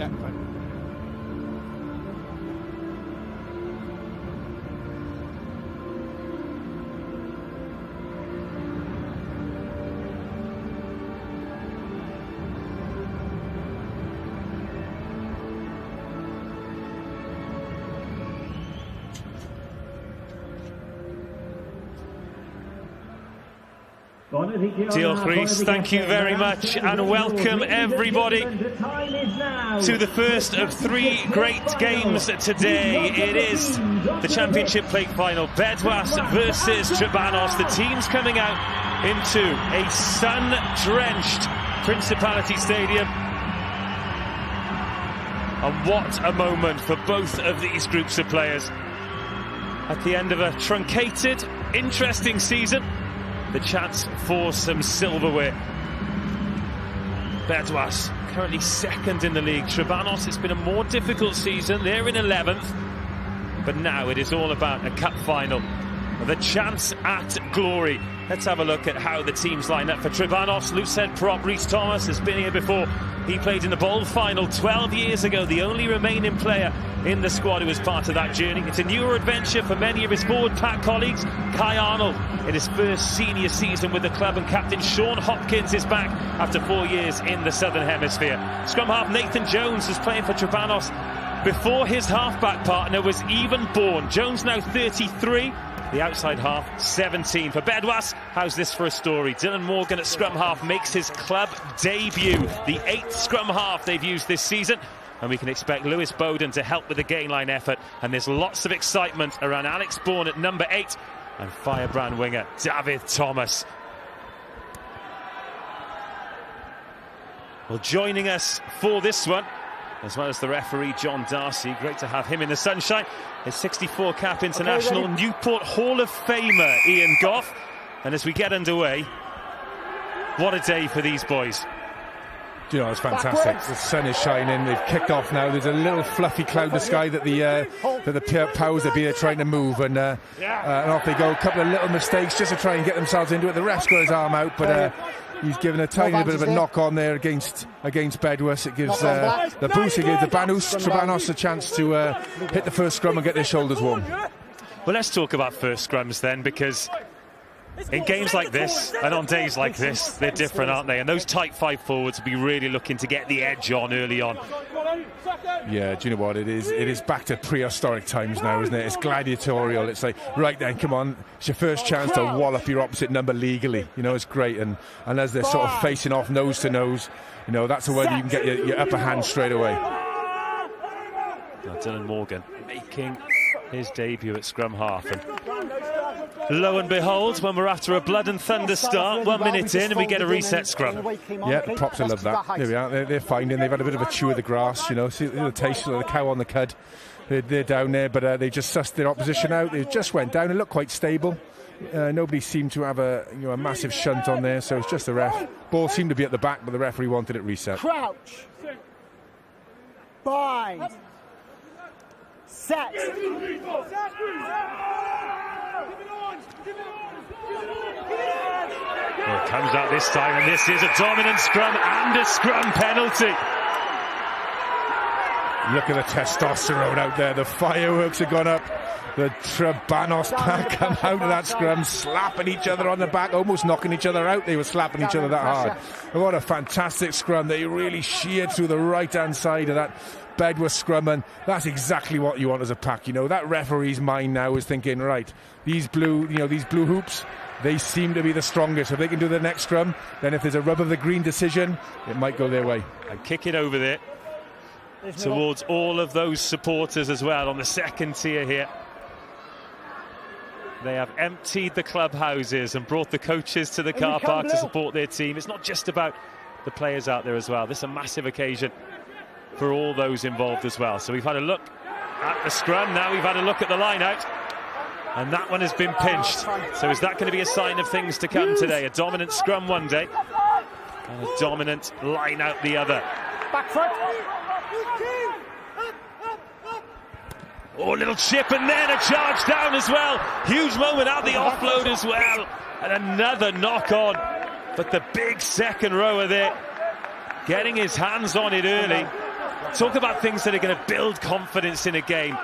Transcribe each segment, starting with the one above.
Yeah, fine. Diolch Rhys, thank you very much, and welcome everybody to the first of 3 great games today. It is the Championship Plate Final, Bedwas versus Trebanos. The teams coming out into a sun-drenched Principality Stadium. And what a moment for both of these groups of players. At the end of a truncated, interesting season, the chance for some silverware. Bedwas currently second in the league. Trebanos, it's been a more difficult season. They're in 11th. But now it is all about a cup final. The chance at glory. Let's have a look at how the teams line up for Trebanos. Loose-head prop Rhys Thomas has been here before. He played in the bowl final 12 years ago, the only remaining player in the squad who was part of that journey. It's a newer adventure for many of his forward pack colleagues. Kai Arnold in his first senior season with the club, and captain Sean Hopkins is back after 4 years in the Southern Hemisphere. Scrum half Nathan Jones is playing for Trebanos before his halfback partner was even born. Jones now 33. The outside half, 17. For Bedwas, how's this for a story? Dylan Morgan at scrum half makes his club debut. The 8th scrum half they've used this season. And we can expect Lewis Bowden to help with the gain line effort. And there's lots of excitement around Alex Bourne at number 8 and firebrand winger David Thomas. Well, joining us for this one, as well as the referee John Darcy, great to have him in the sunshine, is 64 cap international Newport Hall of Famer Ian Goff. And as we get underway, what a day for these boys. You know, it's fantastic. The sun is shining. They've kicked off now. There's a little fluffy cloud in the sky that the powers that be are trying to move, and off they go. A couple of little mistakes just to try and get themselves into it. The ref's got his arm out, but he's given a tiny bit of a knock on there against Bedwas. It gives the boost, it gives the Trebanos a chance to hit the first scrum and get their shoulders warm. Well, let's talk about first scrums then, because in games like this and on days like this, they're different, aren't they? And those tight 5 forwards will be really looking to get the edge on early on. Yeah, do you know what it is? It is back to prehistoric times now, isn't it? It's gladiatorial. It's like, right then, come on, it's your first chance to wallop your opposite number legally. You know, it's great. And as they're sort of facing off nose to nose, you know, that's the way you can get your upper hand straight away. Now, Dylan Morgan making his debut at scrum half. And lo and behold, when we're after a blood and thunder start, 1 minute in, and we get a reset scrum. Yeah, the props will love that. There we are. They're finding they've had a bit of a chew of the grass, you know, see the taste of the cow on the cud. They're down there, but they just sussed their opposition out. They just went down and looked quite stable. Nobody seemed to have a massive shunt on there, so it's just the ref. Ball seemed to be at the back, but the referee wanted it reset. Crouch. Bind. Set. Well, it comes out this time, and this is a dominant scrum and a scrum penalty. Look at the testosterone out there. The fireworks have gone up. The Trebanos pack come out of that scrum, slapping each other on the back, almost knocking each other out. They were slapping each other that hard. What a fantastic scrum. They really sheared through the right-hand side of that Bedwas scrum, and that's exactly what you want as a pack. You know, that referee's mind now is thinking, right, these blue hoops, they seem to be the strongest. If they can do the next scrum, then if there's a rub of the green decision, it might go their way. And kick it over there towards all of those supporters as well on the second tier here. They have emptied the clubhouses and brought the coaches to the car park to support their team. It's not just about the players out there as well. This is a massive occasion for all those involved as well. So we've had a look at the scrum, now we've had a look at the line out, and that one has been pinched. So is that going to be a sign of things to come today? A dominant scrum one day and a dominant line out the other. Back foot. Oh, little chip, and then a charge down as well. Huge moment out the offload as well, and another knock on. But the big second rower there, getting his hands on it early. Talk about things that are going to build confidence in a game.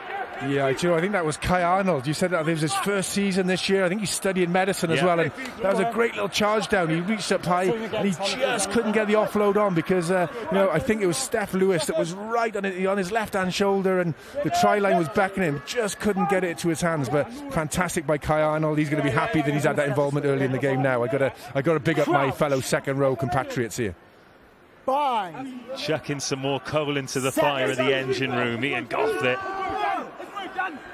Yeah, Joe, I think that was Kai Arnold. You said that it was his first season this year. I think he's studying medicine as well, and that was a great little charge down. He reached up high, and he just couldn't get the offload on because, I think it was Steph Lewis that was right on his left-hand shoulder, and the try line was beckoning him. Just couldn't get it to his hands, but fantastic by Kai Arnold. He's going to be happy that he's had that involvement early in the game now. I got to big up my fellow second-row compatriots here. Chucking some more coal into the fire in the engine room. Ian Goff there.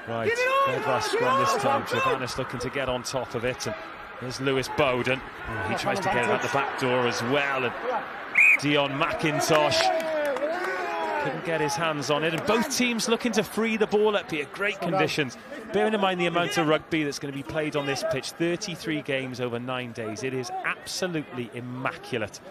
Right, Bedwas scrum this time. Trabanos looking to get on top of it, and there's Lewis Bowden. He tries to get it out the back door as well, and Dion McIntosh couldn't get his hands on it, and both teams looking to free the ball up here. Great conditions, bearing in mind the amount of rugby that's going to be played on this pitch. 33 games over 9 days. It is absolutely immaculate.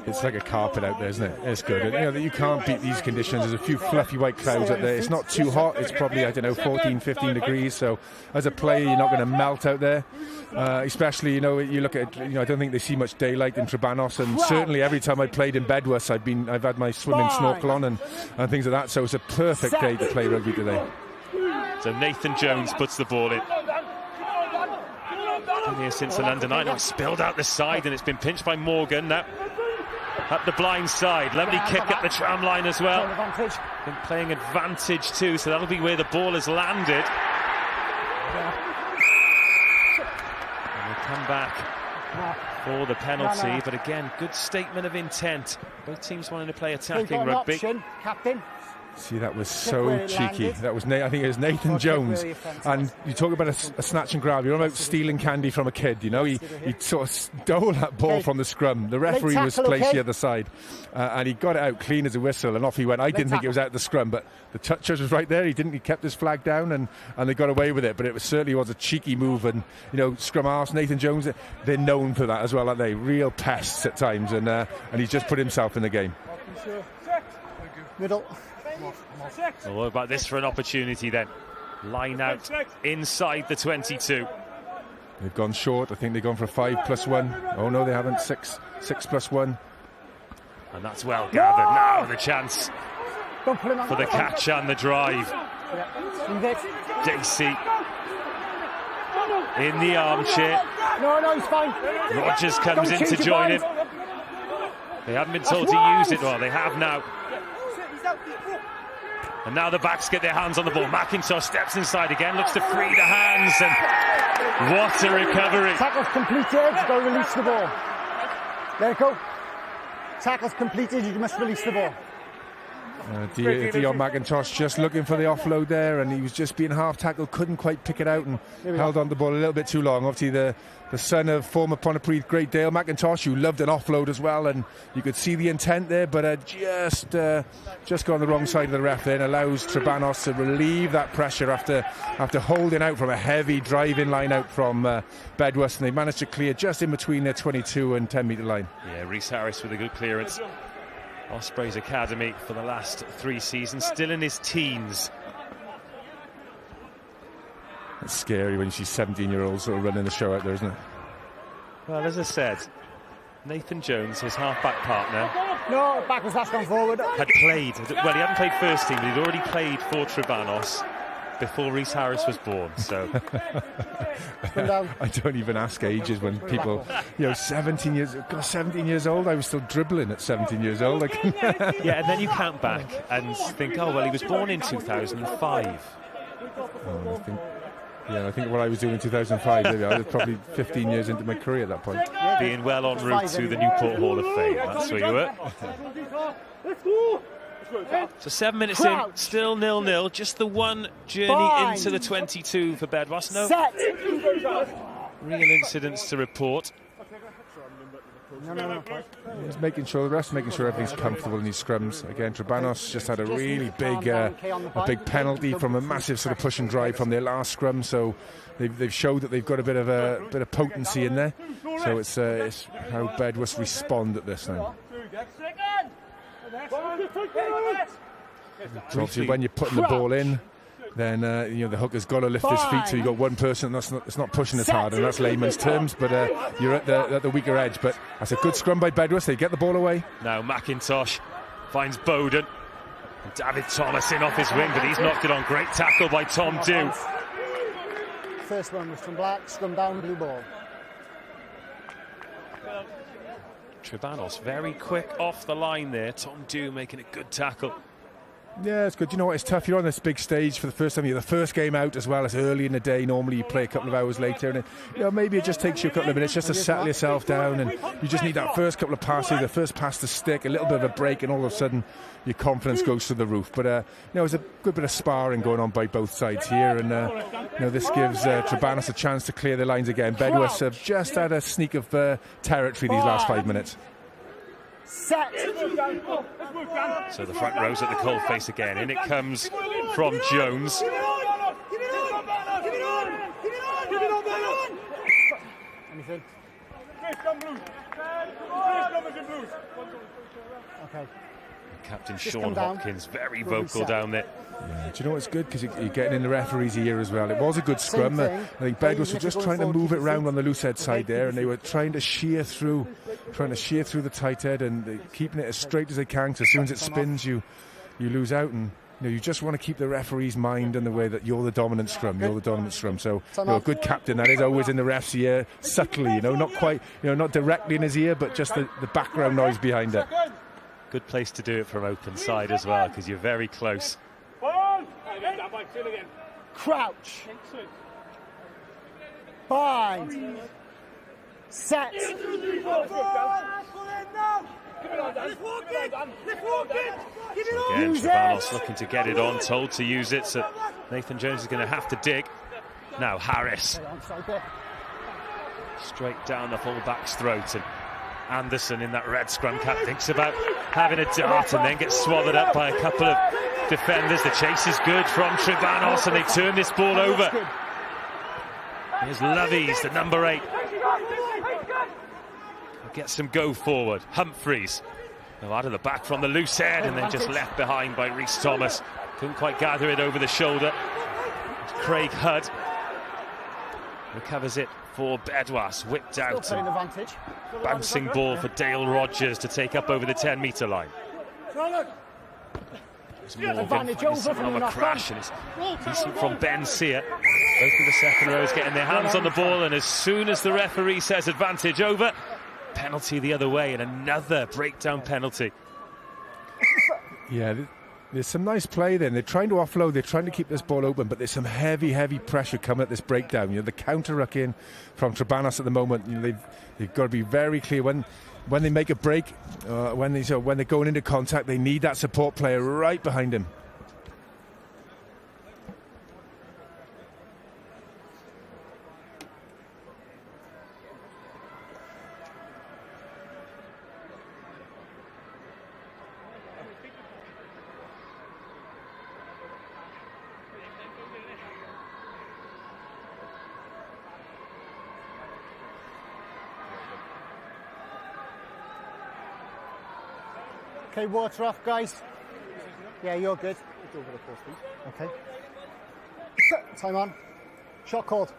It's like a carpet out there, isn't it? It's good. And, you can't beat these conditions. There's a few fluffy white clouds out there. It's not too hot. It's probably, 14, 15 degrees. So as a player, you're not going to melt out there. Especially, you look at, I don't think they see much daylight in Trabanos. And certainly every time I played in Bedwas, I've had my swimming snorkel on and things like that. So it's a perfect day to play rugby today. So Nathan Jones puts the ball in. Been here since the London night. It's spilled out the side, and it's been pinched by Morgan. Now up the blind side, lovely kick at the tram line as well. Been playing advantage too, so that'll be where the ball has landed. And we'll come back for the penalty, but again, good statement of intent. Both teams wanting to play attacking rugby. Captain. See, that was so cheeky. That was, I think it was Nathan Jones. And you talk about a snatch and grab. You're about stealing candy from a kid, He sort of stole that ball from the scrum. The referee was placed the other side. And he got it out clean as a whistle, and off he went. I didn't think it was out the scrum, but the touchers was right there. He kept his flag down, and they got away with it. But it certainly was a cheeky move. And, scrum halves, Nathan Jones, they're known for that as well, aren't they? Real pests at times. And he's just put himself in the game. Middle. Well, what about this for an opportunity then? Line out inside the 22. They've gone short. I think they've gone for a 5+1. Oh no, they haven't. 6+1. And that's well gathered. Now the chance for the catch and the drive. Dacey in the armchair. No, he's fine. Rogers comes in to join him. They haven't been told to use it. Well, they have now. And now the backs get their hands on the ball. McIntosh steps inside again, looks to free the hands, and what a recovery. Tackle's completed, you've got to release the ball. There you go. Tackle's completed, you must release the ball. Dion McIntosh just looking for the offload there, and he was just being half tackled, couldn't quite pick it out, and held on the ball a little bit too long. Obviously the son of former Pontypridd great Dale McIntosh, who loved an offload as well, and you could see the intent there, but just got on the wrong side of the ref there, and allows Trabanos to relieve that pressure after holding out from a heavy driving line out from Bedwas, and they managed to clear just in between their 22 and 10 metre line. Yeah, Rhys Harris with a good clearance. Ospreys Academy for the last 3 seasons, still in his teens. It's scary when you see 17-year-olds sort of running the show out there, isn't it? Well, as I said, Nathan Jones, his half-back partner, No, back was last gone forward. had played, well, he hadn't played first team, but he'd already played for Trabanos before Rhys Harris was born, so... I don't even ask ages when people, 17 years old, I was still dribbling at 17 years old. Yeah, and then you count back and think, oh, well, he was born in 2005. I think what I was doing in 2005, maybe I was probably 15 years into my career at that point. Being well en route to the Newport Hall of Fame, that's where you were. So 7 minutes in, still 0-0. Just the one journey into the 22 for Bedwas. No real incidents to report. He's making sure everything's comfortable in these scrums. Again, Trabanos just had a really big penalty from a massive sort of push and drive from their last scrum. So they've showed that they've got a bit of potency in there. So it's how Bedwas respond at this now. So obviously when you're putting the ball in, then the hooker's got to lift his feet, so you've got one person that's not pushing as hard, and that's layman's terms, but you're at the weaker edge. But that's a good scrum by Bedwas. They get the ball away. Now McIntosh finds Bowden. David Thomas in off his wing, but he's knocked it on. Great tackle by Tom Dew. First one was from Black, scrum down, blue ball. Trebanos very quick off the line there. Tom Dew making a good tackle. Yeah, it's good. You know what? It's tough. You're on this big stage for the first time. You're the first game out as well. It's early in the day. Normally you play a couple of hours later, and maybe it just takes you a couple of minutes just to settle yourself down, and you just need that first couple of passes, the first pass to stick, a little bit of a break, and all of a sudden your confidence goes through the roof. But there's a good bit of sparring going on by both sides here, and this gives Trebanos a chance to clear the lines again. Bedwas have just had a sneak of territory these last 5 minutes. Set. So the front row's at the cold face again. In it comes from Jones. Anything? Okay. Captain Sean Hopkins, very vocal down there. Yeah, do you know what's good? Because you're getting in the referee's ear as well. It was a good scrum. I think Bedwas were just trying to move it round on the loose head side there, and they were trying to shear through the tight head, and keeping it as straight as they can. So as soon as it spins, you lose out, and you just want to keep the referee's mind in the way that you're the dominant scrum. You're the dominant scrum. So a good captain that is always in the ref's ear, subtly. Not quite, not directly in his ear, but just the background noise behind it. Good place to do it from open side as well, because you're very close. Crouch. Bind. Set. So again, Trebanos looking to get it on, told to use it, so Nathan Jones is going to have to dig. Now Harris. Straight down the full-back's throat, and Anderson in that red scrum cap thinks about having a dart and then gets swallowed up by a couple of defenders. The chase is good from Trebanos, and they turn this ball over. Here's Lovies, the number 8. Gets some go forward. Humphreys out of the back from the loose head, and then just left behind by Rhys Thomas. Couldn't quite gather it over the shoulder. Craig Hudd recovers it for Bedwas, whipped out. Bouncing ball for Dale Rogers to take up over the 10-metre line. Advantage over from a crash, and it's decent from Ben Sear. Both of the second rows getting their hands on the ball, and as soon as the referee says advantage over, penalty the other way, and another breakdown penalty. Yeah, there's some nice play there. They're trying to offload, they're trying to keep this ball open, but there's some heavy pressure coming at this breakdown. The counter ruck in from Trebanos at the moment. They've got to be very clear when they make a break, when they're going into contact. They need that support player right behind him. Okay, water off, guys. Yeah, you're good. Okay. Time on. Shot called.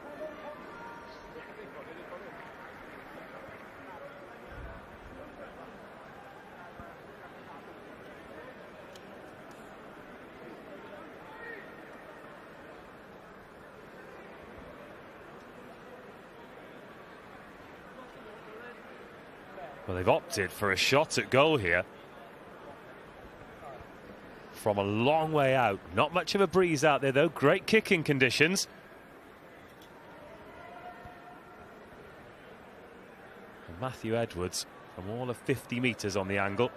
Well, they've opted for a shot at goal here. From a long way out. Not much of a breeze out there, though. Great kicking conditions. And Matthew Edwards from all of 50 metres on the angle.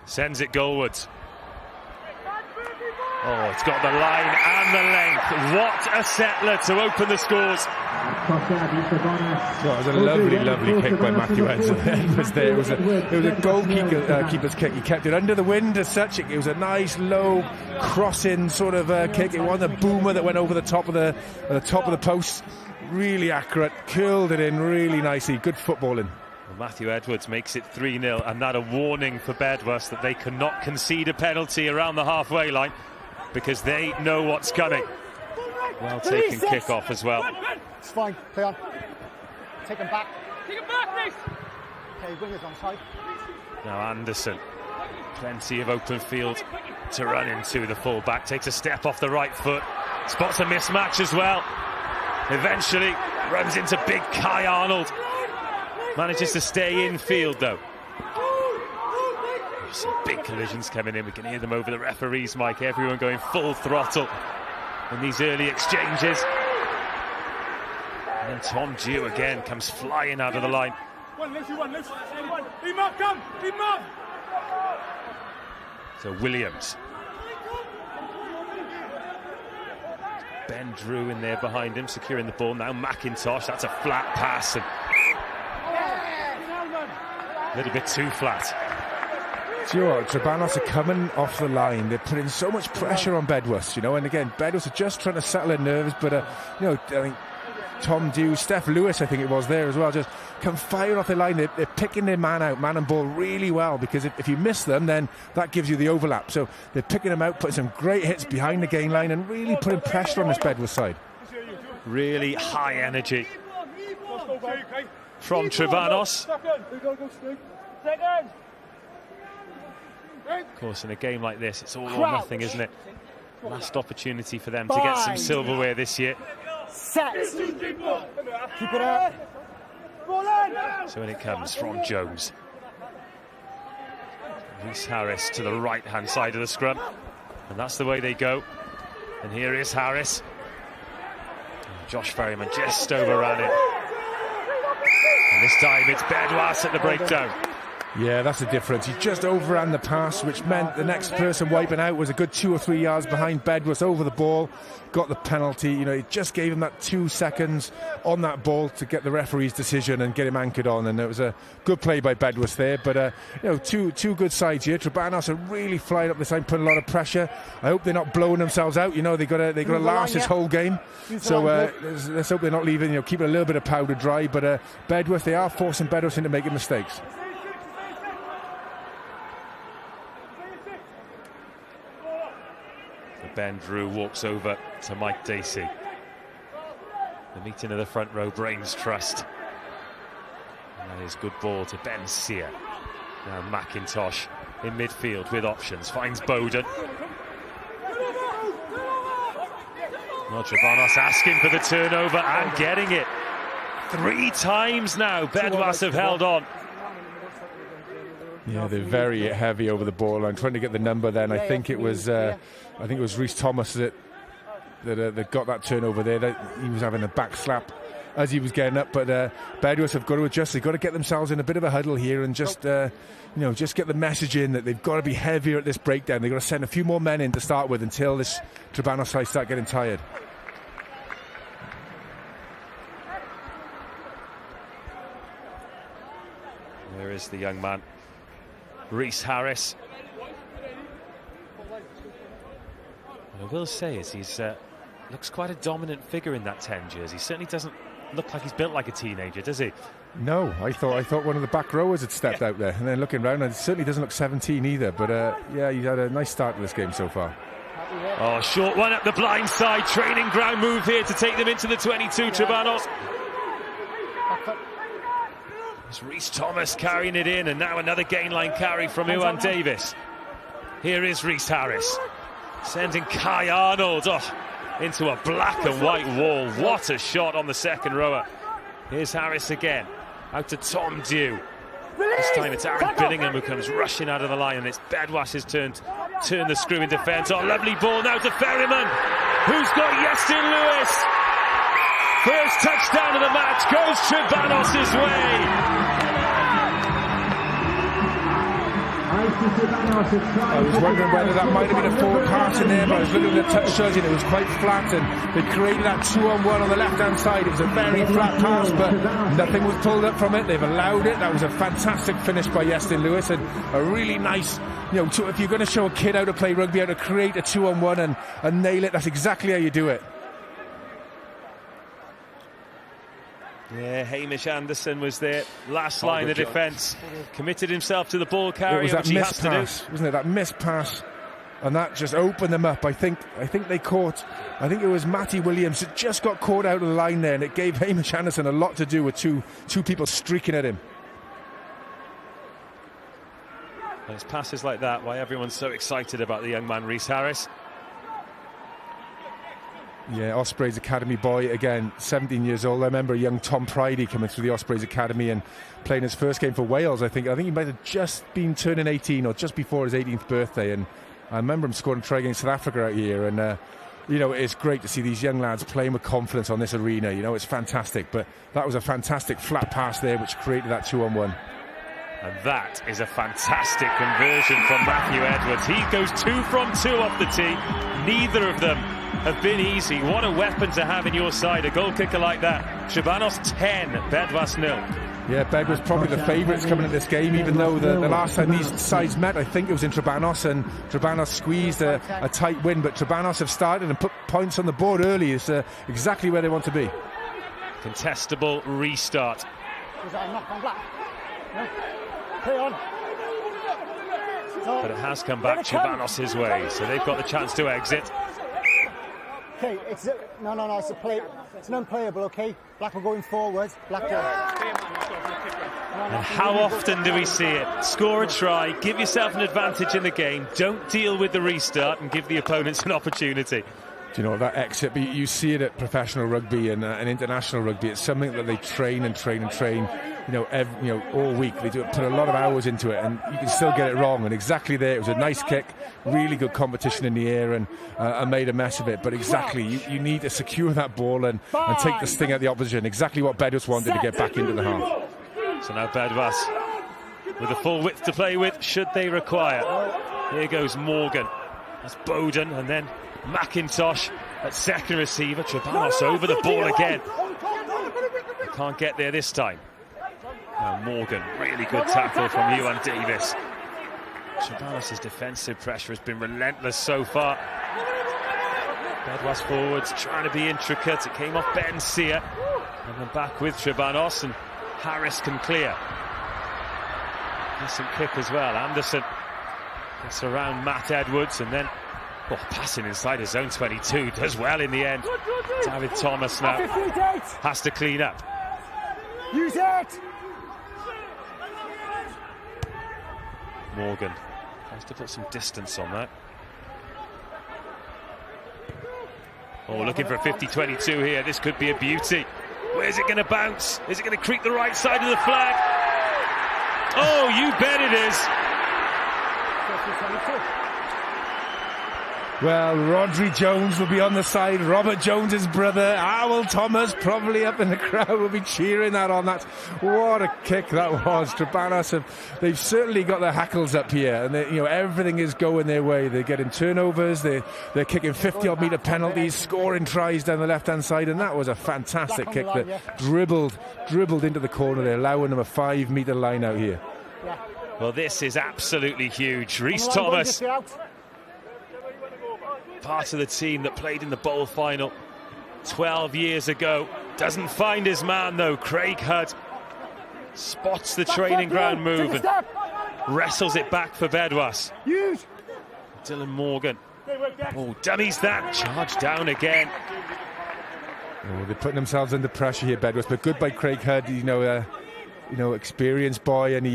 Sends it goalwards. Oh, it's got the line and the length. What a settler to open the scores. It was a lovely kick by Matthew Edwards there. It was a goalkeeper's kick. He kept it under the wind as such. It was a nice low crossing sort of kick. It wasn't a boomer that went over the top of the post. Really accurate, curled it in really nicely. Good footballing. Well, Matthew Edwards makes it 3-0, and that a warning for Bedwas that they cannot concede a penalty around the halfway line, because they know what's coming. Well taken kick-off as well. It's fine, play on. Take him back. Take him back, Reece. Okay, wingers on side. Now Anderson, plenty of open field to run into. The full-back takes a step off the right foot, spots a mismatch as well. Eventually runs into big Kai Arnold. Manages to stay in field though. Some big collisions coming in. We can hear them over the referee's mic. Everyone going full throttle in these early exchanges. And then Tom Dew again comes flying out of the line. So Williams. Ben Drew in there behind him, securing the ball. Now McIntosh, that's a flat pass. And a little bit too flat. Do you know what? Trebanos are coming off the line. They're putting so much pressure on Bedwas, you know. And again, Bedwas are just trying to settle their nerves. But, you know, I think Tom Dew, Steph Lewis, I think it was there as well, just come firing off the line. They're picking their man out, man and ball, really well. Because if you miss them, then that gives you the overlap. So they're picking them out, putting some great hits behind the gain line and really putting pressure on this Bedwas side. Really high energy from Trebanos. Of course, in a game like this, it's all or nothing, isn't it? Last opportunity for them to get some silverware this year. Set. Keep it up. So in it comes from Jones. Reese Harris to the right-hand side of the scrum. And that's the way they go. And here is Harris. And Josh Ferryman just overran it. And this time it's Bedwas at the breakdown. Yeah, that's the difference. He just overran the pass, which meant the next person wiping out was a good 2 or 3 yards behind Bedwas over the ball, got the penalty. You know, it just gave him that 2 seconds on that ball to get the referee's decision and get him anchored on. And it was a good play by Bedwas there. But, you know, two good sides here. Trebanos are really flying up the side, putting a lot of pressure. I hope they're not blowing themselves out. You know, they've got to last this whole game. So let's hope they're not leaving, you know, keeping a little bit of powder dry. But Bedwas, they are forcing Bedwas into making mistakes. Ben Drew walks over to Mike Dacey. The meeting of the front row brains trust. And that is good ball to Ben Sear. Now McIntosh in midfield with options. Finds Bowden. Well, Trebanos asking for the turnover and getting it. 3 times now Bedwas have held on. Yeah, they're very heavy over the ball. I'm trying to get the number then. I think it was Rhys Thomas that got that turnover there. That he was having a back slap as he was getting up. But Bedwas have got to adjust. They've got to get themselves in a bit of a huddle here and just just get the message in that they've got to be heavier at this breakdown. They've got to send a few more men in to start with until this Trebanos side start getting tired. There is the young man, Reese Harris. What I will say is he's looks quite a dominant figure in that 10 jersey. He certainly doesn't look like he's built like a teenager, does he? No, I thought one of the back rowers had stepped out there, and then looking around, and it certainly doesn't look 17 either. But yeah, he's had a nice start to this game so far. Oh, short one up the blind side. Training ground move here to take them into the 22. Trebanos. It's Rhys Thomas carrying it in, and now another gain line carry from Iwan Davis. Here is Reese Harris sending Kai Arnold into a black and white wall. What a shot on the second rower. Here's Harris again, out to Tom Dew. This time it's Aaron Billingham who comes rushing out of the line, and it's Bedwas' turn the screw in defence. Oh, lovely ball now to Ferryman, who's got Yestin Lewis. First touchdown of the match goes Trebanos' way. I was wondering whether that might have been a forward pass in there, but I was looking at the touch shows and it was quite flat, and they created that 2-on-1 on the left-hand side. It was a very flat pass, but nothing was pulled up from it. They've allowed it. That was a fantastic finish by Yestin Lewis, and a really nice, if you're going to show a kid how to play rugby, how to create a 2-on-1 and nail it, that's exactly how you do it. Yeah, Hamish Anderson was there, last line of defence, committed himself to the ball carrier, it was that which he has to do. Wasn't it, that missed pass, and that just opened them up. I think they caught, I think it was Matty Williams that just got caught out of the line there, and it gave Hamish Anderson a lot to do with two people streaking at him. And it's passes like that why everyone's so excited about the young man, Rhys Harris. Yeah, Ospreys Academy boy, again, 17 years old. I remember young Tom Pridey coming through the Ospreys Academy and playing his first game for Wales, I think. I think he might have just been turning 18 or just before his 18th birthday. And I remember him scoring a try against South Africa out here. And, you know, it's great to see these young lads playing with confidence on this arena. You know, it's fantastic. But that was a fantastic flat pass there, which created that 2-on-1. And that is a fantastic conversion from Matthew Edwards. He goes 2 from 2 off the tee. Neither of them have been easy. What a weapon to have in your side, a goal kicker like that. Trebanos 10, Bedwas 0. Yeah, Bed was probably the favourites coming at this game, even though the last time these sides met, I think it was in Trebanos, and Trebanos squeezed a tight win, but Trebanos have started and put points on the board early. It's exactly where they want to be. Contestable restart. Was that a knock on black? No. Play on. But it has come back Trebanos' way, so they've got the chance to exit. Okay, it's no, it's a play. It's an unplayable. Okay, Black are going forward. Black. And how often do we see it? Score a try, give yourself an advantage in the game. Don't deal with the restart and give the opponents an opportunity. Do you know that exit? But you see it at professional rugby and international rugby. It's something that they train and train and train. All week they put a lot of hours into it, and you can still get it wrong. And exactly there, it was a nice kick, really good competition in the air, and made a mess of it. But exactly, you need to secure that ball and take the sting at the opposition. Exactly what Bedwas wanted to get back into the half. So now Bedwas with the full width to play with, should they require. Here goes Morgan. That's Bowden, and then McIntosh at second receiver. Trebanos over the ball again. They can't get there this time. Now Morgan, really good tackle from Ewan Davis. Trebanos' defensive pressure has been relentless so far. Bedwas forwards, trying to be intricate. It came off Ben Sear. And then back with Trebanos, and Harris can clear. Decent kick as well. Anderson gets around Matt Edwards, and then passing inside his own 22. Does well in the end. David Thomas now has to clean up. Use it! Morgan has to put some distance on that. Looking for a 50-22 here. This could be a beauty. Where's it going to bounce? Is it going to creep the right side of the flag? Oh, you bet it is. Well, Rodri Jones will be on the side. Robert Jones's brother, Owl Thomas, probably up in the crowd, will be cheering that on. What a kick that was. Trebanos they've certainly got their hackles up here, and everything is going their way. They're getting turnovers. They're kicking 50-odd metre penalties, scoring tries down the left-hand side, and that was a fantastic kick that dribbled into the corner. They're allowing them a 5-metre line out here. Well, this is absolutely huge. Rhys Thomas, part of the team that played in the bowl final 12 years ago. Doesn't find his man though. Craig Hudd spots the training ground move and wrestles it back for Bedwas. Dylan Morgan. Dummies that. Charge down again. They're putting themselves under pressure here, Bedwas, but good by Craig Hudd. Experienced boy, and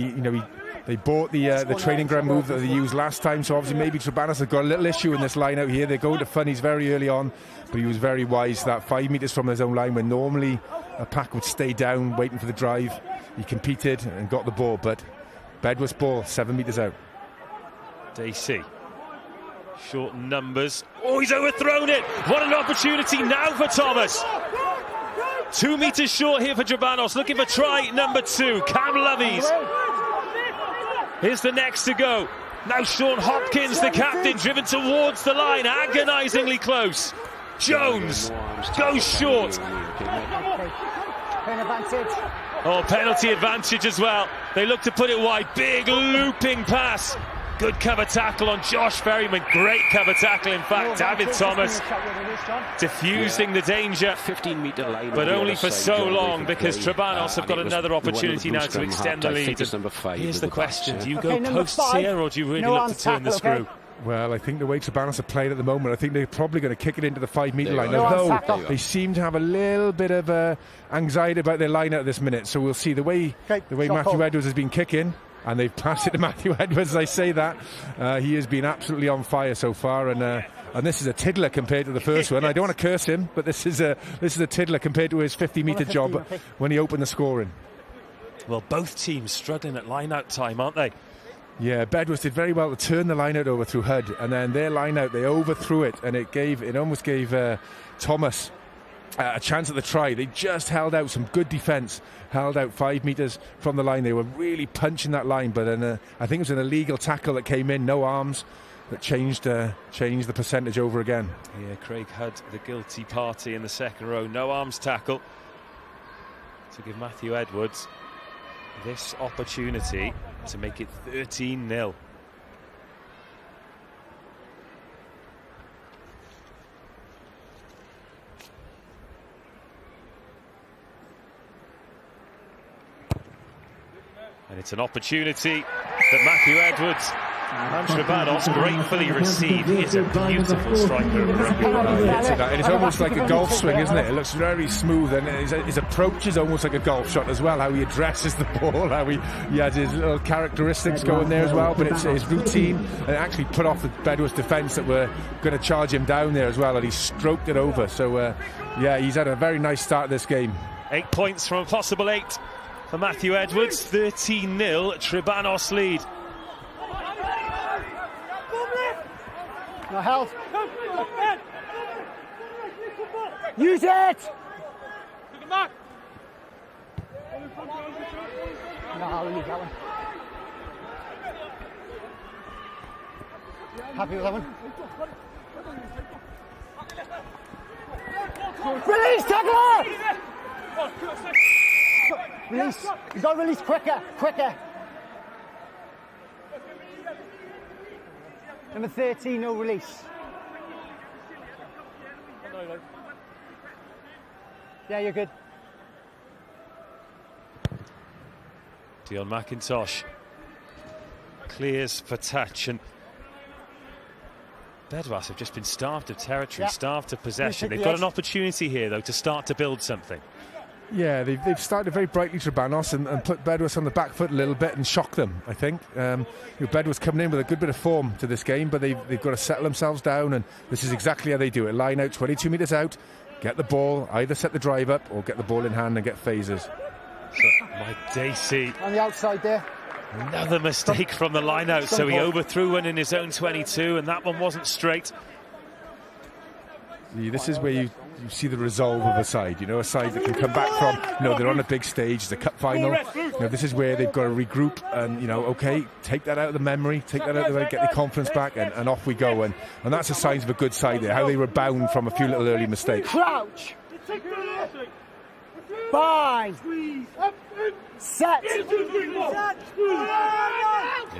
they bought the training ground move that they used last time, so obviously maybe Trebanos have got a little issue in this line out here. They're going to funnies very early on, but he was very wise. That 5 metres from his own line, when normally a pack would stay down waiting for the drive, he competed and got the ball, but Bedwas ball 7 metres out. DC, short numbers. He's overthrown it. What an opportunity now for Thomas. 2 metres short here for Trebanos, looking for try number 2. Cam Loveys. Here's the next to go. Now Sean Hopkins, the captain, driven towards the line, agonisingly close. Jones goes short. Penalty advantage as well. They look to put it wide. Big looping pass. Good cover tackle on Josh Ferryman. Great cover tackle, in fact. David Thomas diffusing the danger, 15-metre line, but only for so long, because Trebanos have got another opportunity now to extend the lead. Here's the question: do you go posts here, or do you really look to turn the screw? Well, I think the way Trebanos are playing at the moment, I think they're probably going to kick it into the 5-metre line, although they seem to have a little bit of anxiety about their line at this minute. So we'll see the way Matthew Edwards has been kicking. and they've passed it to Matthew Edwards. As I say that, he has been absolutely on fire so far, and this is a tiddler compared to the first one. I don't want to curse him, but this is a tiddler compared to his 50-metre job when he opened the scoring. Well, both teams struggling at line-out time, aren't they? Yeah, Bedworth did very well to turn the line-out over through Hud, and then their line-out, they overthrew it, and it almost gave Thomas a chance at the try. They just held out some good defence, held out 5 metres from the line. They were really punching that line, but then I think it was an illegal tackle that came in, no arms, that changed the percentage over again. Yeah, Craig Hudd, the guilty party in the second row. No arms tackle to give Matthew Edwards this opportunity to make it 13-0. And it's an opportunity that Matthew Edwards and Trebanos gratefully receive. He is a beautiful striker of rugby. It's almost like a golf swing, isn't it? It looks very smooth, and his approach is almost like a golf shot as well. How he addresses the ball, how he has his little characteristics going there as well. But it's his routine, and it actually put off the Bedworth defence that were going to charge him down there as well, and he stroked it over. So yeah, he's had a very nice start to this game. 8 points from a possible 8 for Matthew Edwards. 13-0, Trebanos lead. No help. Use it! No, I'll leave that one. Happy with that one? Release, tackler! Release. You've got to release quicker. Number 13, no release. Yeah, you're good. Dion McIntosh clears for touch, and Bedwas have just been starved of territory, starved of possession. They've got an opportunity here, though, to start to build something. Yeah, they've started very brightly, Trebanos, and put Bedworth on the back foot a little bit and shock them, I think. Bedworth coming in with a good bit of form to this game, but they've got to settle themselves down, and this is exactly how they do it. Line out, 22 metres out, get the ball, either set the drive up or get the ball in hand and get phases. So, Mike Dacey. On the outside there. Another mistake from the line out, so he overthrew one in his own 22, and that one wasn't straight. This is where you see the resolve of a side, a side that can come back from, they're on a big stage, it's a cup final. This is where they've got to regroup and, okay, take that out of the memory, take that out of the way, get the confidence back, and off we go. And that's the signs of a good side there, how they rebound from a few little early mistakes. Crouch! Bind! Set! And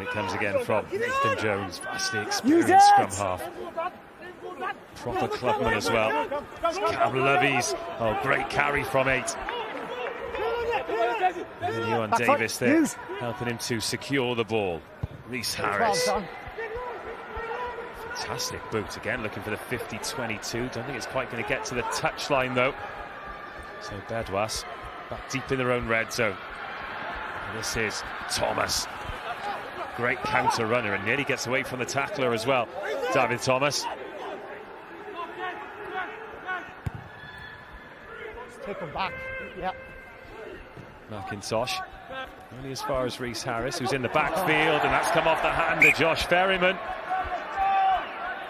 it comes again from Nathan Jones, vastly experienced scrum half. Proper clubman as well. Cam Lovies. Oh, great carry from 8. And then Ewan Davis there, helping him to secure the ball. Rhys Harris. Fantastic boot again, looking for the 50-22. Don't think it's quite going to get to the touchline though. So Bedwas back deep in their own red zone. And this is Thomas. Great counter runner, and nearly gets away from the tackler as well. David Thomas. Take him back. Yeah. McIntosh only as far as Rhys Harris, who's in the backfield, and that's come off the hand of Josh Ferryman.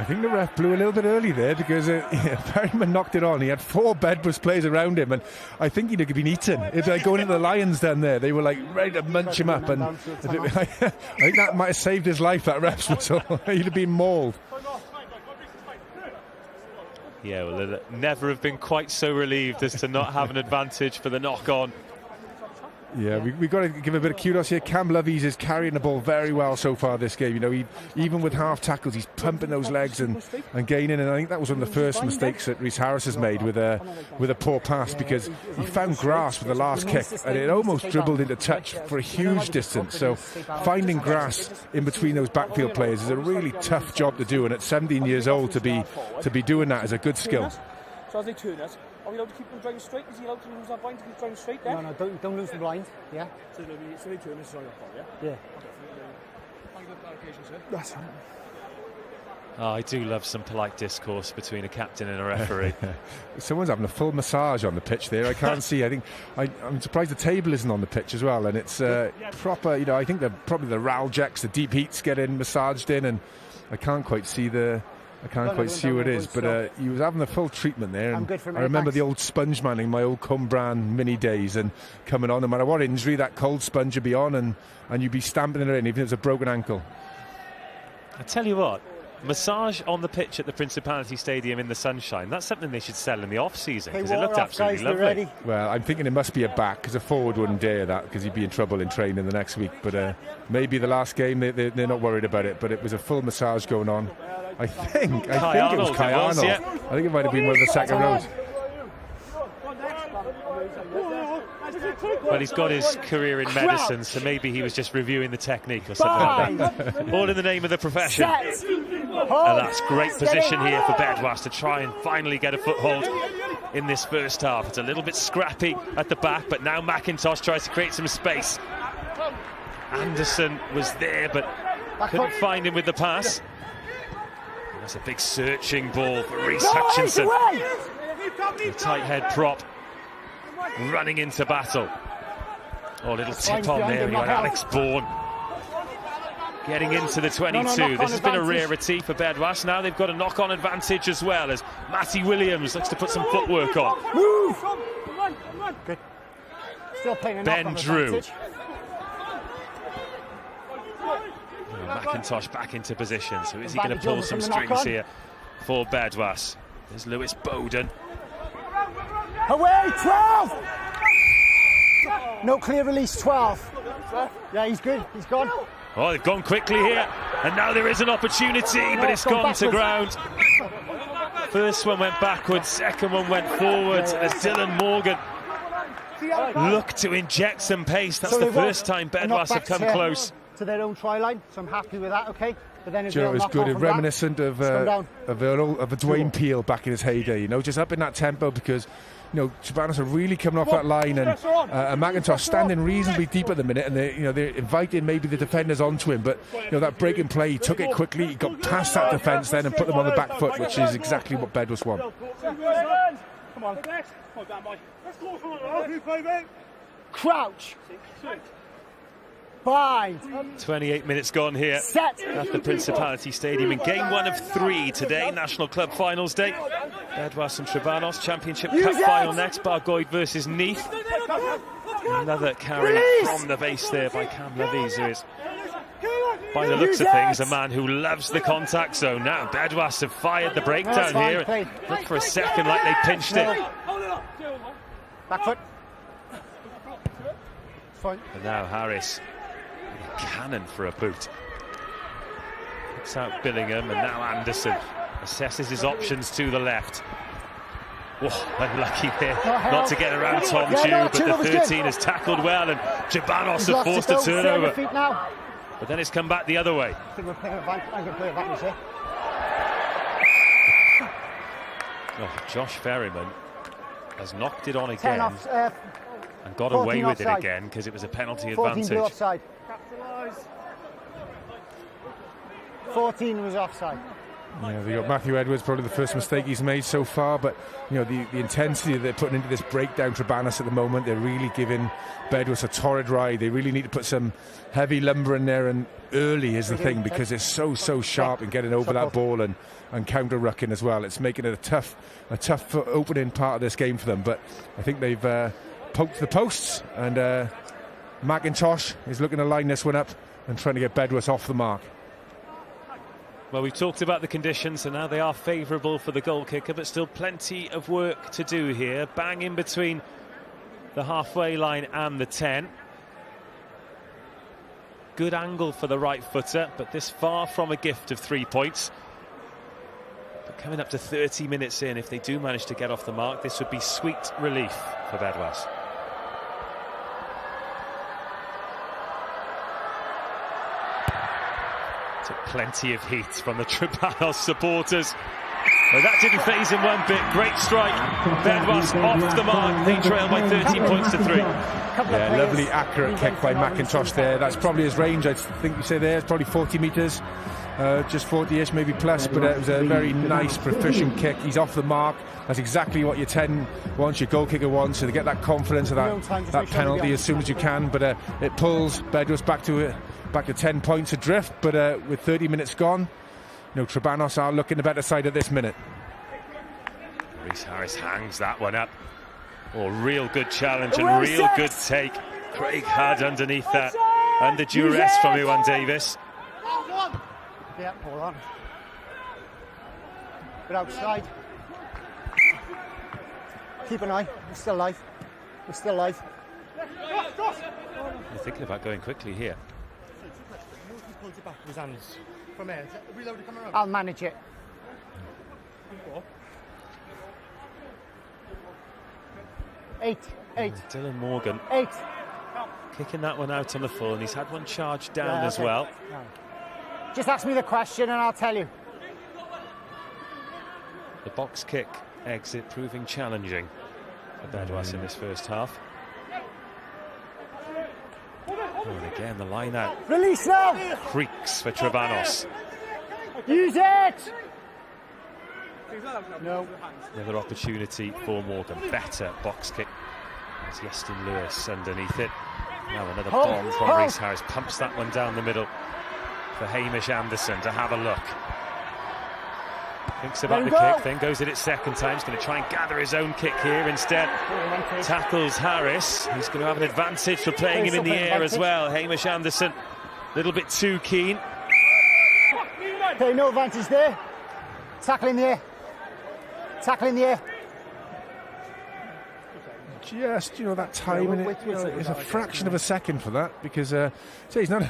I think the ref blew a little bit early there because Ferryman knocked it on. He had 4 Bedworth players around him, and I think he'd have been eaten. It's like going into the Lions down there. They were like ready to munch him up, and I think that might have saved his life, that ref's whistle. He'd have been mauled. Yeah, well, they'll never have been quite so relieved as to not have an advantage for the knock-on. Yeah, we've got to give a bit of kudos here. Cam Lovies is carrying the ball very well so far this game. Even with half tackles, he's pumping those legs and gaining. And I think that was one of the first mistakes that Rhys Harris has made with a poor pass, because he found grass with the last kick and it almost dribbled into touch for a huge distance. So finding grass in between those backfield players is a really tough job to do. And at 17 years old to be doing that is a good skill. So as they turn us, Are we allowed to keep them driving straight? Is he allowed to lose that blind to keep driving straight then? No, don't lose the blind. Yeah. So they turn this on your fault, yeah? Yeah. Okay. Thank you for the clarification, sir. That's right. Oh, I do love some polite discourse between a captain and a referee. Someone's having a full massage on the pitch there. I can't see. I think I'm surprised the table isn't on the pitch as well. And it's proper. You know, I think probably the Raljecks, the deep heats, getting massaged in, and I can't quite see the. I can't quite see who it is, but he was having the full treatment there. And I remember the old sponge man in my old Cumbrain mini days, and coming on, no matter what injury, that cold sponge would be on, and you'd be stamping it in, even if it was a broken ankle. I tell you what, massage on the pitch at the Principality Stadium in the sunshine, that's something they should sell in the off-season, because it looked absolutely lovely. Well, I'm thinking it must be a back, because a forward wouldn't dare that, because he'd be in trouble in training the next week. But maybe the last game, they're not worried about it, but it was a full massage going on. I think it was Kai Arnold. Yeah. I think it might have been one of the second rows. Well, he's got his career in medicine, so maybe he was just reviewing the technique or something like that. All in the name of the profession. And that's great position here for Bedwas to try and finally get a foothold in this first half. It's a little bit scrappy at the back, but now McIntosh tries to create some space. Anderson was there, but couldn't find him with the pass. That's a big searching ball for Reece Hutchinson. The tight head prop running into battle. Oh, a little tip on there. You got Alex Bourne getting into the 22. This has been a rarity for Bedwas. Now they've got a knock-on advantage as well, as Matty Williams looks to put some footwork on. Move! Good. Still playing a Ben Drew. advantage. McIntosh back into position, so is he going to pull some strings here for Bedwas? There's Lewis Bowden. Away, 12! No clear release, 12. Yeah, he's good, he's gone. Oh, they've gone quickly here, and now there is an opportunity, but it's gone to ground. First one went backwards, second one went forwards, as Dylan Morgan looked to inject some pace. That's the first time Bedwas have come close to their own try line, so I'm happy with that. Okay, but then it was good, reminiscent of a Dwayne Peel back in his heyday, you know, just up in that tempo, because you know Trebanos are really coming off that line, and McIntosh standing reasonably deep at the minute, and they're inviting maybe the defenders onto him, but you know that breaking play, he took it quickly, he got past that defence then and put them on the back foot, which is exactly what Bedwas want. Come on. Crouch. Bind. 28 minutes gone here at the Principality Stadium in game 1 of 3 today, National Club Finals Day. Bedwas and Trebanos, Championship Cup final next, Bargoed versus Neath. Another carry from the base there by Cam Levies, who is, by the looks of things, a man who loves the contact zone. Now Bedwas have fired the breakdown here. Looked for a second like they pinched it. Back foot. Fine. And now Harris, a cannon for a boot. Puts out Billingham, and now Anderson assesses his options to the left. Whoa, unlucky there not to get around Tom Dew, but the 13 has tackled well, and Trebanos have forced a turnover. But then it's come back the other way. I think we're playing advantage. I'm going to play advantage here. Oh, Josh Ferryman has knocked it on again and got 14 away with offside. it again, because it was a penalty 14 advantage. blew offside. 14 was offside. Yeah, they got Matthew Edwards, probably the first mistake he's made so far, but you know the intensity that they're putting into this breakdown Trebanos at the moment, they're really giving Bedwas a torrid ride. They really need to put some heavy lumber in there, and early is the thing, because they're so sharp in getting over that ball and counter-rucking as well. It's making it a tough opening part of this game for them, but I think they've poked the posts, and McIntosh is looking to line this one up and trying to get Bedwas off the mark. Well, we've talked about the conditions, and now they are favourable for the goal kicker, but still plenty of work to do here. Bang in between the halfway line and the 10. Good angle for the right footer, but this far from a gift of 3 points. But coming up to 30 minutes in, if they do manage to get off the mark, this would be sweet relief for Bedwas. Took plenty of heat from the Trebanos supporters. Well, that didn't phase him one bit. Great strike. Bedwas off the mark. They trail by 13 points to 3. Yeah, lovely accurate kick by McIntosh there. That's probably his range, I think you say there. It's probably 40 metres. Just 40-ish, maybe plus, but it was a very nice, proficient kick. He's off the mark. That's exactly what your 10 wants, your goal kicker wants, so to get that confidence of that penalty as soon as you can. But it pulls Bedwas back to 10 points adrift. But with 30 minutes gone, Trebanos are looking the better side at this minute. Rhys Harris hangs that one up. Oh, real good challenge and real good take. Craig had underneath that. Under duress from Iwan Davis. Yeah, hold on. But outside. Keep an eye. We're still alive. We're still alive. You're thinking about going quickly here. I'll manage it. Eight. Dylan Morgan 8. kicking that one out on the full, and he's had one charged down as well. No. Just ask me the question and I'll tell you. The box kick exit proving challenging for Bedwas in this first half. Oh, and again, the line out. Release now! Creaks for Trebanos. Use it! No. Another opportunity for Morgan. Better box kick. There's Yeston Lewis underneath it. Now another bomb from Rhys Harris. Pumps that one down the middle for Hamish Anderson to have a look. Thinks about the kick, then goes at it second time. He's going to try and gather his own kick here instead. Tackles Harris. He's going to have an advantage for playing him in the air as well. Hamish Anderson, a little bit too keen. Okay, no advantage there. Tackle in the air. Tackle in the air. Just, that timing, it's a fraction of a second for that, because he's not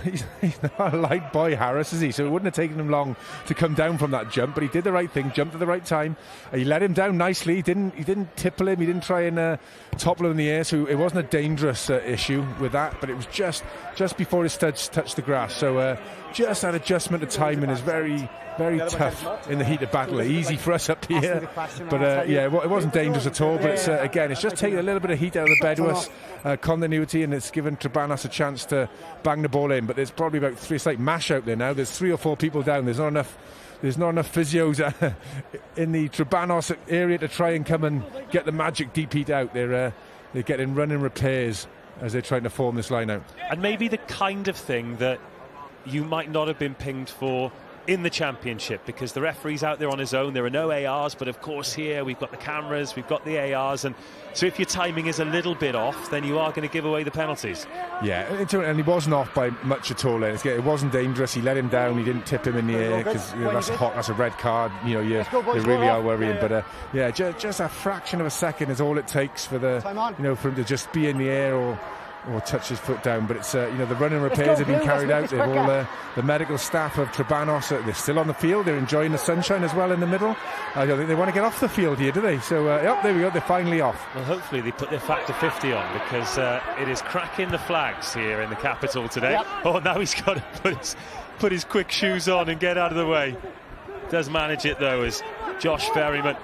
a light boy, Harris, is he? So it wouldn't have taken him long to come down from that jump, but he did the right thing, jumped at the right time. He let him down nicely. He didn't tipple him, he didn't try and topple him in the air, so it wasn't a dangerous issue with that, but it was just before his studs touched the grass. So just that adjustment of timing is very, very tough in the heat of battle. Easy for us up here, but yeah, it wasn't dangerous at all. But it's, again, it's just taking a little bit of heat out of the Bedwas continuity, and it's given Trebanos a chance to bang the ball in. But there's probably about 3. It's like mash out there now. There's 3 or 4 people down. There's not enough physios in the Trebanos area to try and come and get the magic deep heat out. They're getting running repairs as they're trying to form this line out. And maybe the kind of thing that you might not have been pinged for in the Championship, because the referee's out there on his own. There are no ARs, but of course here we've got the cameras, we've got the ARs, and so if your timing is a little bit off, then you are going to give away the penalties. Yeah, and he wasn't off by much at all. It wasn't dangerous. He let him down. He didn't tip him in the air, because that's a red card. You really are worrying. But yeah, just a fraction of a second is all it takes for for him to just be in the air or touch his foot down. But it's the running repairs have been carried out. They've all the medical staff of Trebanos, they're still on the field. They're enjoying the sunshine as well in the middle. I don't think they want to get off the field here, do they? So there we go, they're finally off. Well, hopefully they put their factor 50 on, because it is cracking the flags here in the capital today. Yep. Oh, now he's got to put his quick shoes on and get out of the way. Does manage it though, as Josh Ferryman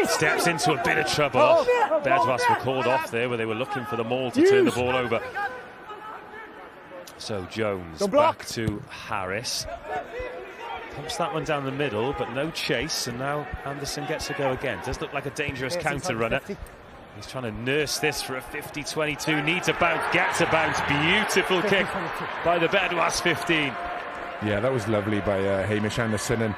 steps into a bit of trouble. Bedwas were called off there where they were looking for the maul to turn the ball over. So Jones back to Harris. Pumps that one down the middle, but no chase, and now Anderson gets a go again. Does look like a dangerous counter runner. He's trying to nurse this for a 50-22. Needs a bounce, gets a bounce. Beautiful kick by the Bedwas 15. Yeah, that was lovely by Hamish Anderson. And,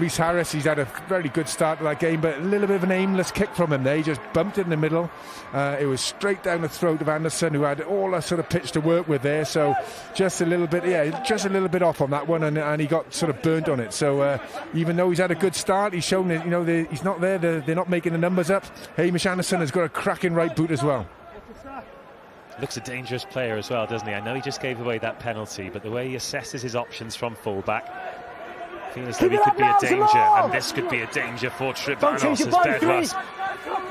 Rhys Harris, he's had a very good start to that game, but a little bit of an aimless kick from him there. He just bumped it in the middle. It was straight down the throat of Anderson, who had all a sort of pitch to work with there. So just a little bit off on that one, and he got sort of burnt on it. So even though he's had a good start, he's shown that, he's not there. They're not making the numbers up. Hamish Anderson has got a cracking right boot as well. Looks a dangerous player as well, doesn't he? I know he just gave away that penalty, but the way he assesses his options from fullback, feels as though he could be a danger, and this could be a danger for Trebanos as Bedwas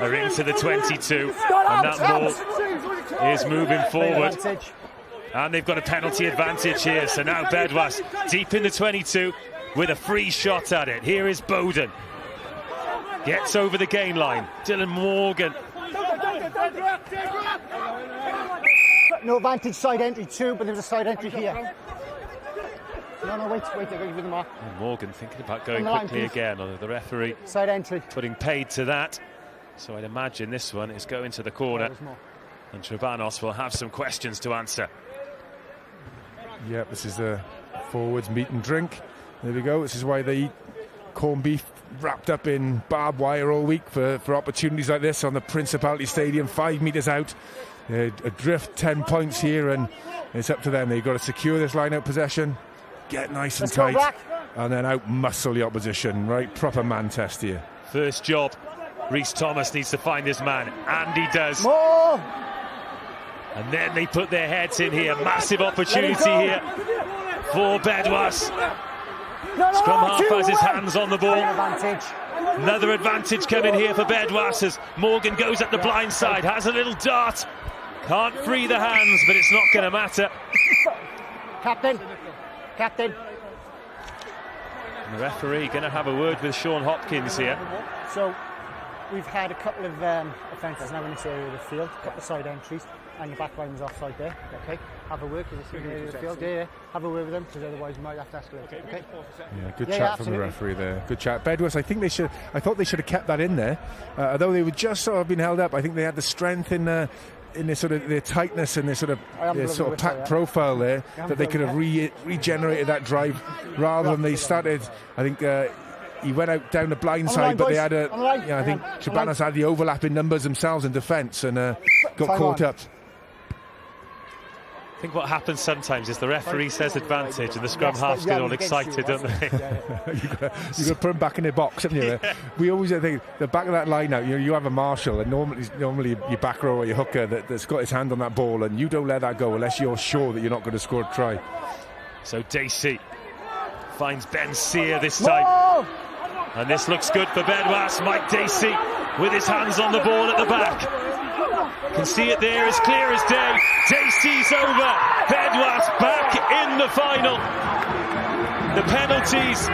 are into the 22, and that ball is moving forward. And they've got a penalty advantage here, so now Bedwas deep in the 22 with a free shot at it. Here is Bowden. Gets over the gain line. Dylan Morgan. No advantage, side entry too, but there's a side entry here. No, wait, I gotta give you the mark. And Morgan thinking about going quickly again, although the referee side entry putting paid to that. So I'd imagine this one is going to the corner. And Trebanos will have some questions to answer. Yeah, this is the forwards meat and drink. There we go. This is why they eat corned beef wrapped up in barbed wire all week for opportunities like this on the Principality Stadium, 5 metres out. Adrift 10 points here, and it's up to them. They've got to secure this line-out possession, get nice and tight, and then out-muscle the opposition. Right, proper man test here. First job. Rhys Thomas needs to find his man, and he does. More. And then they put their heads in here. Massive opportunity here for Bedwas. Scrum half has his hands on the ball. Another advantage coming here for Bedwas as Morgan goes at the blind side, has a little dart. Can't free the hands, but it's not going to matter. Captain. And the referee going to have a word with Sean Hopkins here. So we've had a couple of offences now in this area of the field, a couple of side entries, and the back line was offside there. Okay, have a word because it's in the area of the field. Yeah, have a word with them because otherwise we might have to escalate. Okay. Yeah, good chat from the referee there. Good chat. Bedwas, I thought they should have kept that in there, although they were just sort of been held up. I think they had the strength in their sort of their tightness and their sort of packed profile there that they could have regenerated that drive rather than they started. I think. He went out down the blind side, but they had I think Trebanos had the overlapping numbers themselves in defence and got caught up. I think what happens sometimes is the referee says advantage and the scrum halves get all excited, don't they? You've got to put them back in their box, haven't you? We always think the back of that line out, you have a marshal, and normally your back row or your hooker that's got his hand on that ball, and you don't let that go unless you're sure that you're not going to score a try. So Dacey finds Ben Sear this time. And this looks good for Bedwas. Mike Dacey with his hands on the ball at the back. Can see it there as clear as day. Dacey's over. Bedwas back in the final. The penalties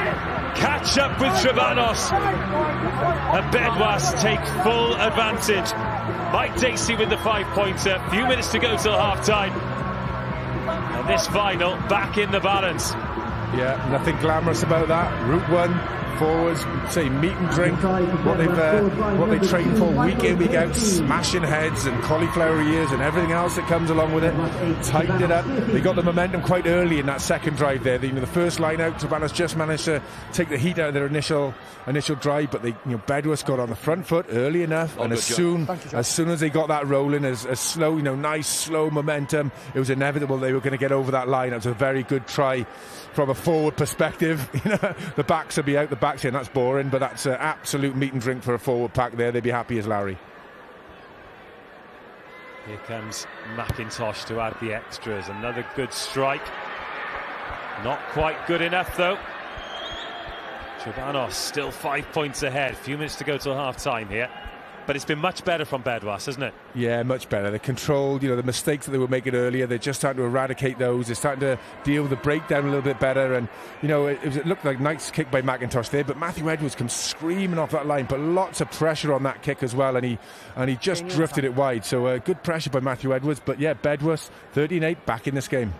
catch up with Trebanos. And Bedwas take full advantage. Mike Dacey with the 5-pointer. A few minutes to go till half-time. And this final back in the balance. Yeah, nothing glamorous about that. Route 1. Forwards, say meat and drink, what they train for week in, week out, smashing heads and cauliflower ears and everything else that comes along with it. Tightened it up. They got the momentum quite early in that second drive there. The first line out, Trebanos just managed to take the heat out of their initial drive, but Bedwas got on the front foot early enough, and as soon as they got that rolling, as slow, nice slow momentum, it was inevitable they were going to get over that line. It was a very good try from a forward perspective. The backs will be out, the backs in, that's boring, but that's absolute meat and drink for a forward pack there. They'd be happy as Larry. Here comes McIntosh to add the extras. Another good strike. Not quite good enough though. Trebanos still 5 points ahead. A few minutes to go till half time here. But it's been much better from Bedwas, hasn't it? Yeah, much better. They controlled, the mistakes that they were making earlier. They're just starting to eradicate those. They're starting to deal with the breakdown a little bit better. And, it looked like a nice kick by McIntosh there. But Matthew Edwards comes screaming off that line. But lots of pressure on that kick as well. And he just drifted it wide. So good pressure by Matthew Edwards. But yeah, Bedwas, 13-8, back in this game.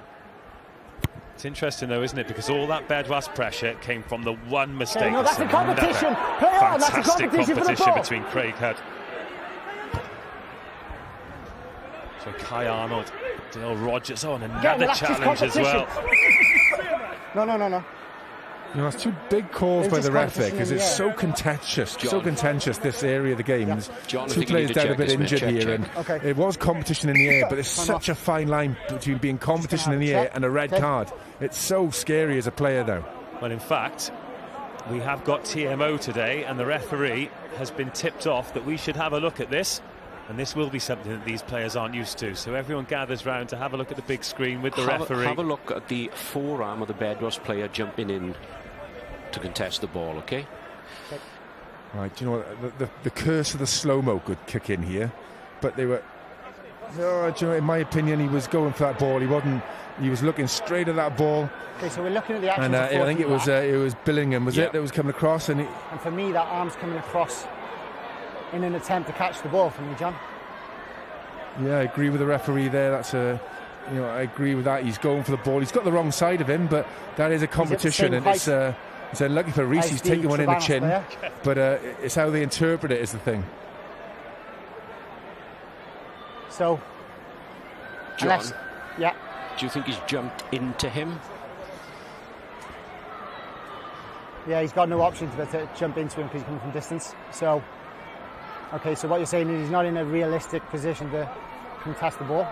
It's interesting though, isn't it? Because all that Bedwas pressure came from the one mistake. That's a competition. Fantastic competition between Craig Hudd. So Kai Arnold, Dale Rogers, and another challenge as well. No. That's two big calls by the ref there because it's so contentious, this area of the game. John, two players down a bit injured here, and it was competition in the air, but there's such a fine line between being competition in the air and a red card. It's so scary as a player now. Well, in fact, we have got TMO today, and the referee has been tipped off that we should have a look at this. And this will be something that these players aren't used to. So everyone gathers round to have a look at the big screen with the referee. Have a look at the forearm of the Bedwas player jumping in to contest the ball, okay? Right, do you know what? The curse of the slow-mo could kick in here. But they were... in my opinion, he was going for that ball. He was looking straight at that ball. Okay, so we're looking at the action. And I think it was Billingham, was it, that was coming across? And for me, that arm's coming across in an attempt to catch the ball from me, John. Yeah, I agree with the referee there. That's a, I agree with that. He's going for the ball. He's got the wrong side of him, but that is a competition, and it's unlucky for Reece. He's taking one in the chin, but it's how they interpret it is the thing. So, John, yeah. Do you think he's jumped into him? Yeah, he's got no option to jump into him because he's coming from distance. So, okay, so what you're saying is he's not in a realistic position to contest the ball.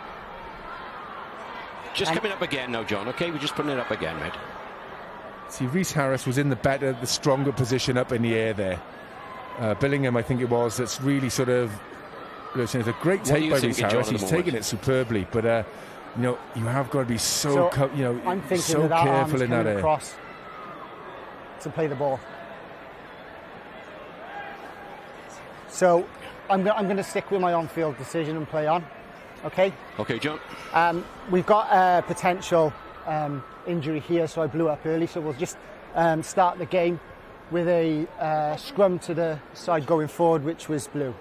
Just coming up again now, John, okay? We're just putting it up again, mate. See, Reece Harris was in the stronger position up in the air there. Billingham, I think it was, that's really sort of... It's a great take by Reece Harris. He's taken it superbly, but, you have got to be so careful in that area. Across to play the ball. So I'm going to stick with my on-field decision and play on. Okay. Okay, John. We've got a potential injury here, so I blew up early. So we'll just start the game with a scrum to the side going forward, which was blue.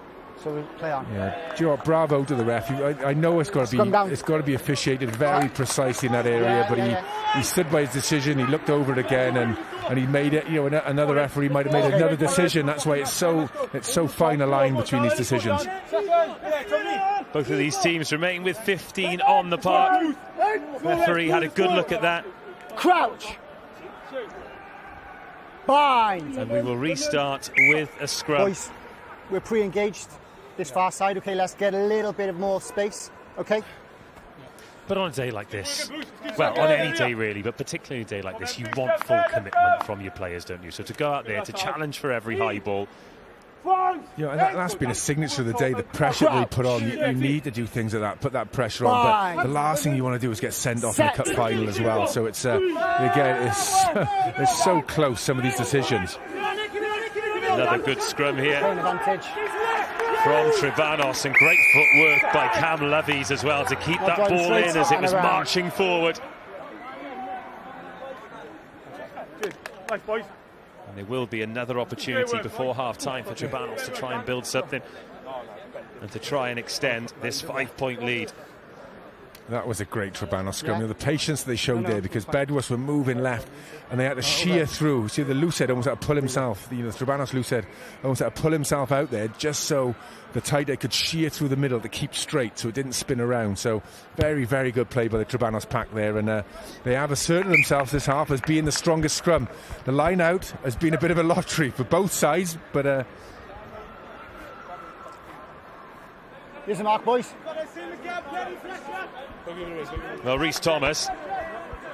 So we'll play on. Yeah. Do you know what? Bravo to the ref. I know it's got to be officiated very precisely in that area, but he stood by his decision. He looked over it again, and he made it. Another referee might have made another decision. That's why it's so fine a line between these decisions. Both of these teams remain with 15 on the park. Referee had a good look at that. Crouch. Bind. And we will restart with a scrum. Boys, we're pre-engaged this far side. Okay, let's get a little bit of more space. Okay. But on a day like this, well, on any day really, but particularly a day like this, you want full commitment from your players, don't you? So to go out there to challenge for every high ball. And that's been a signature of the day, the pressure that we put on. You need to do things like that, put that pressure on. But the last thing you want to do is get sent off in the cup final as well. So it's, again, it's so close, some of these decisions. Another good scrum here from Trebanos, and great footwork by Cam Lovies as well to keep that ball in as it was marching forward. Nice, boys. And there will be another opportunity before half-time for Trebanos to try and build something and to try and extend this 5-point lead. That was a great Trebanos scrum. The patience they showed there, because Bedwas were moving left and they had to shear through. See, the loose head almost had to pull himself, the Trebanos loose head almost had to pull himself out there just so the tight head could shear through the middle to keep straight so it didn't spin around. So very, very good play by the Trebanos pack there, and they have asserted themselves this half as being the strongest scrum. The line out has been a bit of a lottery for both sides, but... Here's the mark, boys. Well, Reece Thomas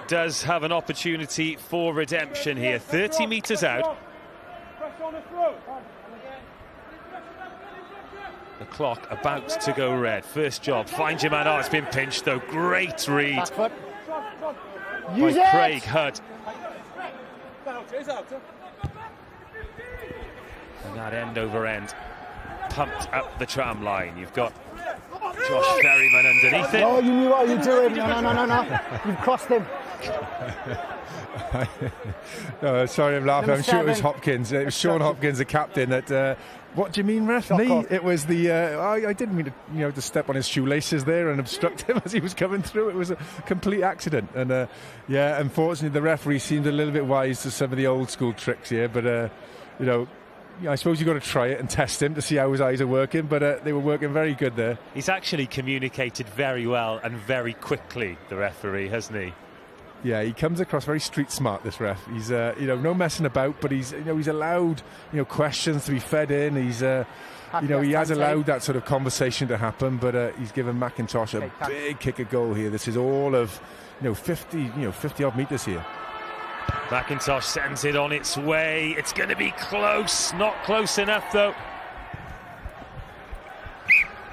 does have an opportunity for redemption here. 30 metres out. The clock about to go red. First job, find your man. Oh, it's been pinched though. Great read by Craig Hudd. And that end over end pumped up the tram line. You've got Josh Ferryman underneath it. Oh, you knew what you were doing. No. You've crossed him. No, sorry, I'm laughing. I'm sure it was Hopkins. It was Sean Hopkins, the captain. That. What do you mean, ref? Me? It was the. I didn't mean to, to step on his shoelaces there and obstruct him as he was coming through. It was a complete accident. And unfortunately, the referee seemed a little bit wise to some of the old school tricks here. But I suppose you've got to try it and test him to see how his eyes are working, but they were working very good there. He's actually communicated very well and very quickly, the referee, hasn't he? Yeah, he comes across very street smart, this ref. He's no messing about, but he's allowed questions to be fed in. He's he has allowed that sort of conversation to happen, but he's given McIntosh a big kick of goal here. This is all of 50 odd metres here. McIntosh sends it on its way. It's going to be close. Not close enough, though.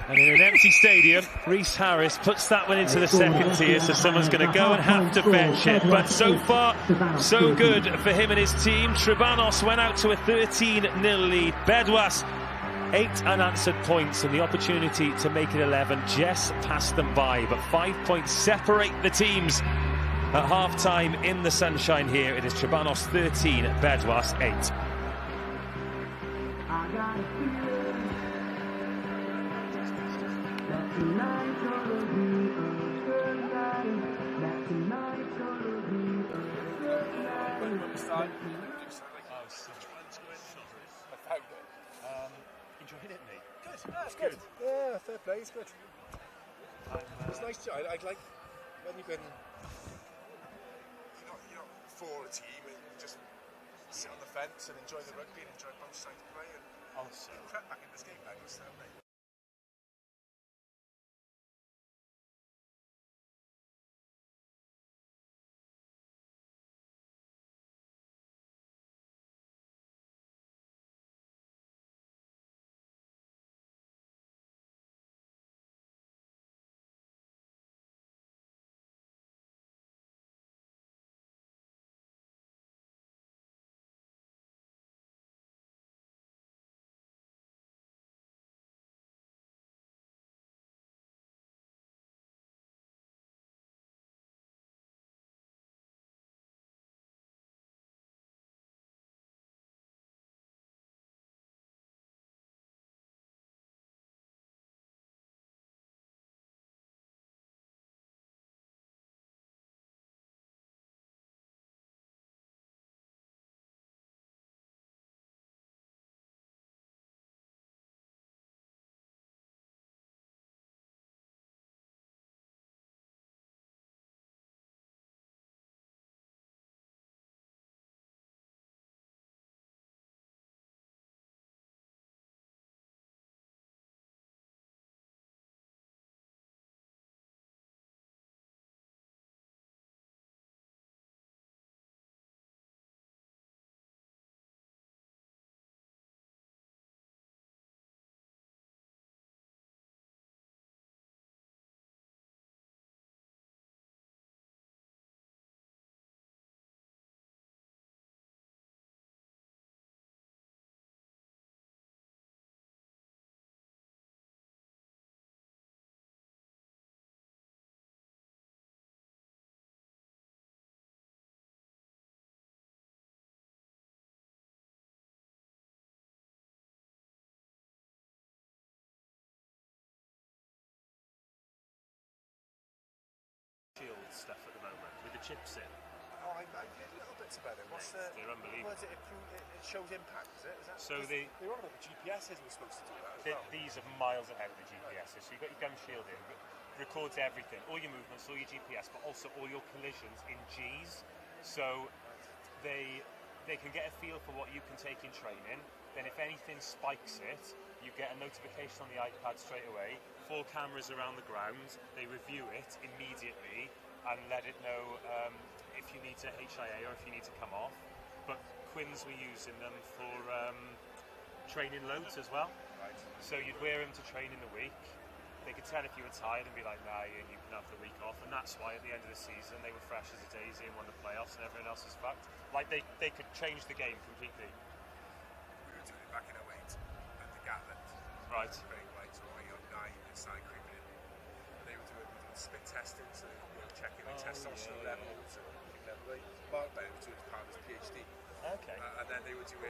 And in an empty stadium, Reece Harris puts that one into the second tier, so someone's going to go and have to bench it. But so far, so good for him and his team. Trebanos went out to a 13-0 lead. Bedwas, 8 unanswered points, and the opportunity to make it 11 just passed them by. But 5 points separate the teams. At half-time in the sunshine here, it is Trebanos 13, Bedwas 8. Enjoyed it, mate. Good. That's good. Yeah, fair play. It's good. It's nice. I like when you can. You're not for a team and just sit on the fence and enjoy the rugby and enjoy both sides play and prep back in this game. Like, what's that, mate? Shield stuff at the moment with the chips in. Oh, I did little bits about it. What's the? They're unbelievable. What is it? It shows impact, is it? Is that, So they were on about the GPSs were supposed to do that as well. These are miles ahead of the GPSs. So you've got your gun shield in, records everything, all your movements, all your GPS, but also all your collisions in Gs. So they can get a feel for what you can take in training. Then if anything spikes it, you get a notification on the iPad straight away. 4 cameras around the ground. They review it immediately and let it know if you need to HIA or if you need to come off. But Quinn's were using them for training loads as well. Right. So you'd wear them to train in the week. They could tell if you were tired and be like, nah, you can have the week off. And that's why at the end of the season they were fresh as a daisy and won the playoffs and everyone else is fucked. Like they could change the game completely. We were doing it back in 08 at the Gatland. Right. Very white, so I got 9 inside creeping in. And they were doing spit testing, so they were checking the testosterone levels and everything level. Mark Bennett was doing it as part of his PhD. Okay. And then they were having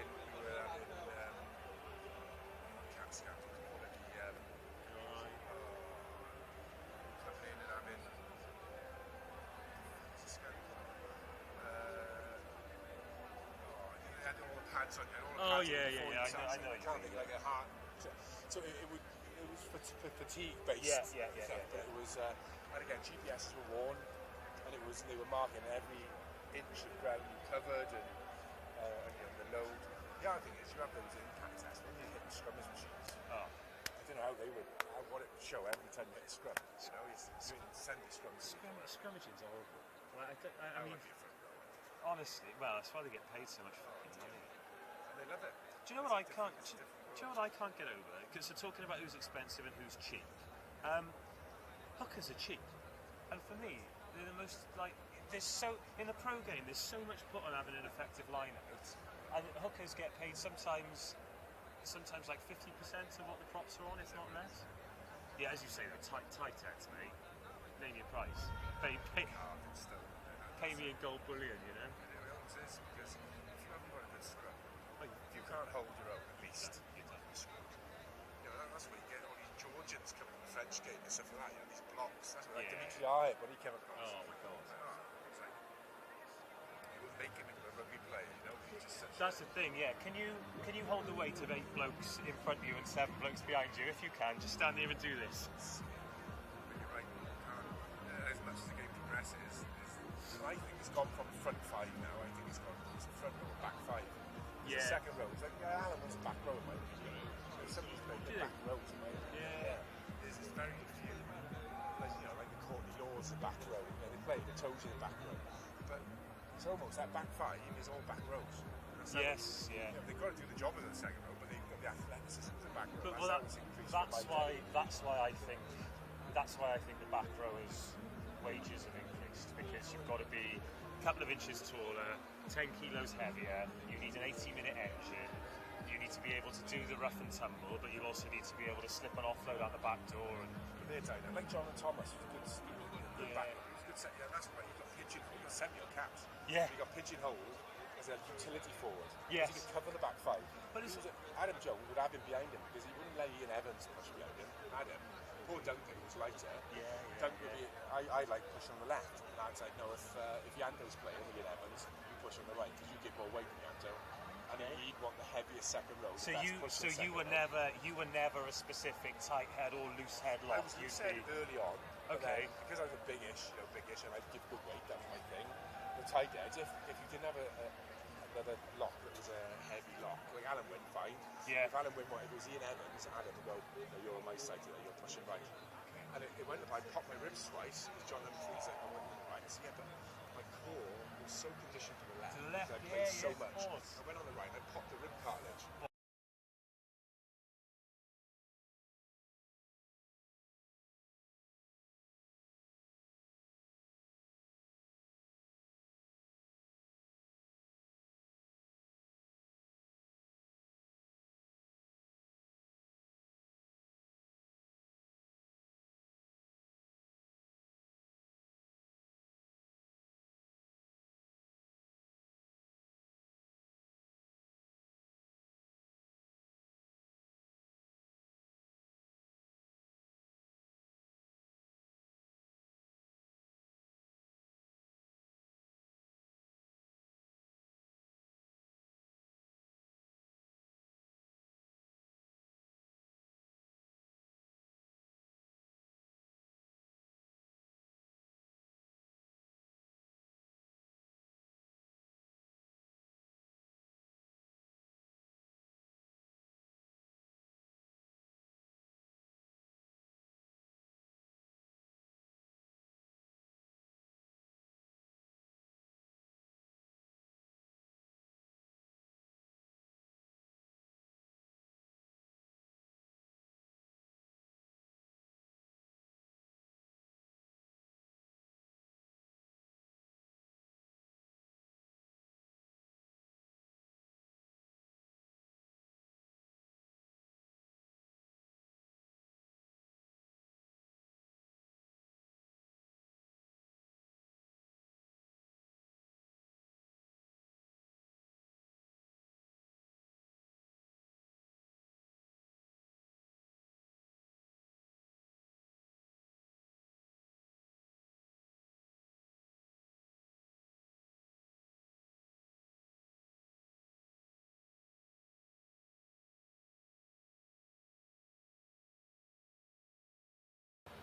cat scans, what do you call it? Coming in and having they had all the pads on, all the pads I know. Like a heart. So it was for fatigue based. Yeah. It was, and again, GPSs were worn, and they were marking every inch of ground you covered and the load. The other thing is you have those impact tests when you're hitting scrummage machines. Oh. I don't know what it would show every time you hit a scrum. You know, it's send the scrums. Scrummaging's horrible. I mean, honestly, well, that's why they get paid so much fucking money. And they love it. Do you know what I can't? Do you know what I can't get over? Because they're talking about who's expensive and who's cheap. Hookers are cheap, and for me, they're the most like. There's so in the pro game. There's so much put on having an effective line out, and hookers get paid sometimes like 50% of what the props are on, if not less. Yeah, as you say, they're tight heads, mate. Name your price. Pay me in gold bullion, you know. It always is, because if you haven't got a good scrum, you can't hold your own. At least you don't scrum. You know, that's what you get all these Jordan Belgians coming in the French game and stuff like that, you know, these blocks. That's what, like Dimitri Ayet, when he came across. Oh my God. It's like, he was making him a rugby player, you know. He's just such That's the thing, yeah. Can you hold the weight of 8 blokes in front of you and 7 blokes behind you? If you can, just stand here and do this. But you're right, you can't, as much as the game progresses, I think it's gone from front 5 now. I think it's front row, back 5. It's the second row. It's like, Alan was a back row, mate. Somebody's played the back rows, mate. Yeah. There's very few, like, you know, like the Courtney Laws, the back row. You know, they play the toes in the back row. But it's almost that back 5 is all back rows. Yes, yeah. You know, they've got to do the job of the second row, but they've got the athleticism of the back row. That's why I think the back rowers' wages have increased, because you've got to be a couple of inches taller, 10 kilos heavier. You need an 80-minute engine. You need to be able to do the rough and tumble, but you also need to be able to slip and offload out the back door. And like John and Thomas, who's good back row. He's good. Yeah, that's right. You've got pigeonhole. You've got semi caps. Yeah. You've got pigeonhole as a utility forward. Yes. He could cover the back 5. But Adam Jones would have him behind him because he wouldn't let Ian Evans push behind him. Adam, poor Duncan was lighter. Duncan would be. I like push on the left. And I'd say no. If Yando's playing with Ian Evans, you push on the right because you give more weight than Yando. And he'd want the heaviest second row. So you were never a specific tight head or loose head lock. I was early on. Okay. Because I was a biggish, and I'd give good weight. That was my thing. The tight edge. If you didn't have another lock that was a heavy lock, like Alan went fine. Yeah. If Alan went, if it was Ian Evans, Adam would go, no, you're on my side today, you're pushing right. And it went up, I popped my ribs twice, because John Humphreys said, I went right. I said, yeah, but my core was so conditioned to the left. I played so much. I went on the right, I popped the rib cartilage.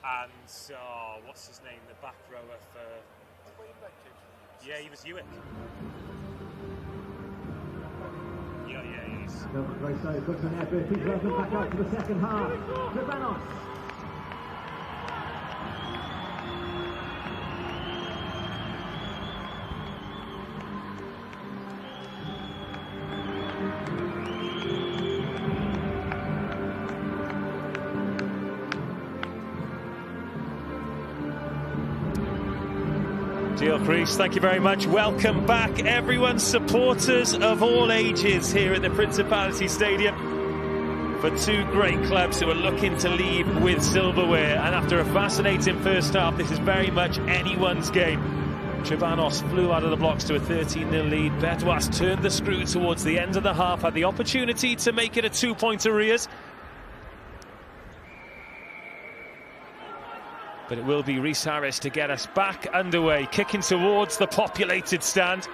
And what's his name? The back rower for. Yeah, he was Hewitt. Yeah, he is. Great save, puts an effort, keeps them back out to the second half. Trebanos. Chris, thank you very much. Welcome back, everyone. Supporters of all ages here at the Principality Stadium for 2 great clubs who are looking to leave with silverware. And after a fascinating first half, this is very much anyone's game. Trebanos flew out of the blocks to a 13-0 lead. Bedwas turned the screw towards the end of the half, had the opportunity to make it a 2-point arrears. But it will be Rhys Harris to get us back underway, kicking towards the populated stand.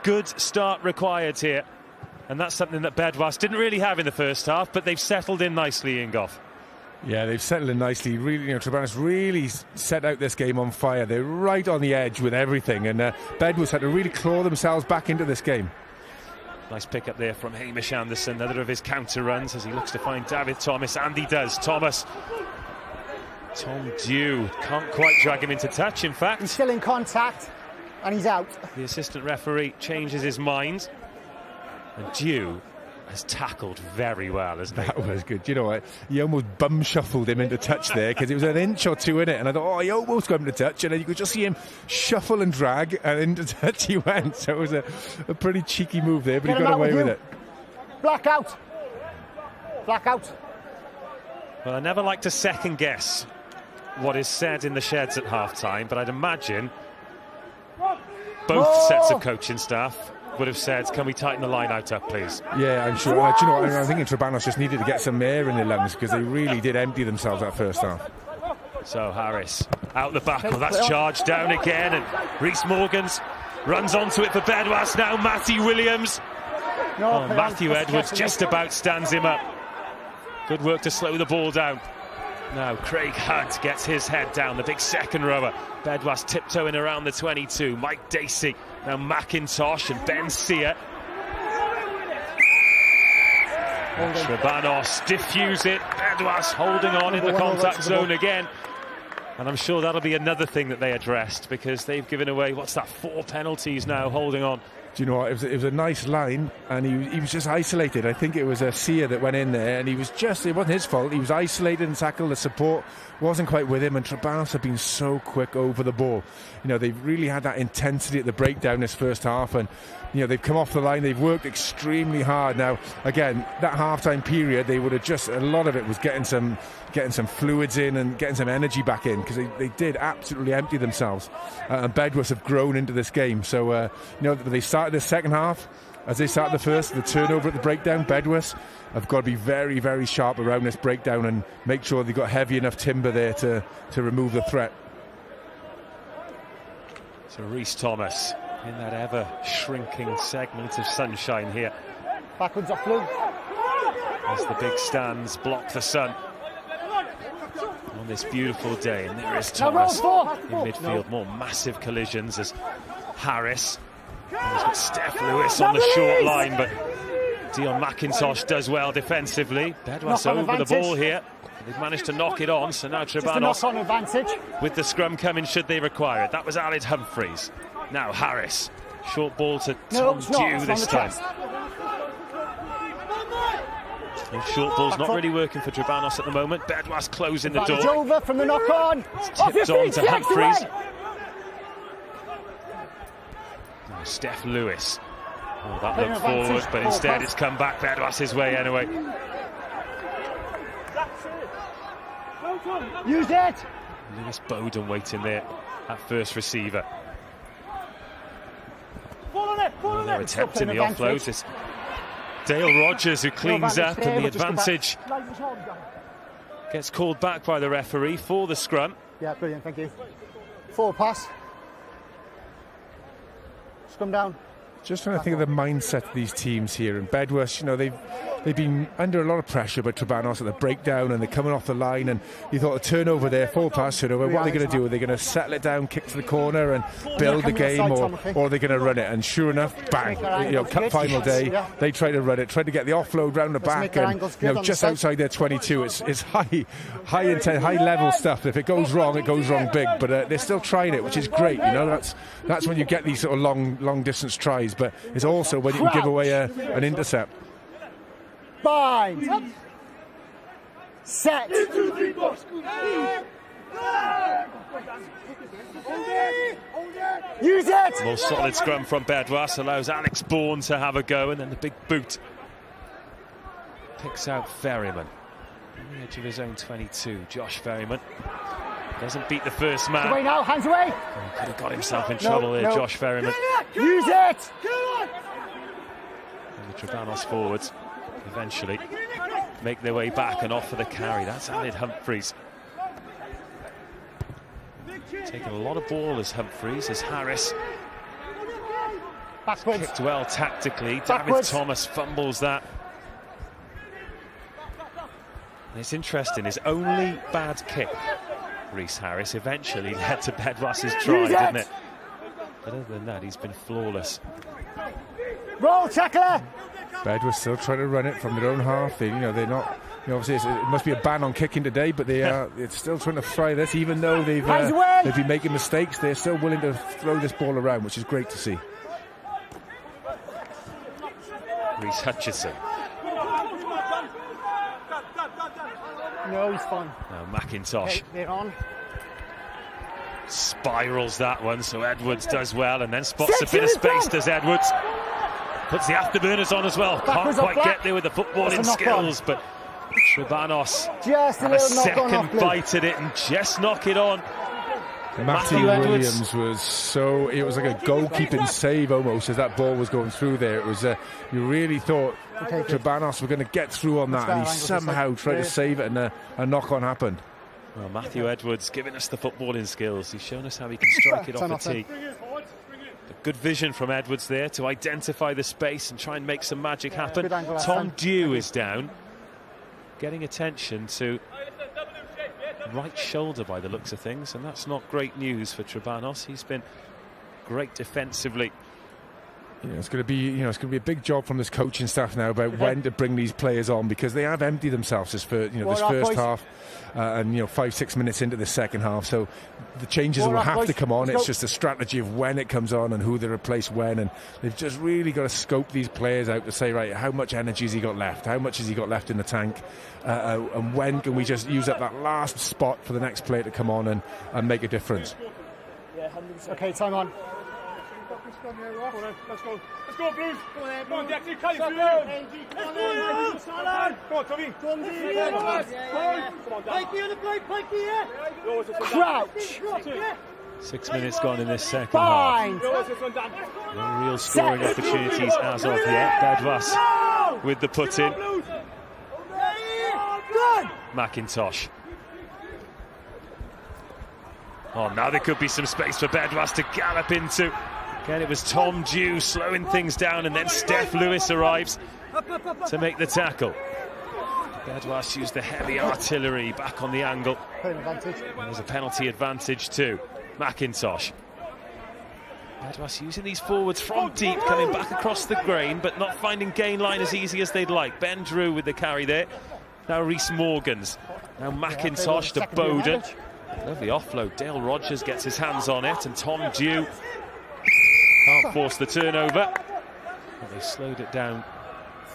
Good start required here. And that's something that Bedwas didn't really have in the first half, but they've settled in nicely, Goff. Yeah, they've settled in nicely. Really, Trebanos really set out this game on fire. They're right on the edge with everything, and Bedwas had to really claw themselves back into this game. Nice pick up there from Hamish Anderson, another of his counter runs as he looks to find David Thomas, and he does. Thomas. Tom Dew can't quite drag him into touch, in fact. He's still in contact, and he's out. The assistant referee changes his mind, and Dew has tackled very well, hasn't he? That was good. You know what? He almost bum shuffled him into touch there because it was an inch or two in it, and I thought, oh, he almost got him to touch, and then you could just see him shuffle and drag, and into touch he went. So it was a pretty cheeky move there, but he got away with it. Blackout. Blackout. Well, I never like to second guess what is said in the sheds at half-time, but I'd imagine both sets of coaching staff would have said, can we tighten the line out up, please? Yeah, I'm sure. Do you know what? I'm thinking Trebanos just needed to get some air in their lungs because they really did empty themselves that first half. So Harris out the back. Well, that's charged down again, and Rhys Morgans runs onto it for Bedwas now. Matthew Williams. Matthew Edwards just about stands him up. Good work to slow the ball down. Now Craig Hunt gets his head down, the big second rower. Bedwas tiptoeing around the 22. Mike Dacey, now McIntosh and Ben Sear. Trebanos diffuse it. Bedwas holding on in the contact zone again. And I'm sure that'll be another thing that they addressed, because they've given away, 4 penalties now holding on. Do you know what? It was a nice line, and he was just isolated. I think it was a Sear that went in there, and it wasn't his fault. He was isolated and tackled. The support wasn't quite with him, and Trebanos have been so quick over the ball. They've really had that intensity at the breakdown this first half, and they've come off the line. They've worked extremely hard. Now, again, that half-time period, they would have a lot of it was getting some fluids in and getting some energy back in, because they did absolutely empty themselves. And Bedwas have grown into this game. So, they started the second half, as they started the first, the turnover at the breakdown, Bedwas have got to be very, very sharp around this breakdown and make sure they've got heavy enough timber there to remove the threat. So Rhys Thomas in that ever-shrinking segment of sunshine here. Backwards off blue. As the big stands block the sun on this beautiful day. And there is Thomas in midfield. More massive collisions as Harris. And he's got Steph Lewis on the short line, but Dion McIntosh does well defensively. Bedwas over the ball here. They've managed to knock it on, so now Trebanos with the scrum coming should they require it. That was Aled Humphreys. Now Harris. Short ball to Tom Dew this time. And short ball's not really working for Trebanos at the moment. Bedwas closing the door. Over from the knock on. It's tipped on to Humphreys. Steph Lewis. That looked forward, but instead it's come back Bedwas' way anyway. Use it! Lewis Bowden waiting there at first receiver. They're attempting the offload. It's Dale Rogers who cleans up, and the advantage gets called back by the referee for the scrum. Yeah, brilliant, thank you. Forward pass. Scrum down. Just trying to think of the mindset of these teams here. And Bedwas, they've been under a lot of pressure by Trebanos at the breakdown, and they're coming off the line, and you thought a turnover there, full pass turnover, what are they going to do? Are they going to settle it down, kick to the corner and build the game, or are they going to run it? And sure enough, bang, cup final day, they try to run it, try to get the offload round the back, and just outside their 22, it's high intent, high level stuff. If it goes wrong, it goes wrong big, but they're still trying it, which is great. That's when you get these sort of long distance tries, but it's also when you can give away an intercept. Bind. Set. Use it. More solid scrum from Bedwas allows Alex Bourne to have a go, and then the big boot picks out Ferryman on the edge of his own 22. Josh Ferryman doesn't beat the first man. Away now, hands away. Could have got himself in trouble there, Josh Ferryman. Use it. And the Trebanos forwards eventually make their way back and off for the carry. That's Aled Humphreys. Taking a lot of ball as Humphreys, as Harris Backwards. kicked well tactically. David Backwards. Thomas fumbles that. And it's interesting, his only bad kick, Rhys Harris, eventually led to Bedwas's try, didn't it? But other than that, he's been flawless. Roll, tackler! Bedwas still trying to run it from their own half. They're not. Obviously, it must be a ban on kicking today, but it's still trying to try this, even though they've been making mistakes. They're still willing to throw this ball around, which is great to see. Rhys Hutchison. No, he's fine. Now McIntosh. Okay, they're on. Spirals that one, so Edwards does well, and then spots a bit of space, does Edwards. Puts the afterburners on as well. Can't quite get there with the footballing skills, but Trebanos had a second bite at it and just knock it on. Matthew Williams it was like a goalkeeping save almost as that ball was going through there. It was you really thought Trebanos were going to get through on that, and he somehow tried to save it, and a knock-on happened. Well, Matthew Edwards giving us the footballing skills. He's shown us how he can strike it off the tee. Good vision from Edwards there to identify the space and try and make some magic happen. Tom Dew is down, getting attention to right shoulder by the looks of things, and that's not great news for Trebanos. He's been great defensively. Yeah, it's going to be a big job from this coaching staff now about when to bring these players on, because they have emptied themselves this first half, and 5-6 minutes into the second half. So the changes will have to come on. It's just a strategy of when it comes on and who they replace when, and they've just really got to scope these players out to say, right, how much energy has he got left? How much has he got left in the tank? And when can we just use up that last spot for the next player to come on and make a difference? Okay, time on. Let's go, Blues. Come on, Dexter, cut it through. Come on, Tommy. Crouch. 6 minutes gone in this second half. No real scoring opportunities as of yet. Bedwas with the put in. McIntosh. Oh, now there could be some space for Bedwas to gallop into. Again, it was Tom Dew slowing things down, and then Steph Lewis arrives to make the tackle. Bedwas used the heavy artillery back on the angle. There's a penalty advantage too. McIntosh. Bedwas using these forwards from deep, coming back across the grain, but not finding gain line as easy as they'd like. Ben Drew with the carry there. Now Rhys Morgans. Now McIntosh to Bowden. Lovely offload. Dale Rogers gets his hands on it, and Tom Dew can't force the turnover. But they slowed it down.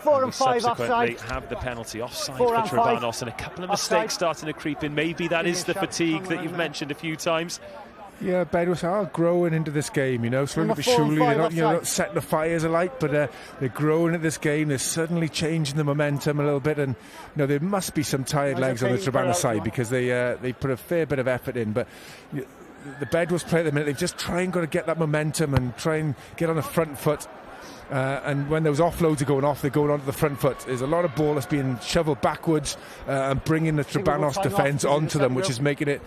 4 and 5 subsequently offside. have the penalty offside for Trebanos, and a couple of mistakes starting to creep in. Maybe that is the fatigue that you've mentioned a few times. Yeah, Bedwas are growing into this game, slowly but surely. They're not setting the fires alight, but they're growing at this game. They're suddenly changing the momentum a little bit, and there must be some tired legs on the Trebanos side, because they put a fair bit of effort in. But the Bedwas play at the minute, they've just got to get that momentum and try and get on the front foot. And when those offloads are going off, they're going onto the front foot. There's a lot of ball that's being shoveled backwards and bringing the Trebanos defence onto them, which is making it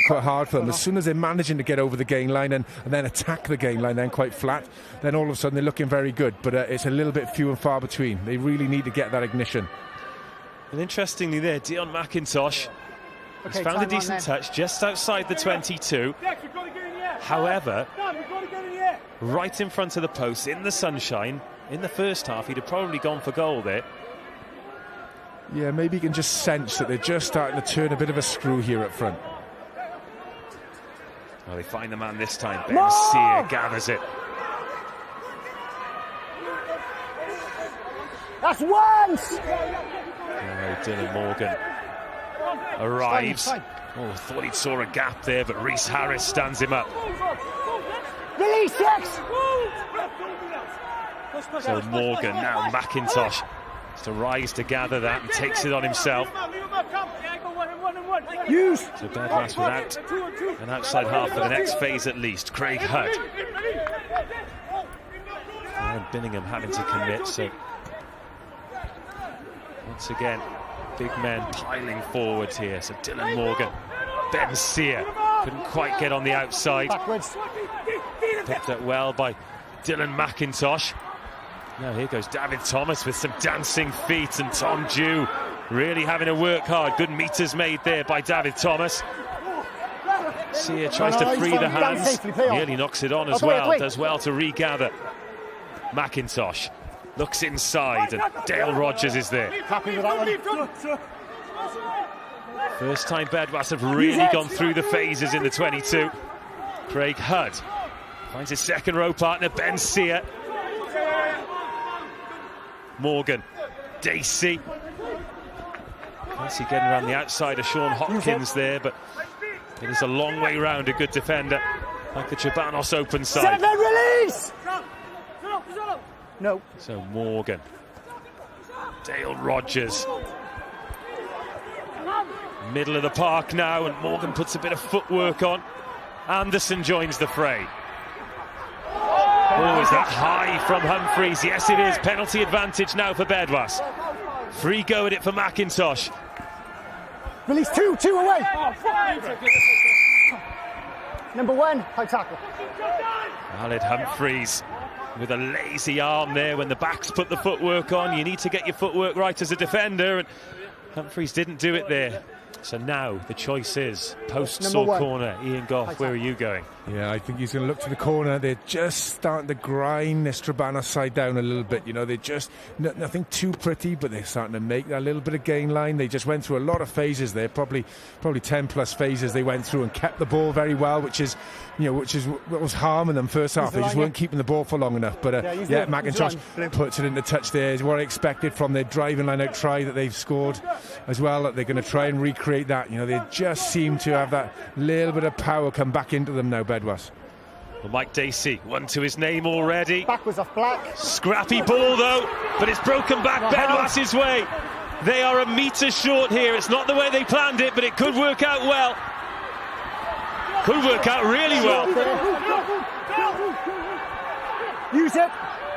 quite hard for them. As soon as they're managing to get over the gain line and then attack the gain line, then quite flat, then all of a sudden they're looking very good. But it's a little bit few and far between. They really need to get that ignition. And interestingly there, Dion McIntosh has found a decent touch just outside the 22. However, right in front of the post, in the sunshine, in the first half, he'd have probably gone for goal there. Yeah, maybe you can just sense that they're just starting to turn a bit of a screw here up front. Well, they find the man this time. Ben Sear gathers it. That's once! Dylan Morgan arrives. Oh, thought he saw a gap there, but Rhys Harris stands him up. Release X! So Morgan, now McIntosh, has to rise to gather that and takes it on himself. So Bedwas without an outside half for the next phase at least. Craig Hudd. And Binningham having to commit, so once again, big men piling forward here. So Dylan Morgan, Ben Sear, Couldn't quite get on the outside. Backwards. Picked up well by Dylan McIntosh. Now here goes David Thomas with some dancing feet, and Tom Dew really having to work hard. Good meters made there by David Thomas. Sia tries to free the hands, nearly knocks it on as well, does well to regather. McIntosh looks inside, and Dale Rogers is there. Happy with that one. First time Bedwas have really gone through the phases in the 22. Craig Hudd finds his second row partner, Ben Sia. Morgan, Dacey. Dacey getting around the outside of Sean Hopkins there, but it is a long way round a good defender like the Chabanos open side. Seven, release! No. So Morgan, Dale Rogers. Middle of the park now, and Morgan puts a bit of footwork on. Anderson joins the fray. Oh, is that high from Humphreys? Yes, it is. Penalty advantage now for Bedwas. Free go at it for McIntosh. Release two away. Number 1, high tackle. Khalid Humphreys with a lazy arm there when the backs put the footwork on. You need to get your footwork right as a defender, and Humphreys didn't do it there. So now the choice is posts or corner. Ian Goff, where are you going? Yeah, I think he's going to look to the corner. They're just starting to grind this Trabanos side down a little bit. You know, they're just nothing too pretty, but they're starting to make that little bit of gain line. They just went through a lot of phases there, probably 10 plus phases they went through, and kept the ball very well, which is what was harming them first half. They just weren't keeping the ball for long enough. But McIntosh puts it into touch there. Is what I expected from their driving line out try that they've scored as well. That they're going to try and recreate that. You know, they just seem to have that little bit of power come back into them now, Bedwas. Well, Mike Dacey, one to his name already. Backwards off Black. Scrappy ball though, but it's broken back Bedwas' way. They are a metre short here. It's not the way they planned it, but it could work out well. Could work out really well. Use it.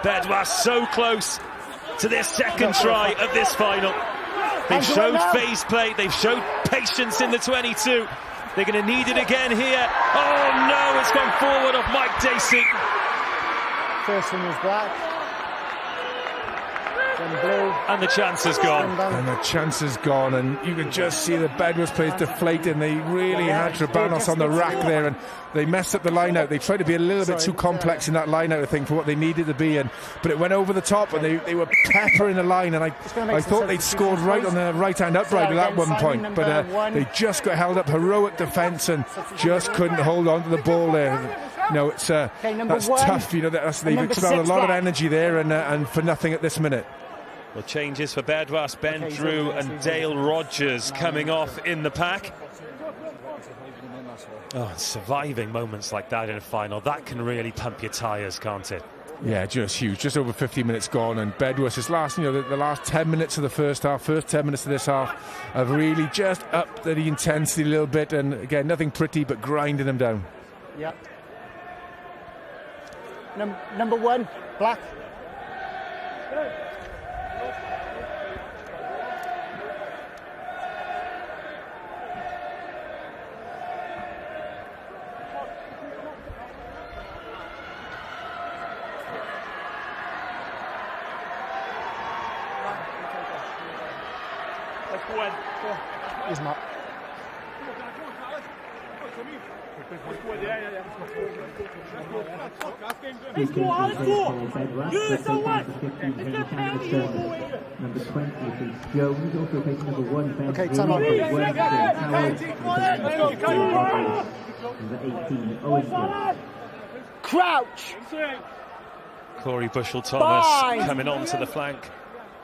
Bedwas so close to their second try of this final. They've showed phase play, they've showed patience in the 22. They're going to need it again here. Oh no, it's gone forward off Mike Dacey. First one was Black. Then blue. And the chance has gone. And the chance has gone, and you can just see the Bedwas players deflating. They really had Trabanos on the rack there, and they messed up the line out. They tried to be a little bit too complex in that line out, I think, for what they needed to be, but it went over the top, and they were peppering the line, and I thought they'd scored right on the right-hand upright at that one point, but they just got held up. Heroic defence and just couldn't hold on to the ball there. No, it's that's tough. You know, they've expelled a lot of energy there, and for nothing at this minute. Well, changes for Bedwas, Ben Drew and Dale Rogers coming off in the pack. Oh, surviving moments like that in a final, that can really pump your tyres, can't it? Yeah, just huge. Just over 50 minutes gone, and Bedwas' last, the last 10 minutes of the first 10 minutes of this half have really just upped the intensity a little bit, and again, nothing pretty, but grinding them down. Yeah. Number 1, Black. He's not. Let's go! Use the one! Number 20 is Jones, also facing number 1. Okay, time on. Number 18, Owen. Crouch! Corey Bushell-Thomas coming on to the flank.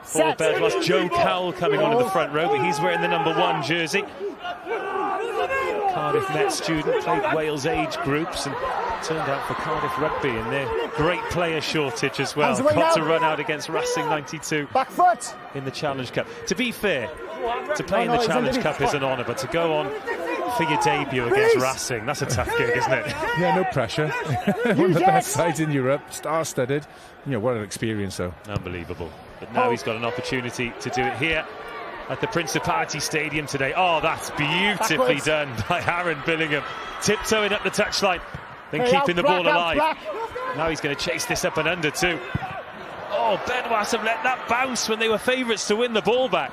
For Bedwas, Joe Cowell coming onto the front row, but he's wearing the number 1 jersey. Cardiff Met student, played Wales age groups and turned out for Cardiff Rugby in their great player shortage as well. Got to run out against Racing 92 Back foot in the Challenge Cup. To be fair, to play in the Challenge Cup is an honour, but to go on for your debut against Racing, that's a tough gig, isn't it? Yeah, no pressure. One of the best sides in Europe, star-studded. What an experience, though. Unbelievable. But now he's got an opportunity to do it here at the Principality Stadium today. Oh, that's beautifully done by Aaron Billingham. tiptoeing up the touchline, then keeping the ball alive. Now he's going to chase this up and under too. Oh, Bedwas have let that bounce when they were favourites to win the ball back.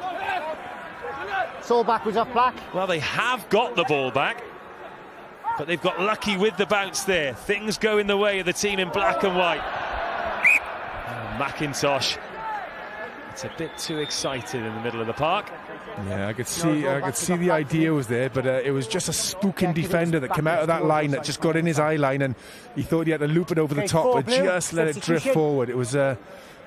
It's all backwards off Black. Well, they have got the ball back, but they've got lucky with the bounce there. Things go in the way of the team in black and white. Oh, McIntosh, it's a bit too excited in the middle of the park. Yeah, I could see the idea was there, but it was just a spooking defender that came out of that line that just got in his eye line, and he thought he had to loop it over the top, but just let it drift forward. It was, yeah,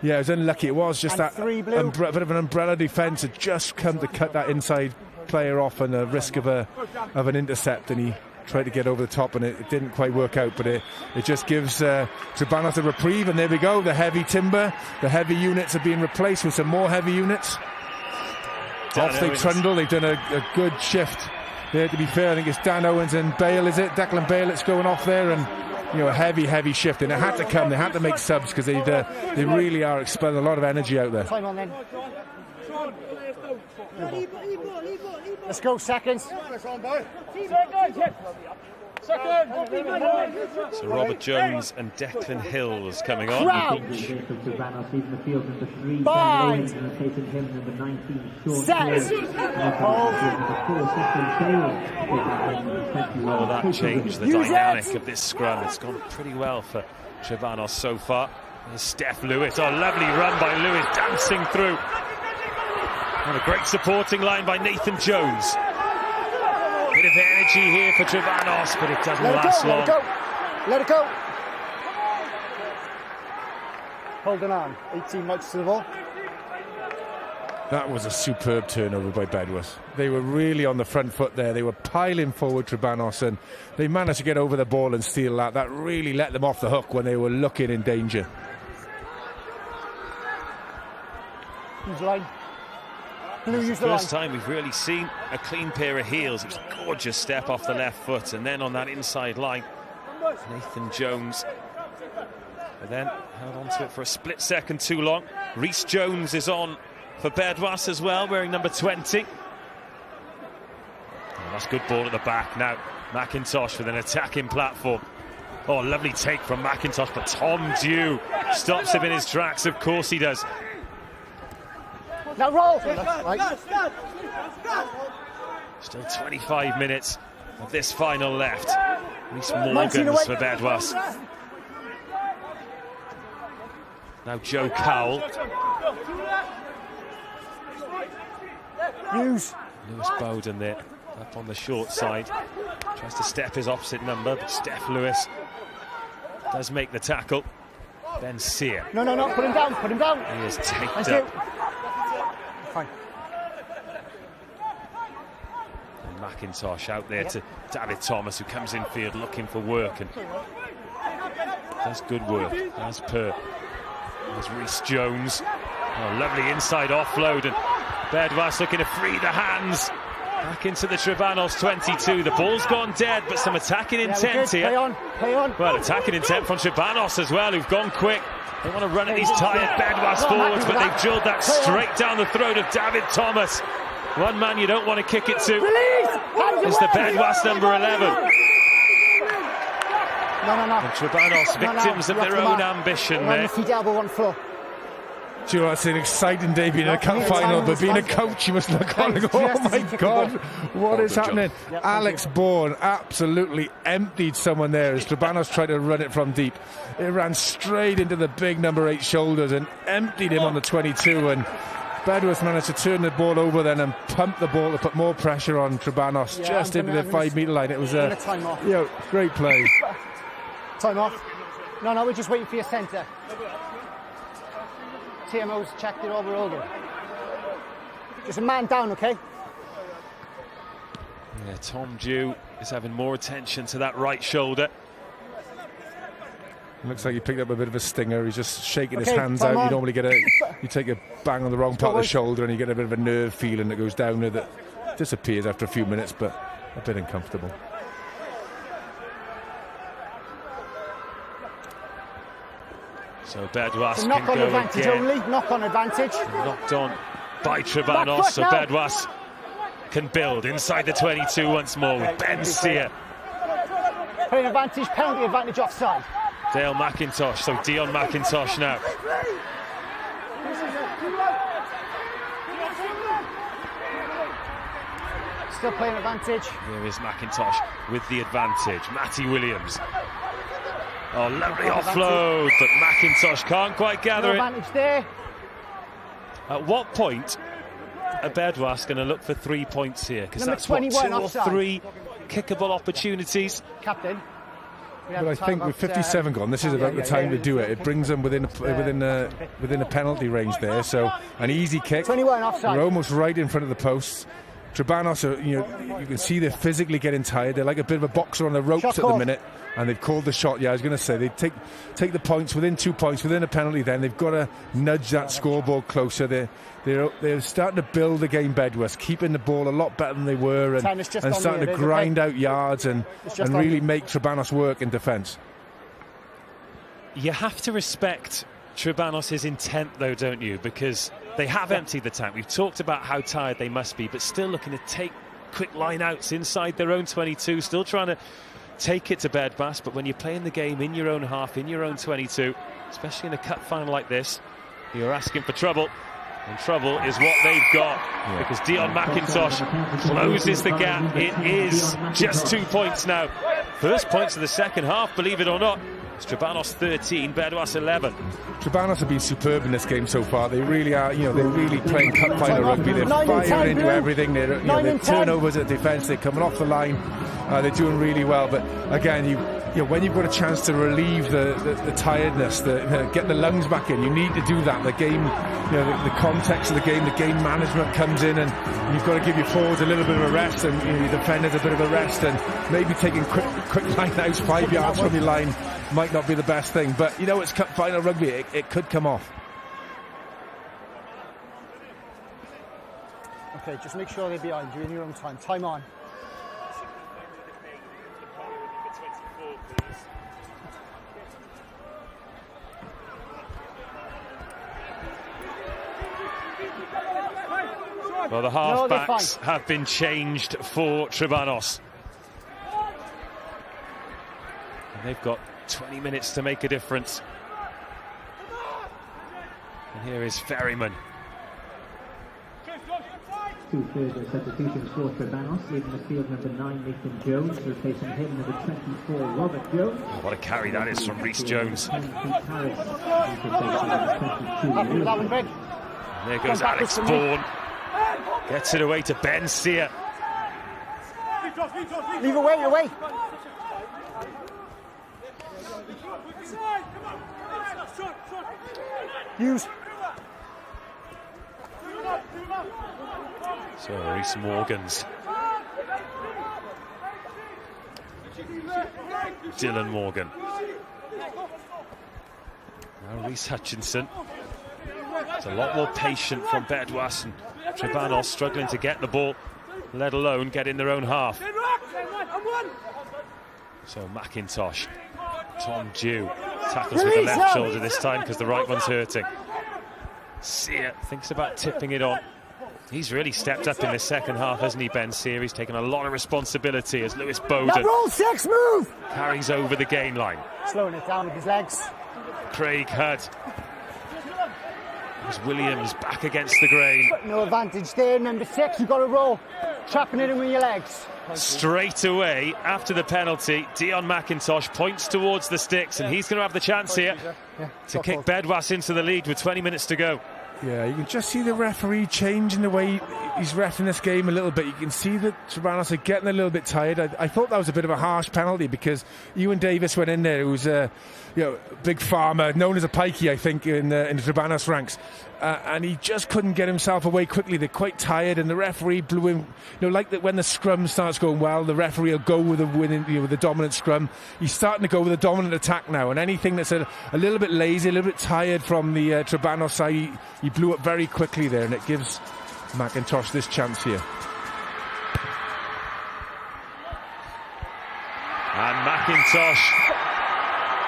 it was unlucky. It was just that bit of an umbrella defence had just come to cut that inside player off and the risk of an intercept, and he tried to get over the top, and it didn't quite work out, but it just gives Trebanos a reprieve, and there we go. The heavy timber, the heavy units are being replaced with some more heavy units. Off they trundle. They've done a good shift there, to be fair. I think it's Dan Owens and Bale, is it? Declan Bale that's going off there, and a heavy shift, and it had to come. They had to make subs because they really are expelling a lot of energy out there. Time on then. Let's go, seconds. So Robert Jones and Declan Hills coming on. 5, 6. Will that change the dynamic of this scrum? It's gone pretty well for Trebanos so far. There's Steph Lewis. Oh, lovely run by Lewis, dancing through. And a great supporting line by Nathan Jones. Bit of energy here for Trebanos, but it doesn't last long. Let it go. Holding on. 18 miles to the ball. That was a superb turnover by Bedwas. They were really on the front foot there. They were piling forward Trebanos, and they managed to get over the ball and steal that. That really let them off the hook when they were looking in danger. Use the line. It's the first time we've really seen a clean pair of heels. It was a gorgeous step off the left foot, and then on that inside line, Nathan Jones. But then held on to it for a split second too long. Rhys Jones is on for Bedwas as well, wearing number 20. Oh, that's good ball at the back. Now McIntosh with an attacking platform. Oh, lovely take from McIntosh, but Tom Dew stops him in his tracks. Of course he does. Now roll! Still 25 minutes of this final left. Rhys Morgans for Bedwas. Now Joe Cowell. Use. Lewis Bowden there, up on the short side. Tries to step his opposite number, but Steph Lewis does make the tackle. Ben Sear. No, put him down. He is taped up. Fine. And McIntosh out there to David Thomas, who comes in field looking for work and does good work as per. There's Rhys Jones. Oh, lovely inside offload, and Bedwas looking to free the hands back into the Trebanos 22. The ball's gone dead, but some attacking intent here. Play on. Well, attacking intent from Trebanos as well, who've gone quick. They want to run at these tired Bedwas forwards, but they've drilled that straight down the throat of David Thomas. One man you don't want to kick it to is the Bedwas number 11. No. And Trebanos, victims of their own ambition there. Do you know, it's an exciting day being in a cup final, but being a coach, you must look on and go, oh my God, what is happening? Alex Bourne absolutely emptied someone there as Trebanos tried to run it from deep. It ran straight into the big number 8 shoulders and emptied him on the 22, and Bedwas managed to turn the ball over then and pump the ball to put more pressure on Trebanos just into the 5-metre line. It was a great play. Time off. No, we're just waiting for your centre. TMO's checked it over all good. Just a man down, okay? Yeah, Tom Dew is having more attention to that right shoulder. Looks like he picked up a bit of a stinger. He's just shaking his hands out. You normally get you take a bang on the wrong part of the shoulder and you get a bit of a nerve feeling that goes down there that disappears after a few minutes, but a bit uncomfortable. So Bedwas knock can on go advantage again. only. Knock on advantage. Knocked on by Trebanos, so Bedwas can build inside the 22 once more with Ben Sear. Playing advantage, penalty advantage offside. Dale McIntosh, so Dion McIntosh now. Still playing advantage. Here is McIntosh with the advantage. Matty Williams. Oh, lovely offload, but McIntosh can't quite gather No it. advantage there. At what point are Bedwas going to look for 3 points here? Because Number that's what, 21 2 or offside. 3 kickable opportunities. Captain. But I think with 57 gone, this is about the time to do it. It brings them within a penalty range there. So an easy kick. 21 offside. They're almost right in front of the posts. Trebanos are, you can see they're physically getting tired. They're like a bit of a boxer on the ropes Shot at called. the minute, and they've called the shot. Yeah, I was going to say they take the points within 2 points within a penalty. Then they've got to nudge that scoreboard closer. They're starting to build the game. Bedwas keeping the ball a lot better than they were, and starting to grind out yards and really make Trebanos work in defence. You have to respect Trebanos' intent, though, don't you? Because they have emptied the tank. We've talked about how tired they must be, but still looking to take quick line-outs inside their own 22, still trying to take it to Bedwas. But when you're playing the game in your own half, in your own 22, especially in a cup final like this, you're asking for trouble. And trouble is what they've got, because Dion McIntosh closes the gap. It is just 2 points now. First points of the second half, believe it or not. It's Trebanos 13, Bedwas 11. Trebanos have been superb in this game so far. They really are, they're really playing cup final rugby. They're 9 and 10, firing into Blue. everything. They're 9 and 10. turnovers at defence. They're coming off the line. They're doing really well. But again, when you've got a chance to relieve the tiredness, get the lungs back in, you need to do that. The game, the context of the game management comes in, and you've got to give your forwards a little bit of a rest, and your defenders a bit of a rest, and maybe taking quick line outs 5 yards from your line might not be the best thing. But it's cup final rugby. It could come off. Okay, just make sure they're behind you in your own time. Time on. Well, the half-backs have been changed for Trebanos. And they've got 20 minutes to make a difference. And here is Ferryman. Two further substitutions for Trebanos, leaving the field number 9, Nathan Jones, replacing him number 24, Robert Jones. Oh, what a carry that is from Rhys Jones. There goes Alex Bourne. Gets it away to Ben Sear. Leave away. Use. So Rhys Morgans. Dylan Morgan. Now Rhys Hutchinson. It's a lot more patient from Bedwas, and Trebanos struggling to get the ball, let alone get in their own half. So McIntosh, Tom Dew tackles with the left shoulder this time because the right one's hurting. Sear thinks about tipping it on. He's really stepped up in the second half, hasn't he, Ben Sear? He's taken a lot of responsibility as Lewis Bowden Roll 6, move! carries over the gain line. Slowing it down with his legs. Craig Hudd. There's Williams back against the grain. No advantage there. Number 6, you've got to roll. Trapping it in with your legs. Straight away after the penalty, Dion McIntosh points towards the sticks, and he's going to have the chance here to kick Bedwas into the lead with 20 minutes to go. Yeah, you can just see the referee changing the way he's reffing this game a little bit. You can see that Trebanos are getting a little bit tired. I thought that was a bit of a harsh penalty because Ewan Davis went in there, who's a big farmer, known as a pikey, I think, in the Trebanos ranks. And he just couldn't get himself away quickly. They're quite tired, and the referee blew him. Like that, when the scrum starts going well, the referee will go with the dominant scrum. He's starting to go with a dominant attack now, and anything that's a little bit lazy, a little bit tired from the Trebanos side, he blew up very quickly there, and it gives McIntosh this chance here. And McIntosh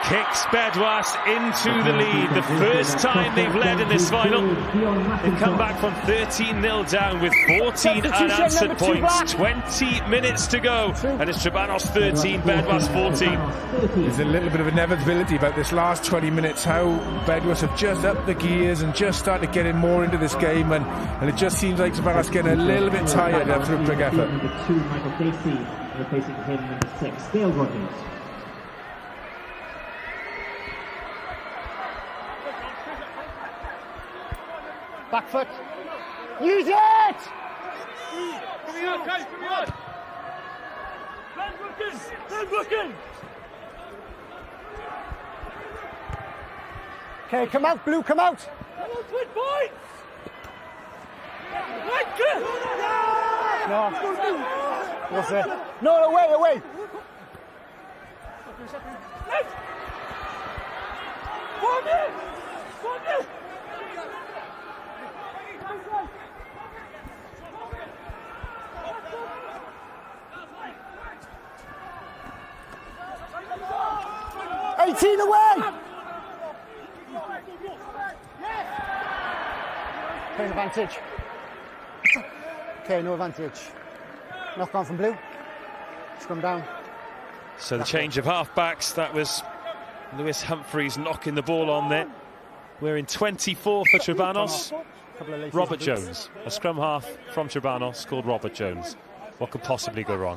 kicks Bedwas into the lead. The first time they've led in this final. They've come back from 13-0 down with 14 unanswered points. 20 minutes to go. And it's Trebanos 13, Bedwas 14. There's a little bit of inevitability about this last 20 minutes, how Bedwas have just upped the gears and just started getting more into this game, and it just seems like Trebanos getting a little bit tired after a big effort. Number 2, Michael Dacey, replacing him, number 6, Dale Rogers. Back foot. Use it! Coming on, guys, coming on! Land working! Okay, come out, Blue, come out! Come on, twin boy! Right, good! No. What's it? No, away! Left! One minute! Eighteen away! Okay, advantage. Okay, no advantage. Knock on from Blue. Scrum down. So the change of half-backs, that was Lewis Humphreys knocking the ball on there. We're in 24 for Trebanos. Robert Jones, a scrum half from Trebanos called Robert Jones. What could possibly go wrong?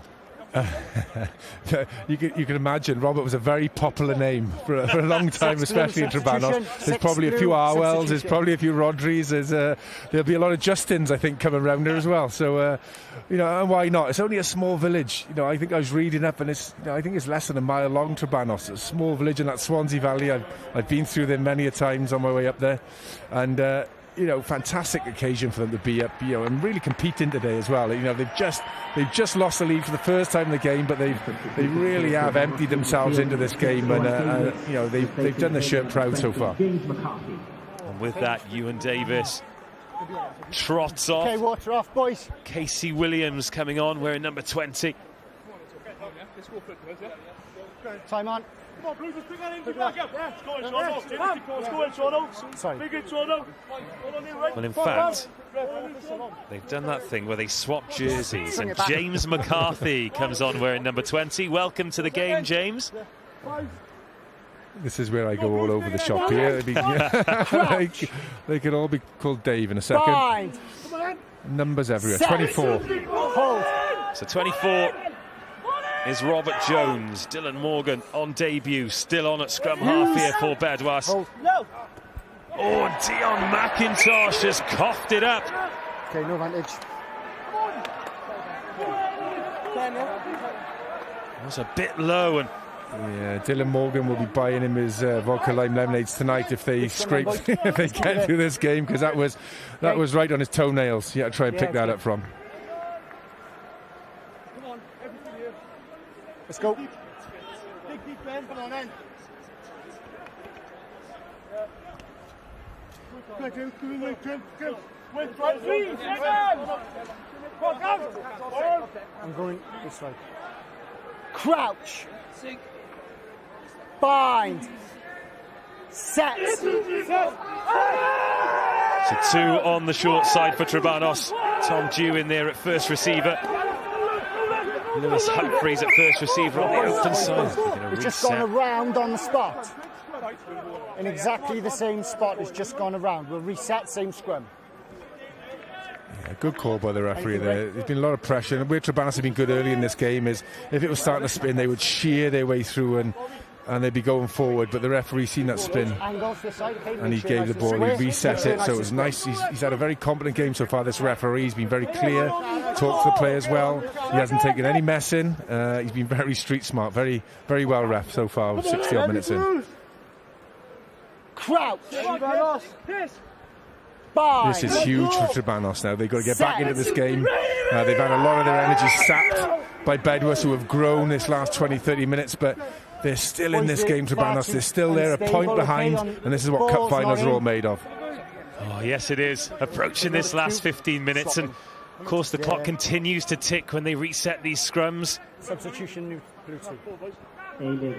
You can imagine Robert was a very popular name for a long time, especially in Trebanos. There's probably a few Arwells, there's probably a few Rodris, there'll be a lot of Justins, I think, coming around there as well. So, and why not? It's only a small village. I think I was reading up, and I think it's less than a mile long, Trebanos. It's a small village in that Swansea Valley. I've been through there many a times on my way up there, and fantastic occasion for them to be up, and really competing today as well. They've just lost the lead for the first time in the game, but they really have emptied themselves into this game, and they've done the shirt proud so far. And with that, Ewan Davis trots off. Okay, water off, boys. Casey Williams coming on, wearing number 20. Time on. Come on, Bruce, let's bring that in, back up. Score in, Toronto. Score in, Toronto. Sorry. Big in, Toronto. Well, in fact, they've done that thing where they swap jerseys, and James McCarthy comes on wearing number 20. Welcome to the game, James. This is where I go all over the shop here. They could all be called Dave in a second. Bind. Numbers everywhere. 24. Hold. So 24 is Robert Jones. Dylan Morgan on debut, still on at scrum half here for Bedwas. Oh, Dion McIntosh has coughed it up. Okay, no advantage. It was a bit low, and yeah, Dylan Morgan will be buying him his vodka lime lemonades tonight if they scrape, if they get through this game, because that was right on his toenails. You had to try and pick that up from. Let's go. Big Ben, come on then. I'm going this way. Crouch. Bind. Set. So 2 on the short side for Trebanos. Tom Dew in there at first receiver. Lewis Humphreys at first receiver on the open side. It's just gone around on the spot. In exactly the same spot, it's just gone around. We'll reset, same scrum. Yeah, good call by the referee there. There's been a lot of pressure, and where Trebanos have been good early in this game is if it was starting to spin, they would shear their way through and they'd be going forward, but the referee seen that spin and he gave the ball, he reset it, so it was nice. He's had a very competent game so far, this referee. He's been very clear, talked to the players well, he hasn't taken any mess in, he's been very street smart, very, very well ref so far, with 60 odd minutes in. Crouch. This is huge for Trebanos now. They've got to get back into this game. They've had a lot of their energy sapped by Bedwas, who have grown this last 20-30 minutes, but they're still in this game, Trebanos. They're still there, a point behind, and this is what cup finals are all made of. Oh, yes, it is. Approaching this last 15 minutes, and of course the clock continues to tick when they reset these scrums. Substitution, Blue 2. I'm going to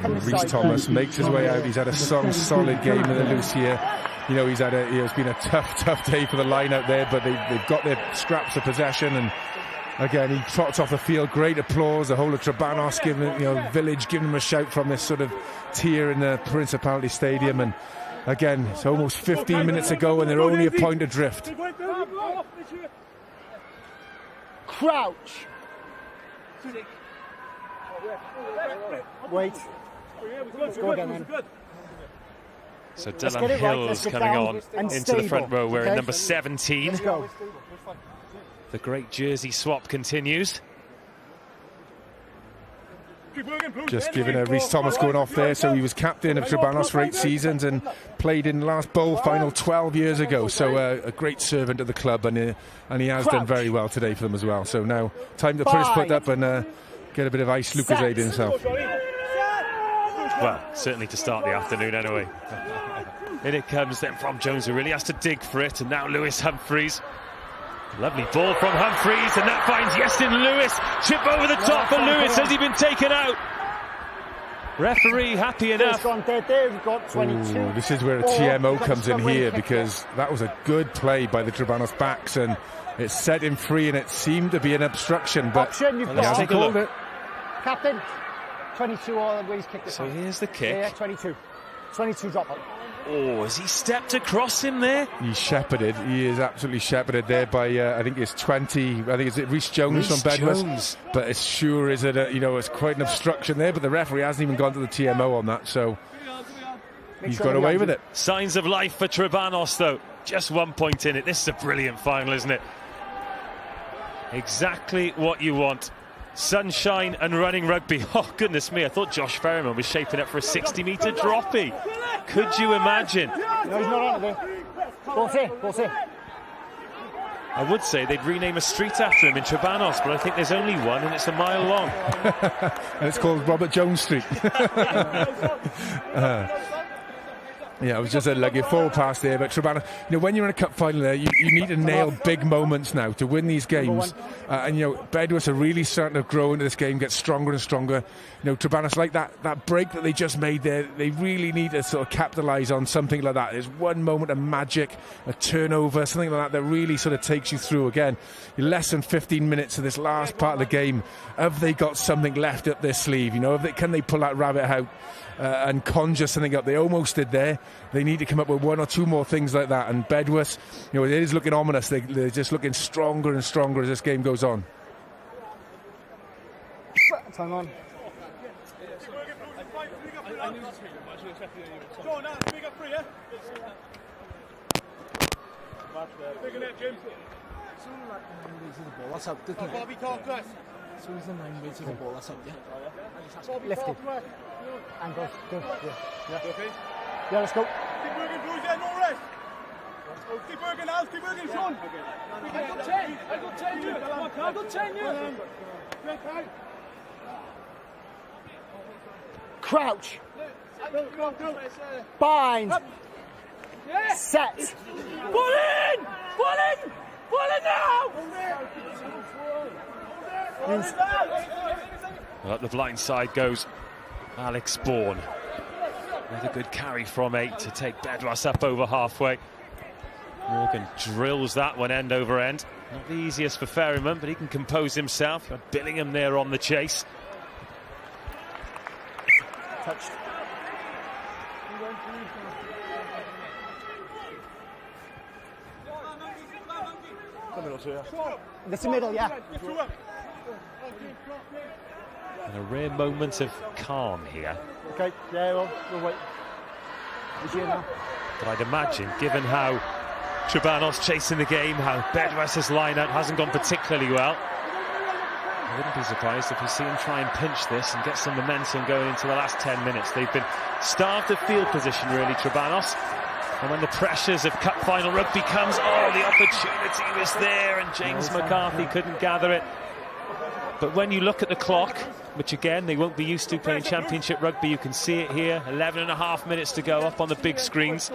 come Rhys inside. Thomas makes his way out. He's had a solid game with the loose here. You know, it's been a tough day for the line out there, but they've got their scraps of possession, and again he trots off the field. Great applause. The whole of Trebanos giving, village giving him a shout from this sort of tier in the Principality Stadium. And again, it's almost 15 minutes ago, and they're only a point adrift. Crouch. Wait. Let's go again then. So Let's Dylan get it right. Hill's Let's get coming down on and into the front stable, row wearing okay? number 17. Let's go. The great jersey swap continues. Just giving Rhys Thomas going off there. So he was captain of Trebanos for 8 seasons and played in the last bowl final 12 years ago. So a great servant of the club, and he has done very well today for them as well. So now time to put his foot up and get a bit of ice Lucasade himself. Well, certainly to start the afternoon anyway. In it comes then from Jones, who really has to dig for it, and now Lewis Humphreys. Lovely ball from Humphreys, and that finds Yestin Lewis. Chip over the top for Lewis. Has he been taken out? Referee happy enough. We've got 22. Ooh, this is where a TMO comes in here, because that was a good play by the Trebanos backs, and it set him free, and it seemed to be an obstruction, but Option, you've he got. hasn't called it. Captain, 22 all the way he's kicked it. So here's the kick. Yeah, 22. 22 drop out. Oh, has he stepped across him there? He's shepherded. He is absolutely shepherded there by I think it's 20. I think it's Rhys Jones from Bedwas. But it sure is it's quite an obstruction there. But the referee hasn't even gone to the TMO on that, so he's got away with it. Signs of life for Trebanos, though. Just 1 point in it. This is a brilliant final, isn't it? Exactly what you want. Sunshine and running rugby. Oh, goodness me. I thought Josh Ferryman was shaping up for a 60-metre droppy. Could you imagine? No, he's not on it there. Ball's here. I would say they'd rename a street after him in Trebanos, but I think there's only one, and it's a mile long. And it's called Robert Jones Street. Yeah, it was just a lucky forward pass there, but Trebanos, when you're in a cup final there, you need to nail big moments now to win these games. And Bedwas are really starting to grow into this game, get stronger and stronger. Trebanos, like that break that they just made there, they really need to sort of capitalise on something like that. There's one moment of magic, a turnover, something like that really sort of takes you through. Again, you're less than 15 minutes of this last part of the game. Have they got something left up their sleeve? Can they pull that rabbit out and conjure something up? They almost did there. They need to come up with one or two more things like that. And Bedwas, it is looking ominous. They're just looking stronger and stronger as this game goes on. Time on. That's out, didn't it? So is the 9 ways of the ball, that's out, yeah? Lifted. And goes. Good. Yeah. Yeah, let's go. Keep working, boys, no rest. Keep working, Al, keep working, Sean. I got 10. Crouch. Bind. Set. Pull in now. Well, up the blind side goes Alex Bourne. Another good carry from 8 to take Bedwas up over halfway. Morgan drills that one end over end. Not the easiest for Ferryman, but he can compose himself. You had Billingham there on the chase. Touched. That's the middle, yeah. And a rare moment of calm here. Okay, yeah, we'll wait. He's here now. But I'd imagine, given how Trebanos chasing the game, how Bedwas' line-out hasn't gone particularly well, I wouldn't be surprised if we see him try and pinch this and get some momentum going into the last 10 minutes. They've been starved of field position, really, Trebanos. And when the pressures of cup final rugby comes, the opportunity was there, and James McCarthy couldn't gather it. But when you look at the clock, which again they won't be used to playing championship rugby, you can see it here, 11.5 minutes to go up on the big screens.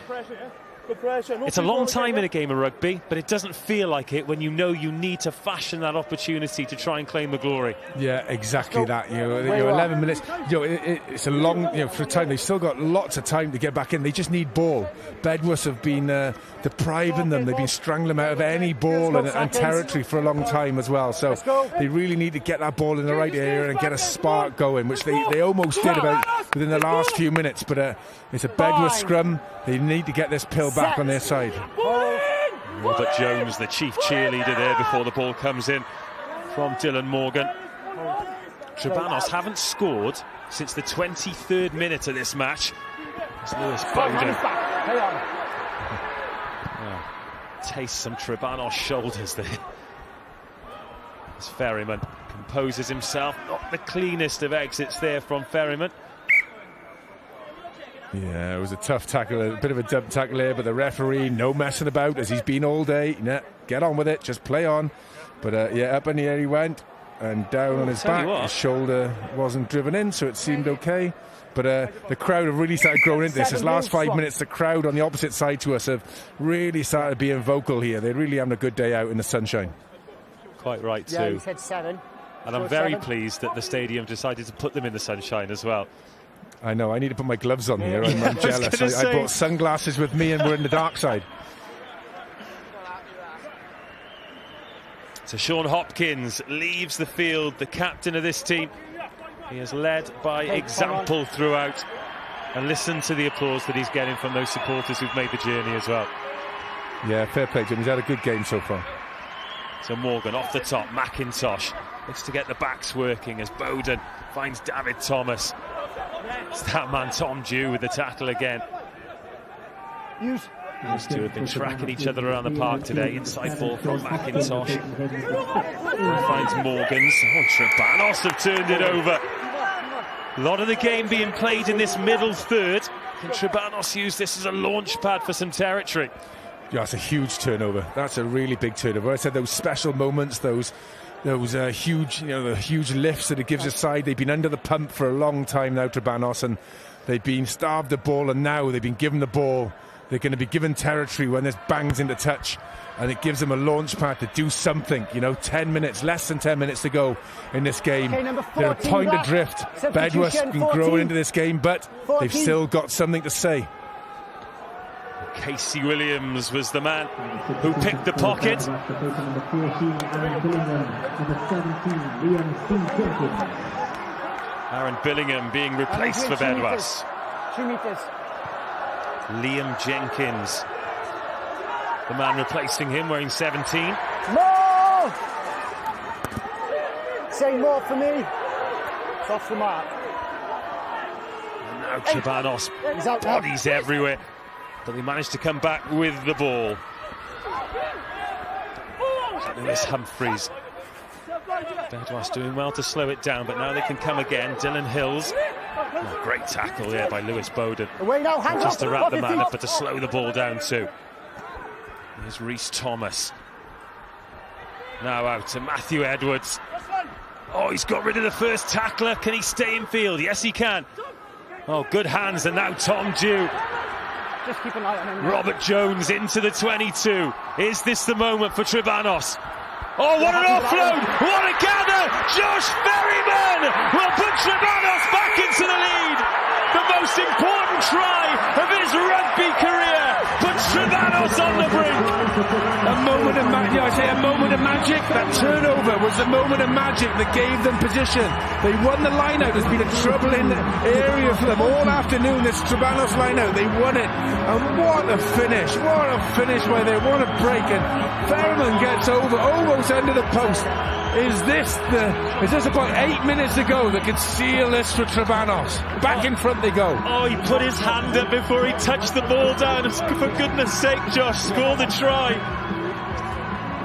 Good pressure. No It's a long people time again, in a game of rugby, but it doesn't feel like it when you know you need to fashion that opportunity to try and claim the glory. Yeah, exactly that. You know, 11 minutes. You know, it's a long. You know, for a time they've still got lots of time to get back in. They just need ball. Bedworth have been depriving them. They've been strangling them out of any ball and territory for a long time as well. So they really need to get that ball in the right area and get a spark going, which they almost did about within the last few minutes. But it's a Bedworth scrum. They need to get this pill back on their side. Robert Jones, the chief cheerleader there before the ball comes in from Dylan Morgan. Trebanos haven't scored since the 23rd minute of this match. It's Lewis Bowden. Tastes some Trebanos shoulders there. As Ferryman composes himself. Not the cleanest of exits there from Ferryman. Yeah, it was a tough tackle, a bit of a dump tackle there, but the referee, no messing about, as he's been all day. Nah, get on with it, just play on. But yeah, up in the air he went, and down on his back. His shoulder wasn't driven in, so it seemed okay. But the crowd have really started growing into this. This last 5 minutes, the crowd on the opposite side to us have really started being vocal here. They're really having a good day out in the sunshine. Quite right, too. Yeah, he said 7. And I'm very pleased that the stadium decided to put them in the sunshine as well. I know, I need to put my gloves on here. I'm jealous. I brought sunglasses with me and we're in the dark side. So Sean Hopkins leaves the field, the captain of this team. He has led by example throughout. And listen to the applause that he's getting from those supporters who've made the journey as well. Yeah, fair play to him. He's had a good game so far. So Morgan off the top, McIntosh looks to get the backs working as Bowden finds David Thomas. It's that man Tom Dew with the tackle again. These two have been tracking each other around the park today. Inside ball from McIntosh. Finds Morgans. Oh, Trebanos have turned it over. A lot of the game being played in this middle third. Can Trebanos use this as a launch pad for some territory? Yeah, it's a huge turnover. That's a really big turnover. I said those special moments, those huge, the huge lifts that it gives a side. They've been under the pump for a long time now, Trebanos, and they've been starved the ball, and now they've been given the ball. They're going to be given territory when this bangs into touch, and it gives them a launch pad to do something. 10 minutes, less than 10 minutes to go in this game. They're a point adrift. Bedworth's been growing into this game, but they've still got something to say. Casey Williams was the man who picked the pocket. Aaron Billingham being replaced for Bedworth. 2 meters. Liam Jenkins, the man replacing him, wearing 17. More! Say more for me. It's off the mark. And now Trebanos, bodies everywhere. But they managed to come back with the ball. Lewis Humphreys. Bedworth doing well to slow it down, but now they can come again. Dylan Hills. Oh, great tackle there by Lewis Bowden. Just to wrap the man up, but to slow the ball down too. Here's Rhys Thomas. Now out to Matthew Edwards. Oh, he's got rid of the first tackler. Can he stay in field? Yes, he can. Oh, good hands, and now Tom Dew. Just keep an eye on him. Robert Jones into the 22. Is this the moment for Trebanos? Oh, what an offload! What a gather! Josh Ferryman will put Trebanos back into the lead. The most important try of his rugby career puts Trebanos on the brink. A moment of magic. I say a moment of magic. That turnover was a moment of magic that gave them position. They won the line-out. There's been a troubling area for them all afternoon. This Trebanos line-out, they won it. And what a finish! What a finish by there! What a break! And Ferryman gets over, almost under the post. Is this about 8 minutes to go that could seal this for Trebanos? Back in front they go. Oh, he put his hand up before he touched the ball down. For goodness sake, Josh, score the try.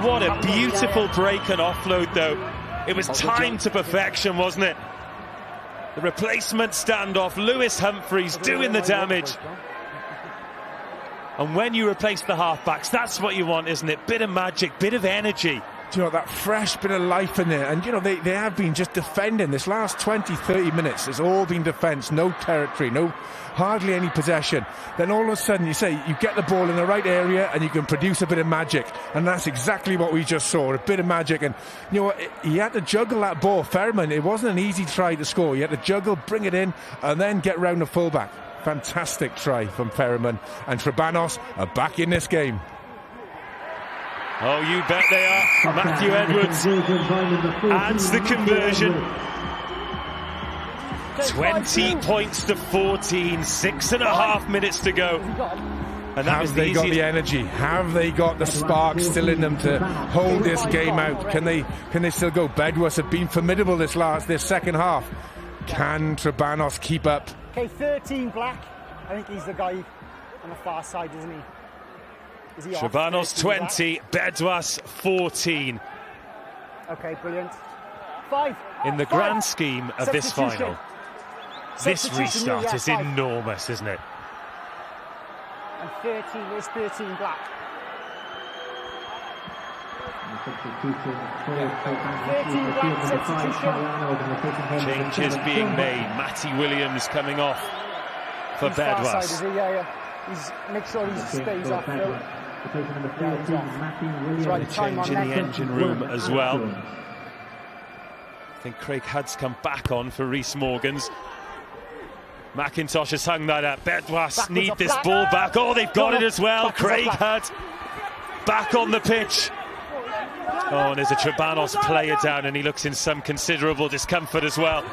What a beautiful break and offload, though. It was timed to perfection, wasn't it? The replacement standoff, Lewis Humphreys doing the damage. And when you replace the halfbacks, that's what you want, isn't it? Bit of magic, bit of energy. you know, that fresh bit of life in there. And, you know, they have been just defending. This last 20, 30 minutes, it's all been defence, no territory, hardly any possession. Then all of a sudden, you get the ball in the right area and you can produce a bit of magic. And that's exactly what we just saw, a bit of magic. And, you know, he had to juggle that ball. Ferryman, it wasn't an easy try to score. He had to juggle, bring it in, and then get round the fullback. Fantastic try from Ferryman. And Trebanos are back in this game. Oh, you bet they are. Matthew Edwards adds the conversion. 20 points to 14, 6.5 minutes to go. And that was they got the energy? Have they got the spark still in them to hold this game out? Can they still go? Bedwas have been formidable this second half. Can Trebanos keep up? Okay, 13 black. I think he's the guy on the far side, isn't he? Is he Trebanos 20, Bedwas 14. Okay, brilliant. 5. In the grand scheme of this final, this restart is enormous, isn't it? And 13 is 13 black. Changes being made. Matty Williams coming off for Bedwas. He's make sure he stays off. Change in the engine room as well. I think Craig Hudd's come back on for Rhys Morgans. McIntosh has hung that up. Bedwas need this ball back. Oh, they've got it as well. Craig Hudd back on the pitch. Oh, and there's a Trebanos player down, and he looks in some considerable discomfort as well,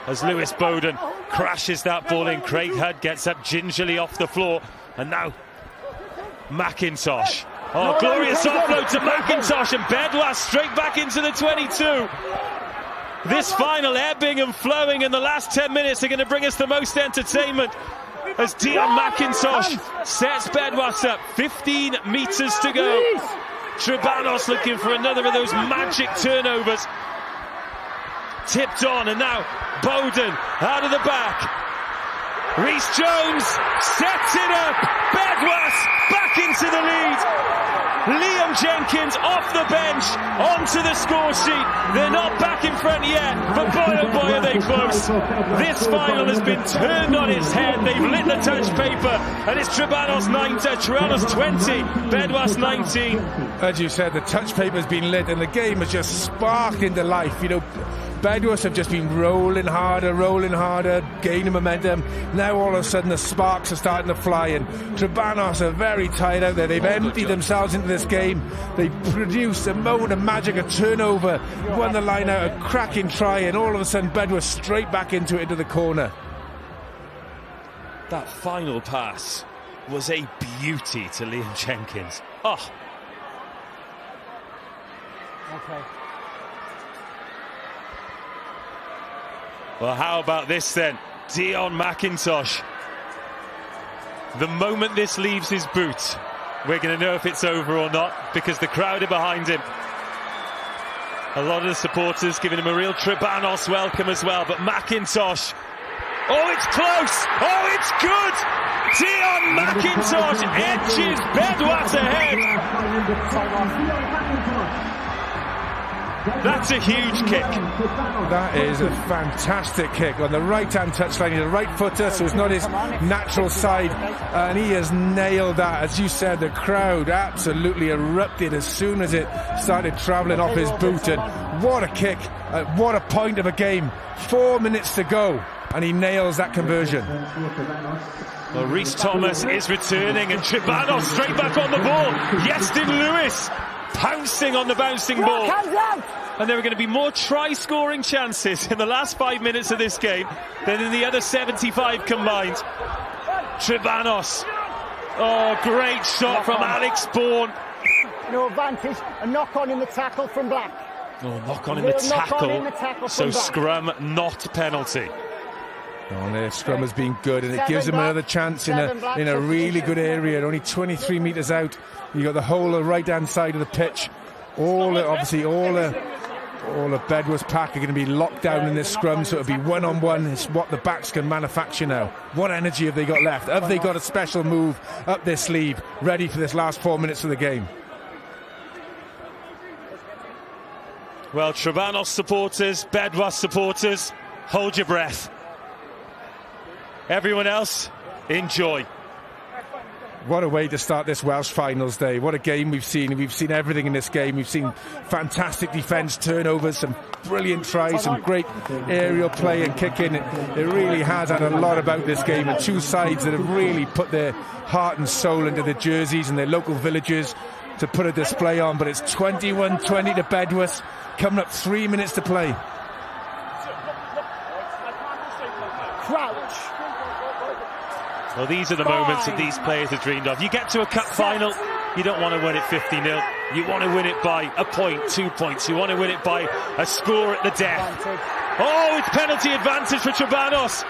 as Lewis Bowden crashes that ball in. Craig Hudd gets up gingerly off the floor, and now McIntosh. Oh, glorious offload to McIntosh, and Bedwas straight back into the 22. This final ebbing and flowing in the last 10 minutes are going to bring us the most entertainment, as Dion McIntosh sets Bedwas up. 15 metres to go. Trebanos looking for another of those magic turnovers. Tipped on, and now Bowden out of the back. Rhys Jones sets it up. Bedwas back into the lead. Liam Jenkins off the bench onto the score sheet. They're not back in front yet, but boy oh boy are they close. This final has been turned on its head. They've lit the touch paper, and it's Trebanos 20, Bedwas 19. As you said, the touch paper's been lit and the game has just sparked into life. You know, Bedwas have just been rolling harder, gaining momentum. Now all of a sudden the sparks are starting to fly, and Trebanos are very tired out there. They've emptied themselves into this game. They produced a moment of magic, a turnover, won the line out, a cracking try, and all of a sudden Bedwas straight back into it, into the corner. That final pass was a beauty to Liam Jenkins. Oh. Okay. Well, how about this then? Dion McIntosh. The moment this leaves his boot, we're going to know if it's over or not, because the crowd are behind him. A lot of the supporters giving him a real Trebanos welcome as well, but McIntosh. Oh, it's close! Oh, it's good! Dion McIntosh edges Bedwas ahead. That's a huge kick. That is a fantastic kick on the right-hand touchline. He's a right footer, so it's not his natural side, and he has nailed that. As you said, the crowd absolutely erupted as soon as it started travelling off his boot, and what a kick, what a point of a game. 4 minutes to go, and he nails that conversion. Well, Rhys Thomas is returning, and Trebanos straight back on the ball. Yestin Lewis pouncing on the bouncing ball. And there are going to be more try-scoring chances in the last 5 minutes of this game than in the other 75 combined. Trebanos. Oh, great shot from Alex Bourne. No advantage. A knock-on in the tackle from Black. Oh, knock-on in the tackle. So scrum, not penalty. Oh, their scrum has been good, and it gives them another chance in a really good area. Only 23 metres out. You got the whole right-hand side of the pitch. All the Bedwas pack are going to be locked down in this scrum, so it'll be one-on-one. It's what the backs can manufacture now. What energy have they got left? Have they got a special move up their sleeve, ready for this last 4 minutes of the game? Well, Trebanos supporters, Bedwas supporters, hold your breath. Everyone else, enjoy. What a way to start this Welsh Finals day. What a game we've seen. We've seen everything in this game. We've seen fantastic defence, turnovers, some brilliant tries, some great aerial play and kicking. It really has had a lot about this game, and two sides that have really put their heart and soul into their jerseys and their local villages to put a display on. But it's 21-20 to Bedwas, coming up 3 minutes to play. Crouch. Well, these are the moments that these players have dreamed of. You get to a cup final, you don't want to win it 50-0. You want to win it by a point, 2 points. You want to win it by a score at the death. Oh, it's penalty advantage for Trebanos.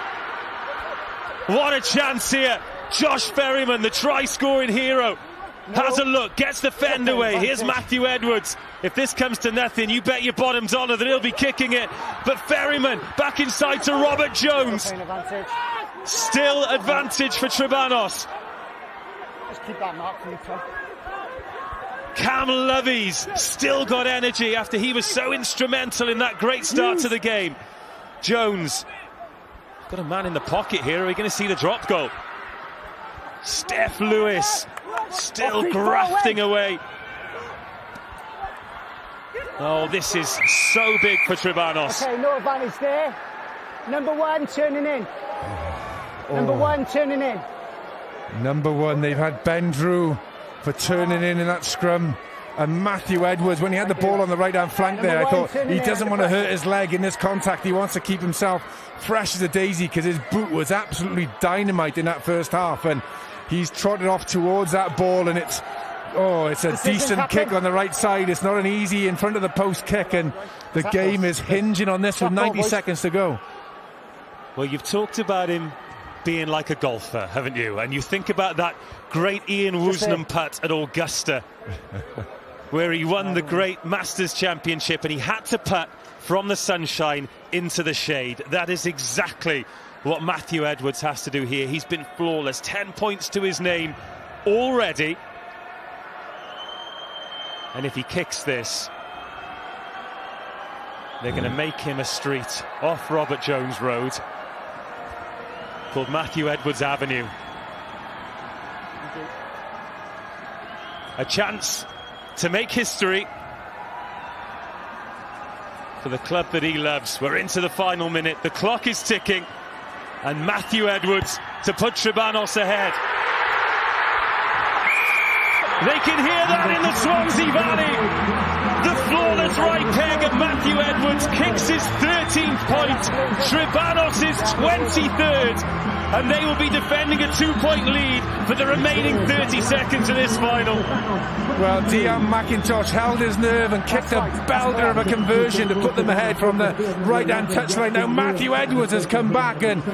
What a chance here. Josh Ferryman, the try-scoring hero, has a look, gets the fend away. Here's Matthew Edwards. If this comes to nothing, you bet your bottom dollar that he'll be kicking it. But Ferryman back inside to Robert Jones. Still advantage for Trebanos. Just keep that mark for you, Tom. Cam Lovey's still got energy after he was so instrumental in that great start to the game. Jones got a man in the pocket here. Are we going to see the drop goal? Steph Lewis still grafting away. Oh, this is so big for Trebanos. Okay, no advantage there. Number one turning in. Number one turning in. Number one, they've had Ben Drew for turning in that scrum. And Matthew Edwards, when he had the ball on the right-hand flank there, I thought he doesn't want to hurt his leg in this contact. He wants to keep himself fresh as a daisy because his boot was absolutely dynamite in that first half. And he's trotted off towards that ball, and it's a decent kick on the right side. It's not an easy in front of the post kick, and the game is hinging on this with 90 seconds to go. Well, you've talked about him being like a golfer, haven't you? And you think about that great Ian Woosnam putt at Augusta, where he won the great Masters Championship, and he had to putt from the sunshine into the shade. That is exactly what Matthew Edwards has to do here. He's been flawless. 10 points to his name already. And if he kicks this, they're going to make him a street off Robert Jones Road called Matthew Edwards Avenue. A chance to make history for the club that he loves. We're into the final minute. The clock is ticking, and Matthew Edwards to put Trebanos ahead. They can hear that in the Swansea Valley. The flawless right peg of Matthew Edwards kicks his 13th point. Trebanos is 23rd, and they will be defending a 2-point lead for the remaining 30 seconds of this final. Well, Dean McIntosh held his nerve and kicked a belter of a conversion to put them ahead from the right-hand touchline. Now Matthew Edwards has come back and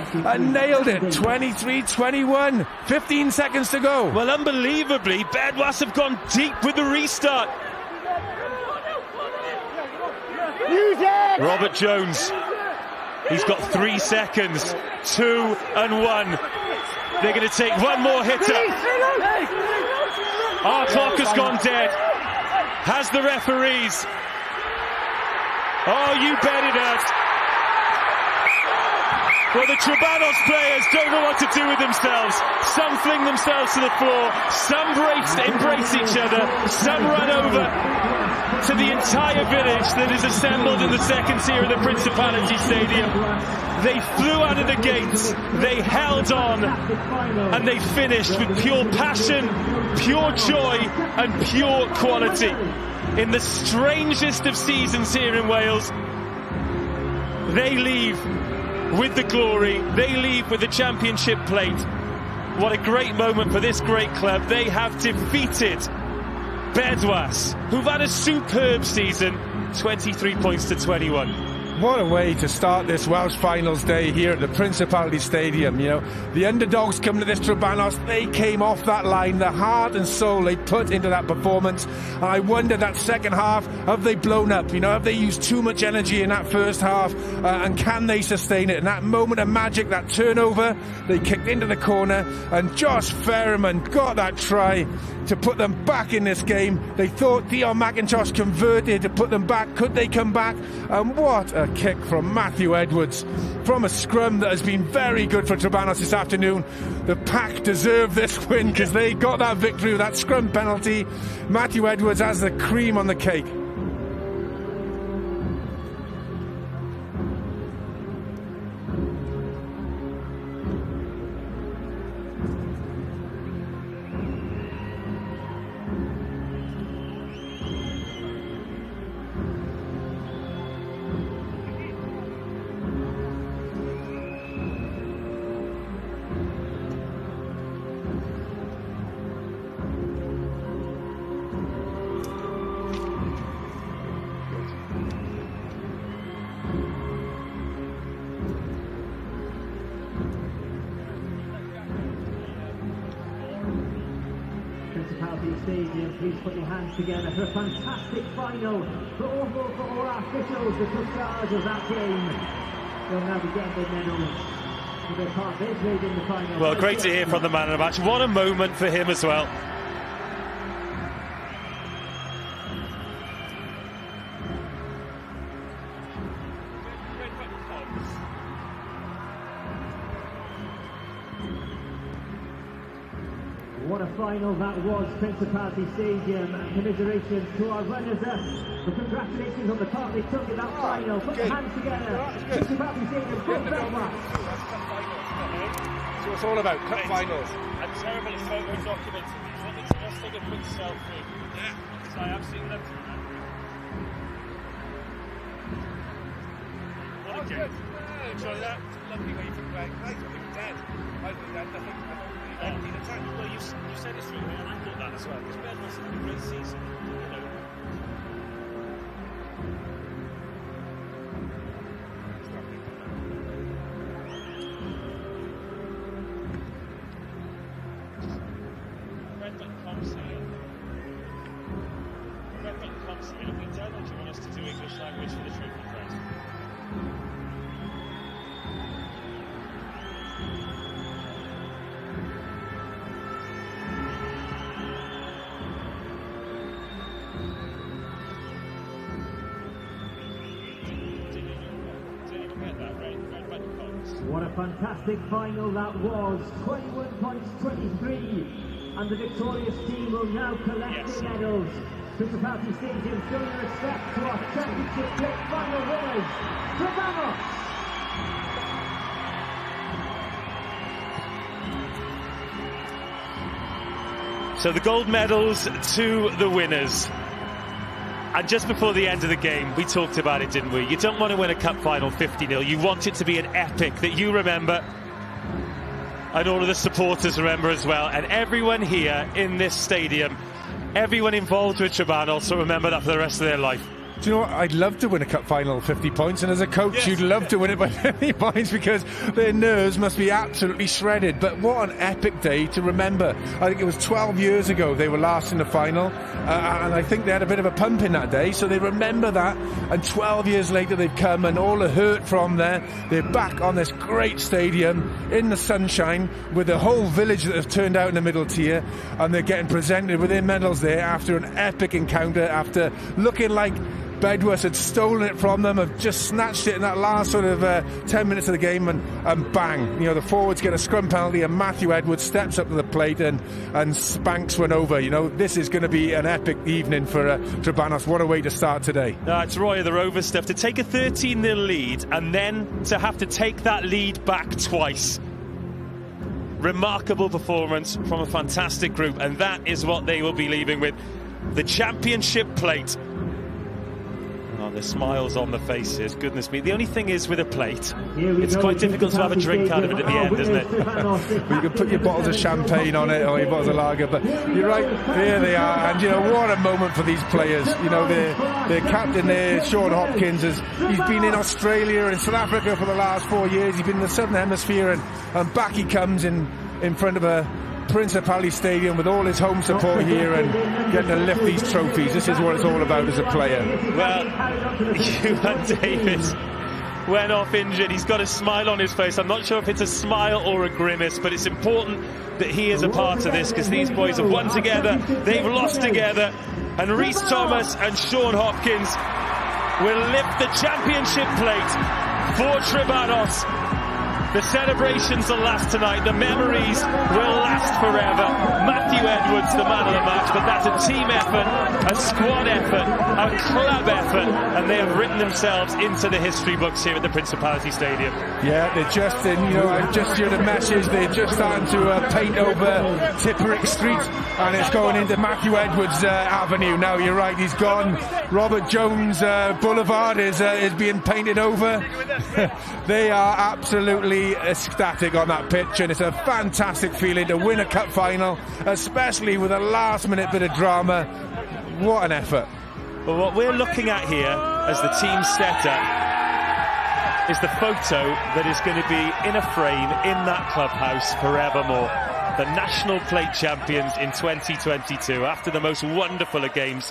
nailed it. 23-21, 15 seconds to go. Well, unbelievably, Bedwas have gone deep with the restart. Robert Jones, he's got 3 seconds, 2 and 1. They're going to take one more hitter. Our clock has gone dead. Has the referees? Oh, you bet it has. Well, the Trebanos players don't know what to do with themselves. Some fling themselves to the floor, some embrace each other, some run over to the entire village that is assembled in the second tier of the Principality Stadium. They flew out of the gates, they held on, and they finished with pure passion, pure joy, and pure quality. In the strangest of seasons here in Wales, they leave with the glory, they leave with the championship plate. What a great moment for this great club. They have defeated Bedwas, who've had a superb season, 23 points to 21. What a way to start this Welsh Finals day here at the Principality Stadium. You know, the underdogs coming to this Trebanos, they came off that line, the heart and soul they put into that performance. And I wonder that second half, have they blown up? You know, have they used too much energy in that first half? And can they sustain it? And that moment of magic, that turnover, they kicked into the corner, and Josh Ferryman got that try. to put them back in this game. They thought Dion McIntosh converted to put them back. Could they come back? And what a kick from Matthew Edwards from a scrum that has been very good for Trebanos this afternoon. The pack deserve this win because they got that victory with that scrum penalty. Matthew Edwards has the cream on the cake. Stadium, please put your hands together for a fantastic final for all our officials that took charge of that game. They'll now be getting their medals for their part they played in the final. Well, great to hear from the man of the match. What a moment for him as well. What a final that was, Principality Stadium, and commiserations to our runners up. But congratulations on the part they took in that final. Put your hands together. Principality Stadium, good Belfast. So it's all about cup finals. I'm terribly photo documenting these. Let me just take a quick selfie. Yeah. Because I have seen them through that. What a game. Enjoy that. Lovely way to play. Nice when you're dead. I think that nothing. Well, you said it straight away, and I thought that as well. Because Ben must have had a great season, you know. Red button comms here. Red button comms here. Have we done, or do you want us to do English language for the trophy first? What a fantastic final that was. 21 points, 23. And the victorious team will now collect their medals. Principality Stadium showing respect to our championship plate final winners, Trebanos. So the gold medals to the winners. And just before the end of the game, we talked about it, didn't we? You don't want to win a cup final 50-0. You want it to be an epic that you remember. And all of the supporters remember as well. And everyone here in this stadium, everyone involved with Trebanos will remember that for the rest of their life. Do you know what? I'd love to win a cup final 50 points, and as a coach you'd love to win it by 50 points because their nerves must be absolutely shredded. But what an epic day to remember. I think it was 12 years ago they were last in the final, and I think they had a bit of a pump in that day, so they remember that. And 12 years later they've come, and all the hurt from there, they're back on this great stadium in the sunshine with the whole village that have turned out in the middle tier, and they're getting presented with their medals there after an epic encounter, after looking like Bedworth had stolen it from them, have just snatched it in that last sort of 10 minutes of the game, and bang, you know, the forwards get a scrum penalty, and Matthew Edwards steps up to the plate and spanks one over. You know, this is going to be an epic evening for Trebanos. What a way to start today. It's Roy of the Rover stuff. To take a 13-0 lead and then to have to take that lead back twice. Remarkable performance from a fantastic group, and that is what they will be leaving with. The championship plate. Oh, the smiles on the faces, goodness me. The only thing is with a plate, it's quite difficult to have a drink out of it at the end, isn't it? You can put your bottles of champagne on it or your bottles of lager, but you're right, here they are. And you know, what a moment for these players. You know, their captain there, Sean Hopkins, he's been in Australia and South Africa for the last 4 years. He's been in the Southern Hemisphere, and back he comes in front of a Principality Stadium with all his home support here and getting to lift these trophies. This is what it's all about as a player. Well, Ewan Davis went off injured. He's got a smile on his face. I'm not sure if it's a smile or a grimace, but it's important that he is a part of this, because these boys have won together, they've lost together, and Rhys Thomas and Sean Hopkins will lift the championship plate for Trebanos. The celebrations will last tonight, the memories will last forever. Matthew Edwards, the man of the match, but that's a team effort, a squad effort, a club effort, and they have written themselves into the history books here at the Principality Stadium. Yeah, they're just in, I just heard a message, they're just starting to paint over Tipperick Street, and it's going into Matthew Edwards Avenue. Now, you're right, he's gone. Robert Jones Boulevard is being painted over. They are absolutely ecstatic on that pitch, and it's a fantastic feeling to win a cup final, especially with a last minute bit of drama. What an effort. Well, what we're looking at here as the team setup is the photo that is going to be in a frame in that clubhouse forevermore. The National Plate champions in 2022, after the most wonderful of games.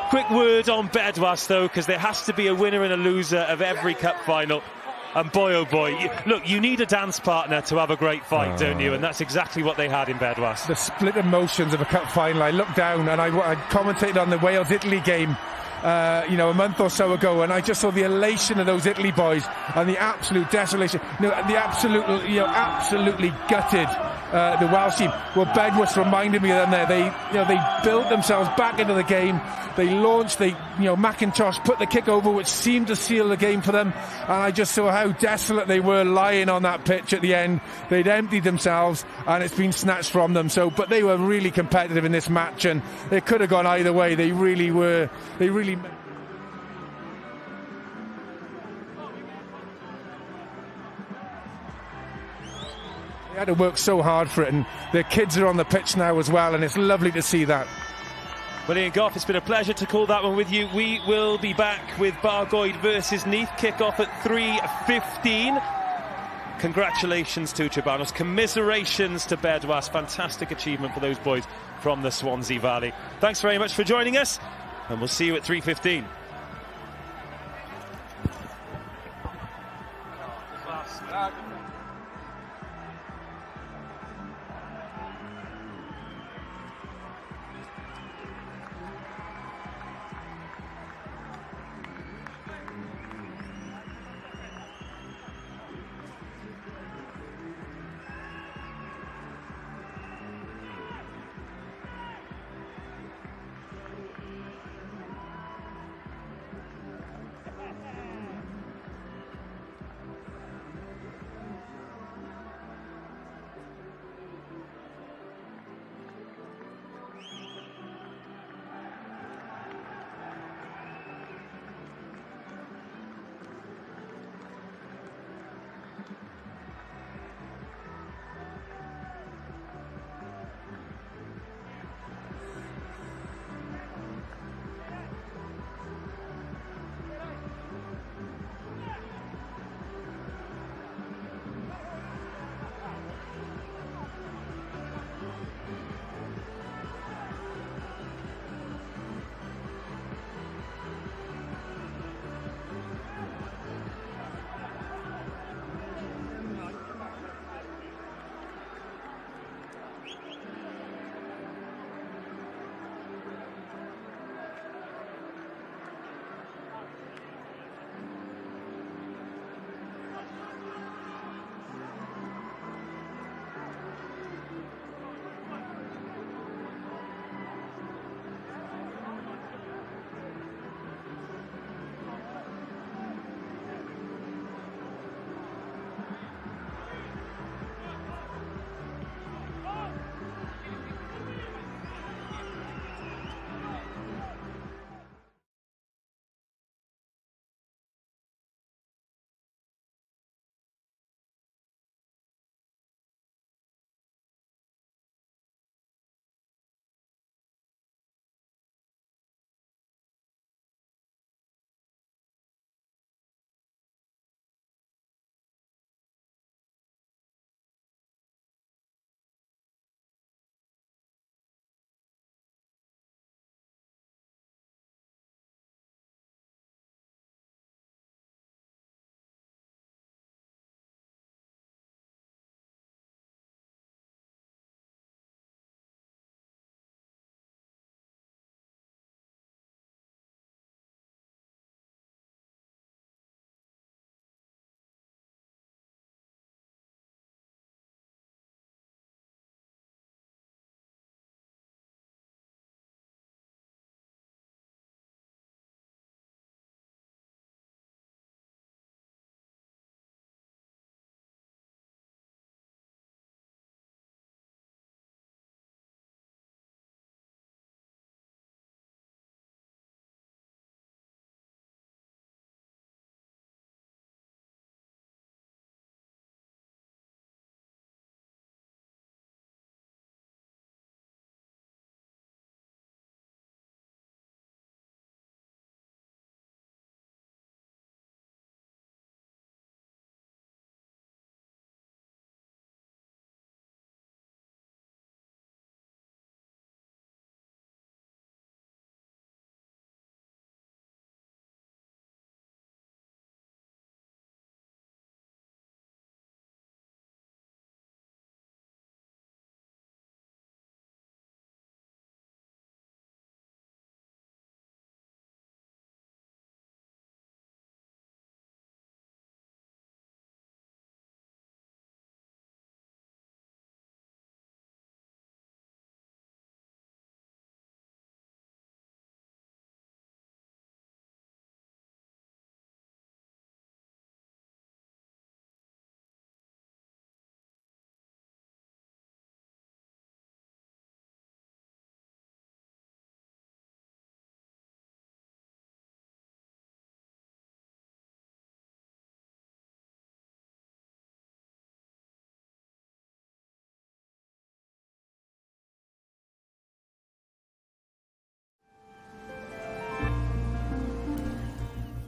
Quick word on Bedwas, though, because there has to be a winner and a loser of every cup final. And boy, oh boy, look, you need a dance partner to have a great fight, don't you? And that's exactly what they had in Bedwas. The split emotions of a cup final. I looked down and I commentated on the Wales-Italy game, a month or so ago, and I just saw the elation of those Italy boys and the absolute desolation. The absolutely gutted the Welsh team. Well, Bedwas reminded me of them there. They built themselves back into the game. They launched. McIntosh put the kick over, which seemed to seal the game for them. And I just saw how desolate they were lying on that pitch at the end. They'd emptied themselves, and it's been snatched from them. But they were really competitive in this match, and it could have gone either way. They really were. They really. They had to work so hard for it, and their kids are on the pitch now as well, and it's lovely to see that. Well, Ian Goff, it's been a pleasure to call that one with you. We will be back with Bargoed versus Neath, kick-off at 3:15. Congratulations to Trebanos, commiserations to Bedwas. Fantastic achievement for those boys from the Swansea Valley. Thanks very much for joining us, and we'll see you at 3:15.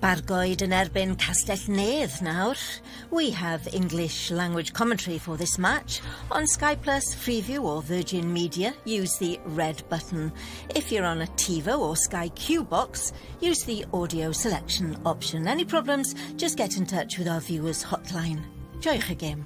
Bargoed yn erbyn Castell Nedd nawr. We have English language commentary for this match. On Sky Plus, Freeview or Virgin Media, use the red button. If you're on a TiVo or Sky Q box, use the audio selection option. Any problems, just get in touch with our viewers hotline. Joiwch y gêm.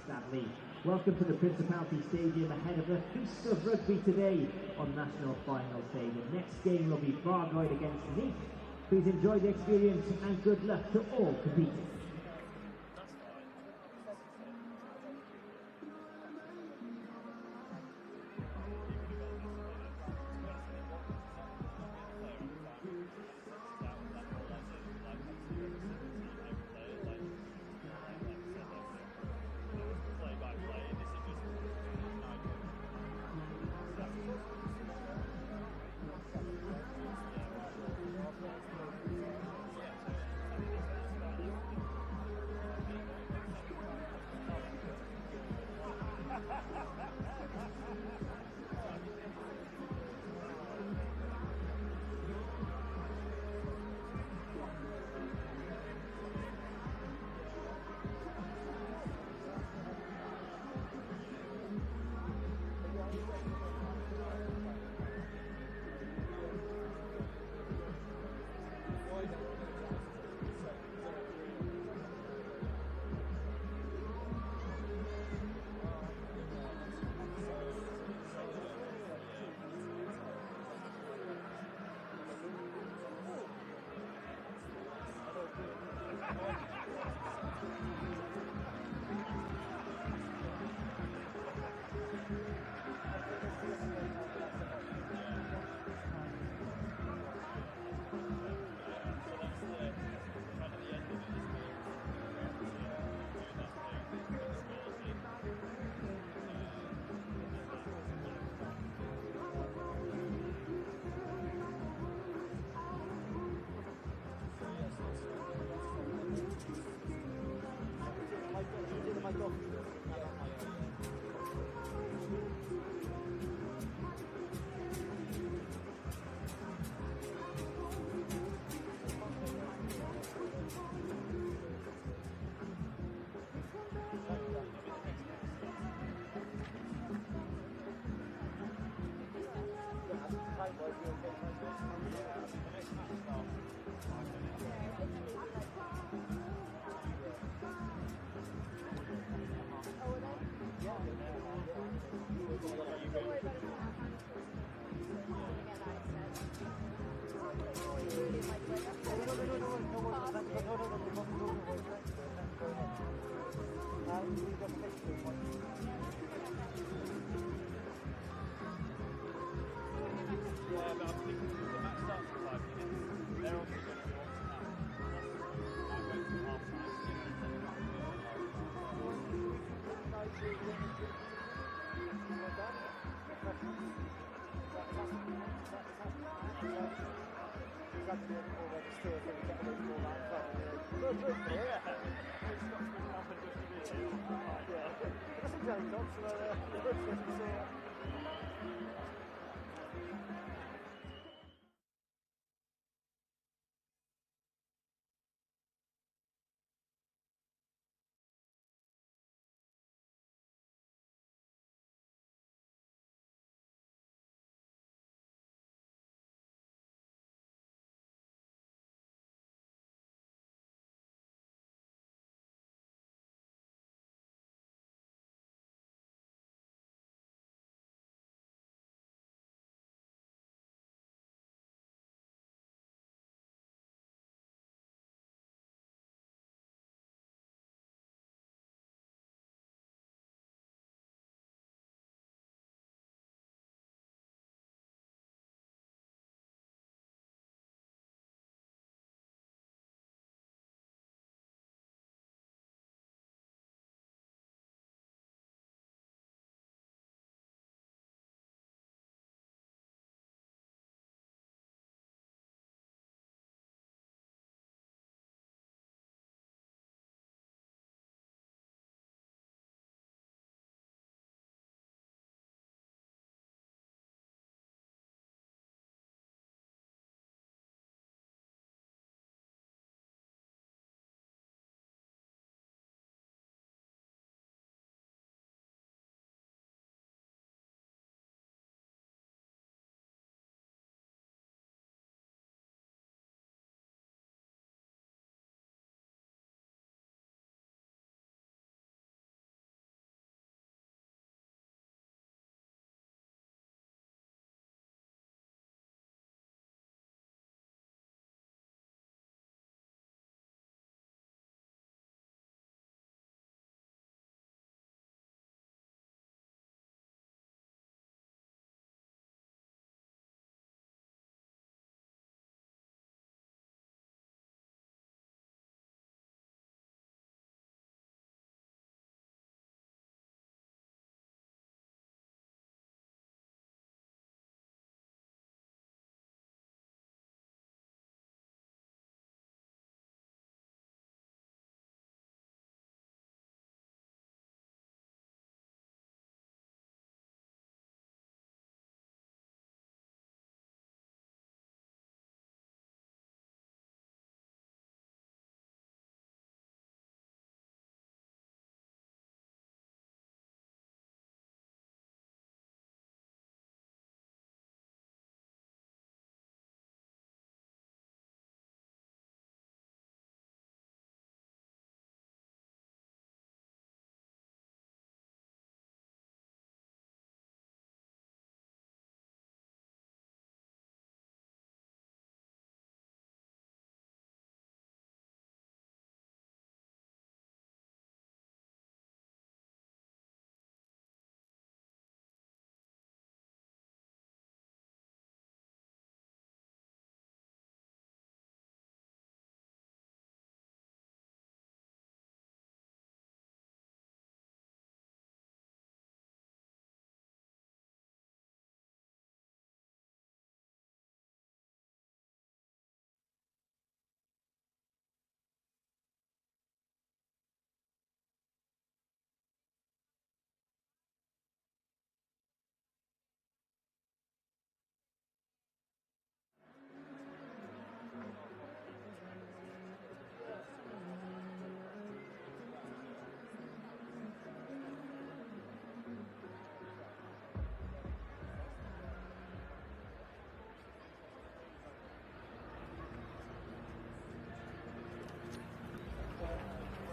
Stanley. Welcome to the Principality Stadium ahead of the feast of rugby today on National Final Day. The next game will be Bargoed against Leith. Please enjoy the experience and good luck to all competing. Yeah.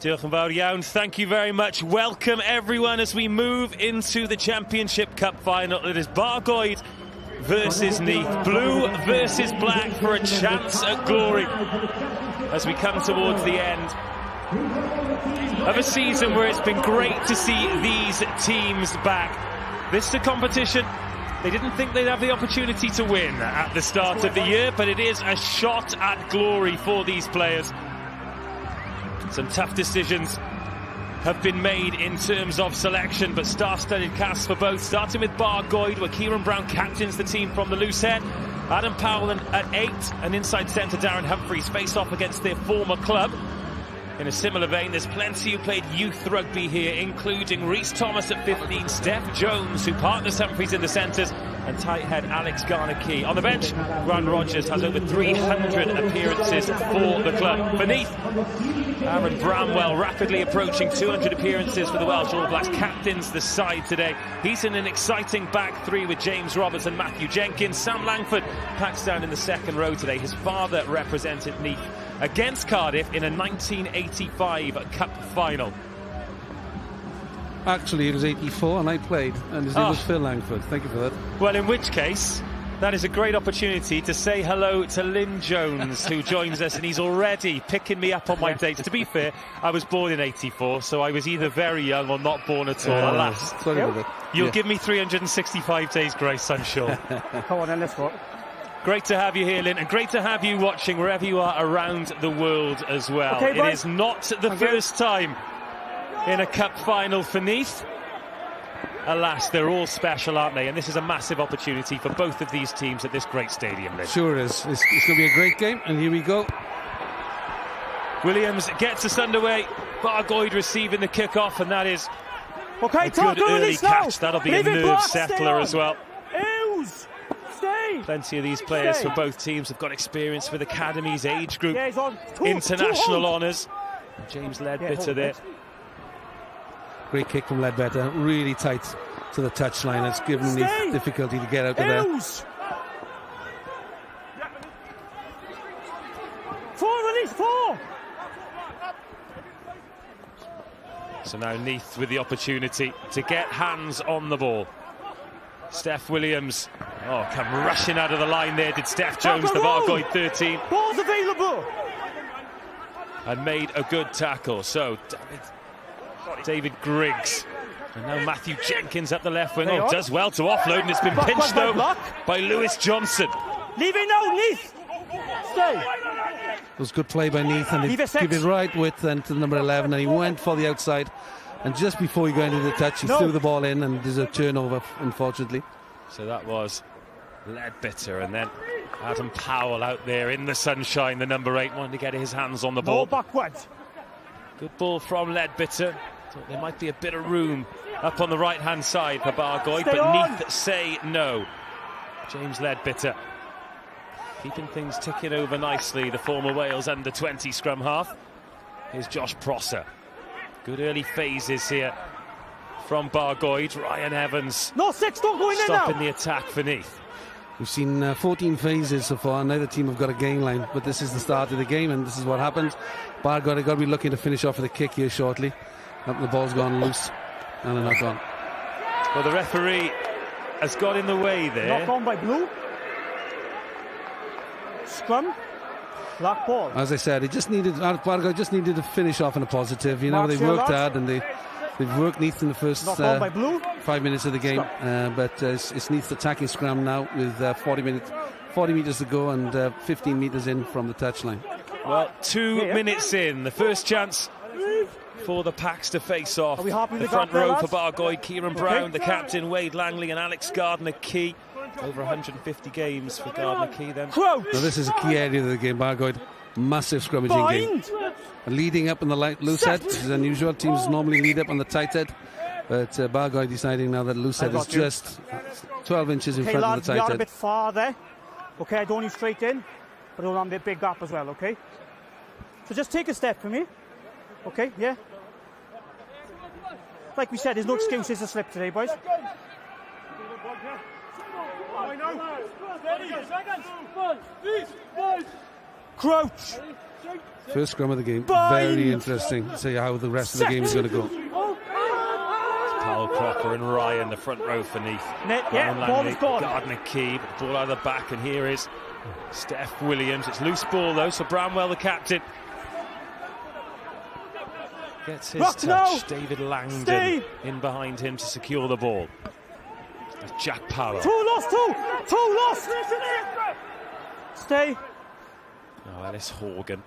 Diolch yn fawr iawn. Thank you very much. Welcome everyone as we move into the Championship Cup final. It is Bargoed versus Neath. Blue versus black for a chance at glory as we come towards the end of a season where it's been great to see these teams back. This is a competition they didn't think they'd have the opportunity to win at the start of the year, but it is a shot at glory for these players. Some tough decisions have been made in terms of selection, but star-studded cast for both, starting with Bargoed, where Kieran Brown captains the team from the loose head. Adam Powell at 8, and inside centre Darren Humphreys face off against their former club. In a similar vein, there's plenty who played youth rugby here, including Rhys Thomas at 15, Steph Jones, who partners Humphreys in the centres, and tight head Alex Garner-Key. On the bench, Grant Rogers has over 300 appearances for the club. Beneath, Aaron Bramwell rapidly approaching 200 appearances for the Welsh All Blacks, captains the side today. He's in an exciting back three with James Roberts and Matthew Jenkins. Sam Langford packs down in the second row today. His father represented Neath against Cardiff in a 1985 Cup final. Actually, it was 84 and I played, and his name was Phil Langford. Thank you for that. Well, in which case, that is a great opportunity to say hello to Lynn Jones, who joins us, and he's already picking me up on my dates. To be fair, I was born in 84, so I was either very young or not born at all, alas. Sorry about that. You'll give me 365 days grace, I'm sure. Come on then, let's go. Great to have you here, Lynn, and great to have you watching wherever you are around the world as well. Okay, it is not the first time in a cup final for Neath. Alas, they're all special, aren't they? And this is a massive opportunity for both of these teams at this great stadium, Lynn. Sure is. It's going to be a great game, and here we go. Williams gets us underway. Bargoed receiving the kick-off, and that is a good early catch. That'll be a nerve settler as well. Plenty of these players for both teams have got experience with academies, age group, international honours. James Ledbetter there. Great kick from Ledbetter, really tight to the touchline. It's given Neath difficulty to get out of there. Four. So now Neath with the opportunity to get hands on the ball. Steph Williams, come rushing out of the line there. Did Steph Jones, the Bargoed 13. Ball's available. And made a good tackle. So David Griggs. And now Matthew Jenkins up the left wing. Does well to offload, and it's been pinched though by Lewis Johnson. Leaving now, Neath. Stay. It was good play by Neath, and he gave it right width then to number 11, and he went for the outside. And just before he got into the touch, he threw the ball in, and there's a turnover, unfortunately. So that was Ledbetter, and then Adam Powell out there in the sunshine, the number 8, wanting to get his hands on the ball. No backwards. Good ball from Ledbetter. Thought there might be a bit of room up on the right-hand side for Bargoed, but Neath say no. James Ledbetter keeping things ticking over nicely, the former Wales under-20 scrum half. Here's Josh Prosser. Good early phases here from Bargoed. Ryan Evans. No, 6, don't go in there now. Stopping the attack for Neath. We've seen 14 phases so far. Neither team have got a gain line, but this is the start of the game, and this is what happens. Bargoed have got to be looking to finish off with a kick here shortly. The ball's gone loose, and they're not gone. Well, the referee has got in the way there. Not gone by Blue. Scrum. Black ball. As I said, Bargoed just needed to finish off in a positive. You know, they've worked hard, and they've worked Neath in the first 5 minutes of the game. But it's Neath's attacking scrum now with 40 metres to go and 15 metres in from the touchline. Well, 2 minutes in, the first chance for the Packs to face off. The front row for Bargoed, Kieran Brown, the captain, Wade Langley and Alex Gardner-Key. Over 150 games for Gardner-Key then. Now this is a key area of the game. Bargoed, massive scrummaging game. Leading up on the loose head, which is unusual. Teams normally lead up on the tight head. But Bargoed deciding now that loose head is just 12 inches in front of the tight head. A bit far there. Okay, I don't need straight in, but I don't want a big gap as well, okay? So just take a step for me. Okay, yeah? Like we said, there's no excuses to slip today, boys. Crouch. First scrum of the game. Bind. Very interesting to see how the rest of the game is going to go. Powell, Crocker and Ryan, the front row for Neath. Ball is gone. Gardner Key, but the ball out of the back, and here is Steph Williams. It's loose ball though, so Bramwell, the captain, gets his touch. Now. David Langdon in behind him to secure the ball. That's Jack Powell. Two lost. Stay. Oh, Ellis Horgan.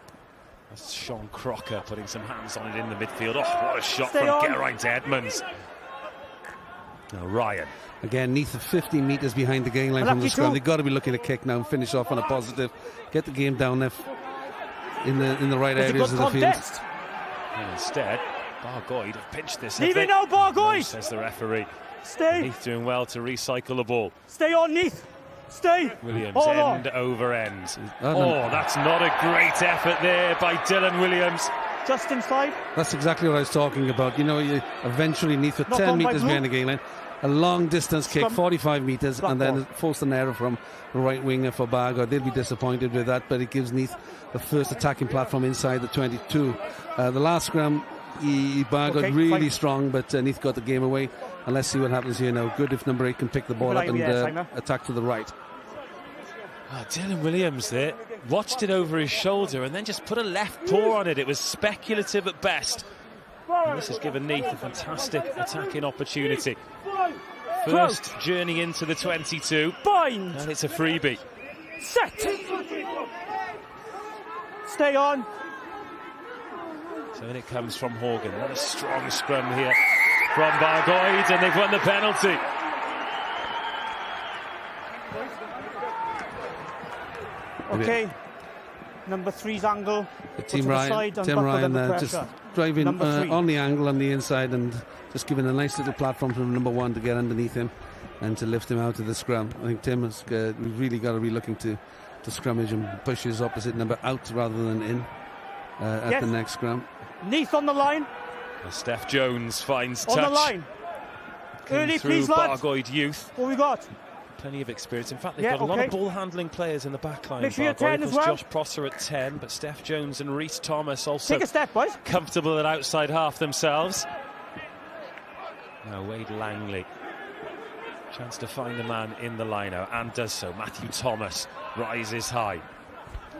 That's Sean Crocker putting some hands on it in the midfield. Oh, what a shot Stay from on. Geraint Edmonds. Now Ryan. Again, Neath are 50 metres behind the game line from the scrum. They've got to be looking to kick now and finish off on a positive. Get the game down there in the right areas of the field. And instead, Bargoid have pinched this. Leave it now, Bargoid! No, says the referee. Stay. Neath doing well to recycle the ball. Stay on, Neath. Stay. Williams, Hold end on. over end. Oh, That's not a great effort there by Dylan Williams. Just inside. That's exactly what I was talking about. You know, you eventually Neath were 10 metres behind the game line. A long distance kick, 45 metres, and then forced an error from the right winger for Bargoid. They'll be disappointed with that, but it gives Neath the first attacking platform inside the 22. The last scrum, Bargoid really strong, but Neath got the game away. And let's see what happens here now. Good if number 8 can pick the ball up and attack to the right. Oh, Dylan Williams there watched it over his shoulder and then just put a left paw on it. It was speculative at best. And this has given Neath a fantastic attacking opportunity. First journey into the 22. Bind. And it's a freebie. Set. Stay on. So in it comes from Horgan. What a strong scrum here from Bargoid, and they've won the penalty. Okay. Number 3's angle. Tim Ryan just driving on the angle on the inside and just giving a nice little platform for number 1 to get underneath him and to lift him out of the scrum. I think Tim has we've really got to be looking to scrummage and push his opposite number out rather than in at the next scrum. Neath on the line. And Steph Jones finds touch. On the line. Early, please, lads. Bargoid youth. What we got? Plenty of experience. In fact, they've got a lot of ball handling players in the back line. Bargoid, 10 as well. Josh Prosser at 10, but Steph Jones and Rhys Thomas also take a step, boys. Comfortable at outside half themselves. Now Wade Langley. Chance to find the man in the line-out, and does so. Matthew Thomas rises high.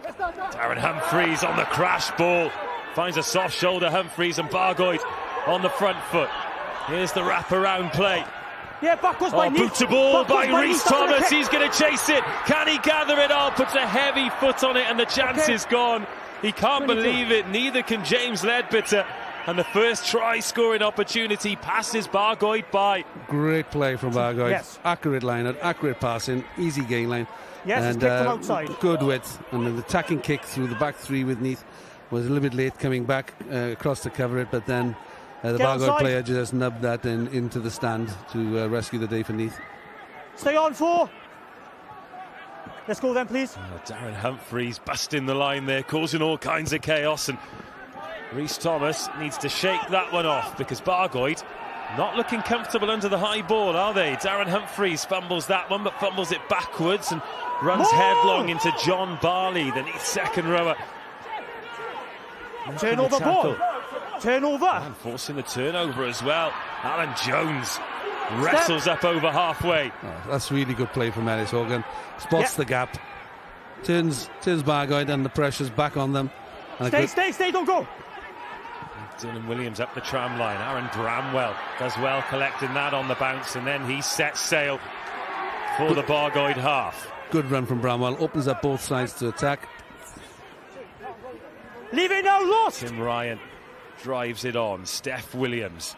Darren Humphreys on the crash ball. Finds a soft shoulder, Humphreys, and Bargoid on the front foot. Here's the wrap-around play. Yeah, backwards by Neath. Boots a ball by Rhys Thomas. He's going to chase it. Can he gather it all? Puts a heavy foot on it, and the chance is gone. He can't believe it. Neither can James Leadbitter. And the first try-scoring opportunity passes Bargoid by. Great play from Bargoid. Yes. Accurate line-out, accurate passing, easy gain line. Yes, and from outside. Good width. And the attacking kick through the back 3 with Neath was a little bit late coming back across to cover it, but then the Bargoid player just nubbed that into the stand to rescue the day for Neath. Stay on 4. Let's go then, please. Darren Humphreys busting the line there, causing all kinds of chaos, and Rhys Thomas needs to shake that one off because Bargoid not looking comfortable under the high ball, are they? Darren Humphreys fumbles that one, but fumbles it backwards and runs headlong into John Barley, the Neath second rower. Turnover ball. Turnover. And forcing the turnover as well. Alan Jones wrestles up over halfway. Oh, that's really good play from Ellis Horgan. Spots the gap. Turns Bargoid and the pressure's back on them. Stay, don't go. Dylan Williams up the tram line. Aaron Bramwell does well collecting that on the bounce, and then he sets sail for the Bargoid half. Good run from Bramwell. Opens up both sides to attack. Leave it now, lost. Tim Ryan drives it on. Steph Williams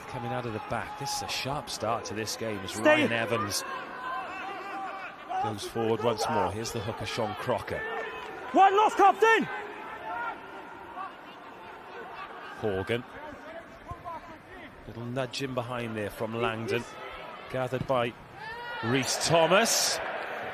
coming out of the back. This is a sharp start to this game as Ryan Evans goes forward once more. Here's the hooker, Sean Crocker. One lost, captain. Horgan. Little nudge in behind there from Langdon. Gathered by Rhys Thomas.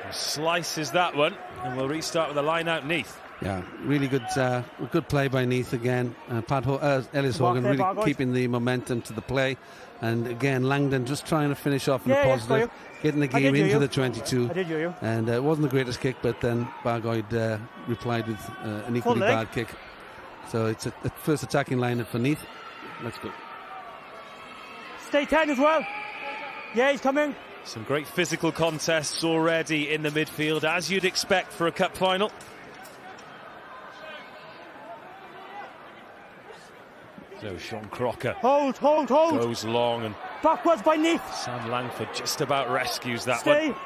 Who slices that one. And we'll restart with a line out Neath. Yeah, really good play by Neath again. Ellis Hogan really keeping the momentum to the play. And again, Langdon just trying to finish off in a positive, getting the game into the 22. And it wasn't the greatest kick, but then Bargoid replied with an equally bad kick. So it's a first attacking line for Neath. Let's go. Stay 10 as well. Yeah, he's coming. Some great physical contests already in the midfield, as you'd expect for a cup final. So Sean Crocker hold goes long, and backwards by Neath. Sam Langford just about rescues that Stay. one.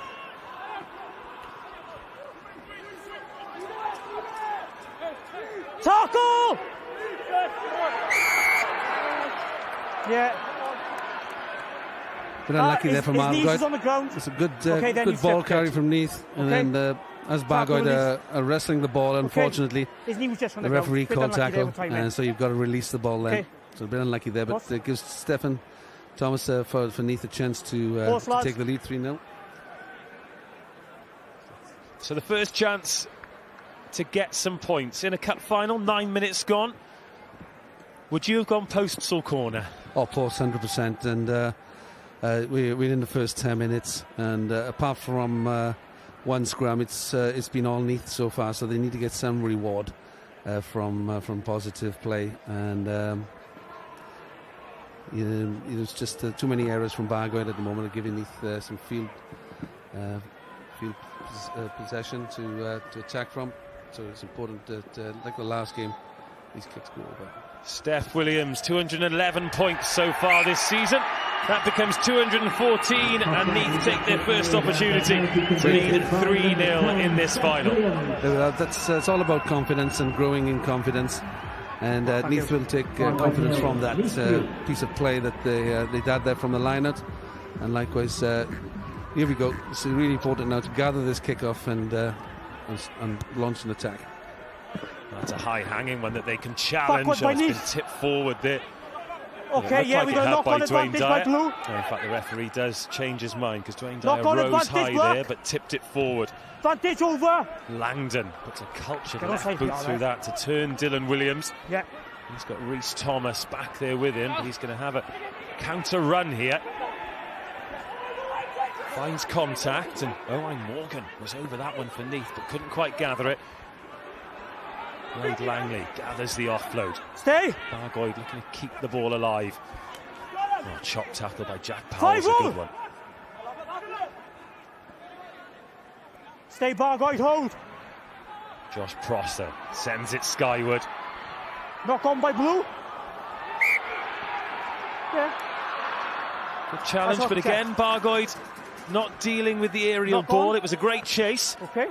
Tackle! Yeah. But unlucky there from Bargoid. On the ground. It's a good ball carry from Neath, and then as Bargoid are wrestling the ball, unfortunately, his knee was just on the referee called tackle, and so you've got to release the ball then. So a bit unlucky there, but it gives Stefan Thomas for Neath a chance to take the lead 3-0. So the first chance to get some points in a cup final, 9 minutes gone. Would you have gone posts or corner? Oh, post 100%, and we're in the first 10 minutes, and apart from one scrum, it's been all Neath so far, so they need to get some reward from positive play, and there's just too many errors from Bargoid at the moment, giving Neath some field possession to attack from. So it's important that, like the last game, these kicks go over. Steph Williams, 211 points so far this season. That becomes 214, and Neath take their first opportunity to lead 3-0 in this final. It's all about confidence and growing in confidence. And Neath will take confidence from that piece of play that they had there from the line-out. And likewise, here we go. It's really important now to gather this kick-off and launch an attack. That's a high-hanging one that they can challenge. It's been tipped forward there. Okay, yeah, we're going to knock on advantage by Blue. In fact, the referee does change his mind, because Dwayne Dyer rose high there, but tipped it forward. Advantage over. Langdon puts a cultured left boot through that to turn Dylan Williams. Yeah. He's got Rhys Thomas back there with him. He's going to have a counter run here. Finds contact, and Owain Morgan was over that one for Neath, but couldn't quite gather it. Wade Langley gathers the offload. Stay. Bargoid looking to keep the ball alive. Oh, chop tackle by Jack Powell's a good one. Stay, Bargoid, hold. Josh Prosser sends it skyward. Knock on by Blue. Yeah. Good challenge, but again, Bargoid not dealing with the aerial ball. It was a great chase. Okay.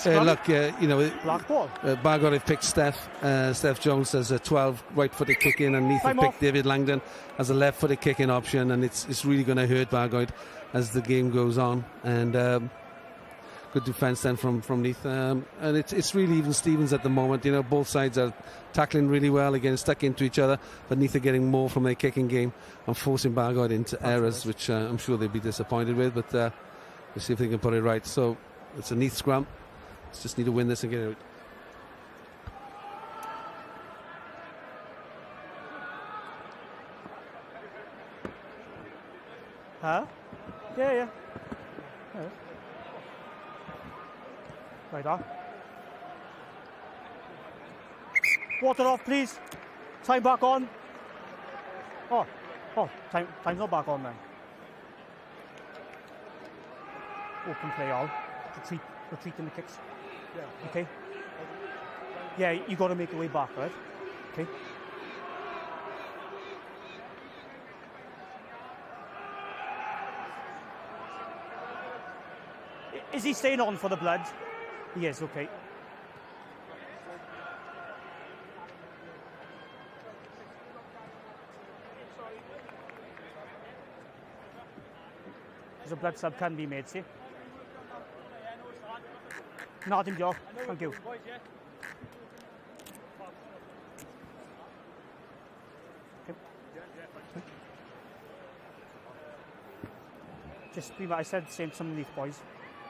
Look, Bargoid have picked Steph Jones as a 12 right-footed kick-in, and Neath have picked David Langdon as a left-footed kick-in option, and it's really going to hurt Bargoid as the game goes on. And good defence then from Neath, and it's really even Stevens at the moment. Both sides are tackling really well, again stuck into each other, but Neath are getting more from their kicking game and forcing Bargoid into errors, which I'm sure they'll be disappointed with, but we'll see if they can put it right. So it's a Neath scrum. Just need to win this and get it out. Huh? Yeah. Right on. Water off, please. Time back on. Oh, time's not back on then. Open play all. Retreat in the kicks. Yeah. Okay. Yeah, you got to make your way back, right? Okay. Is he staying on for the blood? He is, okay. There's a blood sub can be made, see? Nothing, Joe. Thank you. Just be what I said, same to some of these boys.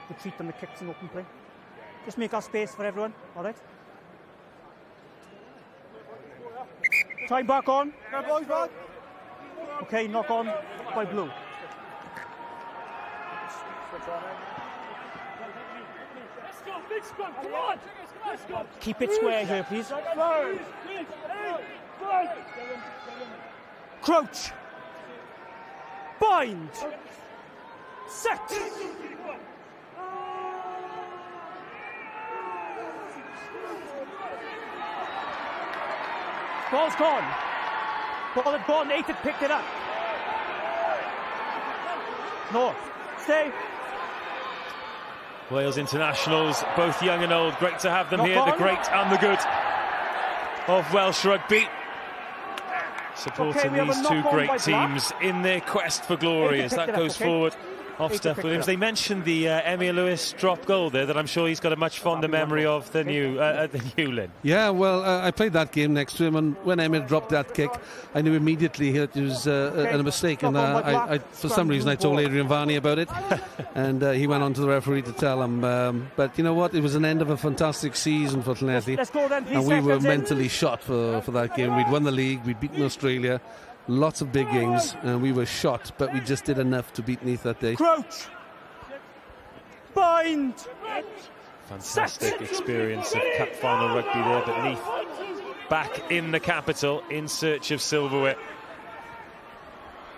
Retreat them the kicks and open play. Just make our space for everyone, alright? Time back on. Go boys back. Okay, knock on by blue. Keep it square here, please. Crouch. Bind. Set. Ball's gone. Ball had gone. Nathan picked it up. No. Stay. Wales internationals, both young and old. Great to have them here. The great and the good of Welsh rugby. Supporting these two great teams in their quest for glory as that goes forward off Steph Williams. They mentioned the Emile Lewis drop goal there that I'm sure he's got a much fonder memory of than you, Lynn. Yeah, well, I played that game next to him, and when Emile dropped that kick, I knew immediately it was a mistake, and I for some reason I told Adrian Varney about it, and he went on to the referee to tell him. But you know what? It was an end of a fantastic season for Llanelli, and we were mentally shot for that game. We'd won the league, we'd beaten Australia. Lots of big games, and we were shot, but we just did enough to beat Neath that day. Crouch. Bind. Fantastic experience of cup final rugby there, but Neath back in the capital in search of silverware.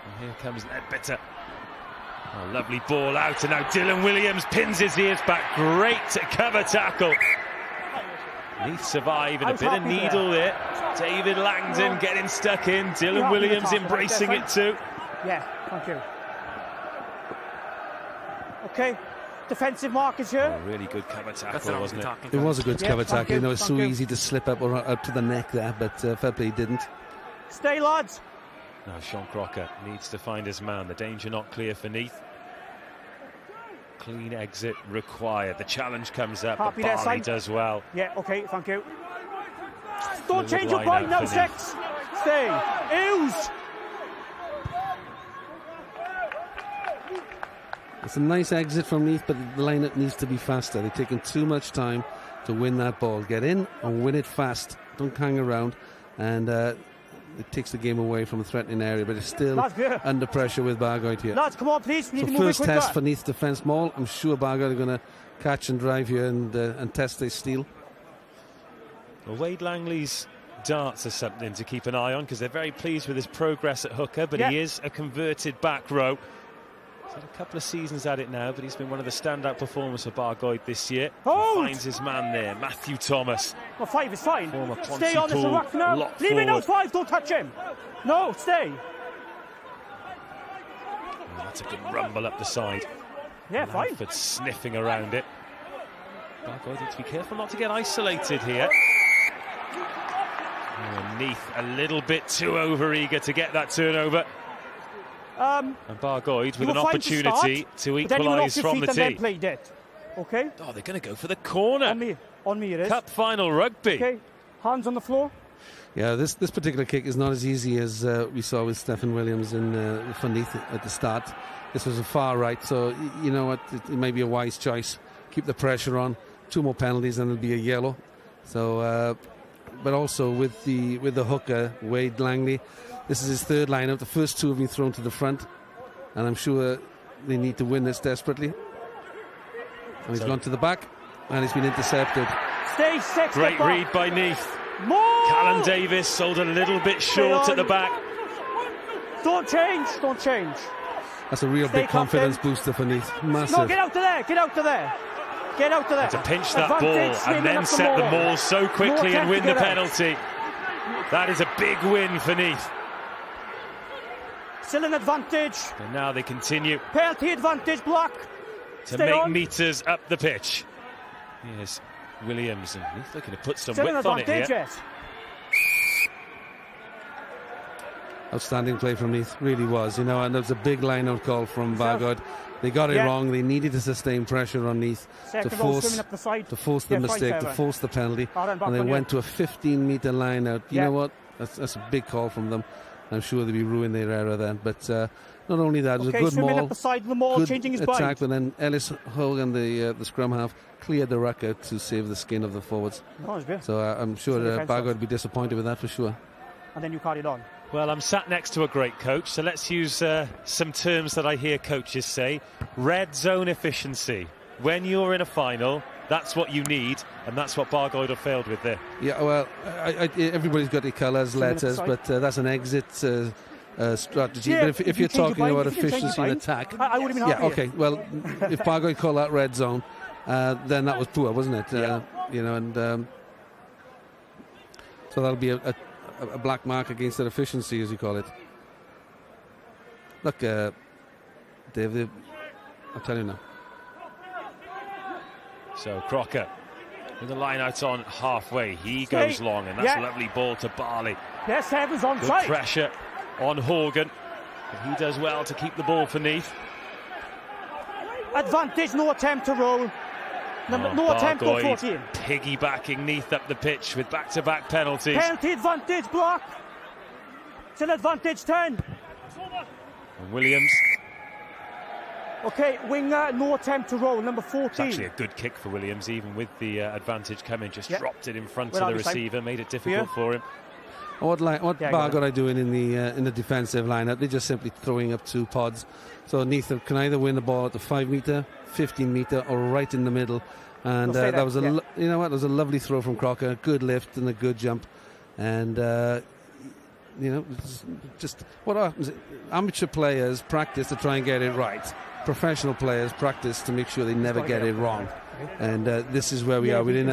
And here comes Ledbetter. A lovely ball out, and now Dylan Williams pins his ears back. Great cover tackle. Neath survive, and a bit of needle there. David Langdon getting stuck in. Dylan Williams embracing it too. Yeah, thank you. Okay, defensive markers here. Oh, really good cover tackle, wasn't it? It was a good cover tackle. You know, it's so easy to slip up or up to the neck there, but fair play didn't. Stay, lads. Now Sean Crocker needs to find his man. The danger not clear for Neath. Clean exit required. The challenge comes up, but Barley does well. Yeah, okay, thank you. Don't change your bind now, Six. Stay. Ews. It's a nice exit from Neath, but the lineup needs to be faster. They're taking too much time to win that ball. Get in and win it fast. Don't hang around. And it takes the game away from a threatening area, but it's still under pressure with Bargoed here. Lads, come on, please. We need to move first test for Neath defence maul. I'm sure Bargoed are going to catch and drive here and test their steel. Well, Wade Langley's darts are something to keep an eye on because they're very pleased with his progress at hooker, but he is a converted back row. He's had a couple of seasons at it now, but he's been one of the standout performers for Bargoed this year. He finds his man there, Matthew Thomas. Well, 5 is fine. Former Stay on this rock now. Leave it now, 5. Don't touch him. No, stay. Oh, that's a good rumble up the side. Yeah, fine. Langford sniffing around it. Bargoed needs to be careful not to get isolated here. Neath a little bit too over-eager to get that turnover. And Bargoed with an opportunity to equalise from the tee. Played it. Okay. Oh, they're going to go for the corner. On me it is. Cup final rugby. Okay, hands on the floor. Yeah, this particular kick is not as easy as we saw with Stephen Williams for Neath at the start. This was a far right, so you know what, it may be a wise choice. Keep the pressure on. 2 more penalties and it'll be a yellow. So, but also with the hooker, Wade Langley, this is his third lineup. The first 2 have been thrown to the front, and I'm sure they need to win this desperately. And he's gone to the back, and he's been intercepted. Stay 6. Great read by Neath. More! Callum Davis sold a little bit short at the back. Don't change. Don't change. That's a real big confidence booster for Neath. Massive. No, get out of there. Get out of there. Get out of there. To pinch that ball and then set the maul so quickly and win the penalty. That is a big win for Neath. Still an advantage. And now they continue. Penalty advantage, block. To make meters up the pitch. Here's Williams, and Neath looking to put some width on it here. Yes. Outstanding play from Neath, really was, you know, and there was a big line-out call from Bargoed. They got it wrong. They needed to sustain pressure on Neath to force the mistake, to force the penalty, and they went to a 15-metre line-out. You know what? That's a big call from them. I'm sure they'll be ruining their error then. But not only that, it was a good maul, up the side of the maul, good changing his attack, bind. but then Ellis Hogan, the scrum half, cleared the ruck out to save the skin of the forwards. Oh, so I'm sure Bargoed would be disappointed with that for sure. and then you carried on. Well, I'm sat next to a great coach, so let's use some terms that I hear coaches say. Red zone efficiency. When you're in a final, that's what you need, and that's what Bargoed have failed with there. Yeah, well, everybody's got their colours, letters, but that's an exit strategy. Yeah, but if you're talking about efficiency and mind, attack, I would have been happy. yeah, okay. Well, if Bargoed call that red zone, then that was poor, wasn't it? You know, and so that'll be a black mark against their efficiency, as you call it. Look, Dave, I'll tell you now. So Crocker with the line out on halfway. He goes long, and that's a lovely ball to Barley. Yes, Evans on Good side. pressure on Horgan. But he does well to keep the ball for Neath. Advantage, no attempt to roll. No attempt to 14. Piggybacking Neath up the pitch with back-to-back penalties. Penalty advantage, block. It's an advantage 10. And Williams. Okay, winger, no attempt to roll, number 14. It's actually a good kick for Williams, even with the advantage coming. Just dropped it in front of the receiver, made it difficult for him. What Bargoed are doing in the defensive lineup? They're just simply throwing up 2 pods. So Neath can either win the ball at the 5 metre, 15 metre, or right in the middle. And that was you know what? It was a lovely throw from Crocker, good lift and a good jump. And you know, just what happens? Amateur players practice to try and get it right. Professional players practice to make sure they never get it wrong. And this is where we are. We're in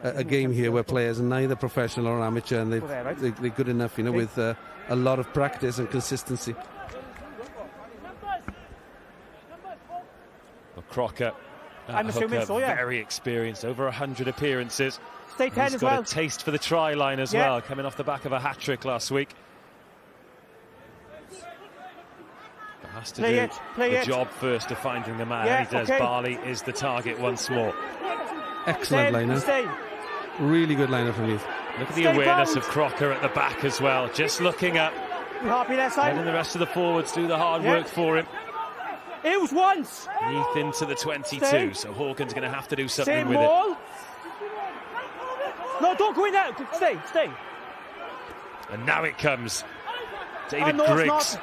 a game here where players are neither professional or amateur, and they're good enough, you know, with a lot of practice and consistency. Well, Crocker, I'm assuming so, yeah. Very experienced, over 100 appearances. Stay 10 He's as got well. a taste for the try line as well, coming off the back of a hat-trick last week. Has to do the job first of finding the man. Yeah, he does. Barley is the target once more. Excellent lineup. Really good lineup from Neath. Look at the awareness of Crocker at the back as well. Just looking up. You happy there, side? Letting the rest of the forwards do the hard work for him. It was once. Neath into the 22, so Horgan's going to have to do something with ball. it. No, don't go in there. Stay. And now it comes. David Griggs.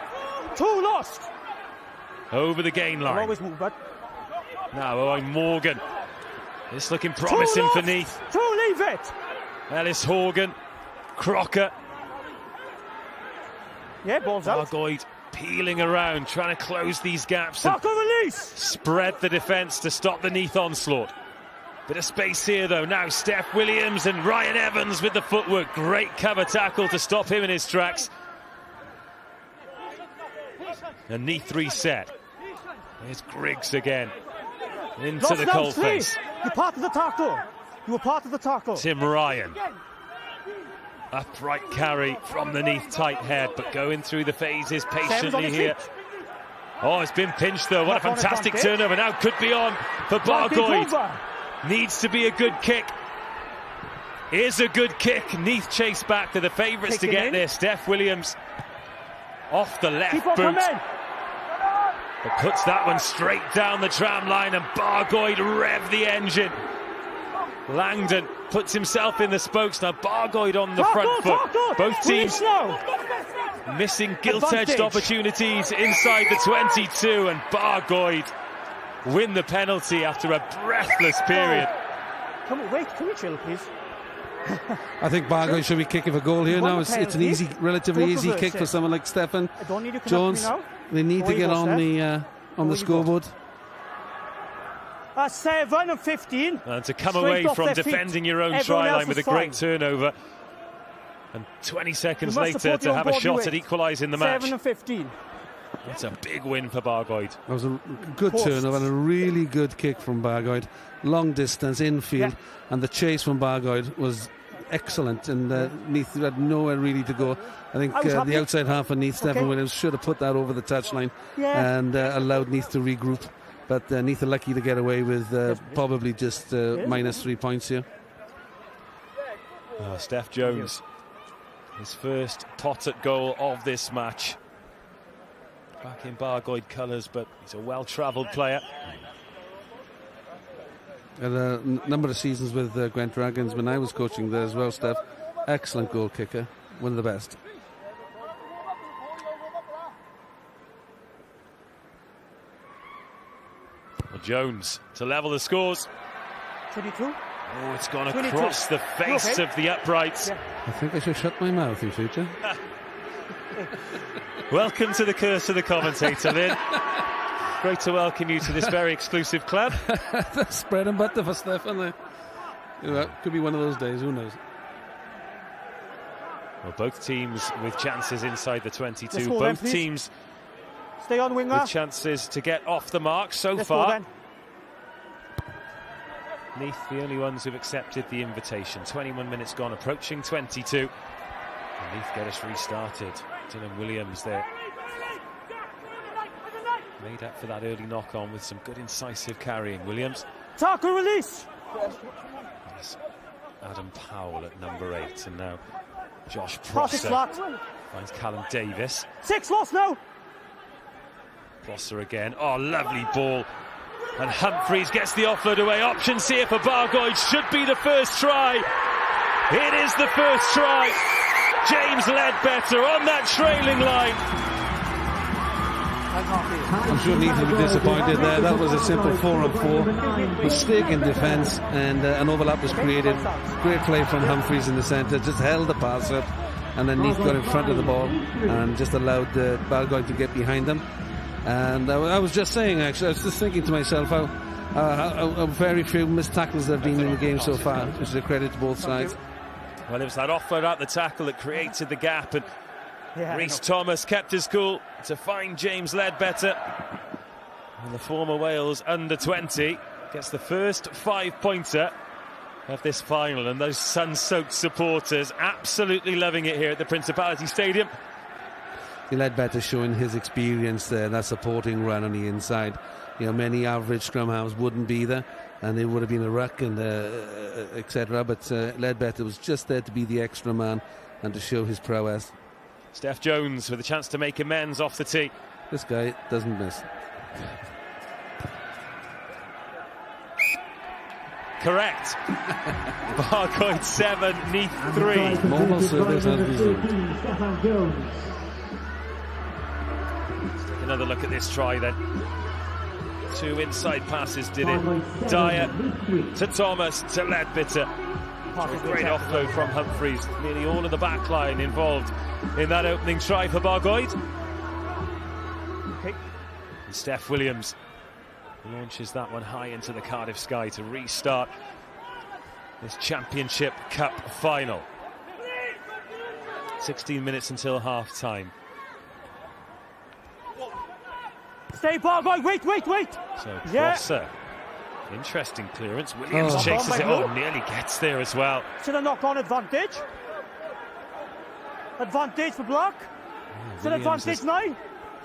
2 lost. Over the gain line. Always move, bud. Now Owen Morgan. It's looking promising for Neath. 2, leave it. Ellis Horgan. Crocker. Yeah, ball's out. Bargoed peeling around, trying to close these gaps. Tackle release. Spread the defence to stop the Neath onslaught. Bit of space here though. Now Steph Williams and Ryan Evans with the footwork. Great cover tackle to stop him in his tracks. And Neath reset. There's Griggs again. Into the coalface. You're part of the tackle. You were part of the tackle. Tim Ryan. Upright carry from the Neath tight head, but going through the phases patiently here. Oh, it's been pinched though. What a fantastic turnover. Now could be on for Bargoed. Needs to be a good kick. Is a good kick. Neath chase back. They're the favourites to get there. Steph Williams off the left boot. But puts that one straight down the tram line, and Bargoed rev the engine. Langdon puts himself in the spokes. Now Bargoed on the front foot. Both teams missing gilt-edged opportunities inside the 22, and Bargoed win the penalty after a breathless period. Can we chill, please? I think Bargoed should be kicking for goal here now. It's an easy, relatively easy kick for someone like Stefan Jones. They need to get on the scoreboard. 7 and 15. And to come away from defending your own try line with a great turnover, and 20 seconds later to have a shot at equalising the match. 7 and 15. It's a big win for Bargoed. That was a good turnover and a really good kick from Bargoed. Long distance, infield, and the chase from Bargoed was excellent, and Neath had nowhere really to go. I think the outside half of Neath, Stephen Williams, should have put that over the touchline and allowed Neath to regroup. But Neath are lucky to get away with probably just minus 3 points here. Steph Jones, his first pot at goal of this match. Back in Bargoed colours, but he's a well-travelled player. Had a number of seasons with Gwent Dragons when I was coaching there as well, Steph. Excellent goal kicker, one of the best. Well, Jones to level the scores. 22. Oh, it's gone 22. across the face of the uprights. Yeah. I think I should shut my mouth in future. Welcome to the curse of the commentator, Lynn. Great to welcome you to this very exclusive club. That's bread and butter for Steph, isn't it? You know, could be one of those days, who knows? Well, both teams with chances inside the 22. Let's go Both then, teams stay on winger. with chances to get off the mark so Let's far. go then. Neath, the only ones who've accepted the invitation. 21 minutes gone, approaching 22. And Neath get us restarted. Dylan Williams there. Made up for that early knock-on with some good incisive carrying. Williams. Tackle release. Yes. Adam Powell at number 8. And now Josh Pass is Prosser flat. finds Callum Davis. 6 lost now. Prosser again. Oh, lovely ball. And Humphreys gets the offload away. Options here for Bargoid. Should be the first try. It is the first try. James Ledbetter on that trailing line. I'm sure Neath will be disappointed there. That was a simple 4-on-4. Mistake in defence, and an overlap was created. Great play from Humphreys in the centre. Just held the pass up, and then Neath got in front of the ball and just allowed Bargoid to get behind them. And I was just saying, actually, I was just thinking to myself how very few missed tackles there have been in the game so far, which is a credit to both sides. Well, it was that offload out the tackle that created the gap, and Rhys Thomas kept his cool to find James Ledbetter. And the former Wales under-20 gets the first 5-pointer of this final, and those sun-soaked supporters absolutely loving it here at the Principality Stadium. Ledbetter showing his experience there, that supporting run on the inside. You know, many average scrum halves wouldn't be there, and it would have been a ruck and etc. But Ledbetter was just there to be the extra man and to show his prowess. Steph Jones with a chance to make amends off the tee. This guy doesn't miss. Correct. Bargoid 7, Neath 3. Mobile service has resumed. Another look at this try then. 2 inside passes did it. Dyer to Thomas to Ledbetter. A great offload from Humphreys. Nearly all of the back line involved in that opening try for Bargoid. And Steph Williams launches that one high into the Cardiff sky to restart this Championship Cup final. 16 minutes until half-time. Stay, Bargoid. Wait. So Prosser. Interesting clearance. Williams chases it. Oh, nearly gets there as well. Should have knock-on advantage. Advantage for block. Should advantage now.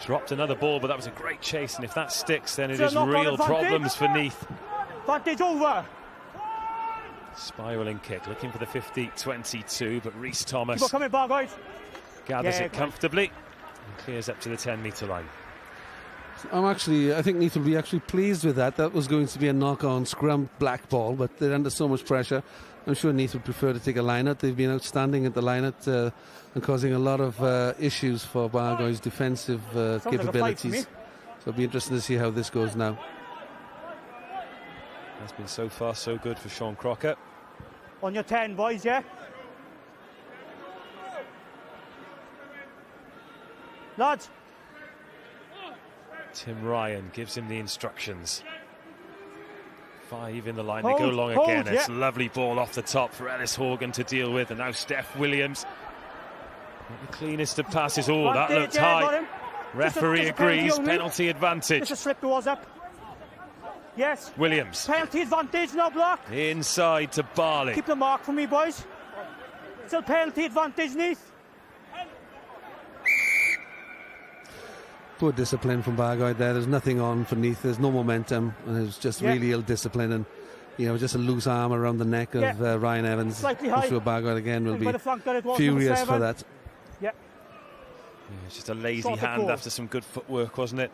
Dropped another ball, but that was a great chase, and if that sticks, then it is real problems for Neath. Advantage over. Spiralling kick, looking for the 50-22, but Rhys Thomas Keep on coming, Bargoid. gathers it comfortably and clears up to the 10-metre line. I think Neath will be actually pleased with that. That was going to be a knock-on scrum black ball, but they're under so much pressure. I'm sure Neath would prefer to take a line-out. They've been outstanding at the line-out and causing a lot of issues for Bargoid's defensive capabilities. So it'll be interesting to see how this goes now. That's been so far so good for Sean Crocker. On your 10, boys, yeah? Lads. Tim Ryan gives him the instructions. 5 in the line, they go long again. It's a lovely ball off the top for Ellis Horgan to deal with, and now Steph Williams. Not the cleanest of passes. Oh, that looked high. Referee agrees, penalty advantage. Just a slip towards up. Yes. Williams. Penalty advantage, no block. Inside to Barley. Keep the mark for me, boys. Still penalty advantage, Neath. Poor discipline from Bargoid there. There's nothing on for Neath. There's no momentum, and it was just really ill discipline, and just a loose arm around the neck of Ryan Evans. Slightly I'm high. sure Bargoid again will be furious furious for that. Yeah. It's just a lazy hand after some good footwork, wasn't it?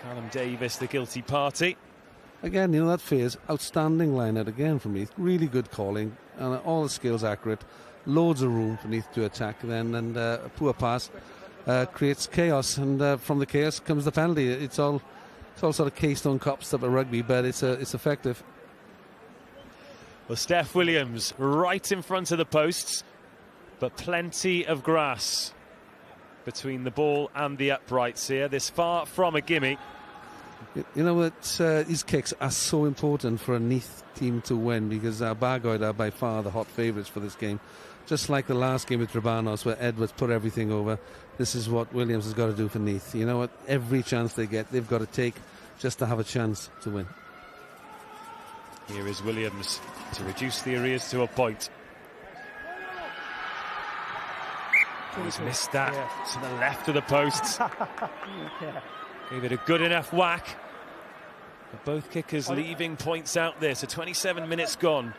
Callum Davis, the guilty party. Again, that phase, outstanding line-out again from Neath. Really good calling, and all the skills accurate. Loads of room for Neath to attack then, and a poor pass creates chaos, and from the chaos comes the penalty. It's all It's all sort of Keystone Cops type of rugby, but it's effective. Well, Steph Williams right in front of the posts, but plenty of grass between the ball and the uprights here. This far from a gimme. You know what? These kicks are so important for a Neath team to win, because Bargoed are by far the hot favourites for this game. Just like the last game with Trebanos, where Edwards put everything over, this is what Williams has got to do for Neath. You know what? Every chance they get, they've got to take just to have a chance to win. Here is Williams to reduce the arrears to a point. He's missed that to the left of the posts. Gave it a good enough whack. But both kickers leaving points out there, so 27 minutes gone.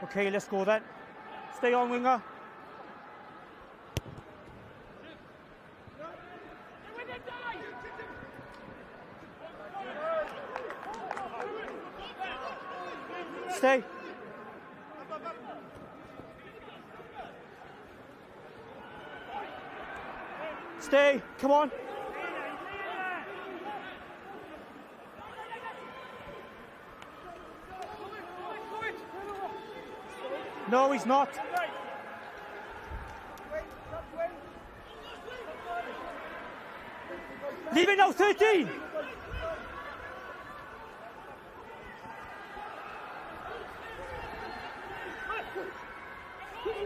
Okay, let's go then. Stay on, winger. Stay. Stay, come on. No, he's not. Leave it now, 13.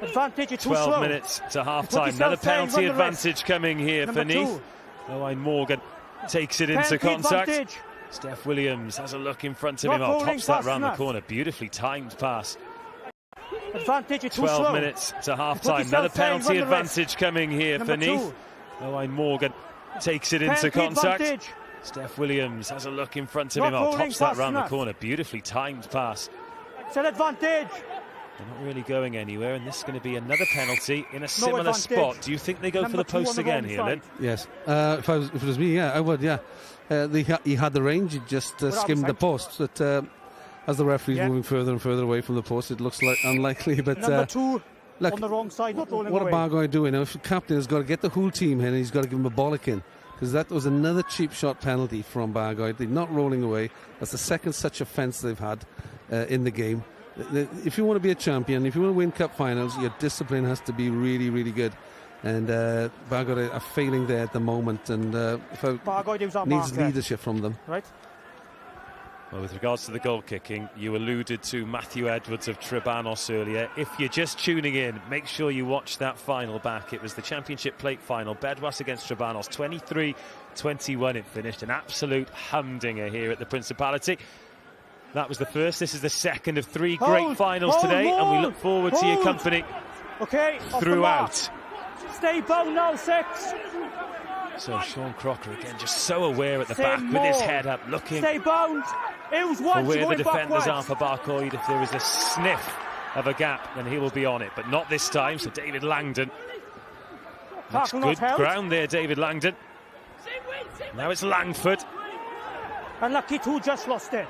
Advantage, it's 12 minutes to half-time. Another penalty advantage coming here for Neath. Owain Morgan takes it into contact. Advantage. Steph Williams has a look in front of him. Pops that round the corner. Beautifully timed pass. Advantage, it's 12 minutes to half-time. Another penalty advantage coming here for Neath. Owain Morgan takes it into contact. Advantage. Steph Williams has a look in front of him. Pops that round the corner. Beautifully timed pass. It's an advantage. They're not really going anywhere, and this is going to be another penalty in a similar spot. Do you think they go for the post again here, Lynn? Yes. If it was me, yeah, I would, yeah. He had the range, he just skimmed the post. But as the referee's moving further and further away from the post, it looks like unlikely. But number 2 look, on the wrong side, not rolling what away. What are Bargoed doing? Now, if the captain has got to get the whole team in, and he's got to give him a bollock in, because that was another cheap shot penalty from Bargoed. They're not rolling away. That's the second such offence they've had in the game. If you want to be a champion, if you want to win cup finals, your discipline has to be really, really good. And Bargoed are failing there at the moment, and needs leadership from them. Right. Well, with regards to the goal kicking, you alluded to Matthew Edwards of Trebanos earlier. If you're just tuning in, make sure you watch that final back. It was the Championship Plate final, Bedwas against Trebanos, 23-21 it finished. An absolute humdinger here at the Principality. That was the first. This is the second of 3 great finals today, and we look forward to your company throughout. Stay bound now, 6. So Sean Crocker again, just so aware at the back with his head up, looking Stay bound. It was for where the defenders are for Bargoed. If there is a sniff of a gap, then he will be on it, but not this time. So David Langdon, that's good ground there, David Langdon. Now it's Langford. And Lucky 2 just lost it.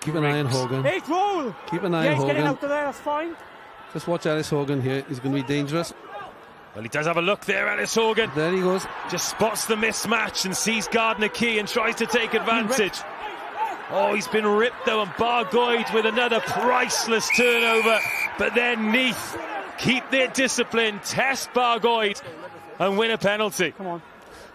Keep an eye on Hogan. 8 roll. Keep an eye on He's Hogan. getting out of there, that's fine. Just watch Ellis Hogan here. He's going to be dangerous. Well, he does have a look there, Ellis Hogan. There he goes. Just spots the mismatch and sees Gardner Key and tries to take advantage. Oh, he's been ripped though, and Bargoed with another priceless turnover. But then Neath keep their discipline, test Bargoed, and win a penalty. Come on.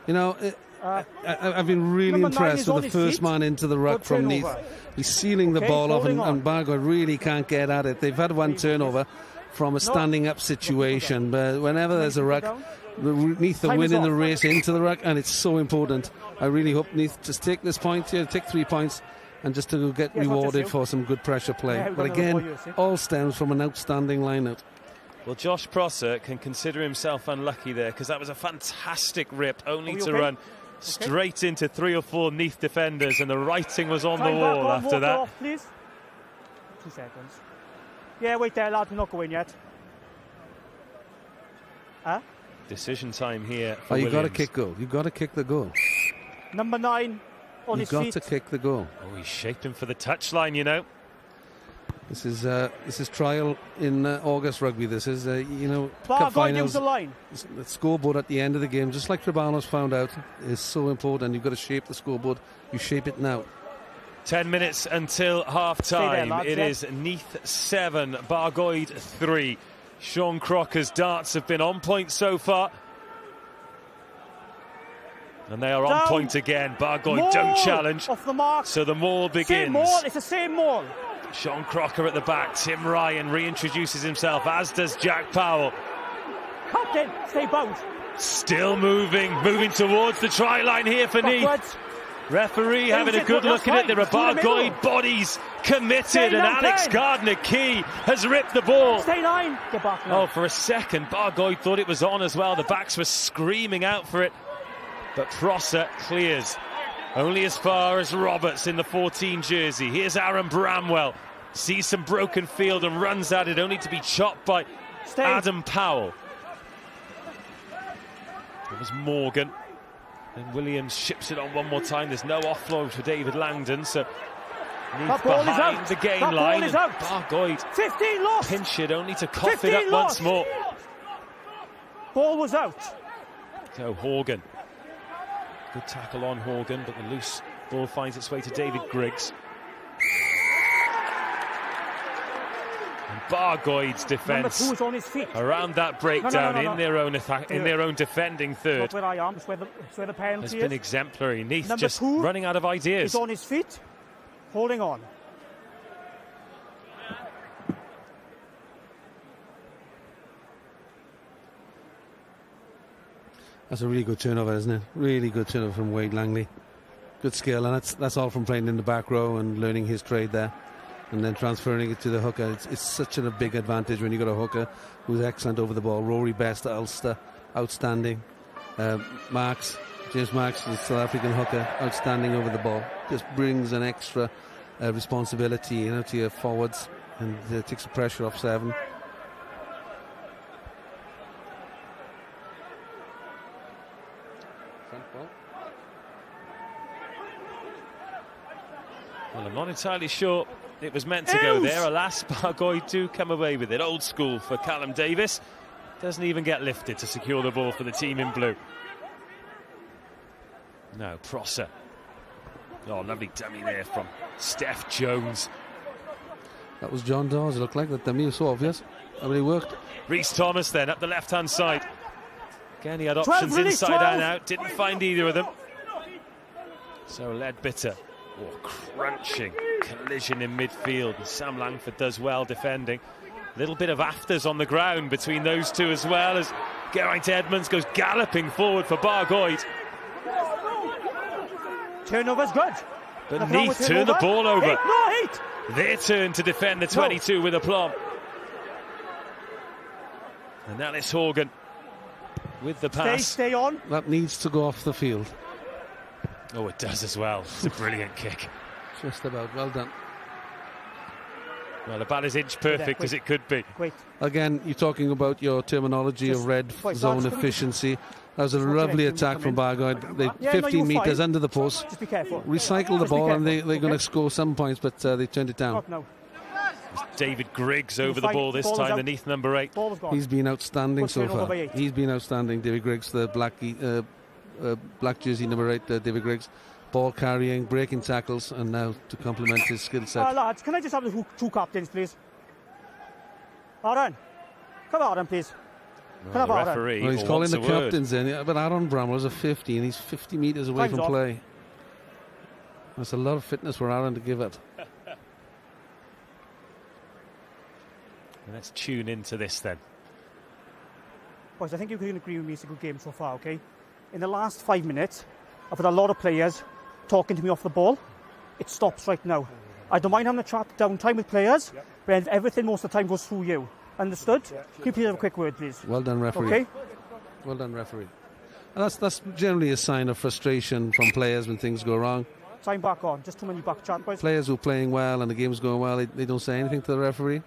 You know, I've been really impressed with the first man into the ruck from Neath. He's sealing the ball off, and Bargoed really can't get at it. They've had one turnover from a standing up situation, but whenever there's a ruck, Neath are winning the race into the ruck, and it's so important. I really hope Neath just take this point here, take 3 points, and just to get rewarded for some good pressure play. But again, all stems from an outstanding line-out. Well, Josh Prosser can consider himself unlucky there, because that was a fantastic rip, only to run straight into 3 or 4 Neath defenders, and the writing was on the wall after that. Off, please. 2 seconds. Yeah, wait there, lad, we're not going yet. Decision time here for you've got to kick goal. You've got to kick the goal. Number 9 on his feet. You've got to kick the goal. Oh, he's shaping for the touchline, you know. This is trial in August rugby. This is cup finals. The line. The scoreboard at the end of the game, just like Trebanos found out, is so important. You've got to shape the scoreboard. You shape it now. 10 minutes until half-time. Lads, it is Neath 7, Bargoed 3. Sean Crocker's darts have been on point so far. And they are on point again. Bargoed don't challenge. Off the mark. So the maul begins. Same maul. It's the same maul. Sean Crocker at the back. Tim Ryan reintroduces himself, as does Jack Powell. Captain, stay bound. Still moving towards the try line here for Neath. Referee having a good look at it. There are Bargoed bodies committed, and Alex Gardner-Key has ripped the ball. Stay line. Get back now. Oh, for a second, Bargoed thought it was on as well. The backs were screaming out for it, but Prosser clears. Only as far as Roberts in the 14 jersey. Here's Aaron Bramwell. Sees some broken field and runs at it, only to be chopped by Adam Powell. It was Morgan. And Williams ships it on one more time. There's no offload for David Langdon, so Neath behind the gain line. Bargoed 15 lost. Pinch it, only to cough it up once more. Ball was out. So Horgan. Good tackle on Horgan, but the loose ball finds its way to David Griggs. And Bargoed's defence on his feet. Around that breakdown in their own attack, in their own defending third. Not where I am. It's where the penalty has been exemplary. Neath Number just 2 running out of ideas. He's on his feet, holding on. That's a really good turnover, isn't it? Really good turnover from Wade Langley. Good skill, and that's all from playing in the back row and learning his trade there, and then transferring it to the hooker. It's such a big advantage when you got a hooker who's excellent over the ball. Rory Best at Ulster, outstanding. James Marks, the South African hooker, outstanding over the ball. Just brings an extra responsibility, to your forwards, and takes the pressure off 7. Well, I'm not entirely sure it was meant to go there. Alas, Bargoed do come away with it. Old school for Callum Davis. Doesn't even get lifted to secure the ball for the team in blue. No, Prosser. Oh, lovely dummy there from Steph Jones. That was John Dawes. It looked like that dummy was so obvious. How many worked? Rhys Thomas then up the left-hand side. Again, he had options inside and out. Didn't find either of them. So Leadbitter. Oh, crunching collision in midfield. Sam Langford does well defending. A little bit of afters on the ground between those two as well, as Geraint Edmonds goes galloping forward for Bargoed. Turnover's good. But Neath turn the ball over. Their turn to defend the 22 with aplomb. And Alice Horgan with the pass. Stay on. That needs to go off the field. Oh, it does as well. It's a brilliant kick. Just about. Well done. Well, about as inch perfect as it could be. Again, you're talking about your terminology of red zone efficiency. That was a lovely attack from Bargoed. They 15 metres under the post. Just be careful. Recycle the ball, and they're going to score some points, but they turned it down. David Griggs over the ball this time, the Neath number 8. He's been outstanding so far. He's been outstanding, David Griggs, the black jersey number 8, David Griggs. Ball carrying, breaking tackles, and now to complement his skill set. Lads, can I just have the 2 captains, please? Aaron. Come on, Aaron, please. Well, the referee he's calling the captains in, but Aaron Bramwell's a 50 and he's 50 metres away from play. That's a lot of fitness for Aaron to give it. Let's tune into this then. Boys, I think you can agree with me it's a good game so far, okay? In the last 5 minutes, I've had a lot of players talking to me off the ball. It stops right now. I don't mind having a chat downtime with players, but everything most of the time goes through you. Understood? Can you please have a quick word, please? Well done, referee. Okay. Well done, referee. And that's generally a sign of frustration from players when things go wrong. Time back on. Just too many back chat, boys. Players who are playing well and the game's going well, they don't say anything to the referee.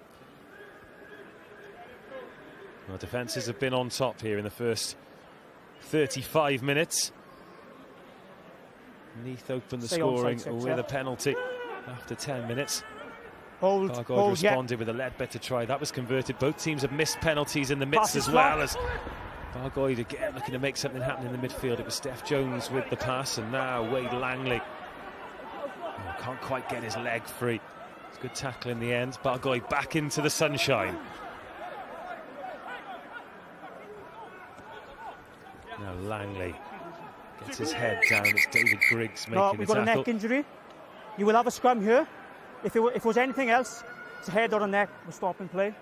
Well, defences have been on top here in the first 35 minutes. Neath opened the scoring with a penalty after 10 minutes. Hold, responded with a Ledbetter try. That was converted. Both teams have missed penalties in the midst as well. As Bargoed again looking to make something happen in the midfield. It was Steph Jones with the pass, and now Wade Langley. Oh, can't quite get his leg free. It's a good tackle in the end. Bargoed back into the sunshine. Now Langley gets his head down. It's David Griggs making the tackle. We've got a neck injury. You will have a scrum here. If it was anything else, it's a head or a neck, we'll stop and play.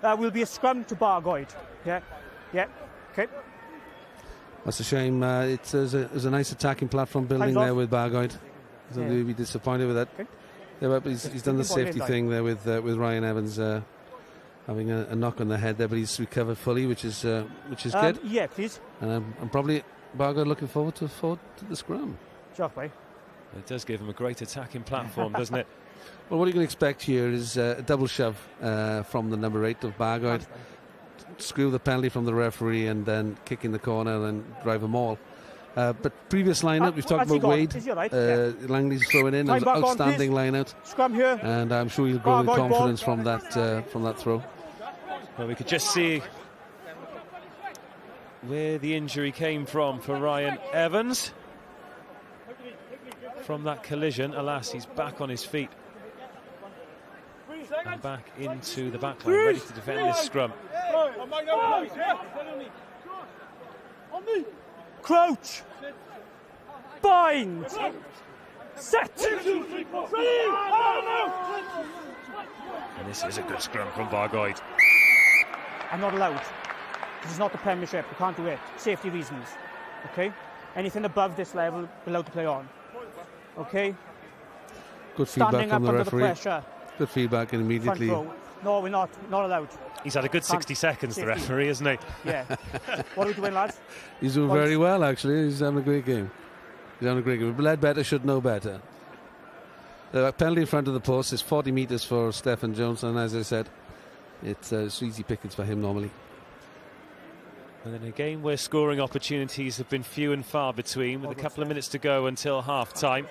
Will be a scrum to Bargoed. Yeah, okay. That's a shame. There's a nice attacking platform building there with Bargoed. So we'll be disappointed with that. Okay. Yeah, but he's done the safety thing there with Ryan Evans having a knock on the head there, but he's recovered fully, which is good. Yeah, please. And probably Bargoed looking forward to the scrum. Sure, it does give him a great attacking platform, doesn't it? Well, what you can expect here is a double shove from the number 8 of Bargoed. Screw the penalty from the referee and then kick in the corner and drive them all. But previous line-out, we've talked about Wade. Langley's throwing in. An outstanding line-out. Scrum here. And I'm sure he'll grow in confidence from that throw. Well, we could just see where the injury came from for Ryan Evans. From that collision, alas, he's back on his feet and back into the back line, ready to defend this scrum. Crouch, bind, set. And this is a good scrum from Bargoed. I'm not allowed. This is not the Premiership. We can't do it. Safety reasons. Okay. Anything above this level, we're allowed to play on. Okay. Good feedback from the referee. Pressure. Good feedback immediately. No, we're not allowed. He's had a good 60 seconds, the referee, hasn't he? Yeah. What are we doing, lads? He's doing very well, actually. He's having a great game. But Ledbetter should know better. The penalty in front of the post is 40 metres for Stephen Jones, and as I said, it's easy pickings for him normally. And in a game where scoring opportunities have been few and far between, with a couple of minutes to go until half-time,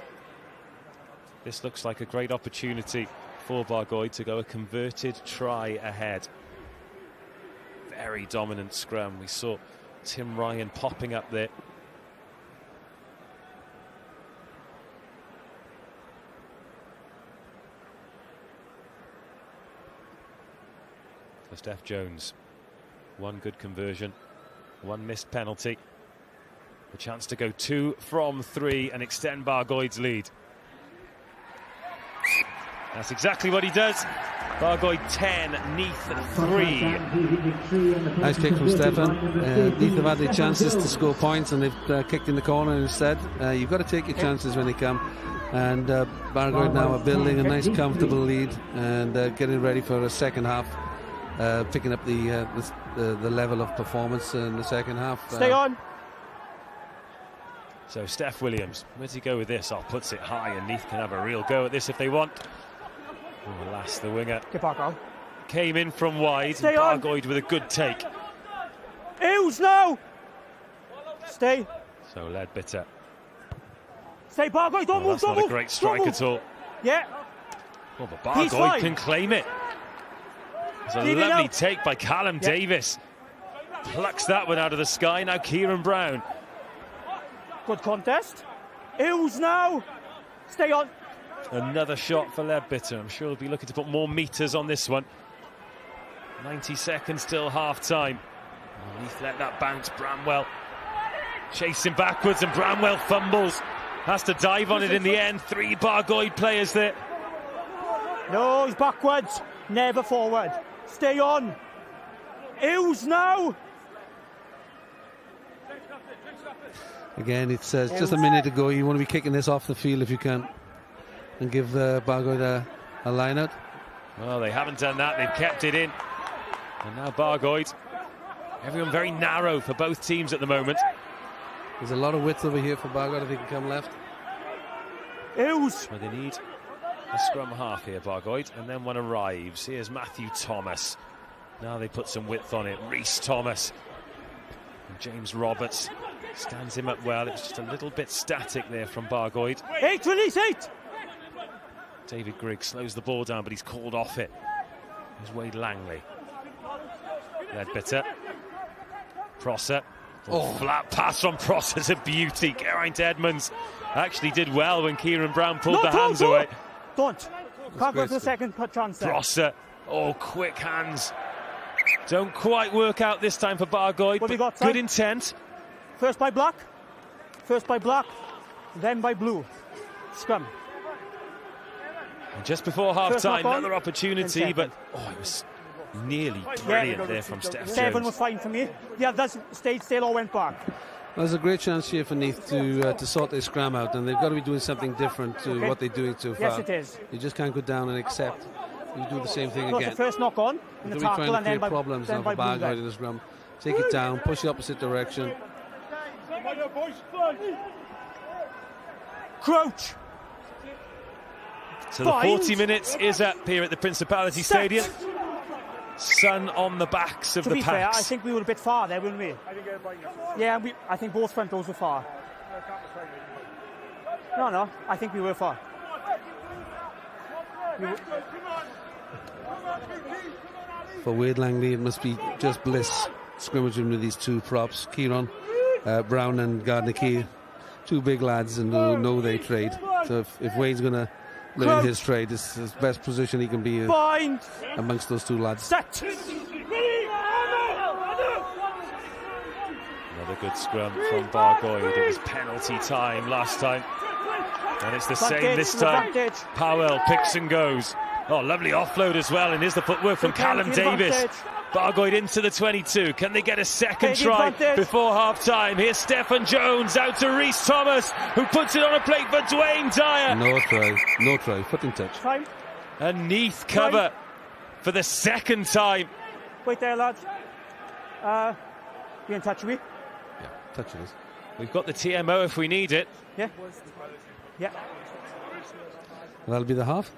this looks like a great opportunity for Bargoed to go a converted try ahead. Very dominant scrum. We saw Tim Ryan popping up there. For Steph Jones, one good conversion, one missed penalty. The chance to go 2 from 3 and extend Bargoed's lead. That's exactly what he does. Bargoed 10, Neath 3. Nice kick from Stefan. Neath have had their chances to score points and they've kicked in the corner instead. You've got to take your chances when they come. And Bargoed now are building a nice comfortable lead and getting ready for a second half. Picking up the level of performance in the second half. Stay on. So Steph Williams, where does he go with this? Puts it high, and Neath can have a real go at this if they want. Oh, alas, the winger came in from wide. Stay and Bargoed with a good take. Eels now. Stay. So Ledbetter. Stay, Bargoed. Don't move. That's not a great strike at all. Yeah. Oh, but Bargoed can claim it. It's a lovely take by Callum Davis. Plucks that one out of the sky. Now Kieran Brown. Good contest. Eels now. Stay on. Another shot for Ledbetter. I'm sure he'll be looking to put more metres on this one. 90 seconds till half-time. Neath let that bounce. Bramwell chasing backwards, and Bramwell fumbles. Has to dive on it in the end. 3 Bargoed players there. No, he's backwards. Never forward. Stay on. Eels now. Again, it's just a minute to go. You want to be kicking this off the field if you can, and give Bargoed a line-out. Well, they haven't done that. They've kept it in. And now Bargoed. Everyone very narrow for both teams at the moment. There's a lot of width over here for Bargoed if he can come left. Eels. Well, they need a scrum half here, Bargoed, and then one arrives. Here's Matthew Thomas. Now they put some width on it. Rhys Thomas. And James Roberts stands him up well. It was just a little bit static there from Bargoed. 8, release 8. David Grigg slows the ball down, but he's called off it. There's Wade Langley. Ledbetter. Prosser. Flat pass from Prosser's a beauty. Geraint Edmonds actually did well when Kieran Brown pulled the hands away. Don't. Can't go for the second chance there. Prosser. Oh, quick hands. Don't quite work out this time for Bargoed, but good intent. First by black, then by blue. Scrum. And just before half-time, another opportunity, but it was nearly brilliant there from Steph Jones. 7 was fine for me. Yeah, that stage still all went back. There's a great chance here for Neath to sort their scrum out, and they've got to be doing something different to what they're doing so far. Yes, it is. You just can't go down and accept you do the same thing again. The first knock on in the tackle, and then by problems now for Bargoed in the scrum. Take it down, push the opposite direction. Crouch. So the 40 minutes is up here at the Principality Stadium. Sun on the backs of the packs. To be fair, I think we were a bit far there, weren't we? Yeah, I think both front rows were far. No, I think we were far. For Wade Langley, it must be just bliss scrimmaging with these two props, Kieran Brown and Gardner Key, two big lads and who know they trade. So if Wade's going to learn his trade, it's his best position he can be amongst those two lads. Set. Another good scrum from Bargoed. It was penalty time last time, and it's the same this time. Powell picks and goes. Oh, lovely offload as well, and here's the footwork from Callum Davis. Bargoed into the 22. Can they get a second try before half-time? Here's Stephen Jones out to Rhys Thomas, who puts it on a plate for Dwayne Dyer. No try, foot in touch. A Neath cover for the second time. Wait there, lads. You in touch with me? Yeah, touch it is. We've got the TMO if we need it. Yeah. That'll be the half?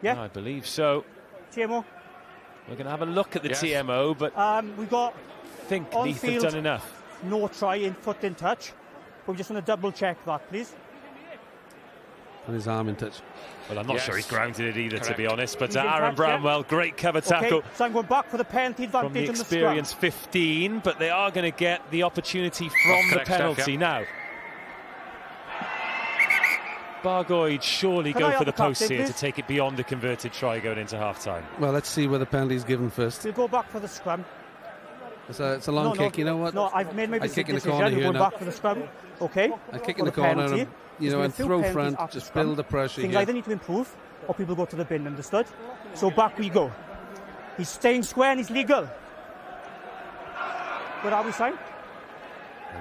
Yeah. I believe so. TMO. We're going to have a look at the TMO, but we got. I think Neath have done enough. No try in foot in touch. But we just want to double check that, please. And his arm in touch. Well, I'm not sure he's grounded it either, to be honest. But Aaron Bramwell, great cover tackle. Okay, so I'm going back for the penalty advantage from the in the experience scrum. 15, but they are going to get the opportunity from the penalty now. Bargoed surely go for the post here to take it beyond the converted try going into half-time. Well, let's see where the penalty is given first. We'll go back for the scrum. It's a long kick, you know what? No, I've made my decision. Kick in the corner here we'll now. go back for the scrum, okay? I kick in the corner, and throw front, just build the pressure Things here. either need to improve, or people go to the bin, understood? So back we go. He's staying square and he's legal. Where are we, Simon?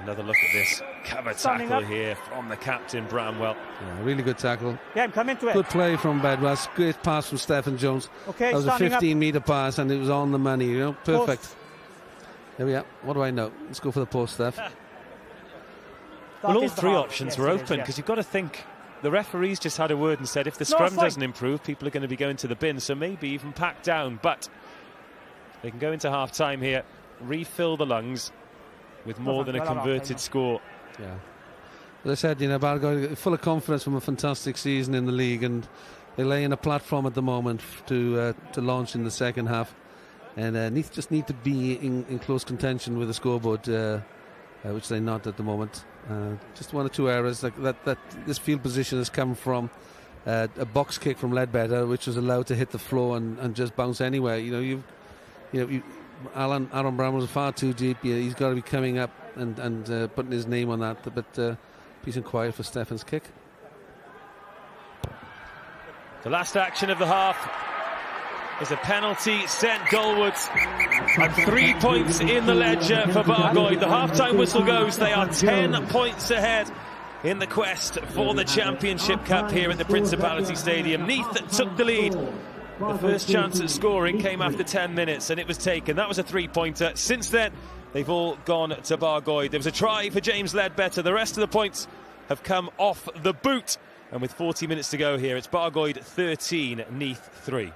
Another look at this cover tackle here from the captain, Bramwell. Yeah, really good tackle. Yeah, I'm coming to it. Good play from Bedwas. Great pass from Stephen Jones. Okay, that was a 15-metre pass, and it was on the money, you know. Perfect. Post. There we are. What do I know? Let's go for the post, Steph. Well, all three options were open, because you've got to think the referees just had a word and said if the scrum doesn't improve, people are going to be going to the bin, so maybe even pack down. But they can go into half-time here, refill the lungs with more than a converted score. Yeah. As I said, Bargoed full of confidence from a fantastic season in the league, and they're laying a platform at the moment to launch in the second half. And Neath just need to be in close contention with the scoreboard, which they're not at the moment. Just one or two errors like that. This field position has come from a box kick from Ledbetter, which was allowed to hit the floor and just bounce anywhere. Aaron Brown was far too deep. He's got to be coming up and putting his name on that. But peace and quiet for Stephen's kick. The last action of the half is a penalty sent goalwards, and 3 points in the ledger for Bargoed. The half-time whistle goes. They are 10 points ahead in the quest for the Championship Cup here at the Principality Stadium. Neath took the lead. The first chance at scoring came after 10 minutes, and it was taken. That was a three-pointer. Since then, they've all gone to Bargoed. There was a try for James Ledbetter. The rest of the points have come off the boot. And with 40 minutes to go here, it's Bargoed 13, Neath 3.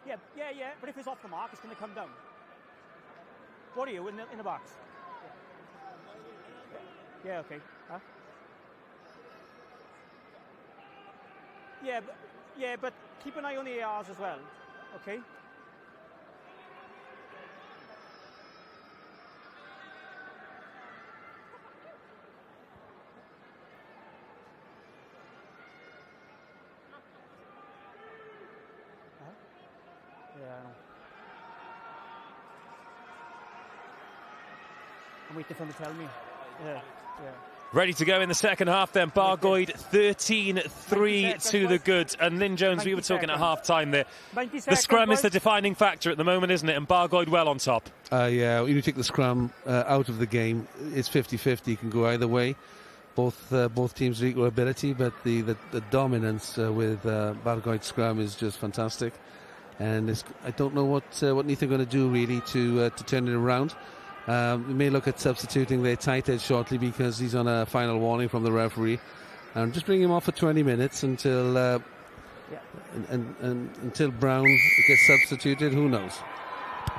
Yeah. But if it's off the mark, it's going to come down. What are you in the box? Yeah. Okay. Huh? Yeah, but keep an eye on the ARs as well. Okay. Yeah, I know. I'm waiting for them to tell me. Yeah. Ready to go in the second half then. Bargoed 13-3 to the good. And Lynn Jones, we were talking at half-time there. The scrum is the defining factor at the moment, isn't it? And Bargoed well on top. Yeah, when you take the scrum out of the game, it's 50-50. It can go either way. Both teams are equal ability, but the dominance with Bargoed scrum is just fantastic. And I don't know what Neath are going to do really to turn it around. We may look at substituting their tight head shortly because he's on a final warning from the referee, and just bring him off for 20 minutes until until Brown gets substituted. Who knows?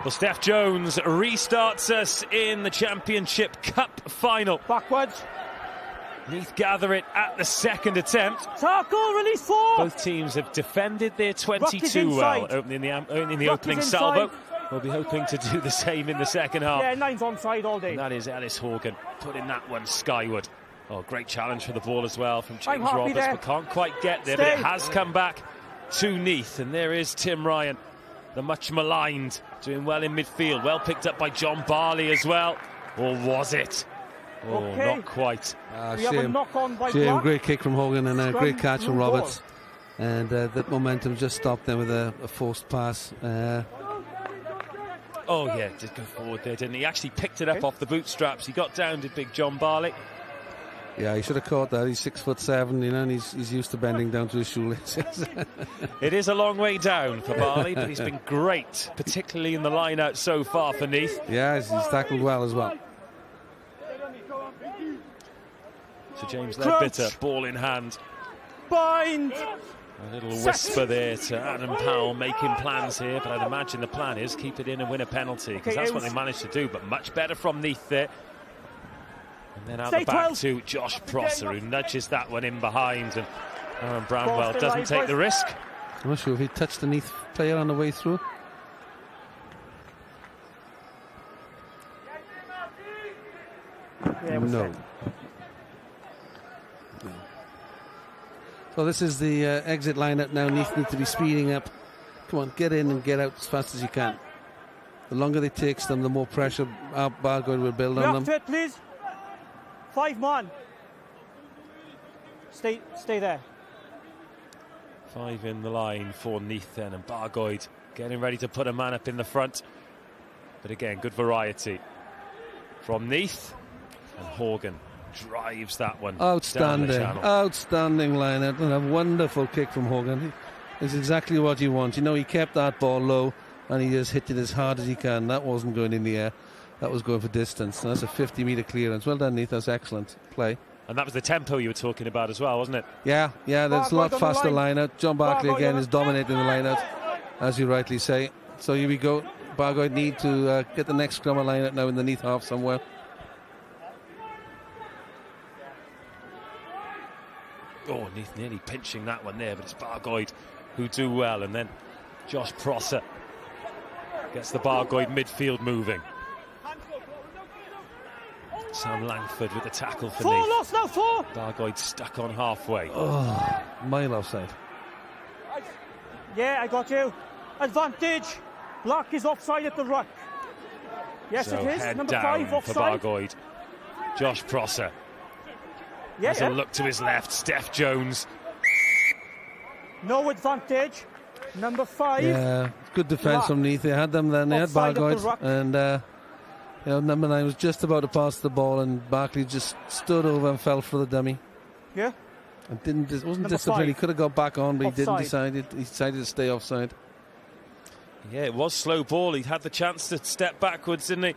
Well, Steph Jones restarts us in the Championship Cup final. Backwards. Neath gather it at the second attempt. Tackle, release 4. Both teams have defended their 22 well, opening the opening salvo. We'll be hoping to do the same in the second half. Yeah, 9's onside all day. And that is Ellis Horgan putting that one skyward. Oh, great challenge for the ball as well from James Roberts, but can't quite get there. But it has come back to Neath, and there is Tim Ryan, the much maligned, doing well in midfield. Well picked up by John Barley as well. Or was it? Oh, okay. Not quite. We have a knock on by Block. Great kick from Hogan and a great catch from Roberts. And that momentum just stopped them with a forced pass. Oh, yeah, did go forward there, didn't he? He actually picked it up off the bootstraps. He got down, did big John Barley. Yeah, he should have caught that. He's 6'7", you know, and he's used to bending down to his shoelaces. It is a long way down for Barley, but he's been great, particularly in the line-out so far for Neath. Yeah, he's tackled well as well. So James Leadbitter, ball in hand. Bind! A little whisper there to Adam Powell, making plans here, but I'd imagine the plan is keep it in and win a penalty, because that's what they managed to do, but much better from Neath there. And then out the back to Josh Prosser, who nudges that one in behind, and Aaron Bramwell doesn't take the risk. I'm not sure if he touched the Neath player on the way through. Yeah, no. So this is the exit lineup now. Neath need to be speeding up. Come on, get in and get out as fast as you can. The longer it takes them, the more pressure our Bargoed will build on them. Fit, please. 5 man. Stay there. 5 in the line for Neath then, and Bargoed getting ready to put a man up in the front. But again, good variety from Neath, and Horgan drives that one outstanding down the channel. Outstanding lineup, and a wonderful kick from Horgan. It's exactly what you want. You know, he kept that ball low and he just hit it as hard as he can. That wasn't going in the air, that was going for distance. And that's a 50-metre clearance. Well done, Neath. That's excellent play. And that was the tempo you were talking about as well, wasn't it? Yeah, there's a lot faster line-out. John Barkley again is dominating the line-out, as you rightly say. So here we go. Bargoed need to get the next scrum line-out now in the Neath half somewhere. Oh, Neath nearly pinching that one there, but it's Bargoed who do well. And then Josh Prosser gets the Bargoed midfield moving. Sam Langford with the tackle for Neath. 4 lost now, 4! Bargoed stuck on halfway. Oh, mile offside. Yeah, I got you. Advantage. Block is offside at the ruck. Yes, so it is. Head Number down 5 offside. for Bargoed. Josh Prosser. Has a look to his left. Steph Jones. No advantage. Number 5. Yeah, good defence from Neath. They had them then. They had Bargoed, and number 9 was just about to pass the ball, and Barkley just stood over and fell for the dummy. Yeah. And wasn't disciplined. He could have got back on, but offside. He didn't decide. He decided to stay offside. Yeah, it was slow ball. He had the chance to step backwards, didn't he?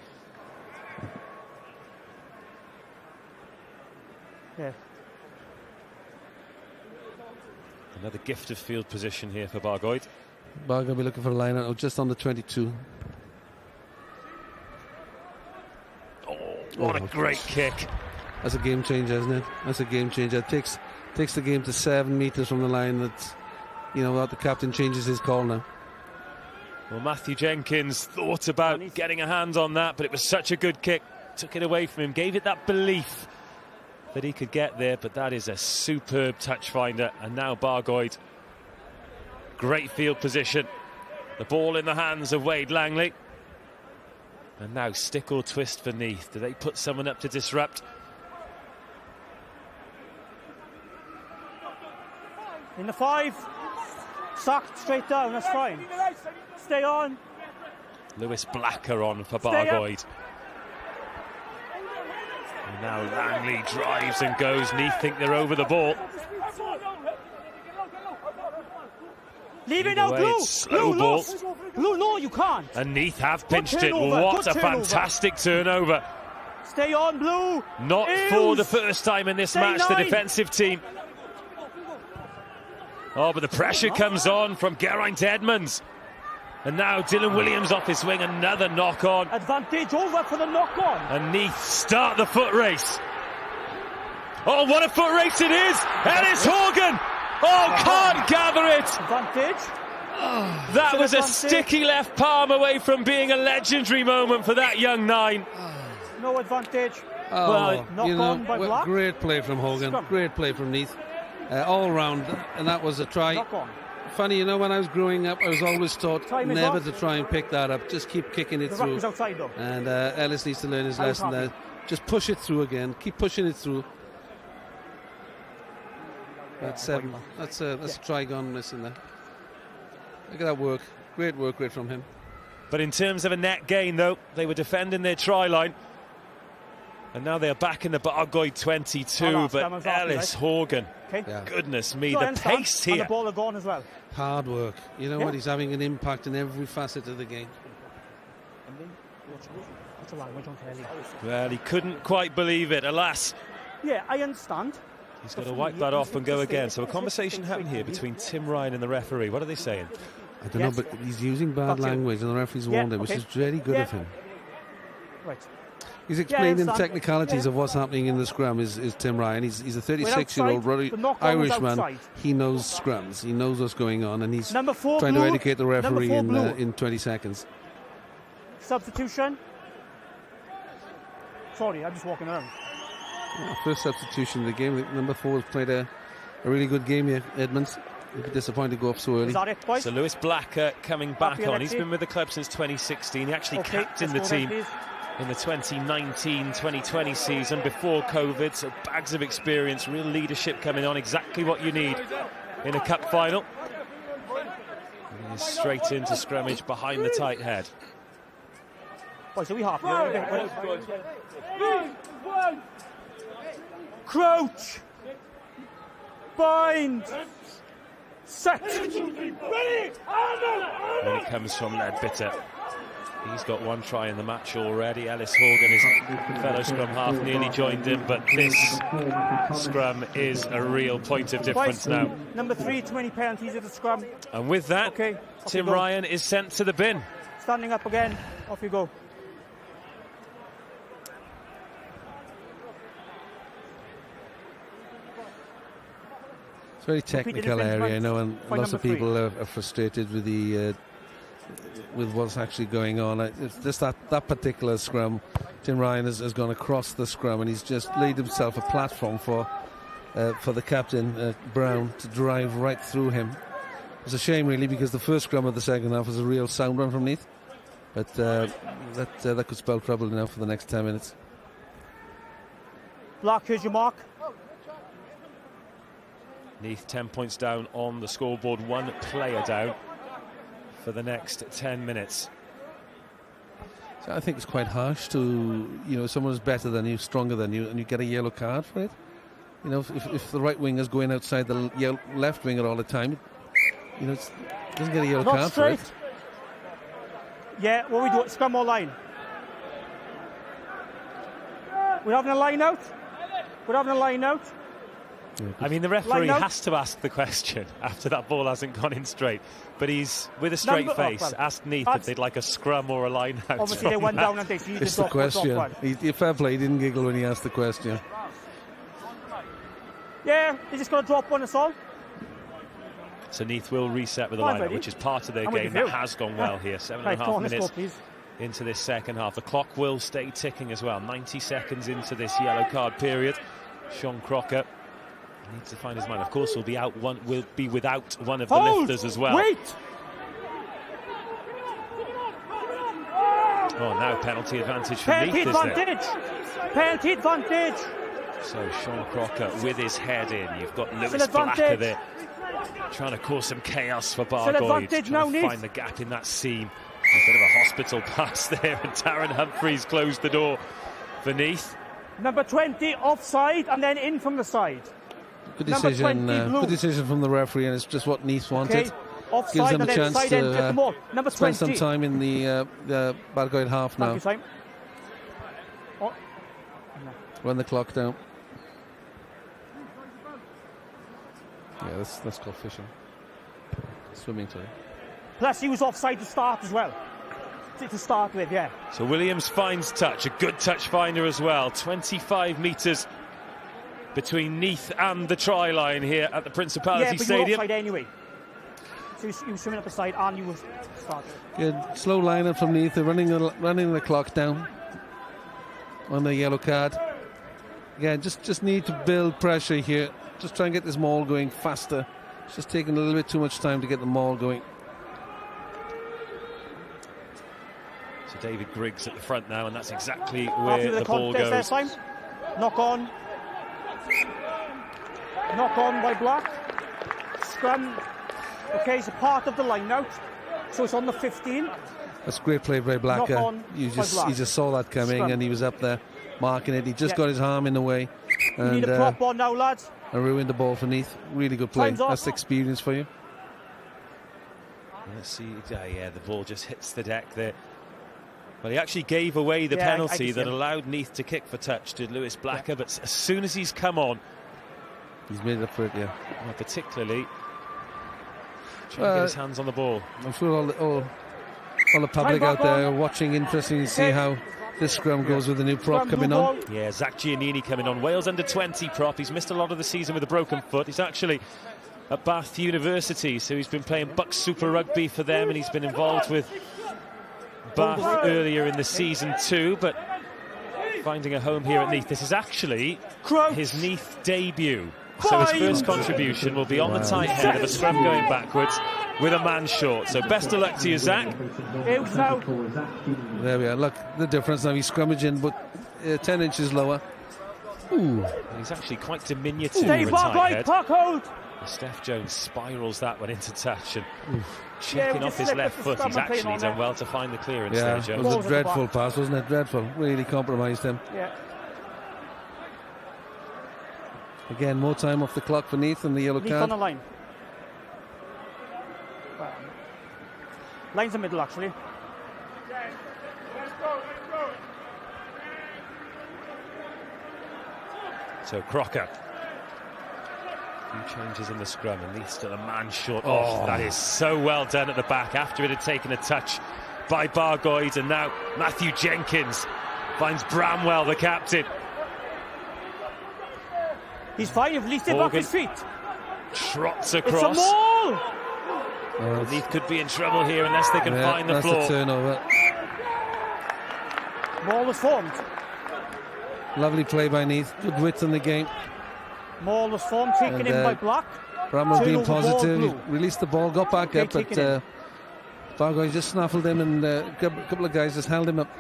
Yeah. Another gift of field position here for Bargoed. Bar going to be looking for a line out just on the 22. What a great kick. That's a game changer, isn't it? That's a game changer. It takes the game to 7 metres from the line. That, the captain changes his call now. Well, Matthew Jenkins thought about getting a hand on that, but it was such a good kick. Took it away from him, gave it that belief that he could get there, but that is a superb touch finder. And now Bargoed, great field position. The ball in the hands of Wade Langley. And now stick or twist for Neath. Do they put someone up to disrupt? In the 5. Sacked straight down, that's fine. Stay on. Lewis Blacker on for Bargoed. And now Langley drives and goes. Neath think they're over the ball. Leave it now, Blue. Slow ball. Blue, no, you can't. And Neath have pinched it. What a fantastic turnover. Stay on, Blue. Not for the first time in this match, the defensive team. Oh, but the pressure comes on from Geraint Edmonds. And now Dylan Williams off his wing, another knock on. Advantage over for the knock on. And Neath start the foot race. Oh, what a foot race it is! Ellis Horgan! Oh, can't gather it! Advantage. That was a sticky left palm away from being a legendary moment for that young 9. No advantage. Well, knock on by Black. Great play from Hogan. Great play from Neath. All round, and that was a try. Knock on. Funny, when I was growing up, I was always taught never to try and pick that up. Just keep kicking it through. Was outside, though. And Ellis needs to learn his lesson there. Just push it through again. Keep pushing it through. That's a try gone missing there. Look at that work. Great work rate from him. But in terms of a net gain, though, they were defending their try line. And now they're back in the Bargoed 22. But Ellis Horgan, goodness me, the pace here. And the ball are gone as well. Hard work. You know what? He's having an impact in every facet of the game. That's a language on telly. Well, he couldn't quite believe it, alas. Yeah, I understand. He's got to wipe that off and go again. So a conversation happened here between Tim Ryan and the referee. What are they saying? I don't know, but he's using bad language, and the referee's warned him, which is very good of him. Right. He's explaining the technicalities of what's happening in the scrum. Is Tim Ryan? He's a 36-year-old Irishman. He knows scrums. He knows what's going on, and he's trying to educate the referee in 20 seconds. Substitution. Sorry, I'm just walking around. First substitution of the game. Number 4 has played a really good game here, Edmonds. He'd be disappointed to go off so early. Is that it, boys? So Lewis Blacker coming back on. He's been with the club since 2016. He actually captained the team in the 2019-2020 season before COVID. So bags of experience, real leadership coming on. Exactly what you need in a cup final. And he's straight into scrummage behind the tight head. Boys, are we happy? Crouch. Bind. Set. When it comes from Leadbitter, he's got 1 try in the match already. Ellis Horgan, his fellow scrum half, nearly joined him, but this scrum is a real point of difference now. Number 3, 20 penalties at the scrum. And with that, Tim Ryan is sent to the bin. Standing up again, off you go. It's a very technical area, I know, and lots of people are frustrated with with what's actually going on. It's just that particular scrum. Tim Ryan has gone across the scrum, and he's just laid himself a platform for the captain, Brown, to drive right through him. It's a shame, really, because the first scrum of the second half was a real sound run from Neath. But that could spell trouble now for the next 10 minutes. Black, here's your mark. Neath 10 points down on the scoreboard, 1 player down for the next 10 minutes. So I think it's quite harsh to, someone who's better than you, stronger than you, and you get a yellow card for it. If the right winger's going outside the left winger all the time, it doesn't get a yellow card for it. Yeah, what we do, scrum or line? We're having a line out. I mean, the referee has to ask the question after that ball hasn't gone in straight. But he's, with a straight face, asked Neath if they'd like a scrum or a line out. Obviously, they went down and they see the question. Fair play, he didn't giggle when he asked the question. Yeah, they just got to drop one, that's all. So Neath will reset with a line out, which is part of their game that has gone well here. 7.5 minutes into this second half. The clock will stay ticking as well. 90 seconds into this yellow card period. Sean Crocker needs to find his man. Of course, will be without one of the lifters as well. Wait! Oh, now penalty advantage for Neath, is there? Penalty advantage! So Sean Crocker with his head in. You've got Lewis Blacker there, trying to cause some chaos for Bargoed. Trying to find the gap in that seam. A bit of a hospital pass there, and Darren Humphreys closed the door for Neath. Number 20 offside and then in from the side. Good decision, good decision from the referee, and it's just what Neath wanted. Okay. Offside, gives them a chance to Number spend 20. some time in the Bargoed half now. Run the clock down. Yeah, that's called fishing. Swimming, sorry. Plus, he was offside to start as well. To start with, yeah. So Williams finds touch, a good touch finder as well. 25 metres between Neath and the try line here at the Principality Stadium. You were offside anyway. So he was swimming up the side and you were starting. Good, slow line-up from Neath. They're running the clock down on the yellow card. Yeah, just need to build pressure here. Just try and get this maul going faster. It's just taking a little bit too much time to get the maul going. So David Griggs at the front now, and that's exactly where the ball goes. Knock on. Knock on by Black. Scrum. Okay, it's a part of the line out. So it's on the 15. That's great play by Black. He just saw that coming and he was up there marking it. He just got his arm in the way. You need a prop on now, lads. And ruined the ball for Neath. Really good play. That's experience for you. Let's see. Yeah, the ball just hits the deck there. Well, he actually gave away the penalty that allowed Neath to kick for touch to Lewis Blacker, but as soon as he's come on, he's made it up for it, well, particularly trying to get his hands on the ball. I'm sure all the public out there are watching, interesting to see how this scrum goes with the new prop coming on. Yeah, Zach Giannini coming on. Wales under-20 prop. He's missed a lot of the season with a broken foot. He's actually at Bath University, so he's been playing Bucks Super Rugby for them, and he's been involved with Bath earlier in the season too, but finding a home here at Neath. This is actually his Neath debut. So his first contribution will be on the tight head of a scrum going backwards with a man short. So best of luck to you, Zach. There we are. Look, the difference now. He's scrummaging, but 10 inches lower. Ooh. He's actually quite diminutive with a tight head. Steph Jones spirals that one into touch and checking off his left foot. He's actually done well to find the clearance there, Jones. It was a dreadful pass, wasn't it? Dreadful. Really compromised him. Yeah. Again, more time off the clock for Neath and the yellow card. on the line. Line's the middle, actually. So Crocker. A few changes in the scrum, and Neath still a man short. Oh, that is so well done at the back after it had taken a touch by Bargoed, and now Matthew Jenkins finds Bramwell, the captain. He's fine, you've lifted off his feet. Trots across. It's a maul! Well, Neath could be in trouble here unless they can find the floor. That's a turnover. Maul was formed. Lovely play by Neath. Good width in the game. Maul was formed, taken in by Black. Bramwell being positive. He released the ball, got back up, but Bargoed just snaffled him, and a couple of guys just held him up.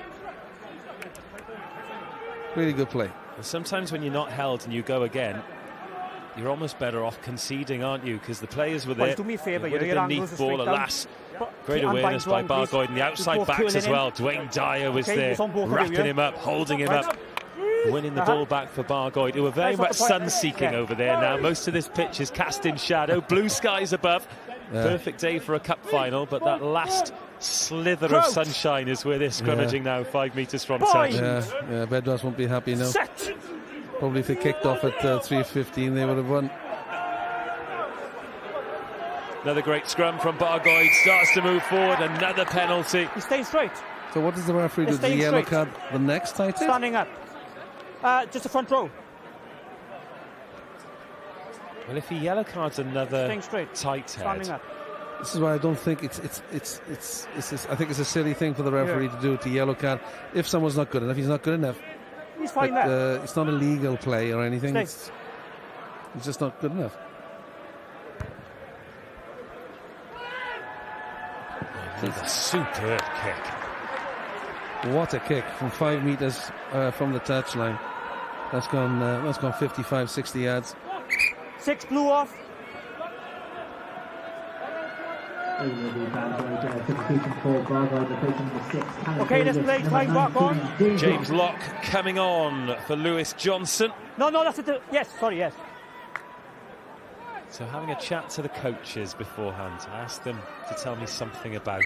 Really good play. Sometimes when you're not held and you go again, you're almost better off conceding, aren't you? Because the players were there. Do me a favour, it would have been Neath ball, alas. Great awareness by Bargoed, and the outside backs as well. Dwayne Dyer was there, wrapping him up, holding him up, winning the ball back for Bargoed, who are very much sun-seeking over there now. Most of this pitch is cast in shadow, blue skies above. Perfect day for a cup final, but that last slither of sunshine is where they're scrummaging now, 5 metres from touch. Yeah, Bedros won't be happy now. Set! Probably if they kicked off at 3:15, they would have won. Another great scrum from Bargoid. Starts to move forward. Another penalty. He's staying straight. So what does the referee do? The yellow card the next tight end? Standing up. Just the front row. Well, if he yellow cards another tight head. Standing up. This is why I don't think it's I think it's a silly thing for the referee to do, to yellow card if someone's not good enough. He's not good enough. He's fine there. It's not a legal play or anything. He's just not good enough. A superb kick. What a kick from 5 meters from the touchline. That's gone 55, 60 yards. 6 blew off. Okay, let's play. Time back on. James Locke coming on for Lewis Johnson. No, that's it. Yes, sorry, yes. So having a chat to the coaches beforehand, I asked them to tell me something about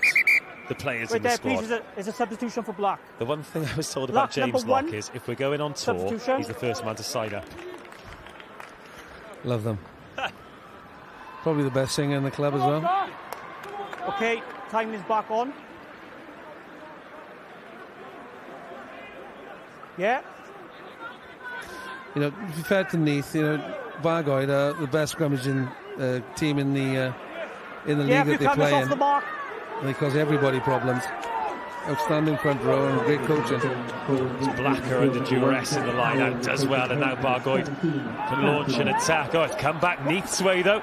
the players in the squad. Please, is a substitution for Black. The one thing I was told about James Locke is if we're going on tour, he's the first man to sign up. Love them. Probably the best singer in the club as well. Okay, time is back on. Yeah. You know, to be fair to Neath, you know, Bargoid are the best scrummaging team in the league that they play in. They cause everybody problems. Outstanding front row and great coaching. It's Blacker under duress in the line out does well, and now Bargoid can launch an attack. Oh, it's come back Neath's way though,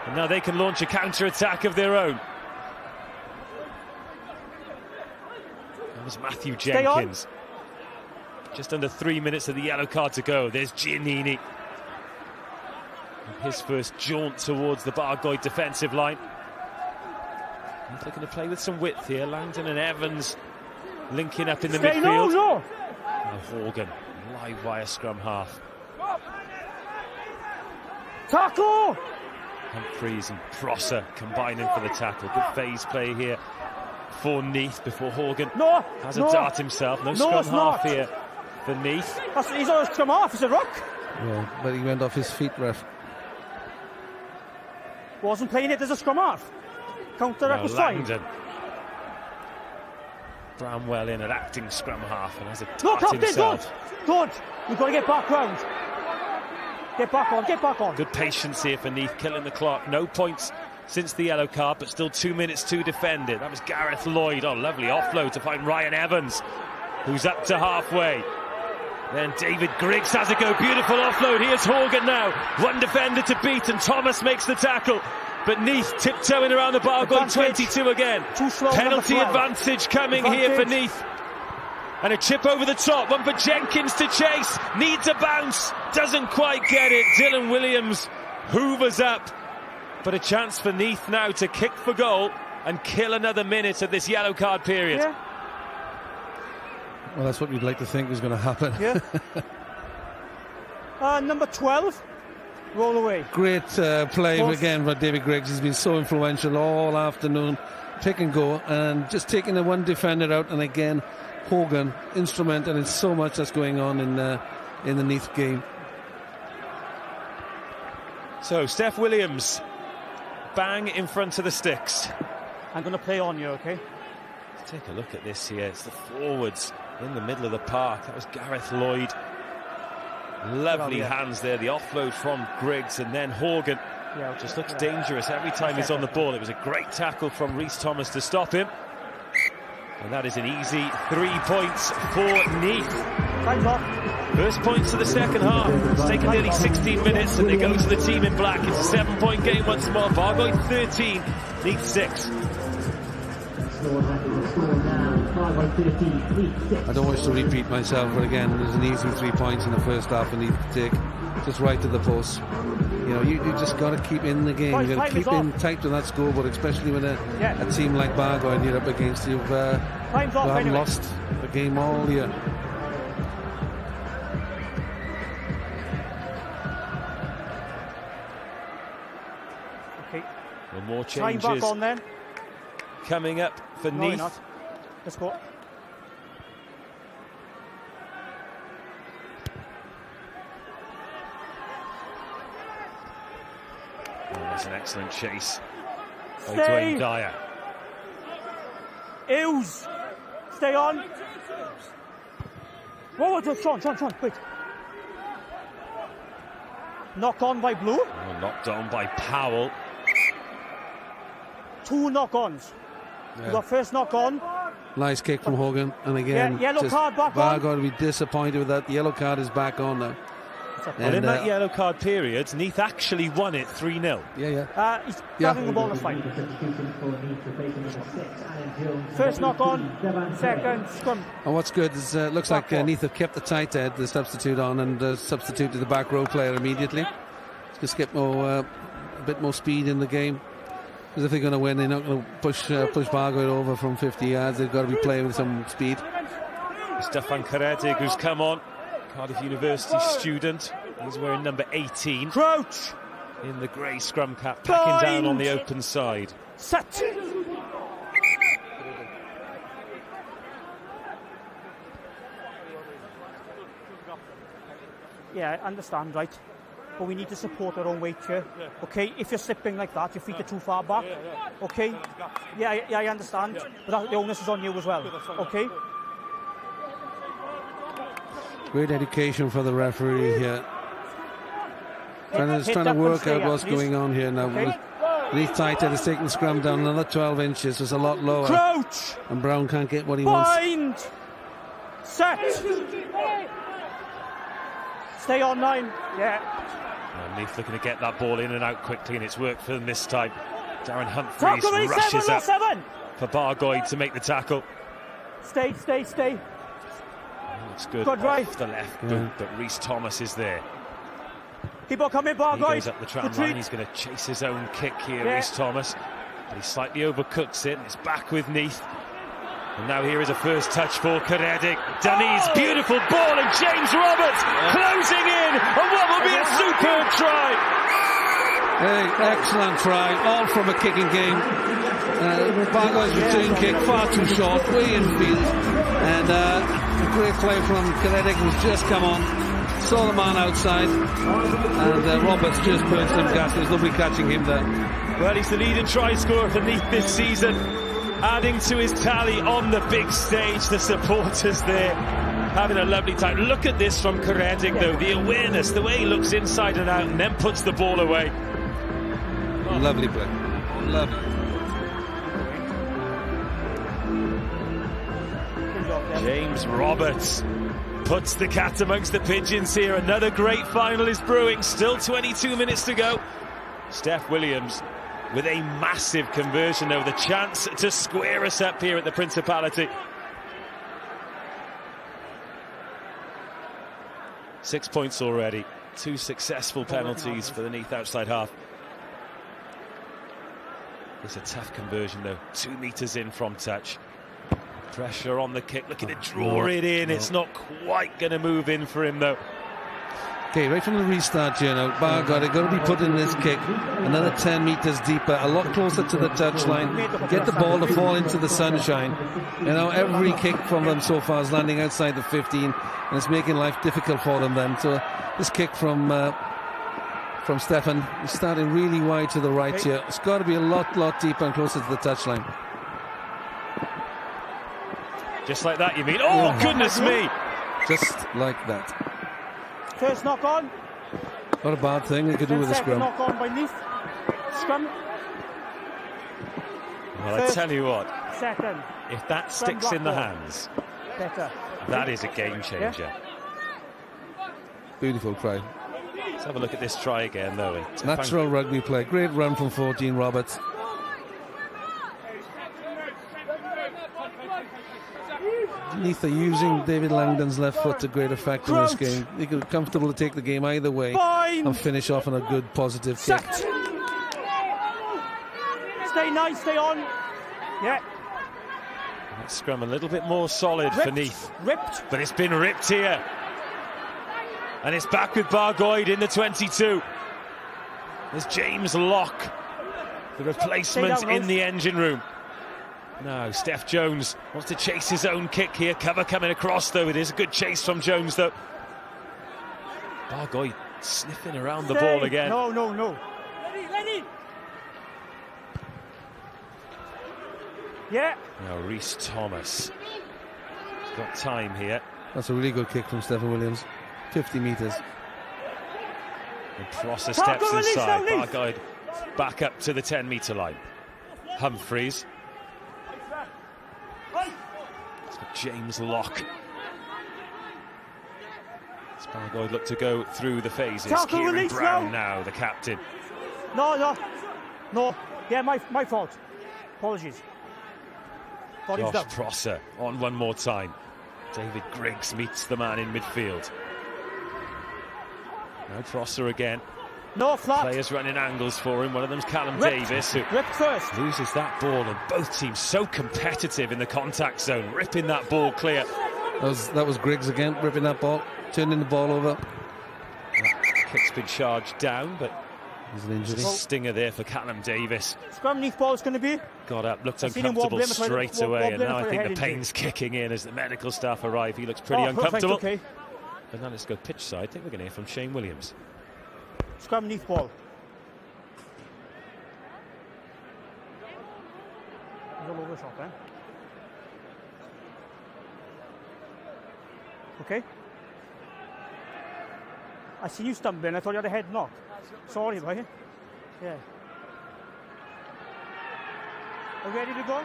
and now they can launch a counter-attack of their own. That was Matthew Jenkins. Just under 3 minutes of the yellow card to go. There's Giannini. His first jaunt towards the Bargoid defensive line. They're going to play with some width here. Langdon and Evans linking up in the midfield. Now Horgan, live wire scrum half. Tackle! Humphreys and Prosser combining for the tackle. Good phase play here for Neath before Horgan has a dart himself. No scrum half here for Neath. He's on a scrum half, is it Rock? Yeah, but he went off his feet, ref. Wasn't playing it as a scrum half. Counter was fine. Bramwell in an acting scrum half and has a dart himself. Good. You've got to get back round. Get back on. Good patience here for Neath, killing the clock. No points since the yellow card, but still 2 minutes to defend it. That was Gareth Lloyd. Oh, lovely offload to find Ryan Evans, who's up to halfway. Then David Griggs has a go. Beautiful offload. Here's Horgan now. One defender to beat, and Thomas makes the tackle. But Neath tiptoeing around the Bargoid 22 again. Penalty advantage coming here for Neath. And a chip over the top. One for Jenkins to chase. Needs a bounce. Doesn't quite get it. Dylan Williams hoovers up. But a chance for Neath now to kick for goal and kill another minute of this yellow card period. Yeah. Well, that's what we'd like to think was going to happen. Yeah. Number 12. Roll away. Great play again by David Griggs. He's been so influential all afternoon. Pick and go, and just taking the one defender out, and again Horgan instrumental in so much that's going on in the Neath game. So Steph Williams, bang in front of the sticks. I'm going to play on you, okay? Let's take a look at this here. It's the forwards in the middle of the park. That was Gareth Lloyd. Lovely hands there, the offload from Griggs, and then Horgan just looks dangerous every time he's on the ball. It was a great tackle from Rhys Thomas to stop him, and that is an easy 3 points for Neath. First points of the second half. It's taken nearly 16 minutes, and they go to the team in black. It's a 7-point game once more. Bargoid 13, Neath 6. I don't wish to repeat myself, but again, there's an easy 3 points in the first half and need to take just right to the post. You know, you just got to keep in the game. You've got to keep in tight to that scoreboard, especially when a team like Bargoid you're up against. You haven't lost the game all year. Okay. And more changes. Time back on then. Coming up for Neath. Not. Let's go. That's an excellent chase by Stay. Dwayne Dyer. Hughes, stay on. Whoa, Sean, wait. Knock on by Blue. Oh, knocked on by Powell. 2 knock-ons. Yeah. You got first knock on. Nice kick from Hogan, and again, yellow card back VAR on. got to be disappointed with that. The yellow card is back on now. Well, in that yellow card period, Neath actually won it 3-0. He's having the ball to fight. First knock on, second scrum. And what's good is looks like Neath have kept the tight head, the substitute on, and substituted the back row player immediately. Just get a bit more speed in the game. Because if they're going to win, they're not going to push Bargoed over from 50 yards. They've got to be playing with some speed. Stefan Karedig, who's come on, Cardiff University student. He's wearing number 18. Crouch! In the grey scrum cap, packing down on the open side. Set! Yeah, I understand, right? But we need to support our own weight here. Okay, if you're slipping like that, your feet are too far back. Okay? Yeah, I understand. But the onus is on you as well. Okay? Great education for the referee here. Trying to work out what's going on here now. Neath tight head is taking the scrum down another 12 inches. It's a lot lower. Crouch! And Brown can't get what he wants. Bind! Set! Stay on 9. Yeah. Neath looking to get that ball in and out quickly, and it's worked for them this time. Darren Humphreys rushes up for Bargoed to make the tackle. Stay. Looks good Good off the left boot, but Rhys Thomas is there. Keep on coming, Bargoed. He goes up the tram line. He's going to chase his own kick here, Rhys Thomas. But he slightly overcooks it, and it's back with Neath. And now here is a first touch for Karedig. Deniz, beautiful ball, and James Roberts closing in on what will be a superb try. Hey, excellent try, all from a kicking game. Bargoed's return kick far too short, way in field. And a great play from Karedig, who's just come on. Saw the man outside, and Roberts just burnt some gas. There's nobody catching him there. Well, he's the leading try scorer for Neath this season, adding to his tally on the big stage. The supporters there having a lovely time. Look at this from Karedig, though. The awareness, the way he looks inside and out and then puts the ball away. Lovely play. Lovely. James Roberts puts the cat amongst the pigeons here. Another great final is brewing. Still 22 minutes to go. Steph Williams with a massive conversion, though, the chance to square us up here at the Principality. 6 points already. 2 successful penalties for the Neath outside half. It's a tough conversion, though. 2 metres in from touch. Pressure on the kick, looking to draw it in. It's not quite going to move in for him, though. Okay, right from the restart here now, Bargoed got to be put in this kick another 10 metres deeper, a lot closer to the touchline, get the ball to fall into the sunshine. You know, every kick from them so far is landing outside the 15, and it's making life difficult for them then. So this kick from Stefan is starting really wide to the right here. It's got to be a lot deeper and closer to the touchline. Just like that, you mean? Oh, goodness me! Just like that. First knock on. Not a bad thing they could do with the scrum. Knock on by Neath. Scrum. Well, I tell you what. Second. If that sticks in the hands, better. That is a game changer. Yeah. Beautiful try. Let's have a look at this try again, though. Natural rugby play. Great run from 14, Roberts. Neath are using David Langdon's left foot to great effect in this game. They could be comfortable to take the game either way and finish off on a good positive kick. Stay nice, stay on. Yeah. That scrum a little bit more solid for Neath. Ripped. But it's been ripped here. And it's back with Bargoed in the 22. There's James Locke, the replacement in the engine room. No, Steph Jones wants to chase his own kick here. Cover coming across, though. It is a good chase from Jones, though. Bargoed sniffing around the ball again. No. Yeah. Now Rhys Thomas. He's got time here. That's a really good kick from Stephen Williams. 50 metres. And Prosser steps inside. Bargoed back up to the 10-metre line. Humphreys. It's got James Locke. Bargoed look to go through the phases. Kieran Brown now, the captain. No. Yeah, my fault. Apologies. Josh Prosser on one more time. David Griggs meets the man in midfield. Now Prosser again. No, flat. Players running angles for him. One of them's Callum Davis, who first. loses that ball, and both teams so competitive in the contact zone, ripping that ball clear. That was Griggs again, ripping that ball, turning the ball over. That kick's been charged down, but there's an injury. Stinger there for Callum Davis. Scrum Neath ball is going to be. Got up, looked uncomfortable straight away, and now I think the pain's kicking in as the medical staff arrive. He looks pretty uncomfortable. Okay. But now let's go pitch side. I think we're going to hear from Shane Williams. Scrum Neath ball. He's all over the shot, then. Okay. I see you stumbling. I thought you had a head knock. Sorry, boy. Yeah. Are we ready to go?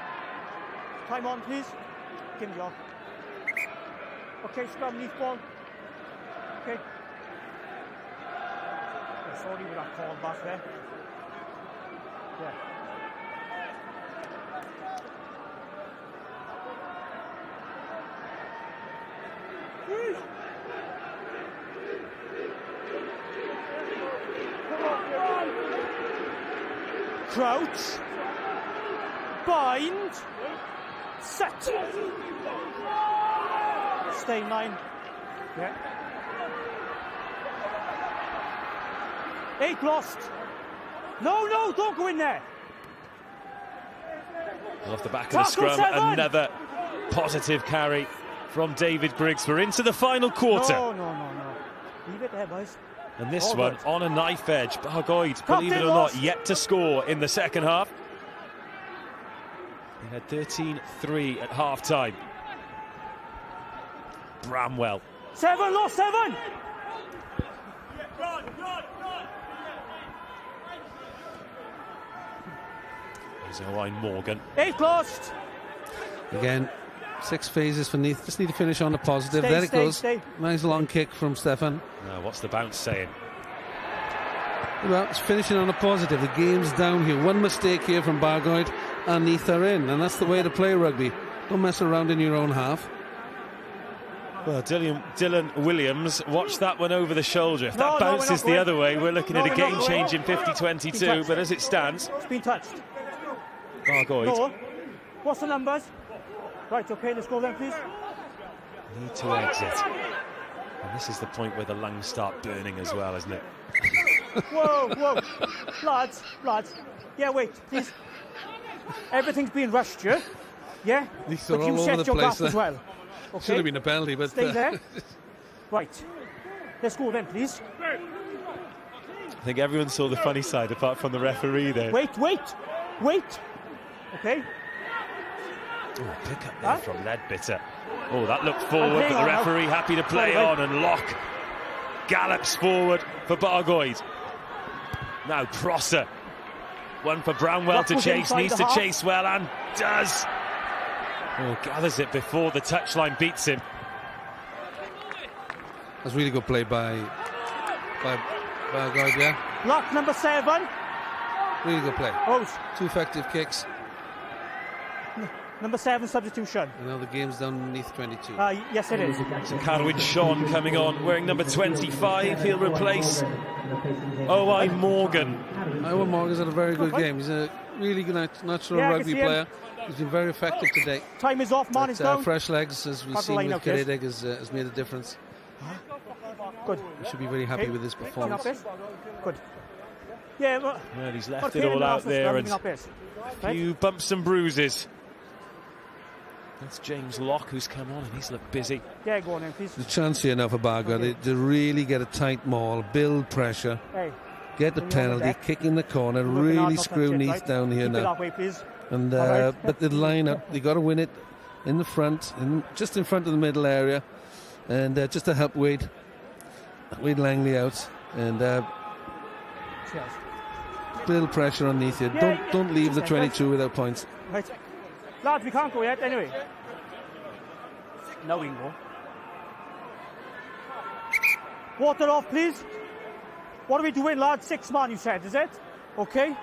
Time on, please. Give me your. Okay, scrum Neath ball. Okay. Oh, sorry with that call back there. Yeah. Crouch, bind, set. Stay 9. Yeah. 8 lost. No, don't go in there. And off the back of the scrum, another positive carry from David Griggs. We're into the final quarter. No. Leave it there, boys. And this one on a knife edge. Bargoed, believe it or not, yet to score in the second half. They had 13-3 at half-time. Bramwell. 7, lost 7! There's Owain Morgan. 8 lost! Again, 6 phases for Neath. Just need to finish on a positive. There it goes. Nice long kick from Stefan. Now, what's the bounce saying? Well, it's finishing on a positive. The game's down here. One mistake here from Bargoed and Neath are in. And that's the way to play rugby. Don't mess around in your own half. Well, Dylan Williams, watch that one over the shoulder. If that bounces the other way, we're looking at a game change in 50-22. But as it stands... It's been touched. Bargoed. No. What's the numbers? Right, okay, let's go then, please. Need to exit. And this is the point where the lungs start burning as well, isn't it? Whoa. Lads. Yeah, wait, please. Everything's being rushed here. Yeah? But you set your gap as well. Okay? Should have been a penalty, but... Stay there. Right. Let's go then, please. I think everyone saw the funny side, apart from the referee there. Wait. Okay. Oh, pick up there from Ledbetter. Oh, that looked forward, but the referee happy to play on, and Locke gallops forward for Bargoed. Now Prosser. One for Bramwell to chase, needs to chase well, and does. Oh, gathers it before the touchline beats him. That's really good play by Bargoed, yeah. Lock number 7. Really good play. Oh. 2 effective kicks. Number 7 substitution. And now the game's down Neath 22. Yes, it is. So Carwyn Sean coming on, wearing number 25. He'll replace Owain Morgan. Owain Morgan's had a very good game. He's a really good natural rugby player. He's been very effective today. Time is off, man. It's down. Fresh legs, as we've seen with Ceredig, has made a difference. Good. We should be very happy with this performance. Good. Yeah, well, he's left it all out there, and a few bumps and bruises. That's James Locke who's come on, and he's looked busy. Yeah, go on then, please. The chance here now for Bargoed to really get a tight maul, build pressure, get the penalty, kick in the corner, really screw Neath down here now. That way, please. And but the line up, they got to win it in the front, just in front of the middle area, and just to help Wade Langley out, and little pressure underneath you. Don't leave the 22 without points. Right, lads, we can't go yet. Anyway, now we can go. Water off, please. What are we doing, lads? 6 man, you said, is it? Okay.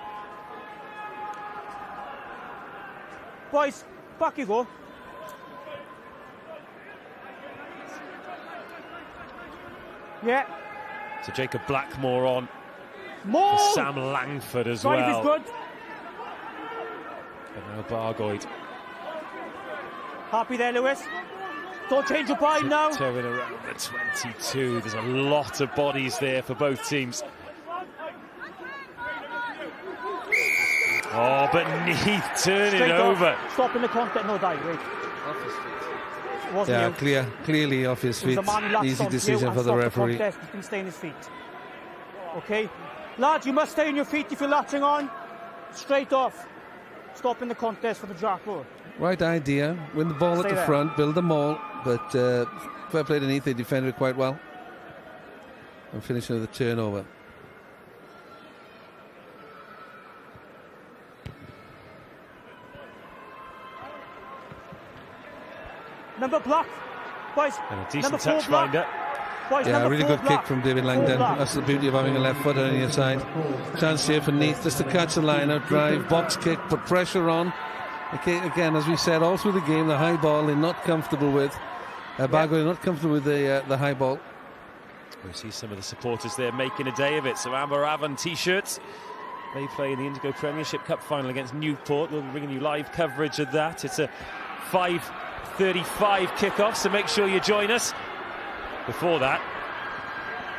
Boys, back you go. Yeah. So Jacob Blackmore on. More. For Sam Langford as well. Drive is good. And now Bargoid. Happy there, Lewis. Don't change your mind now. Towing around the 22. There's a lot of bodies there for both teams. Oh, but Neath turning it over. Stop in the contact. No, die. Wait. Off his feet. Wasn't Yeah, clearly off his feet. Easy decision for the referee. He can stay on his feet. Okay, lads, you must stay on your feet if you're latching on. Straight off. Stop in the contest for the jack ball. Right idea. Win the ball at the front, build them all. But fair play to Neath, they defended it quite well. And finishing with a turnover. Number block, boys. And a decent touch finder. Boys, yeah, really good block. kick from David Langdon. That's the beauty of having a left footer on your side. Chance here for Neath just to catch the line out, drive, box kick, put pressure on. Okay, again, as we said, all through the game, the high ball they're not comfortable with. Bargo not comfortable with the high ball. We see some of the supporters there making a day of it. So Aberavon t-shirts. They play in the Indigo Premiership Cup final against Newport. We'll be bringing you live coverage of that. It's a 5:35 kickoff, so make sure you join us. Before that,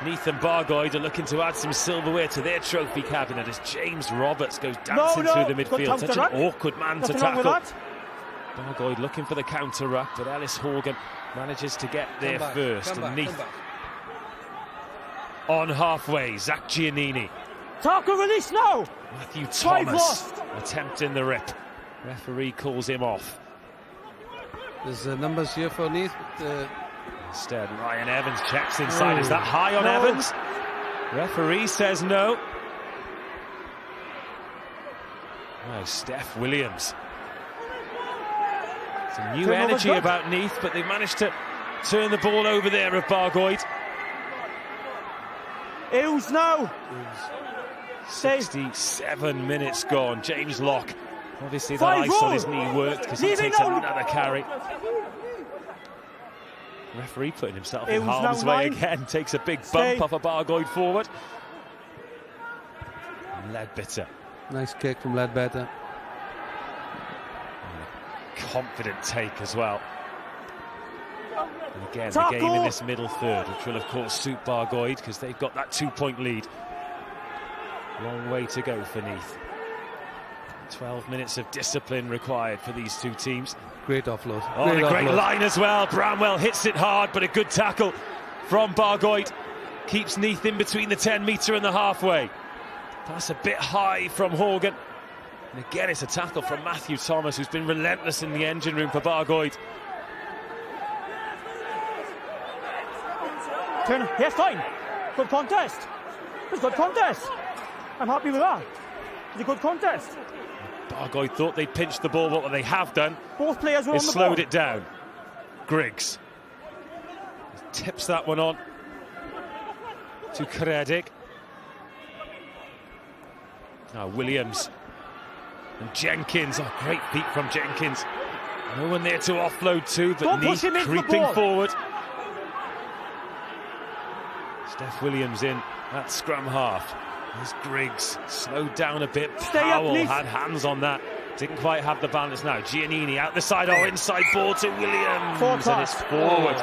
Neath and Bargoid are looking to add some silverware to their trophy cabinet as James Roberts goes dancing through the midfield. Such an awkward man to tackle. Bargoid looking for the counter-ruck, but Ellis Horgan manages to get there first. And Neath on halfway, Zach Giannini. Tackle release now! Matthew Thomas attempting the rip. Referee calls him off. There's numbers here for Neath. Instead, Ryan Evans checks inside. Is that high on Evans? Referee says no. Oh, Steph Williams. Some new energy about Neath, but they've managed to turn the ball over there at Bargoid. Hughes now. 67 minutes gone. James Locke. Obviously the ice on his knee worked because he takes another carry. Referee putting himself in harm's way again. Takes a big bump off a Bargoid forward. Ledbetter. Nice kick from Ledbetter. Confident take as well. And again, the game in this middle third, which will of course suit Bargoid because they've got that 2-point lead. Long way to go for Neath. 12 minutes of discipline required for these two teams. Great offload. Oh, and a great line as well. Bramwell hits it hard, but a good tackle from Bargoid. Keeps Neath in between the 10-metre and the halfway. Pass a bit high from Horgan. And again, it's a tackle from Matthew Thomas, who's been relentless in the engine room for Bargoid. Yes, fine. Good contest. It's a good contest. I'm happy with that. It's a good contest. Bargoid thought they'd pinched the ball, but what they have done both players were on the ball. Slowed it down. Griggs tips that one on to Credig. Now Williams and Jenkins. Oh, great feet from Jenkins. No one there to offload to, but Neath creeping forward. Steph Williams in at scrum half. There's Griggs, slowed down a bit. Powell had hands on that. Didn't quite have the balance now. Giannini out the side. Oh, inside ball to Williams. And it's forward.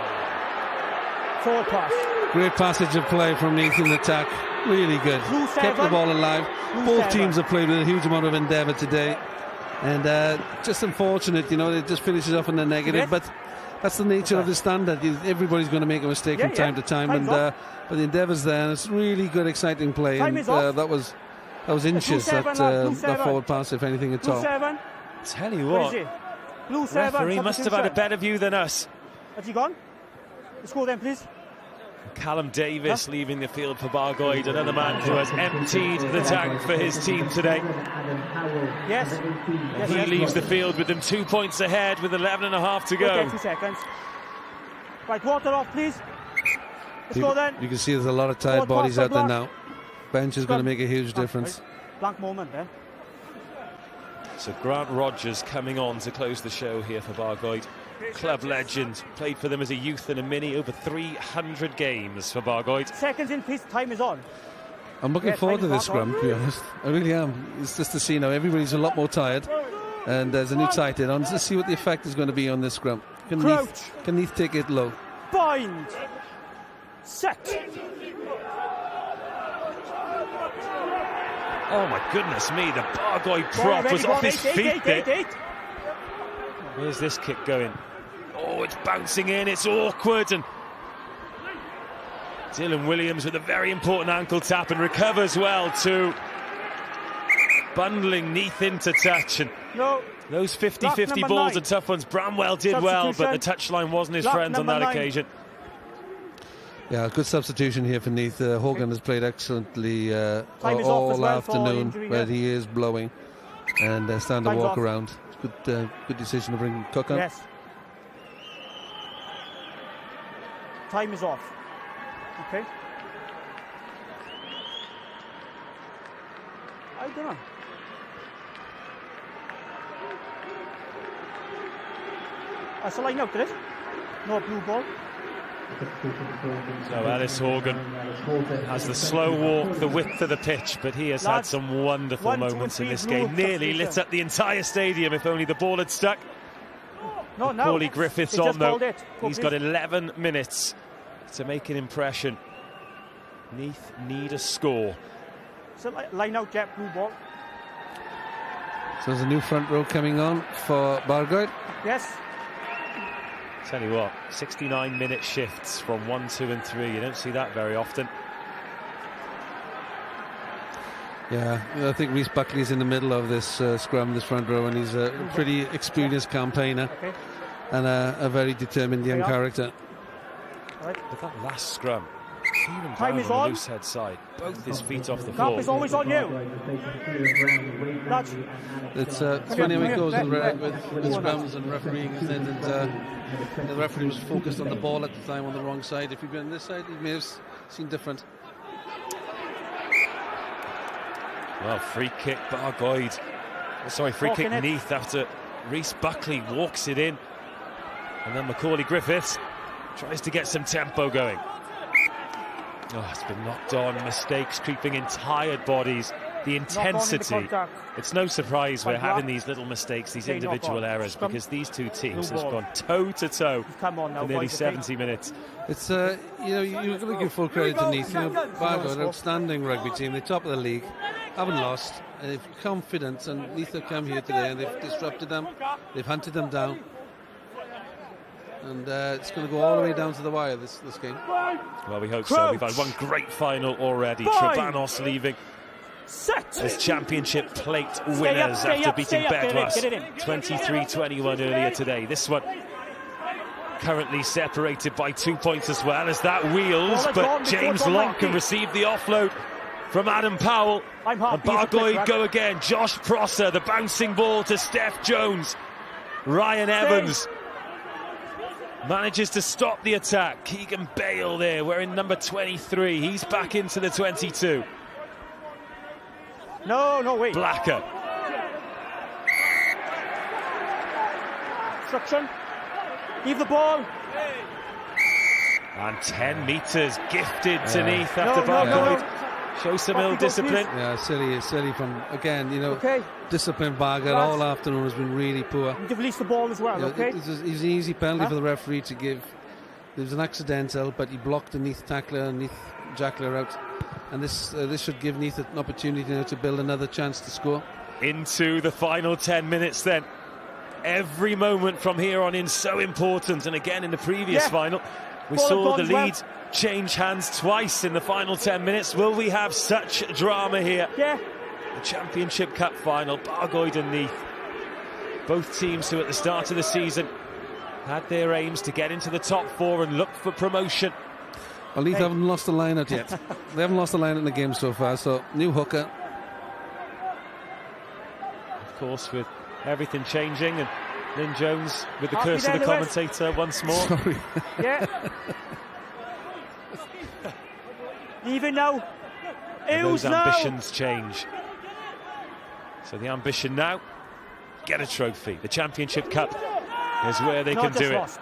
Forward pass. Great passage of play from Neath in the attack. Really good. Kept the ball alive. Both teams have played with a huge amount of endeavour today. And just unfortunate, you know, it just finishes off in the negative. But that's the nature of the standard. Everybody's going to make a mistake from time to time. But the endeavour's there, and it's really good, exciting play. And that was inches that forward pass, if anything at all. Tell you Where what, is he? Blue 7. referee must have had a better view than us. Has he gone? Let's go then, please. Callum Davis leaving the field for Bargoed, another man who has emptied the tank for his team today. Yes. He leaves the field with them 2 points ahead with 11 and a half to go. Okay, 2 seconds. Right, water off, please. Let's go then. You can see there's a lot of tired bodies out there now. Bench is going to make a huge difference. Blank moment there. So Grant Rogers coming on to close the show here for Bargoed. Club legend, played for them as a youth and a mini, over 300 games for Bargoed. Seconds in, please. Time is on. I'm looking forward to this scrum, to be honest. I really am. It's just to see now everybody's a lot more tired, and there's a new tight end on. Let's see what the effect is going to be on this scrum. Can Neath take it low? Bind. Set. Oh my goodness me, the Bargoed prop was off his feet there. Where's this kick going? Oh, it's bouncing in, it's awkward, and Dylan Williams with a very important ankle tap and recovers well too. Bundling Neath into touch, and those 50-50 balls are tough ones. Bramwell did well, but the touchline wasn't his friend on that occasion. Yeah, good substitution here for Neath. Hogan has played excellently all afternoon, but he is blowing and starting to walk around. Good decision to bring Cook on. Yes. Time is off. Okay. I don't know. That's a line out, did it? No blue ball. So Ellis Hogan has the slow walk, the width of the pitch, but he has had some wonderful moments in this game. Nearly lit up the entire stadium if only the ball had stuck. Paulie Griffiths on though. He's got 11 minutes to make an impression. Neath need a score. So line out, get blue ball. So there's a new front row coming on for Bargoed. Yes. Tell you what, 69-minute shifts from 1, 2 and 3. You don't see that very often. Yeah, I think Rhys Buckley's in the middle of this scrum, this front row, and he's a pretty experienced campaigner and a very determined young character. But that last scrum, Kieran Brown on the loose head side, both his feet off the floor. Cap is always on you. It's funny how it goes with scrums and refereeing, isn't it? And the referee was focused on the ball at the time on the wrong side. If he'd been on this side, he may have seen different. Well, free kick, Bargoed. Sorry, free kick Neath after Rhys Buckley walks it in. And then Macaulay Griffiths tries to get some tempo going. Oh, it's been knocked on, mistakes creeping in, tired bodies, the intensity. It's no surprise we're having these little mistakes, these individual errors, because these two teams have gone toe-to-toe for nearly 70 minutes. It's, you know, you're going to give full credit to Neath. You know, Bargoed, an outstanding rugby team, they're top of the league, haven't lost, and they've confidence, and Neath have come here today and they've disrupted them, they've hunted them down. And it's going to go all the way down to the wire, this game. Well, we hope so. We've had one great final already. Trebanos leaving as championship plate winners after beating Bedwas 23-21 earlier today. This one currently separated by 2 points as well as that wheels, but James Locke can receive the offload from Adam Powell. And Bargoed go again. Josh Prosser, the bouncing ball to Steph Jones. Ryan Evans manages to stop the attack. Keegan Bale there, wearing number 23. He's back into the 22. No, wait. Blacker. Instruction. Leave the ball. And 10 metres gifted to Neath after Bargoed. Show some ill-discipline. Yeah, silly from, again, you know, discipline Bargoed all afternoon has been really poor. You've released the ball as well, okay? It was an easy penalty for the referee to give. It was an accidental, but he blocked the Neath tackler and Neath Jackler out. And this should give Neath an opportunity now to build another chance to score. Into the final 10 minutes then. Every moment from here on in so important. And again in the previous final, we saw the lead change hands twice in the final 10 minutes. Will we have such drama here? Yeah. The Championship Cup final, Bargoed and Neath. Both teams who at the start of the season had their aims to get into the top 4 and look for promotion. Well, Leith haven't lost a line out yet. They haven't lost a line in the game so far, so new hooker. Of course, with everything changing, and Lynn Jones with the curse of the commentator once more. Sorry. Yeah. Even now. Those ambitions change. So the ambition now, get a trophy. The Championship Cup is where they can do it.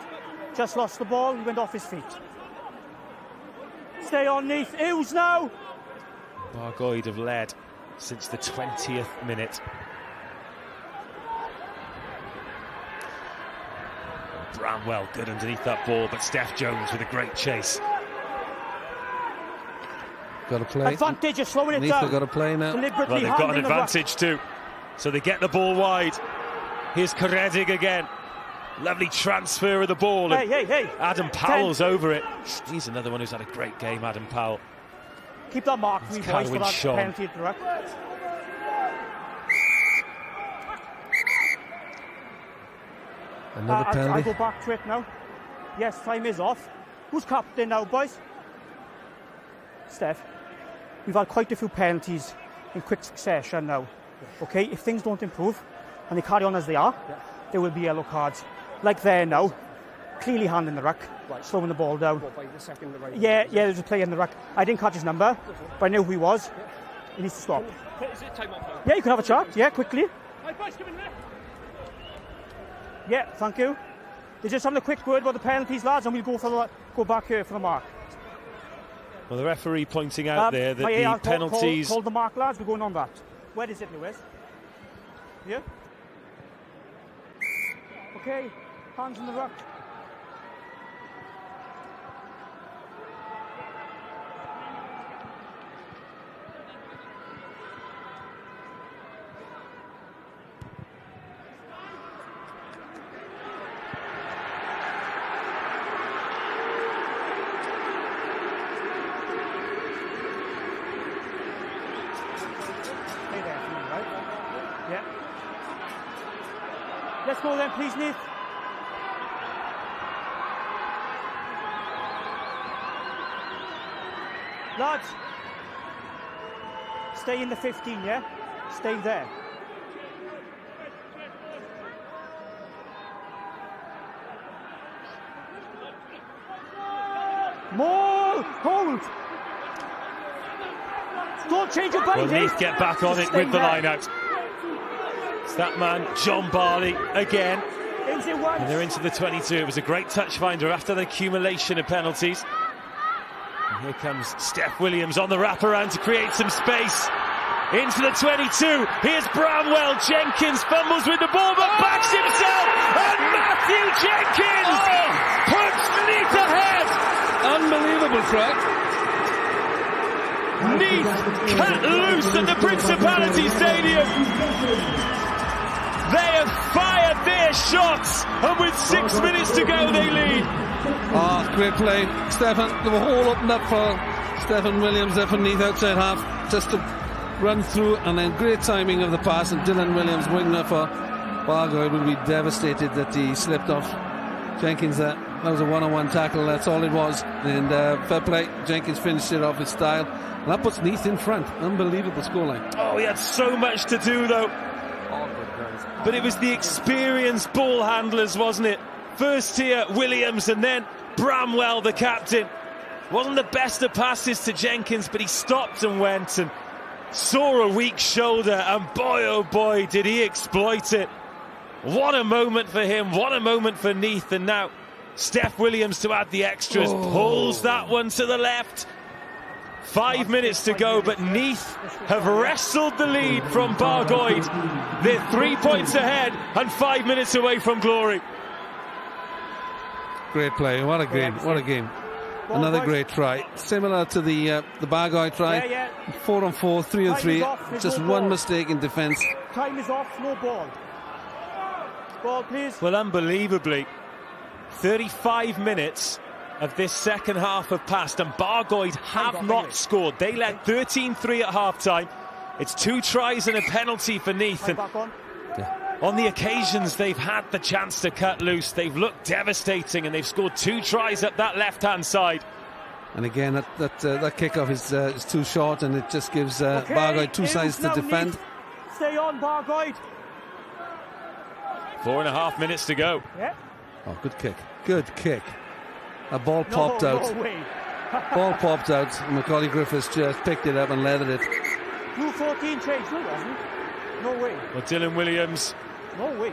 Just lost the ball, he went off his feet. Stay on, Neath. Hughes now. Bargoed have led since the 20th minute. Bramwell good underneath that ball, but Steph Jones with a great chase. Got to play. Advantage, you're slowing it Neath down. have got to play now. Well, they've got an advantage too. So they get the ball wide. Here's Coredig again. Lovely transfer of the ball. Hey. Adam Powell's over it. He's another one who's had a great game, Adam Powell. Keep that mark for me, boys, for that Sean. penalty at the ruck. Another penalty. I go back to it now. Yes, time is off. Who's captain now, boys? Steph. We've had quite a few penalties in quick succession now. Okay, if things don't improve and they carry on as they are, there will be yellow cards. Like there now, clearly handing the ruck, slowing the ball down. Yeah, there's a player in the ruck. I didn't catch his number, but I knew who he was. He needs to stop. Yeah, you can have a chat. Yeah, quickly. Yeah, thank you. They're just having a quick word about the penalties, lads, and we'll go back here for the mark. Well, the referee pointing out there that the penalties... Call the mark, lads. We're going on that. Where is it, Lewis? Here? Okay, hands in the ruck. Let's go then, please, Neath. Lads, stay in the 15, yeah? Stay there. More! Hold! Don't change your body, Well, Neath get back on it with the line out. It's that man, John Barley, again. And they're into the 22. It was a great touch finder after the accumulation of penalties. And here comes Steph Williams on the wraparound to create some space. Into the 22. Here's Bramwell. Jenkins fumbles with the ball, but backs himself. And Matthew Jenkins puts Neath ahead. Unbelievable track. Neath cut loose at the Principality Stadium. They have fired their shots, and with 6 minutes to go, they lead. Oh, great play, Stephen. They were all opened up for Stephen Williams there from Neath outside half, just to run through, and then great timing of the pass, and Dylan Williams winger for Bargoed will be devastated that he slipped off Jenkins there. That was a one-on-one tackle, that's all it was. And fair play, Jenkins finished it off with style. And that puts Neath in front. Unbelievable scoreline. Oh, he had so much to do, though. But it was the experienced ball handlers, wasn't it? First here, Williams, and then Bramwell, the captain. Wasn't the best of passes to Jenkins, but he stopped and went and saw a weak shoulder, and boy, oh boy, did he exploit it. What a moment for him, what a moment for Neath, and now Steph Williams to add the extras, pulls that one to the left. 5 minutes to go, but Neath have wrestled the lead from Bargoed. They're 3 points ahead and 5 minutes away from glory. Great play, what a game, what a game. Another great try, similar to the Bargoed try. 4 on 4, 3 on 3, just one mistake in defence. Time is off, no ball. Ball, please. Well, unbelievably, 35 minutes of this second half have passed, and Bargoed have not scored. They led 13-3 at half-time. It's 2 tries and a penalty for Neath. And On the occasions they've had the chance to cut loose, they've looked devastating, and they've scored 2 tries up that left-hand side. And again, that kickoff is too short, and it just gives Bargoed 2 sides to defend. Stay on, Bargoed. 4.5 minutes to go. Yeah. Oh, good kick. Good kick. A ball popped out. No way. Ball popped out. Macaulay Griffiths just picked it up and leathered it. Blue 14 changed, wasn't it? No way. Well, Dylan Williams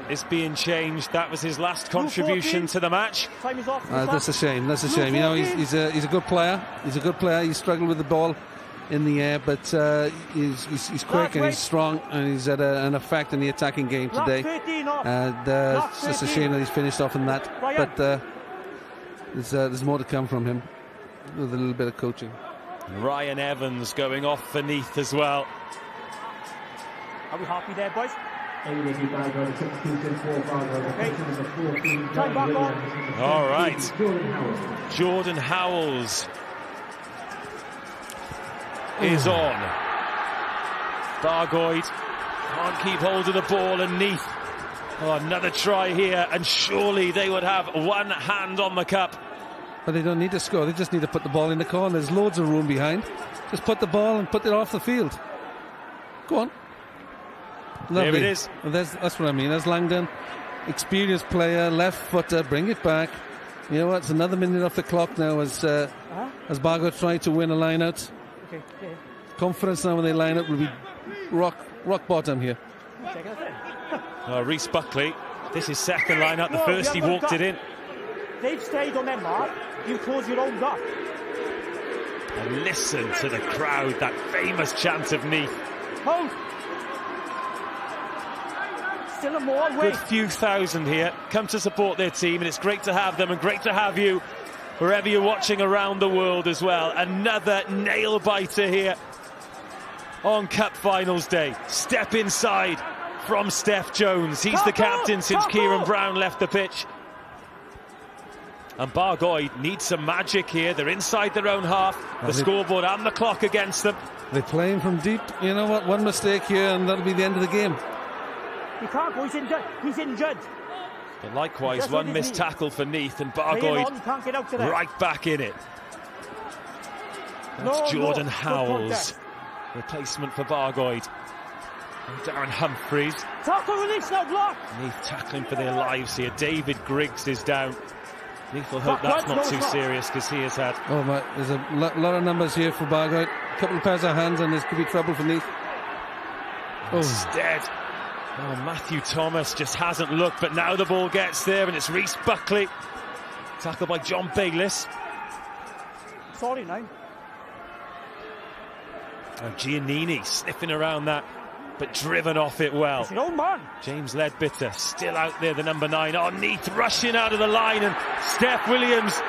is being changed. That was his last contribution to the match. Time is off. That's a shame. That's a shame. You know, he's a good player. He's a good player. He struggled with the ball in the air, but he's quick and he's strong, and he's had an effect in the attacking game today. And it's just a shame that he's finished off in that. But there's more to come from him with a little bit of coaching. Ryan Evans going off for Neath as well. Are we happy there, boys? All right. Jordan Howells is on. Bargoed can't keep hold of the ball, and Neath. Oh, another try here, and surely they would have one hand on the cup. But they don't need to score, they just need to put the ball in the corner. There's loads of room behind. Just put the ball and put it off the field. Go on. Lovely. There it is. Well, that's what I mean. There's Langdon, experienced player, left footer, bring it back. You know what? It's another minute off the clock now as Bargoed try to win a line out. Okay. Yeah. Confidence now when they line up will be rock bottom here. Reece Buckley, this is second line out. The first he walked it in. They've stayed on their mark. You close your own gap. And listen to the crowd, that famous chant of Neath. Hold. Still a more way. Good few thousand here come to support their team, and it's great to have them and great to have you wherever you're watching around the world as well. Another nail-biter here on Cup Finals Day. Step inside from Steph Jones. He's the captain since Kieran Brown left the pitch. And Bargoed needs some magic here. They're inside their own half. The scoreboard and the clock against them. They're playing from deep. You know what? One mistake here and that'll be the end of the game. He can't go. He's injured. But likewise, one missed tackle for Neath, and Bargoed right back in it. That's Jordan Howells, replacement for Bargoed. And Darren Humphreys. Tackle release now, block. Neath tackling for their lives here. David Griggs is down. Neath will hope that's not too serious, because he has had... Oh, my, there's a lot of numbers here for Bargoed. A couple of pairs of hands, and this could be trouble for Neath. Instead, Matthew Thomas just hasn't looked, but now the ball gets there, and it's Reece Buckley. Tackled by John Bayliss. Sorry, now. Giannini sniffing around that, but driven off it well. It's your own man. James Leadbitter still out there, the number 9. Oh, Neath rushing out of the line, and Steph Williams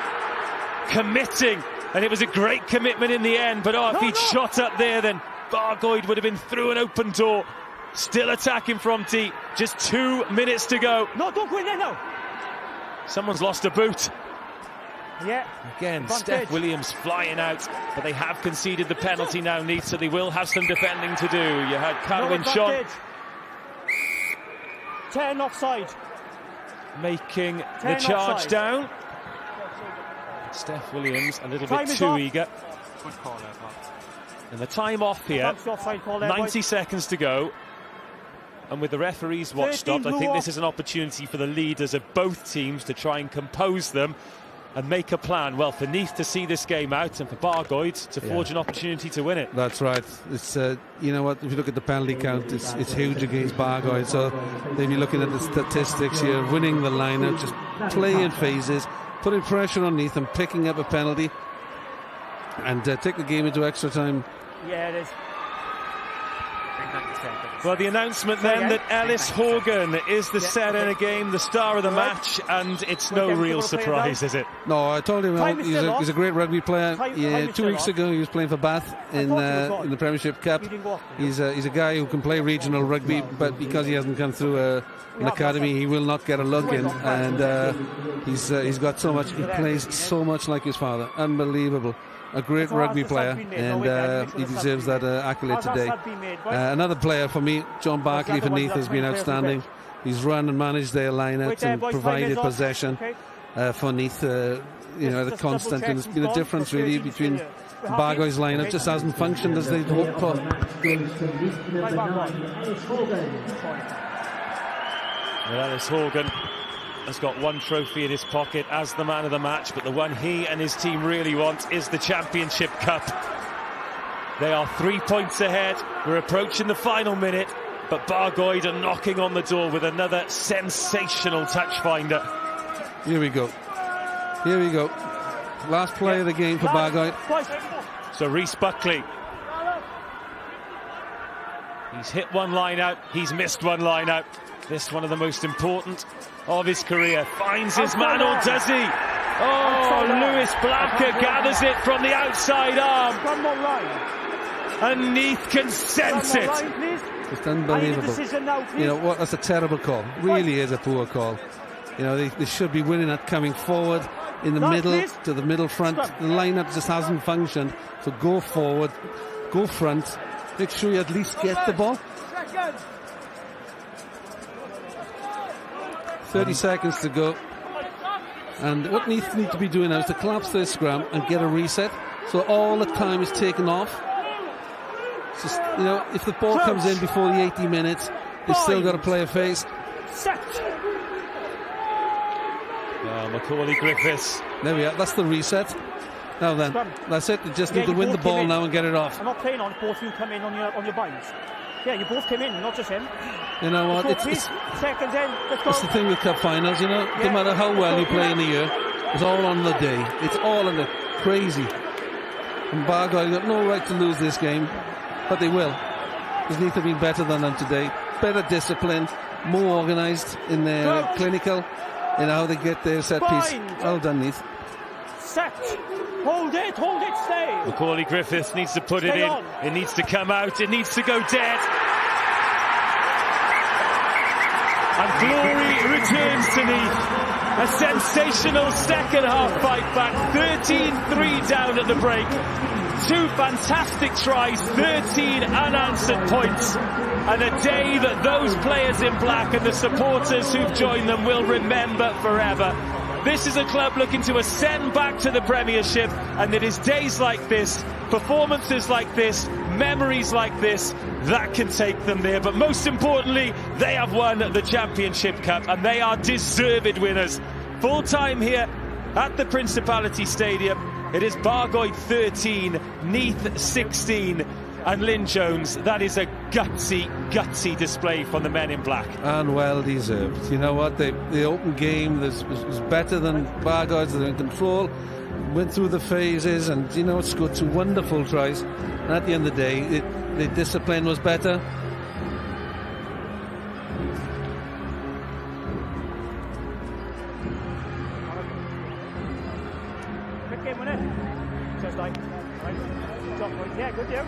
committing. And it was a great commitment in the end, but if he'd shot up there, then Bargoed would have been through an open door. Still attacking from deep. Just 2 minutes to go. No, don't go in there now. Someone's lost a boot. Yeah. Again, Steph Williams flying out, but they have conceded the penalty now, Neath, so they will have some defending to do. You had Carwyn Sean 10 offside. Making the charge down. Steph Williams a little bit too eager. Good call there, Bob. And the time off here, 90 seconds to go. And with the referee's watch stopped, I think this is an opportunity for the leaders of both teams to try and compose them and make a plan. Well, for Neath to see this game out, and for Bargoed to forge an opportunity to win it. That's right. It's you know what? If you look at the penalty count, it's huge against Bargoed. So they'll be looking at the statistics here, winning the line-out, just playing phases, putting pressure on Neath and picking up a penalty, and take the game into extra time. Yeah, it is. Well, the announcement then that Ellis Horgan is the centre game, the star of the match, and it's no real surprise, is it? No, I told him he's a great rugby player. 2 weeks ago he was playing for Bath in the Premiership Cup. He's a guy who can play regional rugby, but because he hasn't come through an academy, he will not get a look in. And he's got so much. He plays so much like his father. Unbelievable. A great rugby player, and he deserves that accolade today. Another player for me, John Barkley for Neath, has been outstanding. He's run and managed their lineups and provided possession for Neath. The constant, and it's been a difference really between Bargoy's lineup. Just hasn't functioned as they'd hoped for. Ellis Horgan has got one trophy in his pocket as the man of the match, but the one he and his team really want is the Championship Cup. They are 3 points ahead. We're approaching the final minute, but Bargoed are knocking on the door with another sensational touch finder. Here we go. Last play of the game for Bargoed. So Reece Buckley. He's hit one line out, he's missed one line out. This one of the most important of his career. Finds his man, or does he? Oh, Lewis Blanca gathers it from the outside arm. And Neath can sense it. It's unbelievable. What? That's a terrible call. Really is a poor call. They should be winning at coming forward in the middle to the middle front. The lineup just hasn't functioned. So go forward, go front. Make sure you at least get the ball. 30 seconds to go. And what Neath need to be doing now is to collapse their scrum and get a reset. So all the time is taken off. It's just, if the ball comes in before the 80 minutes, they've still got to play a face. Macaulay Griffiths. There we are. That's the reset. Now then, that's it. You just need to win the ball now and get it off. I'm not playing on both of you come in on your binds. Yeah, you both came in, not just him. You know what? It's seconds in. Let's go. It's the thing with cup finals, no matter how well you play in the year, it's all on the day. It's all on the crazy. And Bargoed got no right to lose this game, but they will. Because Neath have been better than them today. Better disciplined, more organised in their clinical, in how they get their set piece. Well done, Neath. Set. Hold it, stay. Macaulay Griffiths needs to put it in. It needs to come out. It needs to go dead. And glory returns to Neath. A sensational second half fight back. 13-3 down at the break. Two fantastic tries, 13 unanswered points. And a day that those players in black and the supporters who've joined them will remember forever. This is a club looking to ascend back to the Premiership, and it is days like this, performances like this, memories like this, that can take them there. But most importantly, they have won the Championship Cup, and they are deserved winners. Full time here at the Principality Stadium. It is Bargoed 13, Neath 16. And Lynn Jones, that is a gutsy display from the men in black. And well deserved. You know what? The open game was better than Bargoed's. They're in control. Went through the phases and, scored two wonderful tries. And at the end of the day, the discipline was better. Good game, wasn't it? Just like, yeah, good deal.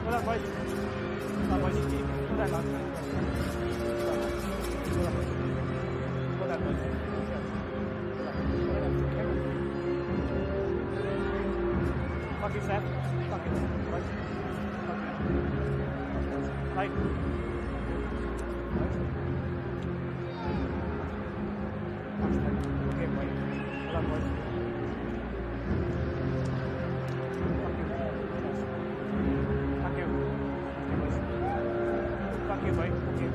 Well done, boys. Well done, lads. Well done, boys. Fuck it, Seth. Fuck it. Right. Right. Okay, boys. Well done, boys. Thank you, mate. Thank you.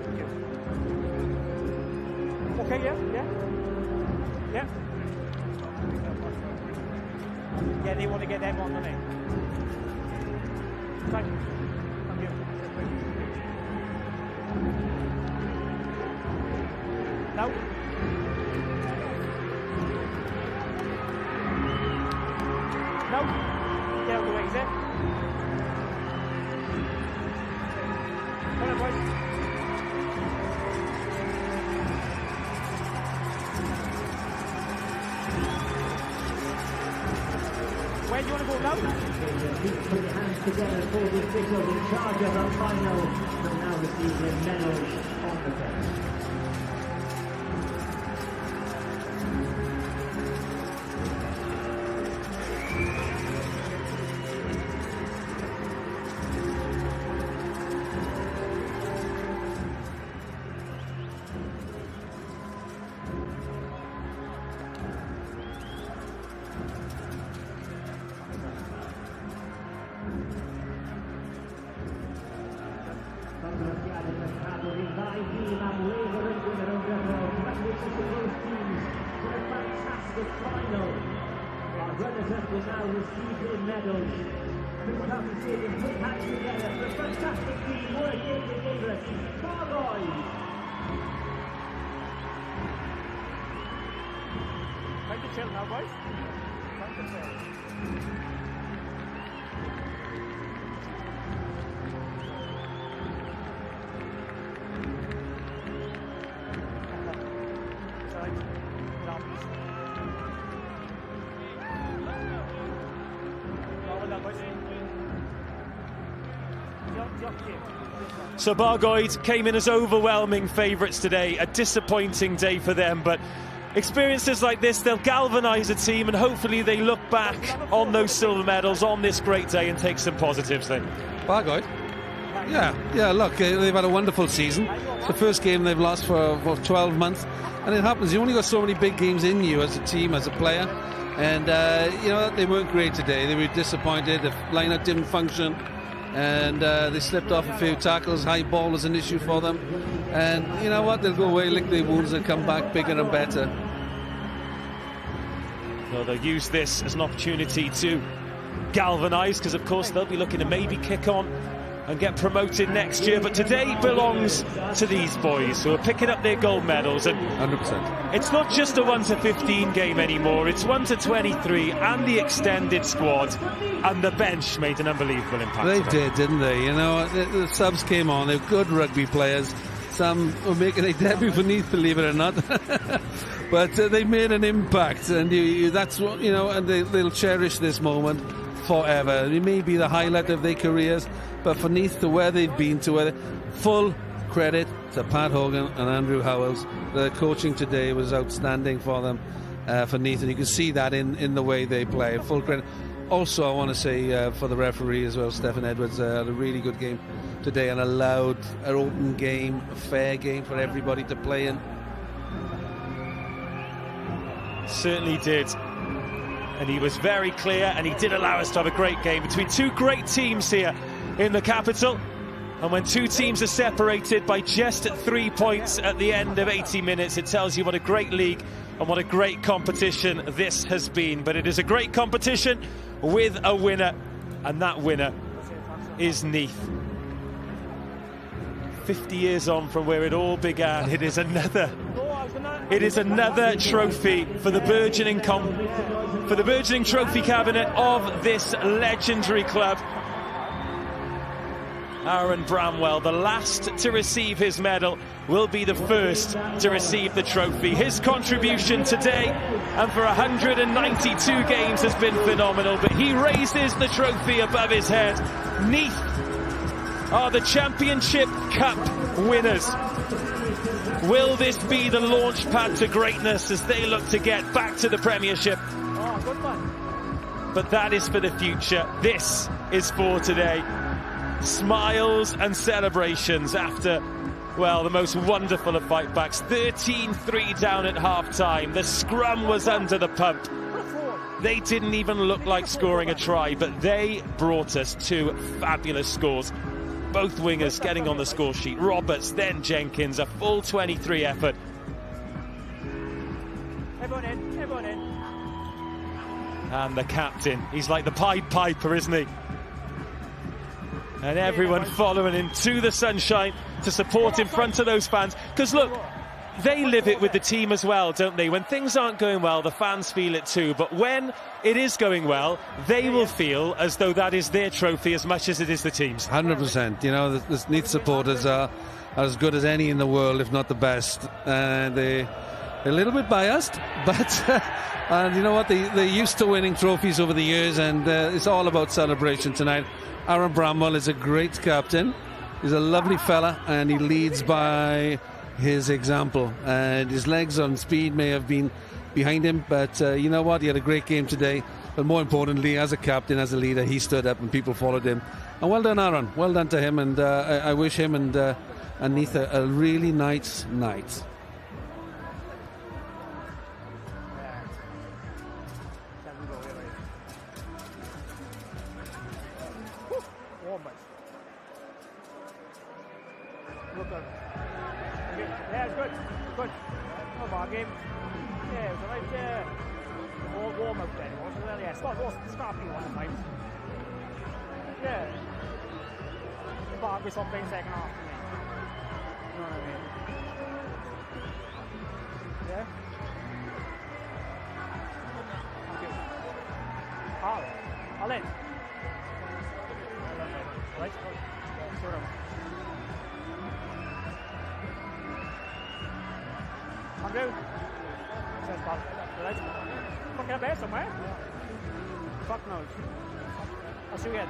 Thank you. Okay, yeah. Yeah, they want to get them on, don't they? Thank you. Thank you. No. No. Get out of the way, is it? Come on, boys. Where do you want to go now? Put your hands together for the officials in charge of the final, and now receiving medals on the bench. graffiade per capo di vai team am lever and winner of the world. Congratulations to both teams for a fantastic final. Our runners-up will now receive their medals. Newport Stadium put hands together for a fantastic team. What a game they gave us. Barboys! Time to chill now, boys. Time to chill. So Bargoed came in as overwhelming favourites today. A disappointing day for them, but experiences like this, they'll galvanise a team, and hopefully they look back on those silver medals on this great day and take some positives then. Bargoed? Yeah, look, they've had a wonderful season. It's the first game they've lost for 12 months, and it happens. You only got so many big games in you as a team, as a player, and they weren't great today. They were disappointed. The lineup didn't function, and they slipped off a few tackles. High ball was an issue for them, and you know what? They'll go away, lick their wounds, and come back bigger and better. Well, they'll use this as an opportunity to galvanise, because of course they'll be looking to maybe kick on and get promoted next year, but today belongs to these boys who are picking up their gold medals. And 100%. It's not just a 1-15 game anymore, it's 1-23, and the extended squad and the bench made an unbelievable impact. They did, didn't they? You know, the subs came on. They're good rugby players. Some were making a debut for Neath, believe it or not. But they made an impact, and that's what, you know, and they'll cherish this moment forever. It may be the highlight of their careers, but for Neath, to where they've been, to where full credit to Pat Hogan and Andrew Howells. The coaching today was outstanding for them, for Neath, and you can see that in the way they play. Full credit. Also, I want to say for the referee as well, Stephen Edwards had a really good game today and allowed an open game, a fair game for everybody to play in. Certainly did. And he was very clear, and he did allow us to have a great game between two great teams here in the capital. And when two teams are separated by just 3 points at the end of 80 minutes, it tells you what a great league and what a great competition this has been. But it is a great competition with a winner, and that winner is Neath. 50 years on from where it all began, it is another trophy for the burgeoning trophy cabinet of this legendary club. Aaron Bramwell, the last to receive his medal, will be the first to receive the trophy. His contribution today and for 192 games has been phenomenal, but he raises the trophy above his head. Neath are the Championship Cup winners. Will this be the launch pad to greatness as they look to get back to the Premiership? But that is for the future. This is for today. Smiles and celebrations after, well, the most wonderful of fight backs. 13-3 down at half-time. The scrum was under the pump. They didn't even look like scoring a try, but they brought us two fabulous scores. Both wingers getting on the score sheet. Roberts, then Jenkins, a full 23 effort. Everyone in. And the captain, he's like the Pied Piper, isn't he? And everyone following him to the sunshine to support in front of those fans. Because look, they live it with the team as well, don't they? When things aren't going well, the fans feel it too. But when it is going well, they will feel as though that is their trophy as much as it is the team's. 100%. You know, the Neath supporters are as good as any in the world, if not the best. They're a little bit biased, but and you know what? They're used to winning trophies over the years, and it's all about celebration tonight. Aaron Bramwell is a great captain. He's a lovely fella, and he leads by his example. And his legs on speed may have been behind him, but you know what? He had a great game today. But more importantly, as a captain, as a leader, he stood up and people followed him. And well done, Aaron. Well done to him, and I wish him and Neath a really nice night. Look good. Yeah, it's good. Good. Not a bad game. Yeah, it was alright. All warm out there, wasn't it? Yeah, it's not happy one at times. Yeah. But we saw playing second half for me. You know what I mean? Yeah? Thank you. Al in. Right? Sort of. Andrew? Says Bob. Right? Fucking up there somewhere? Fuck knows. I'll see you again.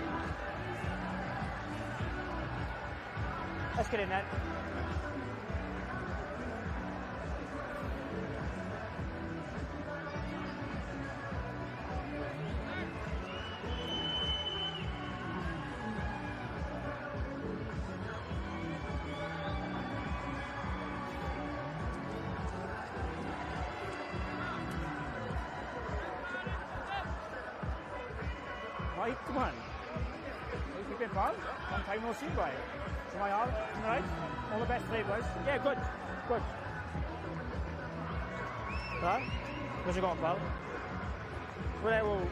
Let's get in there. Right, come on. Are you keeping calm? Long time no see, boy. Am I all right? All the best today, boys. Yeah, good. Good. Huh? Where's you got, pal? Where will...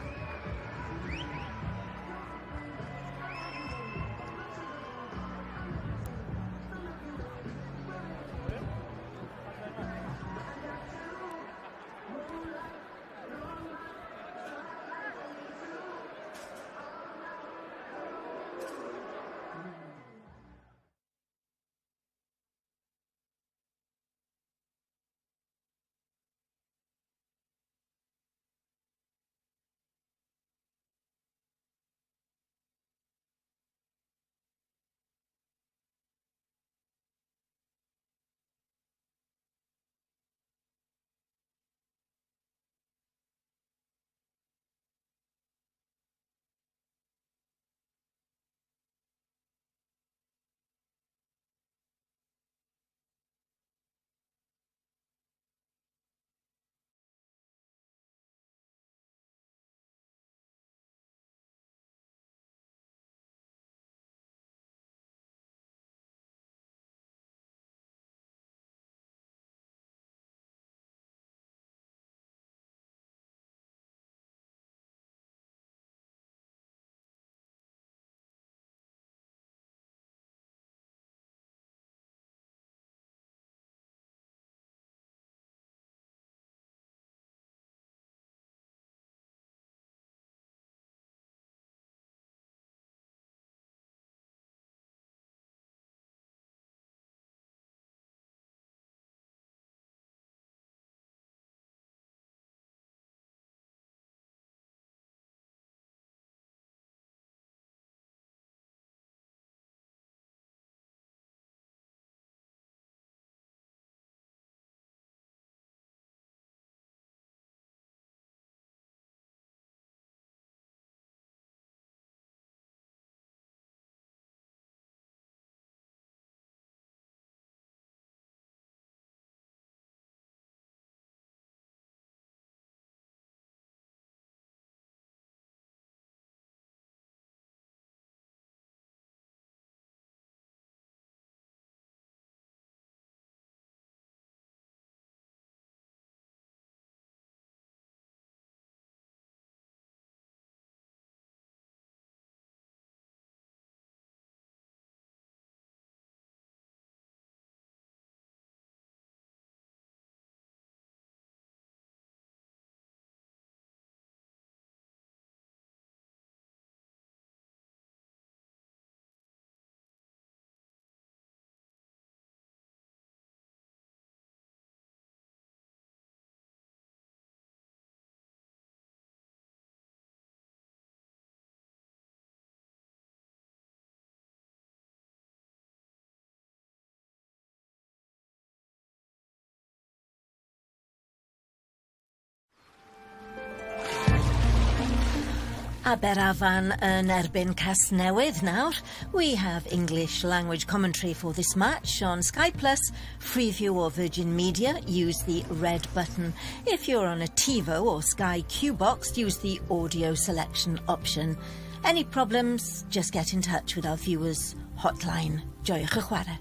Aberavon yn erbyn Casnewydd nawr. We have English language commentary for this match on Sky Plus, Freeview or Virgin Media. Use the red button. If you're on a TiVo or Sky Q box, use the audio selection option. Any problems, just get in touch with our viewers hotline. Joiwch y chwarae.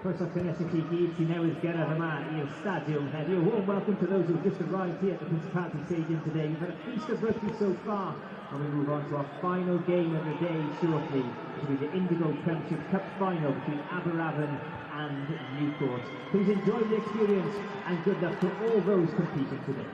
Croeso cynnes I chi gyd sy'n newydd gyrraedd yma i'r stadiwm heddiw. Warm welcome to those who have just arrived here at the Principality Stadium today. We've had a feast of rugby so far, and we move on to our final game of the day shortly. It will be the Indigo Premiership Cup final between Aberavon and Newport. Please enjoy the experience and good luck to all those competing today.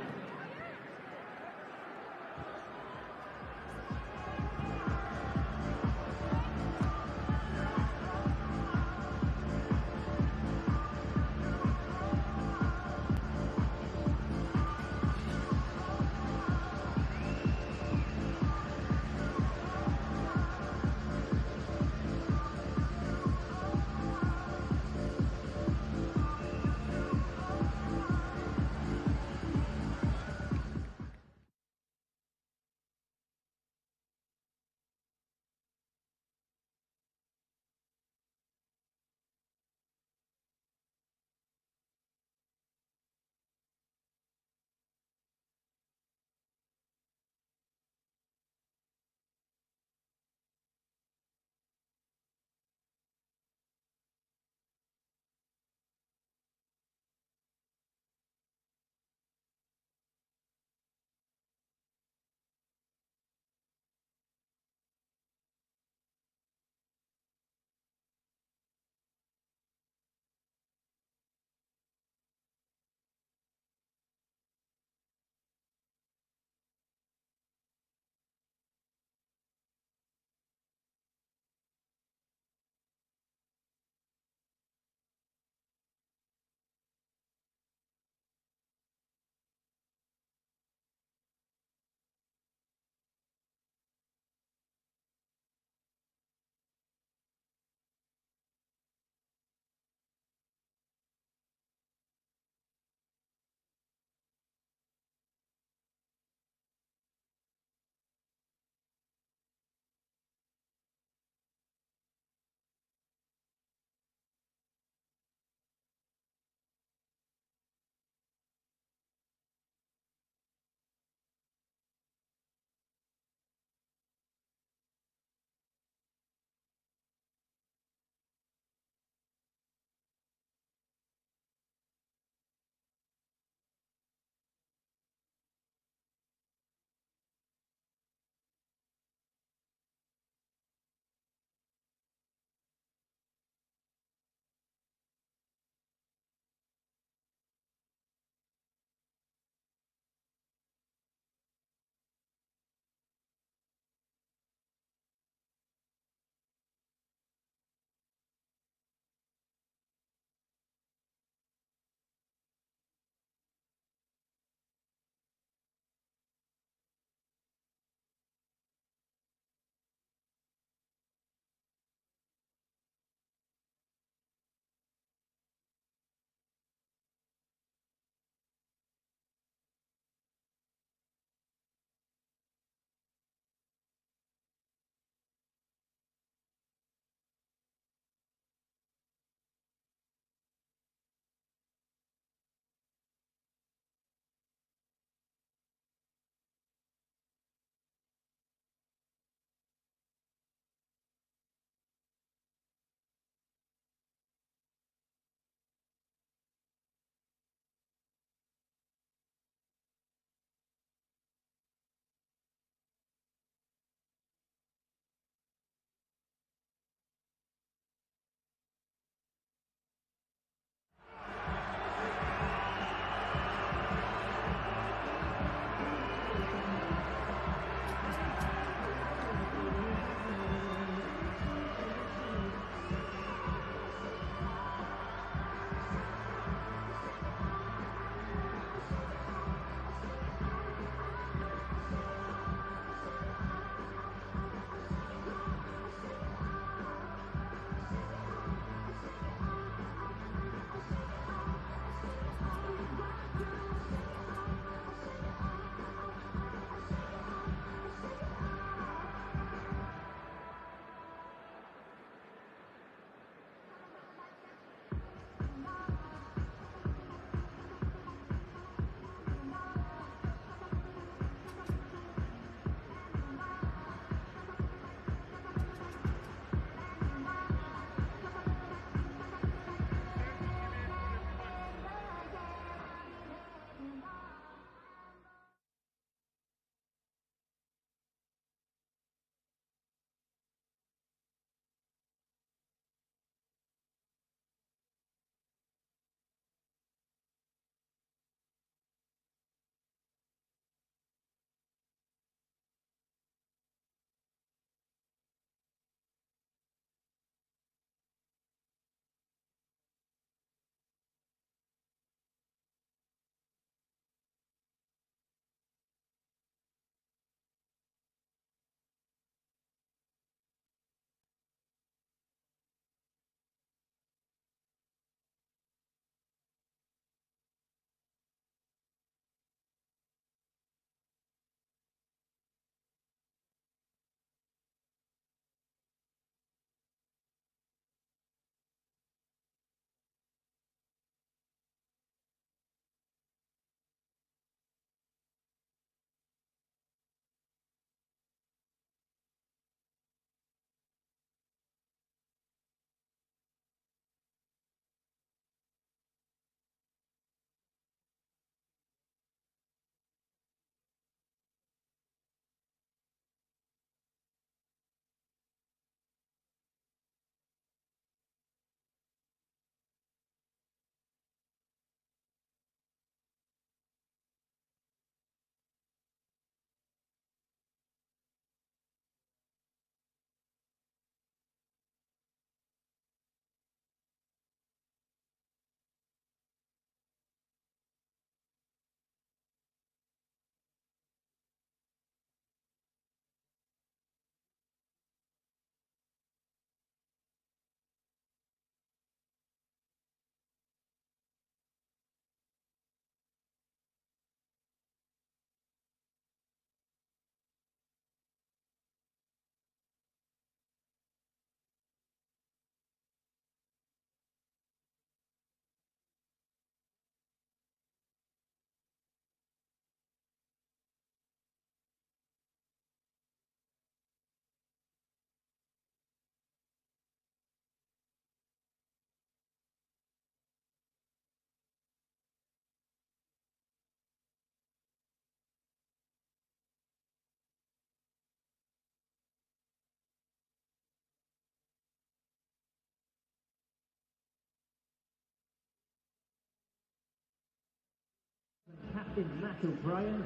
captain Matt O'Brien,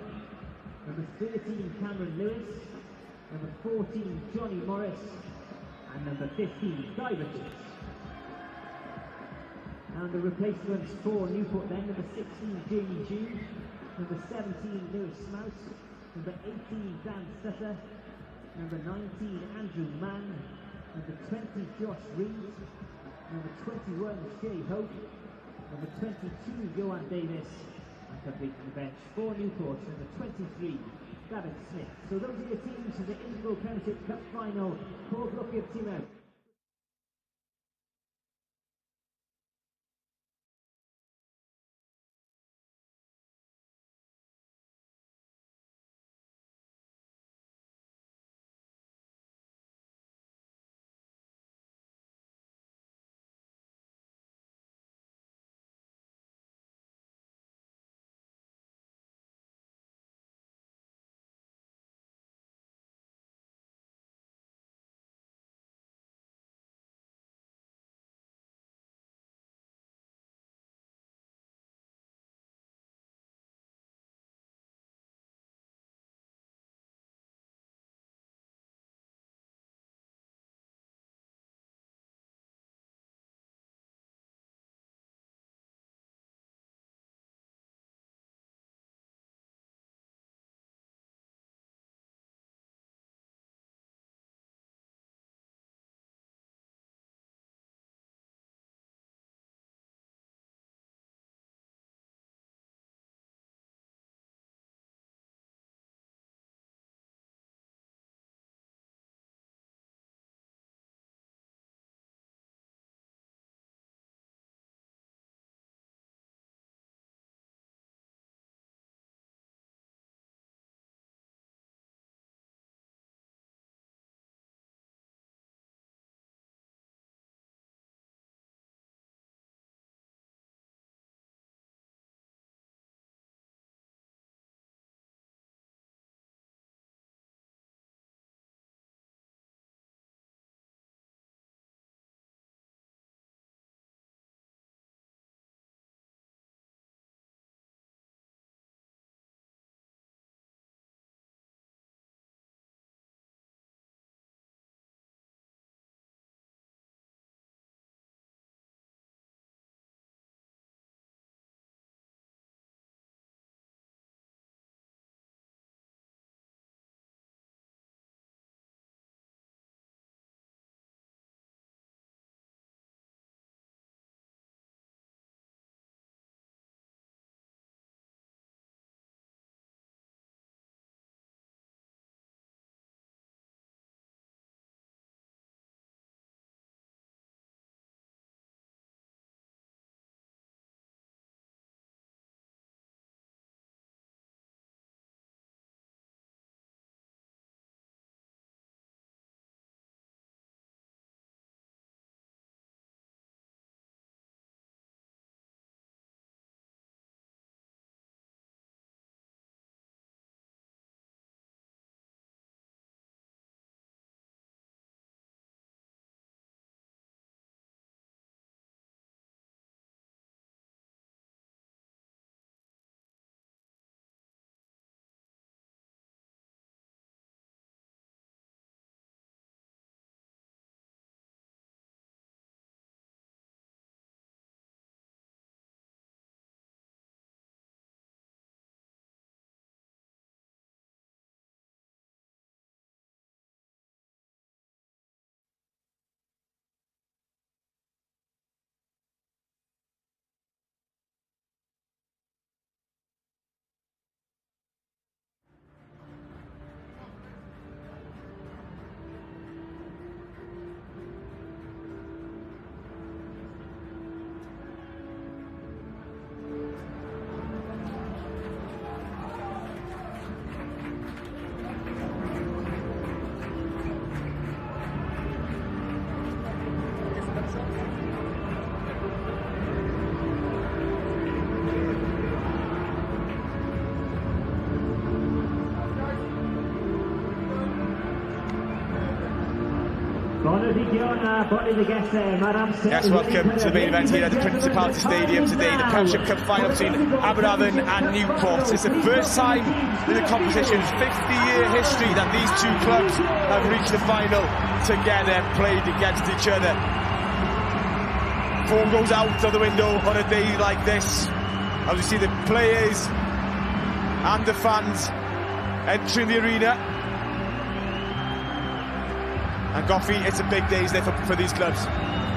number 13 Cameron Lewis, number 14 Johnny Morris, and number 15 Guy Richards. And the replacements for Newport then, number 16 Jamie June, number 17 Lewis Smouse, number 18 Dan Sutter, number 19 Andrew Mann, number 20 Josh Reed, number 21 Shay Hope, number 22 Johan Davis, and completing the bench for Newport, number 23 David Smith. So those are your teams for the Indigo Premiership Cup final. Paul Gluck, team out. Yes, welcome to the main event here at the Principality Stadium today. The Premiership Cup final between Aberavon and Newport. It's the first time in the competition's 50-year history that these two clubs have reached the final together and played against each other. Form goes out of the window on a day like this, as we see the players and the fans entering the arena. And Goffey, it's a big day, isn't it, for these clubs?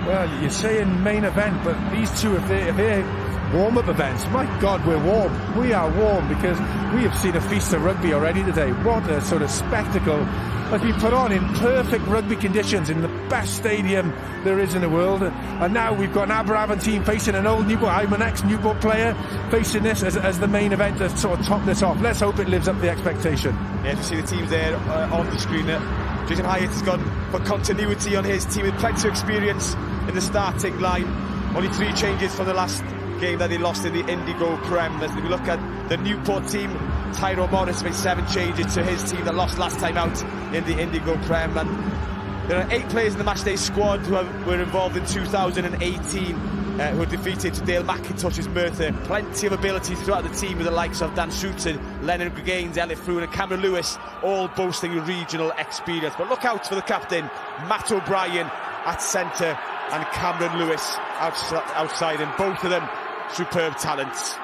Well, you're saying main event, but these two, if they're warm-up events, my God, we're warm. We are warm because we have seen a feast of rugby already today. What a sort of spectacle has been put on in perfect rugby conditions in the best stadium there is in the world. And now we've got an Aberavon team facing an old Newport. I'm an ex-Newport player facing this as the main event to sort of top this off. Let's hope it lives up to the expectation. Yeah, you see the teams there on the screen there. Jason Hyatt has gone for continuity on his team with plenty of experience in the starting line. Only 3 changes from the last game that they lost in the Indigo Prem. As we look at the Newport team, Tyrone Morris made 7 changes to his team that lost last time out in the Indigo Prem. And there are 8 players in the matchday squad who were involved in 2018 who defeated Dale McIntosh's Merthyr. Plenty of ability throughout the team with the likes of Dan Sutton, Lennon Gaines, Elliot Froon and Cameron Lewis, all boasting regional experience. But look out for the captain, Matt O'Brien at centre and Cameron Lewis outside, and both of them superb talents.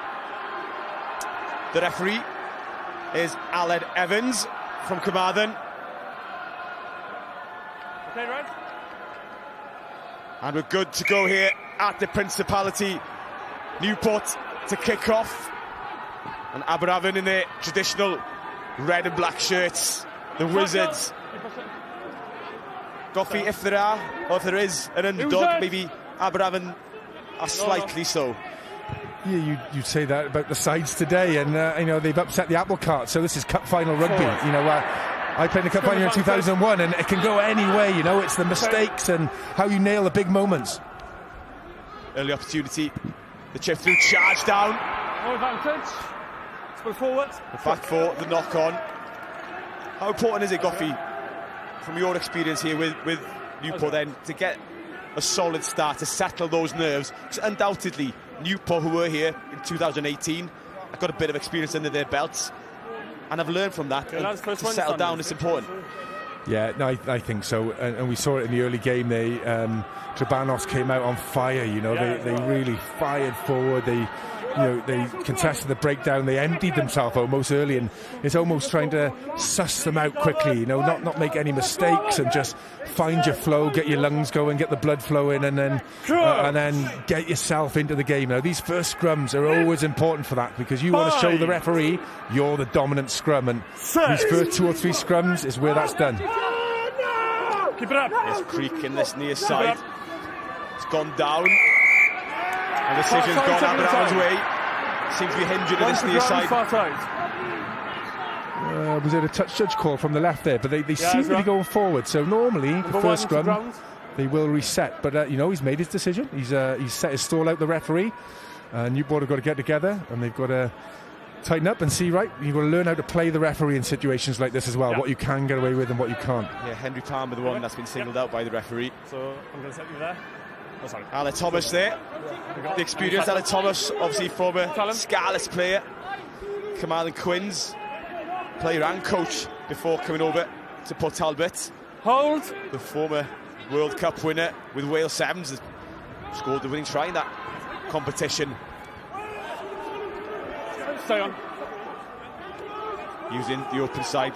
The referee is Aled Evans from Carmarthen. Okay, right. And we're good to go here at the Principality. Newport to kick off, and Aberavon in their traditional red and black shirts, the Wizards. Goffey, if there is an underdog, maybe Aberavon are slightly so. Yeah, you'd say that about the sides today, and you know, they've upset the apple cart. So this is cup final rugby. You know, I played the cup final in 2001, and it can go any way. You know, it's the mistakes and how you nail the big moments. Early opportunity, the chip through, charge down. No advantage. Let's go forward. The back 4, the knock on. How important is it, Goffey, from your experience here with Newport, then, to get a solid start, to settle those nerves? Because undoubtedly, Newport, who were here in 2018, have got a bit of experience under their belts and have learned from that. And to settle down is important. Yeah, no, I think so, and we saw it in the early game. They Trebanos came out on fire. You know, they really fired forward. They contested the breakdown. They emptied themselves almost early, and it's almost trying to suss them out quickly. You know, not make any mistakes and just find your flow, get your lungs going, get the blood flowing, and then get yourself into the game. Now, these first scrums are always important for that, because you want to show the referee you're the dominant scrum, and these first 2 or 3 scrums is where that's done. Keep it up. There's Creek in this near side. It's gone down. And the decision's gone Aberavon's way. Seems to be hinging in this near side. Was it a touch judge call from the left there? But they seem to be going forward. So normally, the first scrum, they will reset. But, you know, he's made his decision. He's set his stall out, the referee. Newport have got to get together, and they've got to tighten up and see, right, you've got to learn how to play the referee in situations like this as well, what you can get away with and what you can't. Yeah, Henry Palmer, the one that's been singled out by the referee. So I'm going to set you there. Oh, sorry. Alec Thomas there, the experienced Alec Thomas, obviously former Scarlets player, Carmarthen Quins player and coach before coming over to Port Talbot. Hold. The former World Cup winner with Wales Sevens, scored the winning try in that competition. Stay on. Using the open side.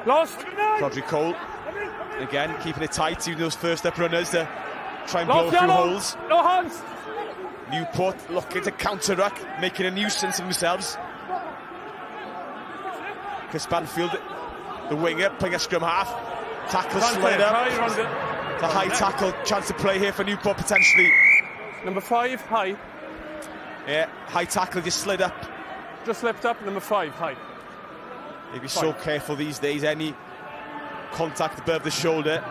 Lost. Roderick Cole, again, keeping it tight, using those first up runners to try and blow through holes. No hands. Newport looking to counter-ruck, making a nuisance of themselves. Chris Banfield, the winger, playing a scrum half. Tackle slid up. It's a high tackle, chance to play here for Newport potentially. Number 5, high. Yeah, high tackle just slid up. Just slipped up, number 5, high. They'd be so careful these days, any contact above the shoulder.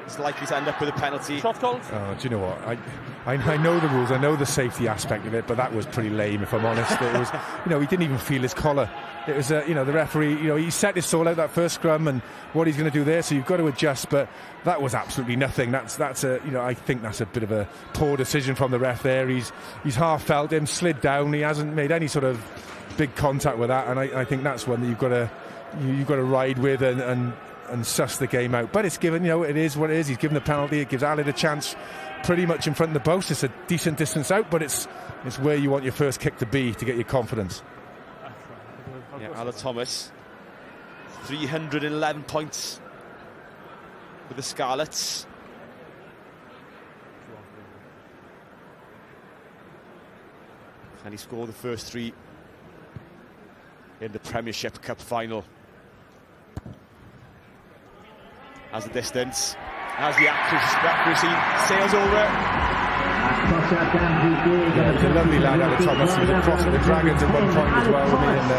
is likely to end up with a penalty. Soft called. Oh, do you know what? I know the rules, I know the safety aspect of it, but that was pretty lame, if I'm honest. It was, he didn't even feel his collar. It was, the referee, he set his stall out that first scrum and what he's going to do there, so you've got to adjust, but that was absolutely nothing. That's I think that's a bit of a poor decision from the ref there. He's half felt him, slid down, he hasn't made any sort of big contact with that, and I think that's one that you've got to ride with and suss the game out. But it's given, it is what it is. He's given the penalty. It gives Ali the chance pretty much in front of the post. It's a decent distance out, but it's where you want your first kick to be to get your confidence. Yeah, Alan Thomas, 311 points for the Scarlets. And he scored the first 3 in the Premiership Cup final. As the distance, as the accuracy sails over. Yeah, he's a lovely lad, Alan Thomas. He was across at the Dragons at one point as well, and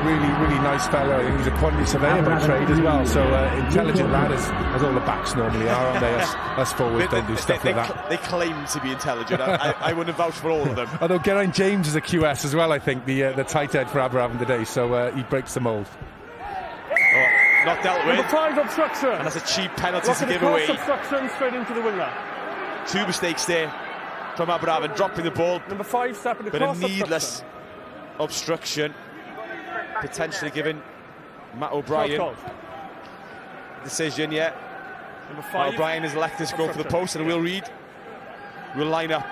really nice fellow. I think he's a quantity surveyor by trade as well, so intelligent lad, as all the backs normally are, aren't they? Us forwards don't do stuff like that. They claim to be intelligent. I wouldn't vouch for all of them. Although Geraint James is a QS as well, I think, the tight head for Aberavon today, so he breaks the mould. Not dealt with. Number 5 obstruction. And that's a cheap penalty to give away. Obstruction straight into the winger. 2 mistakes there from Aberavon, dropping the ball. Number 5 stepping but across. a needless obstruction, potentially giving Matt O'Brien decision. Yeah, number 5. Matt O'Brien has left this go for the post, and Will Reid will line up.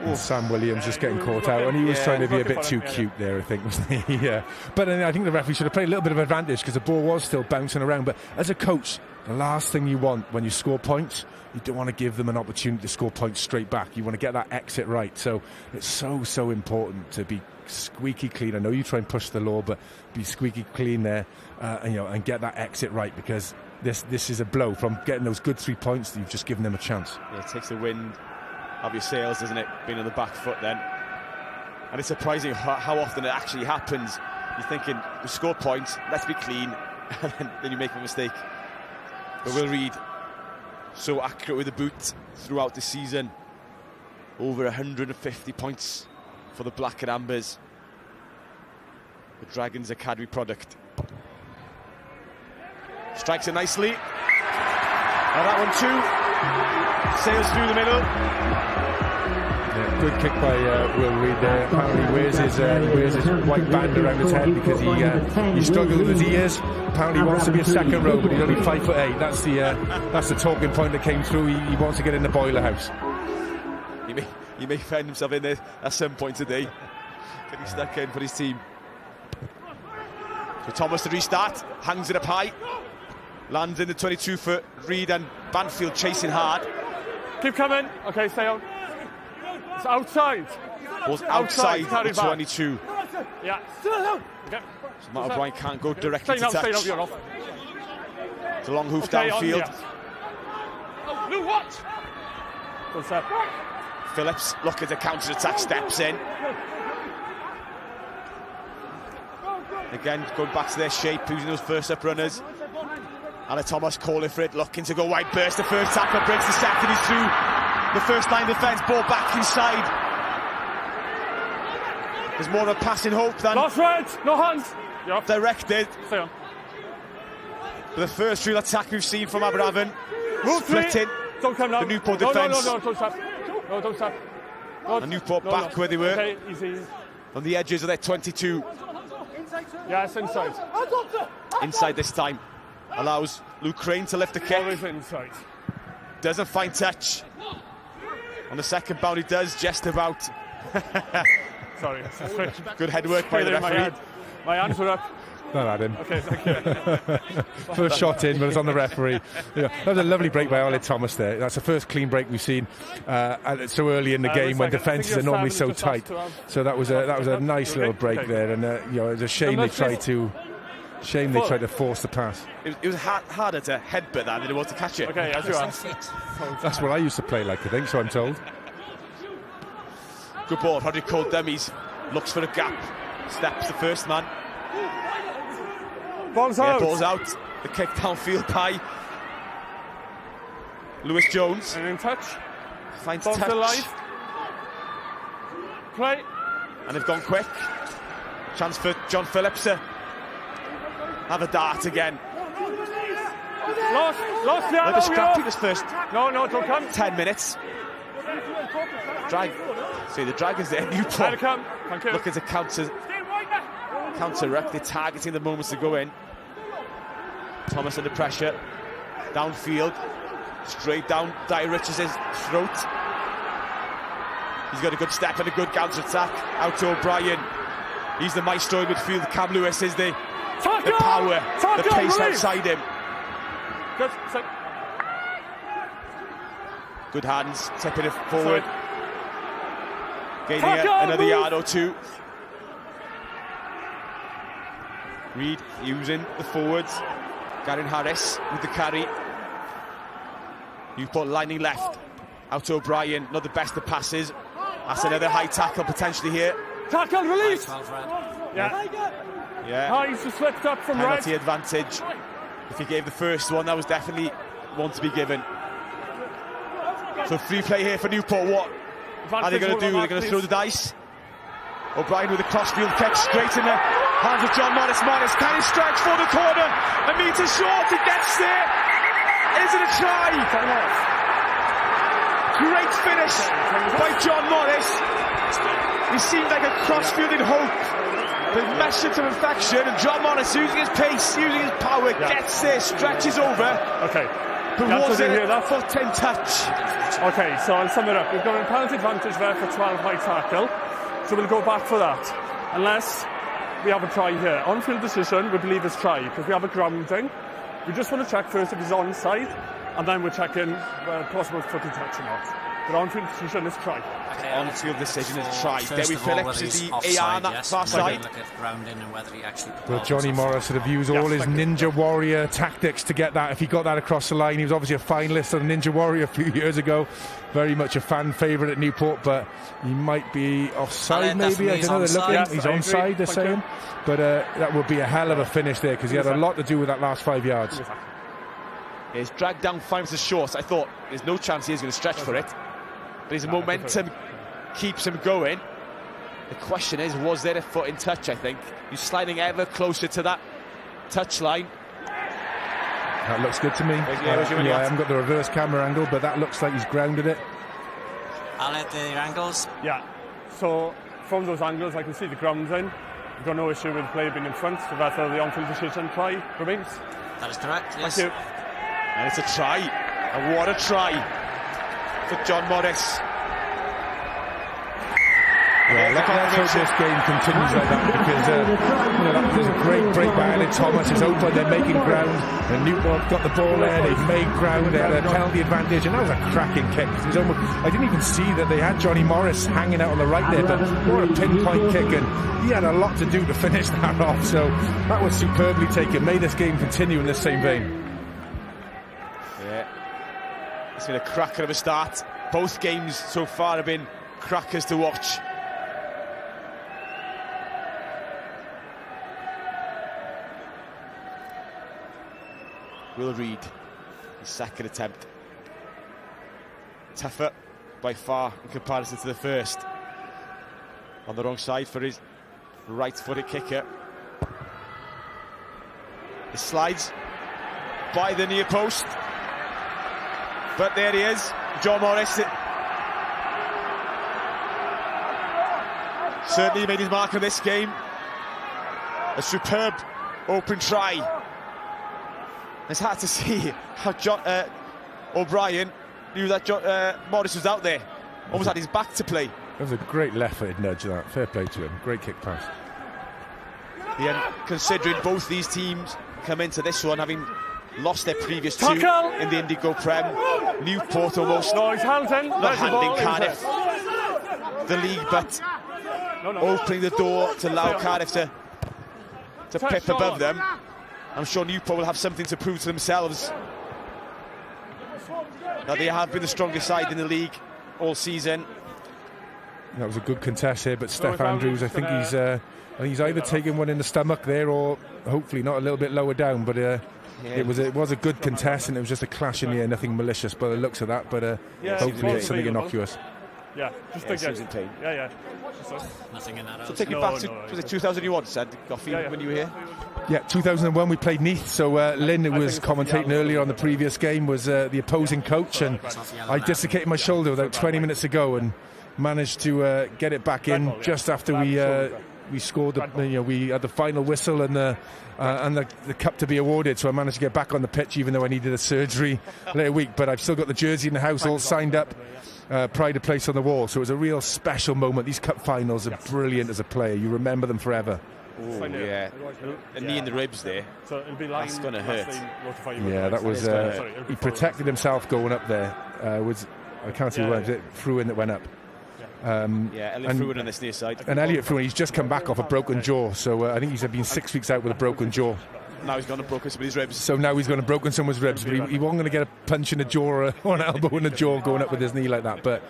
And Sam Williams just getting caught out, and he was trying to be a bit too cute there, I think, wasn't he? Yeah. But I think the referee should have played a little bit of advantage because the ball was still bouncing around. But as a coach, the last thing you want when you score points, you don't want to give them an opportunity to score points straight back. You want to get that exit right. So it's so important to be squeaky clean. I know you try and push the law, but be squeaky clean there, and get that exit right, because this is a blow from getting those good 3 points that you've just given them a chance. Yeah, it takes the wind of your sails, doesn't it, being on the back foot then. And it's surprising how often it actually happens. You're thinking, we score points, let's be clean, and then you make a mistake. But Will Reid, so accurate with the boot throughout the season. Over 150 points for the Black and Ambers. The Dragons Academy product. Strikes it nicely. And that one too. Sails through the middle. Yeah, good kick by Will Reid there. Apparently he wears his white band around his head because he struggled with his ears. Apparently he wants to be a second row, but he's only 5'8". That's the talking point that came through. He wants to get in the boiler house. He may find himself in there at some point today. Getting stuck in for his team. So Thomas to restart, hangs it up high, lands in the 22 for Reid, and Banfield chasing hard. Keep coming. Okay, stay on. It's outside. Ball's outside the 22. Yeah. Okay. So Matt O'Brien can't go directly to touch. Stay down, you're off. It's a long hoof downfield. Blue, what? Good step. Phillips looking to counter-attack, steps in. Again, going back to their shape, using those first-up runners. Anna Thomas calling for it, looking to go wide burst. The first tackle breaks the second. He's through the first line defence, ball back inside. There's more of a passing hope than... Lost red, no hands. Directed. Stay on. But the first real attack we've seen from Aberavon. Splitting. Don't come now. The Newport defence. No, don't stop. No, don't stop. No, and Newport back where they were. Okay, easy. On the edges of their 22. Yes, inside. Inside this time. Allows Luke Crane to lift the kick. Always inside. Doesn't find touch. On the second bound he does just about. Sorry. Good head work by the referee. My hands were up. Not at him. Okay, thank you. First shot in, but it's on the referee. That was a lovely break by Ollie Thomas there. That's the first clean break we've seen so early in the game when defences are normally so tight. So that was a nice little break there, and it's a shame they tried to force the pass. It was harder to headbutt that than it was to catch it. Okay, as you asked. That's what I used to play like, I think, so I'm told. Good ball. Roderick called dummies. Looks for a gap. Steps the first man. Ball's out. Ball's out. The kick downfield by Lewis Jones. And in touch. Finds Ball's touch. still alive. Play. And they've gone quick. Chance for John Phillips to have a dart again. Lost the Let the scrappy this first. No, don't come. 10 minutes. The Dragons there. Newport looking to counter-ruck. They're targeting the moments to go in. Thomas under pressure. Downfield. Straight down Dyer Richards' throat. He's got a good step and a good counter-attack. Out to O'Brien. He's the maestro in midfield. Cam Lewis is the power, the pace outside him. Good hands, tipping it forward. Gaining another yard or two. Reed using the forwards. Garen Harris with the carry. Newport lining left. Out to O'Brien, not the best of passes. That's another high tackle potentially here. Tackle, release! Yeah. He's just slipped up from penalty right. advantage. If he gave the first one, that was definitely one to be given. So free play here for Newport. What are they going to do? They're going to throw the dice. O'Brien with a crossfield kick straight in the hands of John Morris. Morris can he stretch for the corner? A metre short, he gets there. Is it a try? Great finish by John Morris. He seemed like a crossfielded hope. The message of perfection, and John Morris using his pace, using his power, gets there, stretches over. Okay. But was it a foot-in touch? Okay, so I'll sum it up. We've got a penalty advantage there for 12 high tackle, so we'll go back for that. Unless we have a try here. On-field decision, we believe is try, because we have a grounding. We just want to check first if he's onside, and then we're checking possible foot-in touch or not. But on-field decision is try. Okay, on-field decision is try. Dewi Phillips is the AR on that far side. Well, Johnny Morris would have used all his Ninja Warrior tactics to get that. If he got that across the line, he was obviously a finalist on Ninja Warrior a few years ago. Very much a fan favourite at Newport, but he might be offside maybe. I don't know, they're looking. He's onside, they're saying. But that would be a hell of a finish there, because he had a lot to do with that last 5 yards. He's dragged down 5 meters short. I thought there's no chance he's going to stretch for it. But his momentum keeps him going. The question is, was there a foot in touch, I think? He's sliding ever closer to that touchline. That looks good to me. I haven't got the reverse camera angle, but that looks like he's grounded it. I'll at the angles. Yeah, so from those angles I can see the grounding. We've got no issue with the player being in front, so therefore the on-field decision try remains. That is correct, yes. Thank you. And it's a try. And what a try for John Morris. Yeah, let's hope this game continues like that, because that was a great break by Alec Thomas. It's open, they're making ground, and Newport got the ball there, they've made ground, they had a penalty advantage, and that was a cracking kick. It was almost, I didn't even see that they had Johnny Morris hanging out on the right there, but more a pinpoint kick, and he had a lot to do to finish that off, so that was superbly taken. May this game continue in this same vein. Yeah, it's been a cracker of a start. Both games so far have been crackers to watch. Will Reed, his second attempt. Tougher by far in comparison to the first. On the wrong side for his right-footed kicker. He slides by the near post. But there he is, John Morris. Certainly made his mark on this game. A superb open try. It's hard to see how O'Brien knew that Morris was out there. Almost had his back to play. That was a great left-footed nudge, that. Fair play to him. Great kick pass. Yeah, considering both these teams come into this one having lost their previous two in the Indigo Prem. Newport almost not handing Cardiff the league, but opening the door to allow Cardiff to pip above them. I'm sure Newport will have something to prove to themselves. Now, they have been the strongest side in the league all season. That was a good contest here, but Steph Andrews, I think he's either taking one in the stomach there, or hopefully not, a little bit lower down, but It was a good contest, and it was just a clash in the air, nothing malicious by the looks of that, but hopefully it's something innocuous. Yeah, just in pain. Yeah. Nothing in that. So take it back to was it 2001, said Goffey, when you were here? Yeah, 2001 we played Neath, so Lynn, who was commentating earlier on the previous game, was the opposing coach, and I dislocated my shoulder about 20 minutes ago and managed to get it back in just after we scored. We had the final whistle and the cup to be awarded, so I managed to get back on the pitch even though I needed a surgery later week. But I've still got the jersey in the house all signed up. Pride of place on the wall, so it was a real special moment. These cup finals are brilliant as a player. You remember them forever. Oh, yeah. A knee in the ribs there. So it'll be that's going to hurt. Yeah, that was... he protected himself going up there. I can't see where it Fruin that went up. Elliot Fruin on this near side. And Elliot Fruin, he's just come back off a broken jaw, so I think he's been 6 weeks out with a broken jaw. Now he's gone and broken somebody's ribs. So now he's gone and broken someone's ribs, but he wasn't going to get a punch in the jaw or an elbow in the jaw going up with his knee like that. But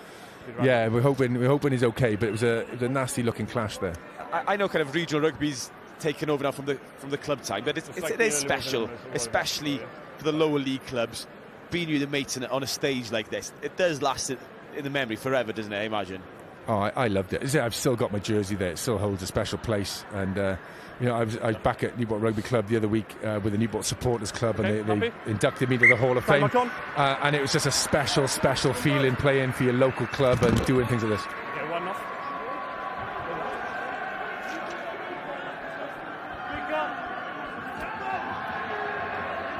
yeah, we're hoping he's okay. But it was a nasty looking clash there. I know kind of regional rugby's taken over now from the club time, but it is special, especially for the lower league clubs. Being you the mates on a stage like this, it does last in the memory forever, doesn't it? I imagine. Oh, I loved it. I've still got my jersey there. It still holds a special place. And I was back at Newport Rugby Club the other week with the Newport Supporters Club, and they inducted me to the Hall of Fame. And it was just a special feeling playing for your local club and doing things like this. Yeah, one off.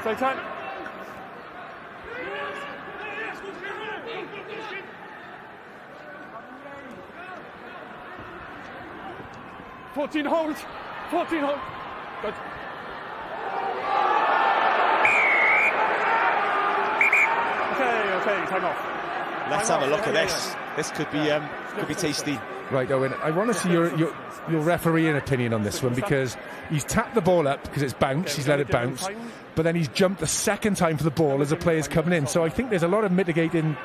Stay tight. Fourteen hold. Good. Okay, time off. Let's have a look at this. This could be tasty. Right, Owen, I want to see your refereeing opinion on this one, because he's tapped the ball up because it's bounced, he's let it bounce, but then he's jumped the second time for the ball as the player's coming in. So I think there's a lot of mitigating.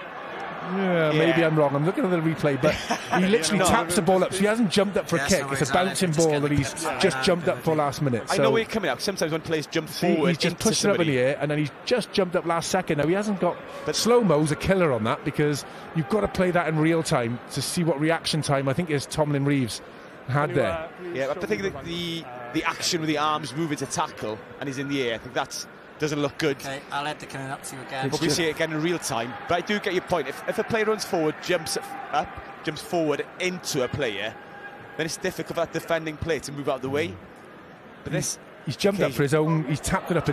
Maybe I'm wrong. I'm looking at the replay, but he literally taps the ball up, so he hasn't jumped up for a kick. It's a bouncing ball that he's just jumped up for last minute. I know where you're coming out. Sometimes when players jump forward, he's just pushed it up in the air, and then he's just jumped up last second. Now he hasn't got. But slow-mo's a killer on that, because you've got to play that in real time to see what reaction time I think is Tomlin Reeves had there. Yeah, but I think the action with the arms moving to tackle and he's in the air, I think that doesn't look good. Okay, I'll let the coming up to you again. But we see it again in real time. But I do get your point. If a player runs forward, jumps forward into a player, then it's difficult for that defending player to move out of the way. But he's jumped up for his own. He's tapped it up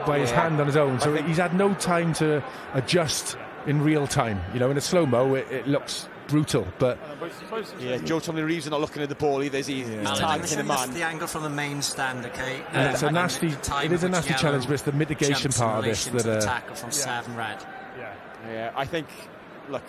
by his hand on his own, so he's had no time to adjust in real time. In a slow-mo, it looks brutal, but Joe Tomlin Reeves is not looking at the ball either. He's targeting the man. The angle from the main stand, okay? It's a nasty. It is a nasty challenge, but it's the mitigation part of this that tackle from Savin Red. Yeah. I think. Look,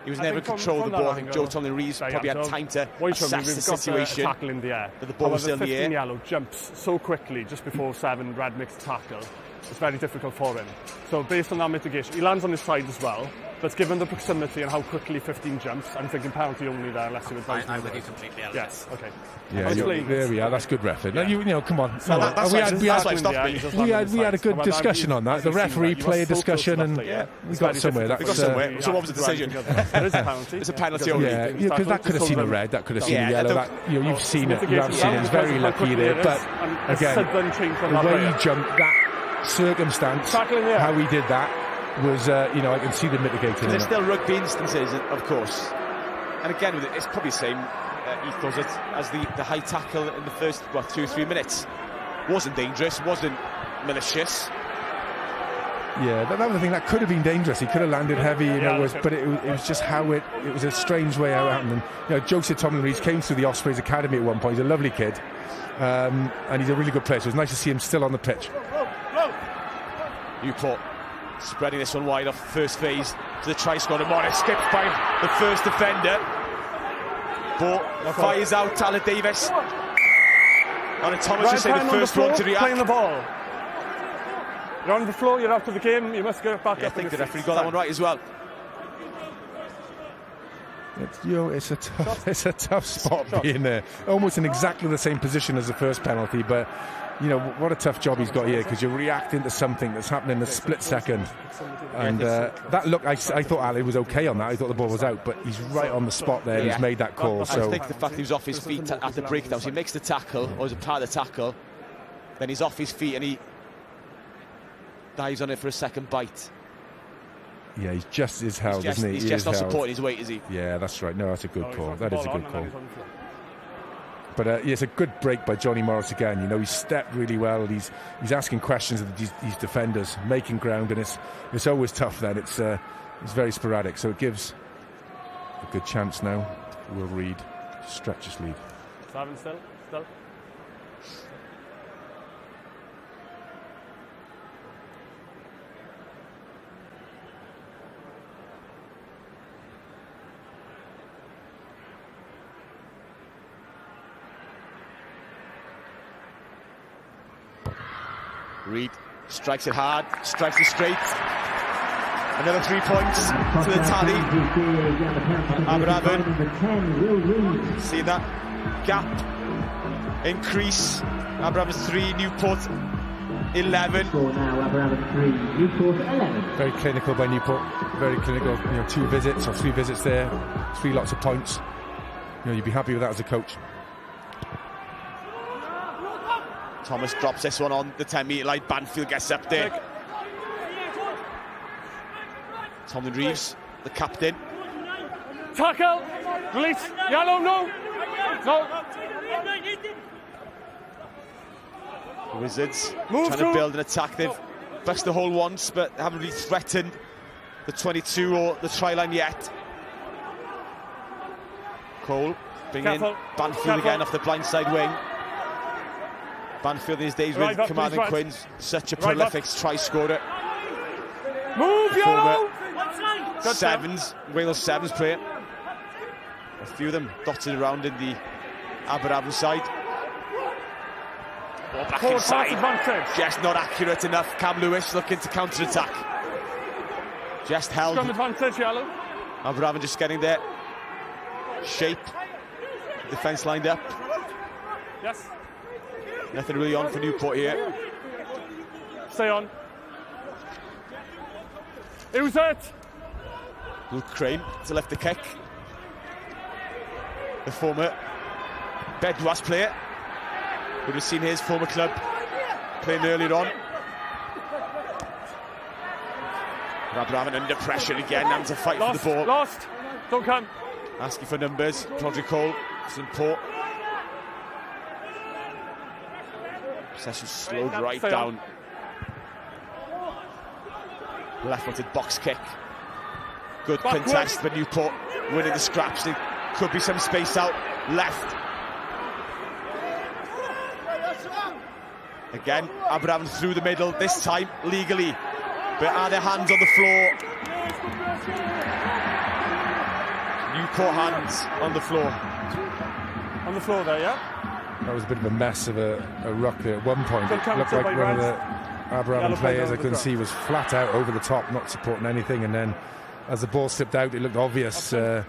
he was never in control of the ball. I think Joe Tomlin Reeves probably had time to assess the situation. Tackle in the air. But the ball was still in the air. Yellow jumps so quickly just before Savin Red makes the tackle. It's very difficult for him. So based on that mitigation, he lands on his side as well. But given the proximity and how quickly 15 jumps, I'm thinking penalty only there, unless you advise me. I'm with you completely. Yes, okay. Yeah, there we are. That's good referee. Yeah. Come on. We had a good discussion on that. The referee played a discussion, and we got somewhere. So what was the decision? There is a penalty. It's a penalty only. Yeah, because that could have seen a red. That could have seen a yellow. You've seen it. You have seen it. He's very lucky there. But again, the way he jumped, that circumstance, how he did that, was I can see the mitigating. There's still rugby instances, of course, and again it's probably the same ethos as the high tackle in the first 2-3 minutes. Wasn't dangerous, wasn't malicious. Yeah, that was the thing. That could have been dangerous. He could have landed heavy, but it was just how it was a strange way how it happened. And Joseph Tomlin Reeves came through the Ospreys Academy at one point. He's a lovely kid, and he's a really good player. So it's nice to see him still on the pitch. Newport spreading this one wide off first phase to the try squad, and Morris skipped by the first defender. Ball fires out, Tyler Davis. And Thomas should say the first one to react. Playing the ball. You're on the floor, you're out of the game, you must get back up. I think the referee got that one right as well. It's a tough spot being there. Almost in exactly the same position as the first penalty, but you know, what a tough job he's got here, because you're reacting to something that's happening in a split second. And that look, I thought Ali was okay on that. I thought the ball was out, but he's right on the spot there. He's made that call. I think the fact he was off his feet at the breakdown, so he makes the tackle, or is a part of the tackle, then he's off his feet and he dives on it for a second bite. Yeah, he's just as held, isn't he? He's just not supporting his weight, is he? Yeah, that's right. No, that's a good call. That is a good call. But yeah, it's a good break by Johnny Morris again. You know, he's stepped really well. He's asking questions of these defenders, making ground, and it's always tough then. It's very sporadic, so it gives a good chance now. Will Reed to stretch his lead. 7 still. Reed strikes it hard, strikes it straight. Another 3 points to the tally. Aberavon, see that gap increase. Aberavon 3, Newport 11. Very clinical by Newport. Very clinical. You know, 2 visits or 3 visits there, 3 lots of points. You know, you'd be happy with that as a coach. Thomas drops this one on the 10-metre line. Banfield gets up there. Tomlin Reeves, the captain. Tackle! Release! Yellow, no! The Wizards trying to build an attack. They've bust the hole once, but haven't really threatened the 22 or the try line yet. Cole bringing in Banfield again off the blindside wing. Banfield these days with Command and Quinn's such a prolific try scorer. Move, Yellow! Sevens, Wales Sevens player. A few of them dotted around in the Aberavon side. Ball back inside. Just not accurate enough. Cam Lewis looking to counter-attack. Just held. Scrum advantage, Yellow. Aberavon just getting there. Shape. Defence lined up. Yes. Nothing really on for Newport here. Stay on. Who's it? Luke Crane to lift the kick. The former Bedwas player. Would have seen his former club playing earlier on. Aberavon under pressure again, having to fight for the ball. Lost. Don't come. Asking for numbers. Roderick Cole, St. Port. Possession slowed right down. Left-footed box kick. Good contest, but Newport winning the scraps. There could be some space out left. Again, Aberavon through the middle, this time legally. But are their hands on the floor? Newport hands on the floor. On the floor there, yeah? That was a bit of a mess of a ruck there at one point. It looked like one of the Aberavon players I couldn't see was flat out over the top, not supporting anything, and then as the ball slipped out, it looked obvious that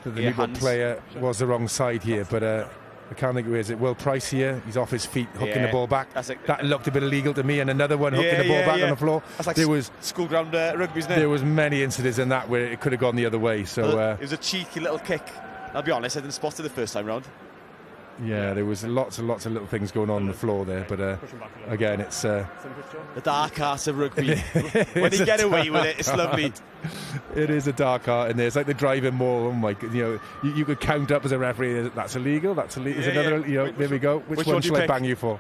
the Newport player was the wrong side here, but I can't think who is it. Will Price here, he's off his feet, hooking the ball back. That looked a bit illegal to me, and another one hooking the ball back on the floor. That's like there was school ground rugby, isn't it? There was many incidents in that where it could have gone the other way. So it was a cheeky little kick. I'll be honest, I didn't spot it the first time round. Yeah, there was lots and lots of little things going on the floor there, but again, it's the dark art of rugby. When you get away with it, it's lovely. It is a dark art in there. It's like the driving maul. Oh my god! You know, you could count up as a referee. That's illegal. That's illegal. There's another. You know, there we go. Which one shall I bang you for?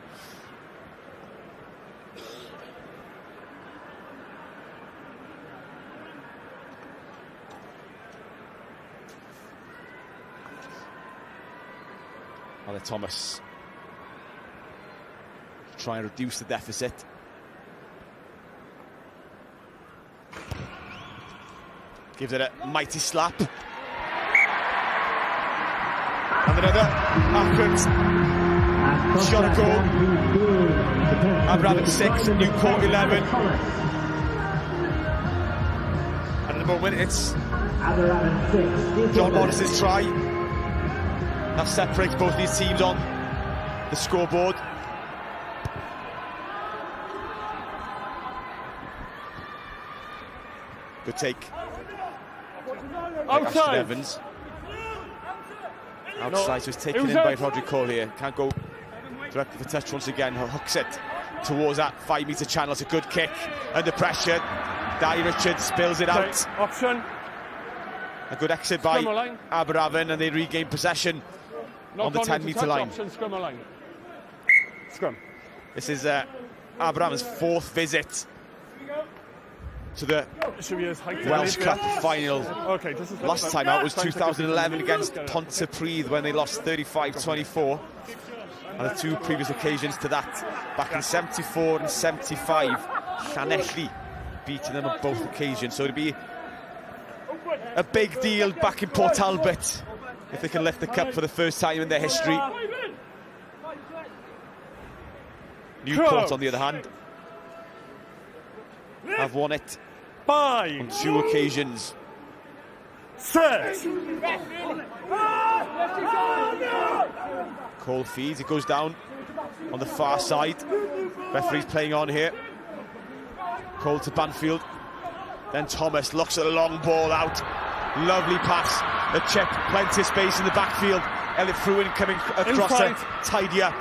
Thomas try and reduce the deficit. Gives it a mighty slap. And another accurate shot a goal. Aberavon 6, Newport 11. And at the moment it's John Morris's try. That separates both these teams on the scoreboard. Good take. Outside. Evans. Outside, so it's taken in by Roderick Cole here. Can't go directly for touch once again. Hooks it towards that 5-metre channel. It's a good kick. Under pressure. Dai Richards spills it out. Option. A good exit by Aberavon, and they regain possession on the 10-metre line. Option, scrum line. Scrum. This is Aberavon's 4th visit to the Welsh Cup final. Okay, Last time out was 2011 against Pontypridd when they lost 35-24. And the 2 previous occasions to that, back in 74 and 75, Llanelli beating them on both occasions. So it'd be a big deal back in Port Talbot if they can lift the cup for the first time in their history. Newport, on the other hand, have won it on 2 occasions. Cole feeds, it goes down on the far side. Referee's playing on here. Cole to Banfield. Then Thomas looks at a long ball out. Lovely pass. The chip, plenty of space in the backfield. Elliot Fruin coming across to tidy up.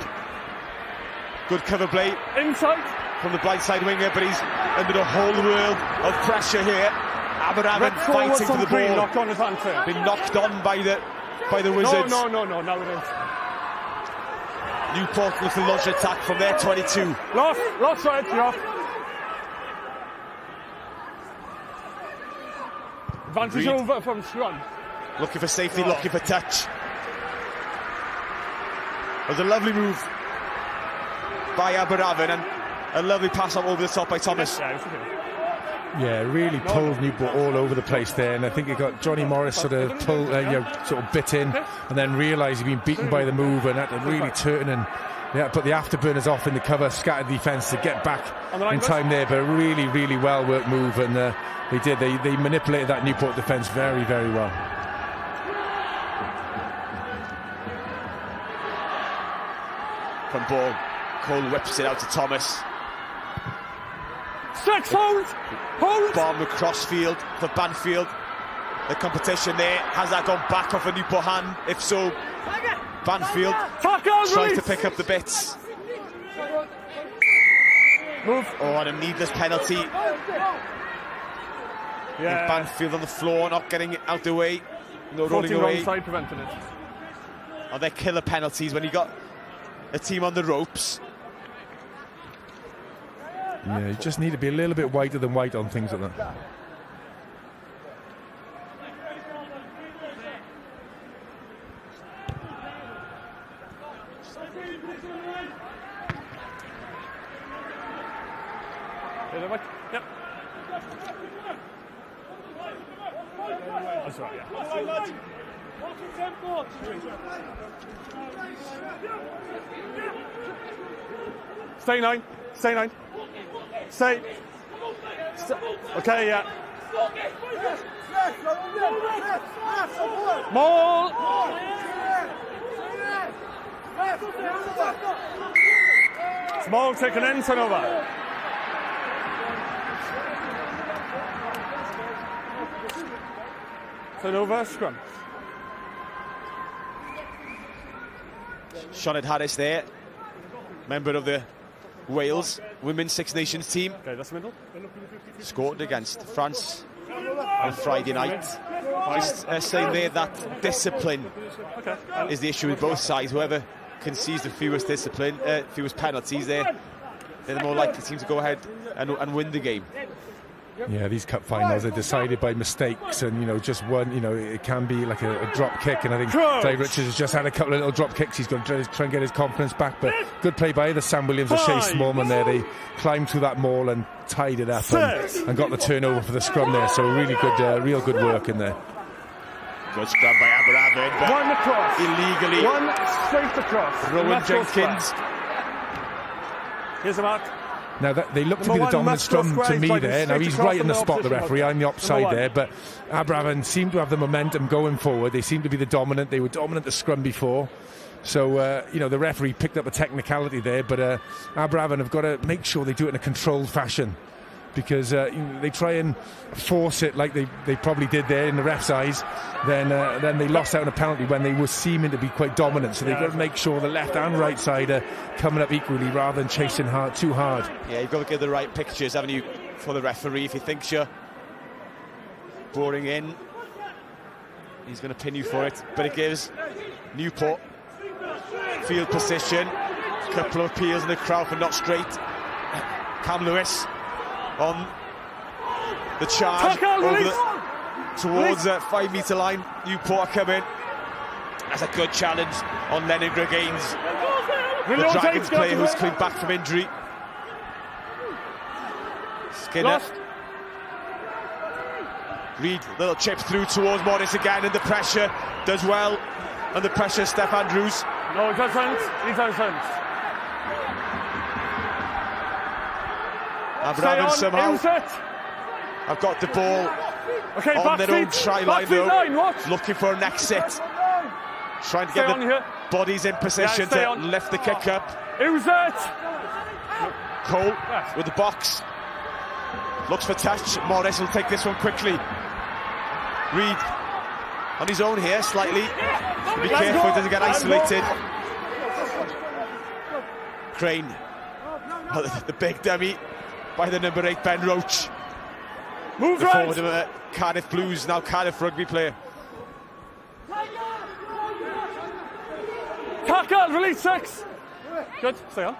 Good cover play. Inside. From the blindside winger, but he's under a whole world of pressure here. Aberavon fighting for the ball. Knock on his hand. Been knocked on by the Wizards. No, now it is. Newport with the launch attack from their 22. Lost right, yeah. Advantage over from scrum. Looking for safety, looking for touch. It was a lovely move by Aberavon and a lovely pass up over the top by Thomas. Yeah, really pulled Newport all over the place there, and I think it got Johnny Morris sort of bit in, and then realised he'd been beaten by the move and had to really turn and put the afterburners off in the cover, scattered defence to get back in time there. But a really, really well worked move, and they manipulated that Newport defence very, very well. From ball, Cole whips it out to Thomas. Hold! Bomb across field for Banfield. The competition there, has that gone back off a Newport hand? If so, Banfield tries to pick up the bits. Move. Oh, and a needless penalty. Yeah. Banfield on the floor, not getting it out the way. No rolling away. Wrong side preventing it. Oh, they're killer penalties when you got a team on the ropes. Yeah, you just need to be a little bit whiter than white on things like that. Yep. That's right, yeah. Stay 9. Stay. Okay, yeah. More. Small taken in, turnover. Turnover, scrum. Sinead Harris there, member of the Wales Women's Six Nations team. Okay, that's the middle. Scored against France on Friday night. Just saying there that discipline is the issue with both sides. Whoever concedes the fewest penalties, they're the more likely team to go ahead and win the game. Yeah, these cup finals are decided by mistakes, and just one. It can be like a drop kick, and I think Dave Richards has just had a couple of little drop kicks. He's going to try and get his confidence back, but good play by either Sam Williams or Shay Smallman there. They climbed through that maul and tied it up and got the turnover for the scrum there. So really good, real good work in there. Good scrum by Aberavon. One across. Illegally. One straight across. Rowan Jenkins. Here's the mark. Now they look to be the dominant scrum to me there. Now he's right in the spot, the referee. I'm the offside there, but Aberavon seem to have the momentum going forward. They seem to be the dominant. They were dominant the scrum before. So, the referee picked up a technicality there, but Aberavon have got to make sure they do it in a controlled fashion. because they try and force it like they probably did there in the ref's eyes. Then they lost out on a penalty when they were seeming to be quite dominant. So they've got to make sure the left and right side are coming up equally rather than chasing too hard. Yeah, you've got to get the right pictures, haven't you, for the referee. If he thinks you're boring in, he's going to pin you for it. But it gives Newport field position. A couple of appeals in the crowd for not straight. Cam Lewis on the charge towards the 5 metre line. Newport coming. That's a good challenge on Lennon Gaines, the Dragons player who's coming back from injury. Skinner. Reed, little chip through towards Morris again, and the pressure does well. Under pressure, Steph Andrews. No, he doesn't. He doesn't. Aberavon somehow. I've got the ball on their own try line though. Looking for an exit. Trying to get the bodies in position to lift the kick up. Who's it? Cole with the box. Looks for touch. Morris will take this one quickly. Reed on his own here slightly. Be careful he doesn't get isolated. Crane. The big dummy by the number 8 Ben Roach. Move right. Forward of a Cardiff Blues, now Cardiff rugby player. Tackle, release 6. Good, stay on.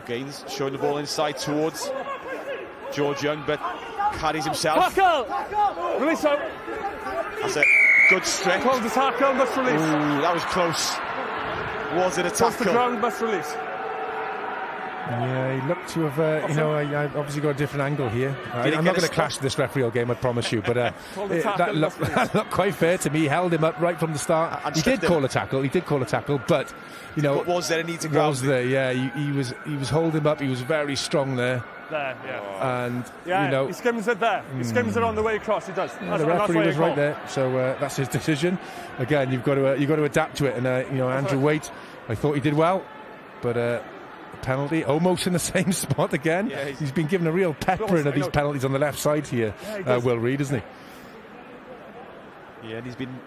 Gaines showing the ball inside towards George Young, but carries himself. Tackle! Release out. That's a good strip. Called the tackle, must release. Ooh, that was close. Was it a tackle? Off the ground, must release. Yeah, he looked to have, I obviously got a different angle here. I'm not going to clash this referee all game, I promise you, but that looked quite fair to me. He held him up right from the start. He did call a tackle, but, But was there a need to grab? Was there, yeah, he was holding him up, he was very strong there. There, yeah. And, he skims it there. He skims it on the way across, he does. The referee was right there, so that's his decision. Again, you've got to adapt to it, and, Andrew Waite, I thought he did well, but... penalty almost in the same spot again. Yeah, he's been given a real peppering of these penalties on the left side here, Will Reed, isn't he? Yeah, and he's been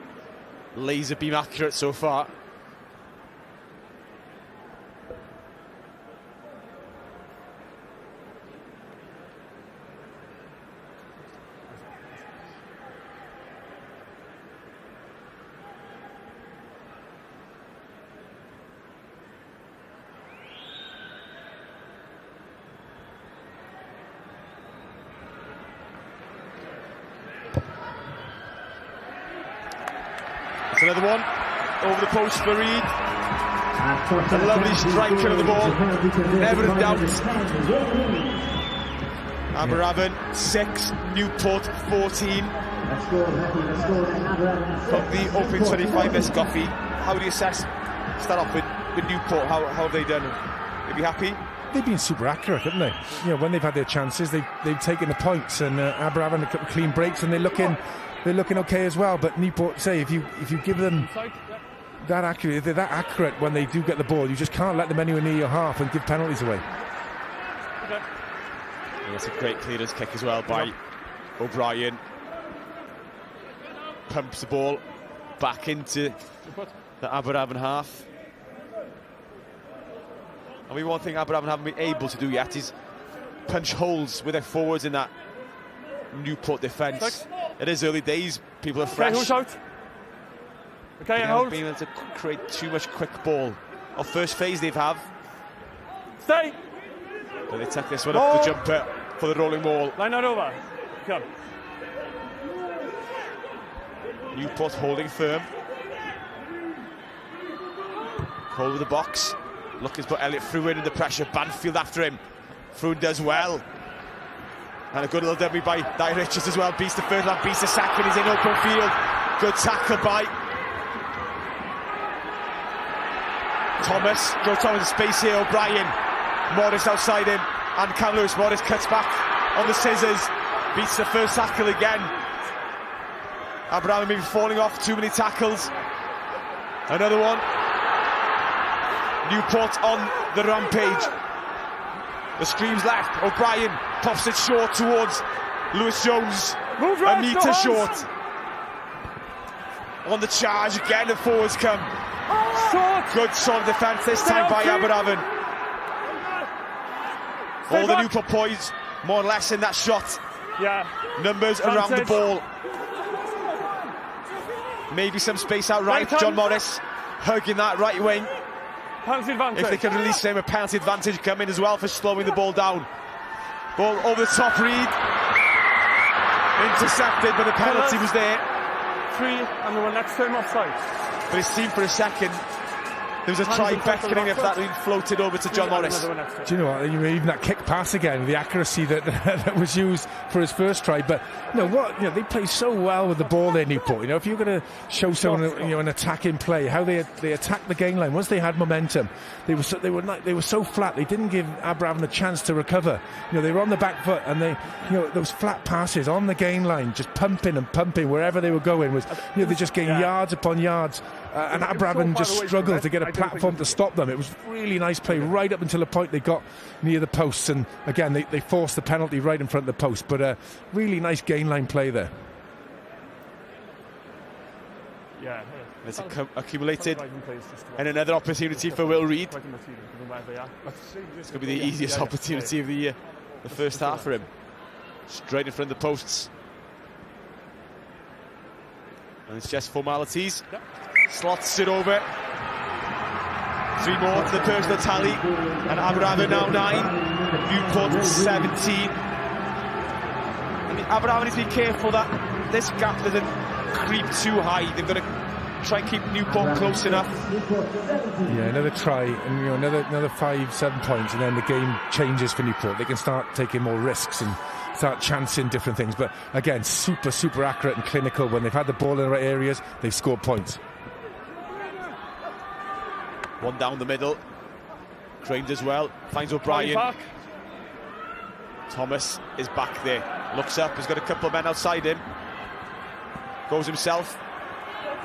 laser beam accurate so far. Another one over the post for Reed. A lovely striker of the ball, never in doubt. Aberavon 6, Newport 14. From the opening 25, Miss Goffey, how do you start off with Newport? How have they done? Are you happy? They've been super accurate, haven't they? When they've had their chances, they've taken the points, and Aberavon a couple of clean breaks, and they're looking okay as well. But Newport, say, if you give them that accurate, they're that accurate when they do get the ball, you just can't let them anywhere near your half and give penalties away. Yeah, that's a great clearance kick as well by O'Brien. Pumps the ball back into the Aberavon half. I mean, one thing Aberavon haven't been able to do yet is punch holes with their forwards in that Newport defence. It is early days, people are fresh. Okay, who's out? Okay, they and haven't hold. been able to create too much quick ball. Our first phase they've have. Stay. But they tuck this one up the jumper for the rolling wall. Line that over. Come. Newport holding firm. Cole with the box. Looking to put Elliott through in the pressure. Banfield after him. Froome does well. And a good little dummy by Dai Richards as well. Beats the first man, beats the second. He's in open field. Good tackle by Thomas. Joe Thomas in space here. O'Brien. Morris outside him. And Cam Lewis. Morris cuts back on the scissors. Beats the first tackle again. Aberavon maybe falling off. Too many tackles. Another one. Newport on the rampage. The scream's left. O'Brien pops it short towards Lewis Jones. Move a right, metre short. On the charge again, the forwards come. Short. Good solid defence this time by Aberavon. All the Newport boys more or less in that shot. Yeah. Numbers around the ball. Maybe some space out right. John Morris hugging that right wing. Penalty advantage. If they can release him, a penalty advantage coming as well for slowing the ball down. Ball over the top, Reed. Intercepted, but the penalty was there. 3, and they were next to him offside. But it seemed for a second there was a try beckoning if that had been floated over to John Morris. Do you know what? Even that kick pass again, the accuracy that that was used for his first try. But they play so well with the ball there, Newport. If you're going to show someone an attacking play, how they attacked the game line once they had momentum, they were so flat. They didn't give Aberavon a chance to recover. They were on the back foot, and those flat passes on the game line, just pumping and pumping wherever they were going was they just gained yards upon yards. And Aberavon just struggled to get a platform to stop them. It was really nice play right up until the point they got near the posts, and again they forced the penalty right in front of the post, but a really nice gain line play there. Yeah, it's accumulated, and another opportunity for Will Reed. It's going to be the easiest opportunity of the year, the first half for him. Straight in front of the posts, and it's just formalities. Slots it over. 3 more to the personal tally, and Aberavon now 9, Newport 17. And Aberavon needs to be careful that this gap doesn't creep too high. They've got to try and keep Newport close enough. Yeah, another try, and another 5-7 points, and then the game changes for Newport. They can start taking more risks and start chancing different things. But again, super accurate and clinical. When they've had the ball in the right areas, they've scored points. One down the middle. Crane does well. Finds O'Brien. Thomas is back there. Looks up. He's got a couple of men outside him. Goes himself.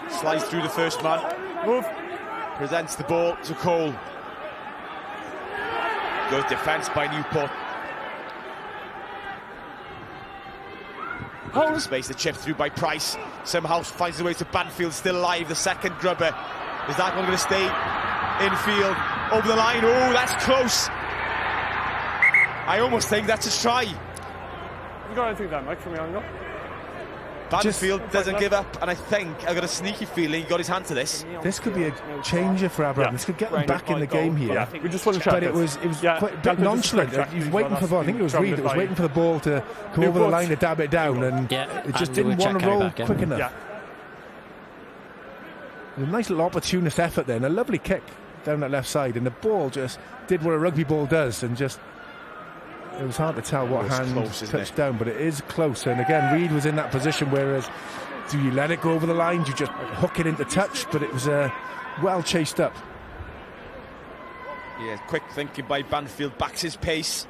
Slides through the first man. Move. Presents the ball to Cole. Good defence by Newport. Hold space. The chip through by Price. Somehow finds the way to Banfield. Still alive. The second grubber. Is that one going to stay? Infield, over the line. Oh, that's close. I almost think that's a try. You got anything there, Mike, from your angle? Banfield doesn't give up, and I think I've got a sneaky feeling he got his hand to this. This could be a changer for Aberavon. This could get them back in the game here. Yeah, we just want to check. But it was quite a bit nonchalant. He was waiting for the ball. I think it was Reed that was waiting for the ball to come over the line to dab it down, and it just didn't want to roll quick enough. Yeah. A nice little opportunist effort there, and a lovely kick down that left side, and the ball just did what a rugby ball does, and just it was hard to tell what hand touched down, but it is close. And again, Reed was in that position, whereas do you let it go over the line, do you just hook it into touch? But it was well chased up. Yeah, quick thinking by Banfield, backs his pace.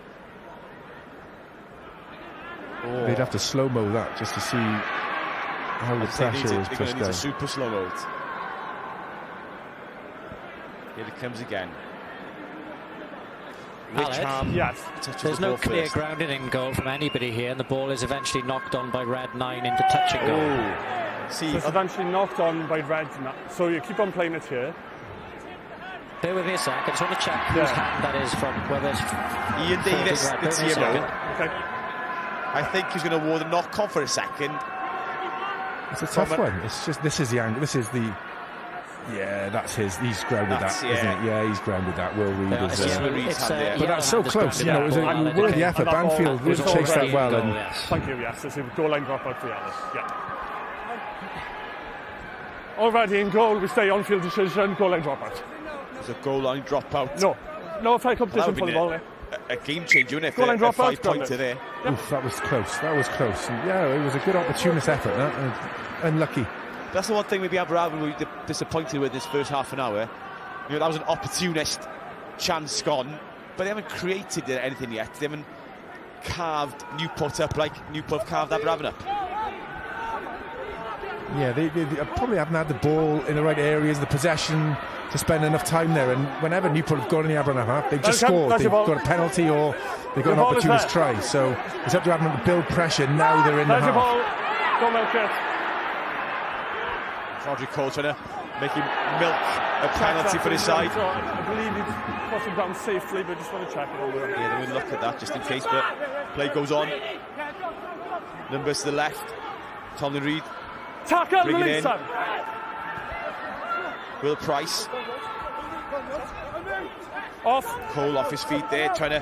They'd have to slow-mo that just to see how the pressure is pushed down. A super slow-mo. Here it comes again. Yes. There's no clear grounding in goal from anybody here, and the ball is eventually knocked on by Red 9 into touching goal. So it's eventually knocked on by Red 9. So you keep on playing it here. Bear with me a sec. I just want to check whose hand that is from. Whether it's Ian Davis, it's yellow. Okay. I think he's going to award a knock-on for a second. It's a tough one. It's just, this is the angle. This is the. Yeah, that's his. He's grounded that, isn't it? Yeah, he's grounded that. Will Reed is. But that's so close. You know, it was a worthy effort. Banfield really chased that well. And thank you. Yes, it's a goal line drop out for Yellow. Yeah. Already in goal, we stay on field decision. Goal line drop out. There's a goal line drop out. No fair competition for the ball. A game changer, isn't it? Goal line drop out. 5-pointer there. Oof, that was close. That was close. And yeah, it was a good opportunist effort. And unlucky. That's the one thing maybe Aberavon were disappointed with this first half an hour. You know, that was an opportunist chance gone, but they haven't created anything yet. They haven't carved Newport up like Newport carved Aberavon up. Yeah, they probably haven't had the ball in the right areas, the possession to spend enough time there. And whenever Newport have gone in the Aberavon half, they've just scored. They've got a penalty or they've got an opportunist try. So it's up to Aberavon to build pressure. Now they're in the half. Don't milk it. Roderick Cole trying to make him milk a penalty for his side. I believe he's put him down safely, but just want to check it over. Yeah, they will look at that just in case, but play goes on. Numbers to the left. Tomlin Reid. Tackle, bring it in. son. Will Price. Off. Cole off his feet there, trying to...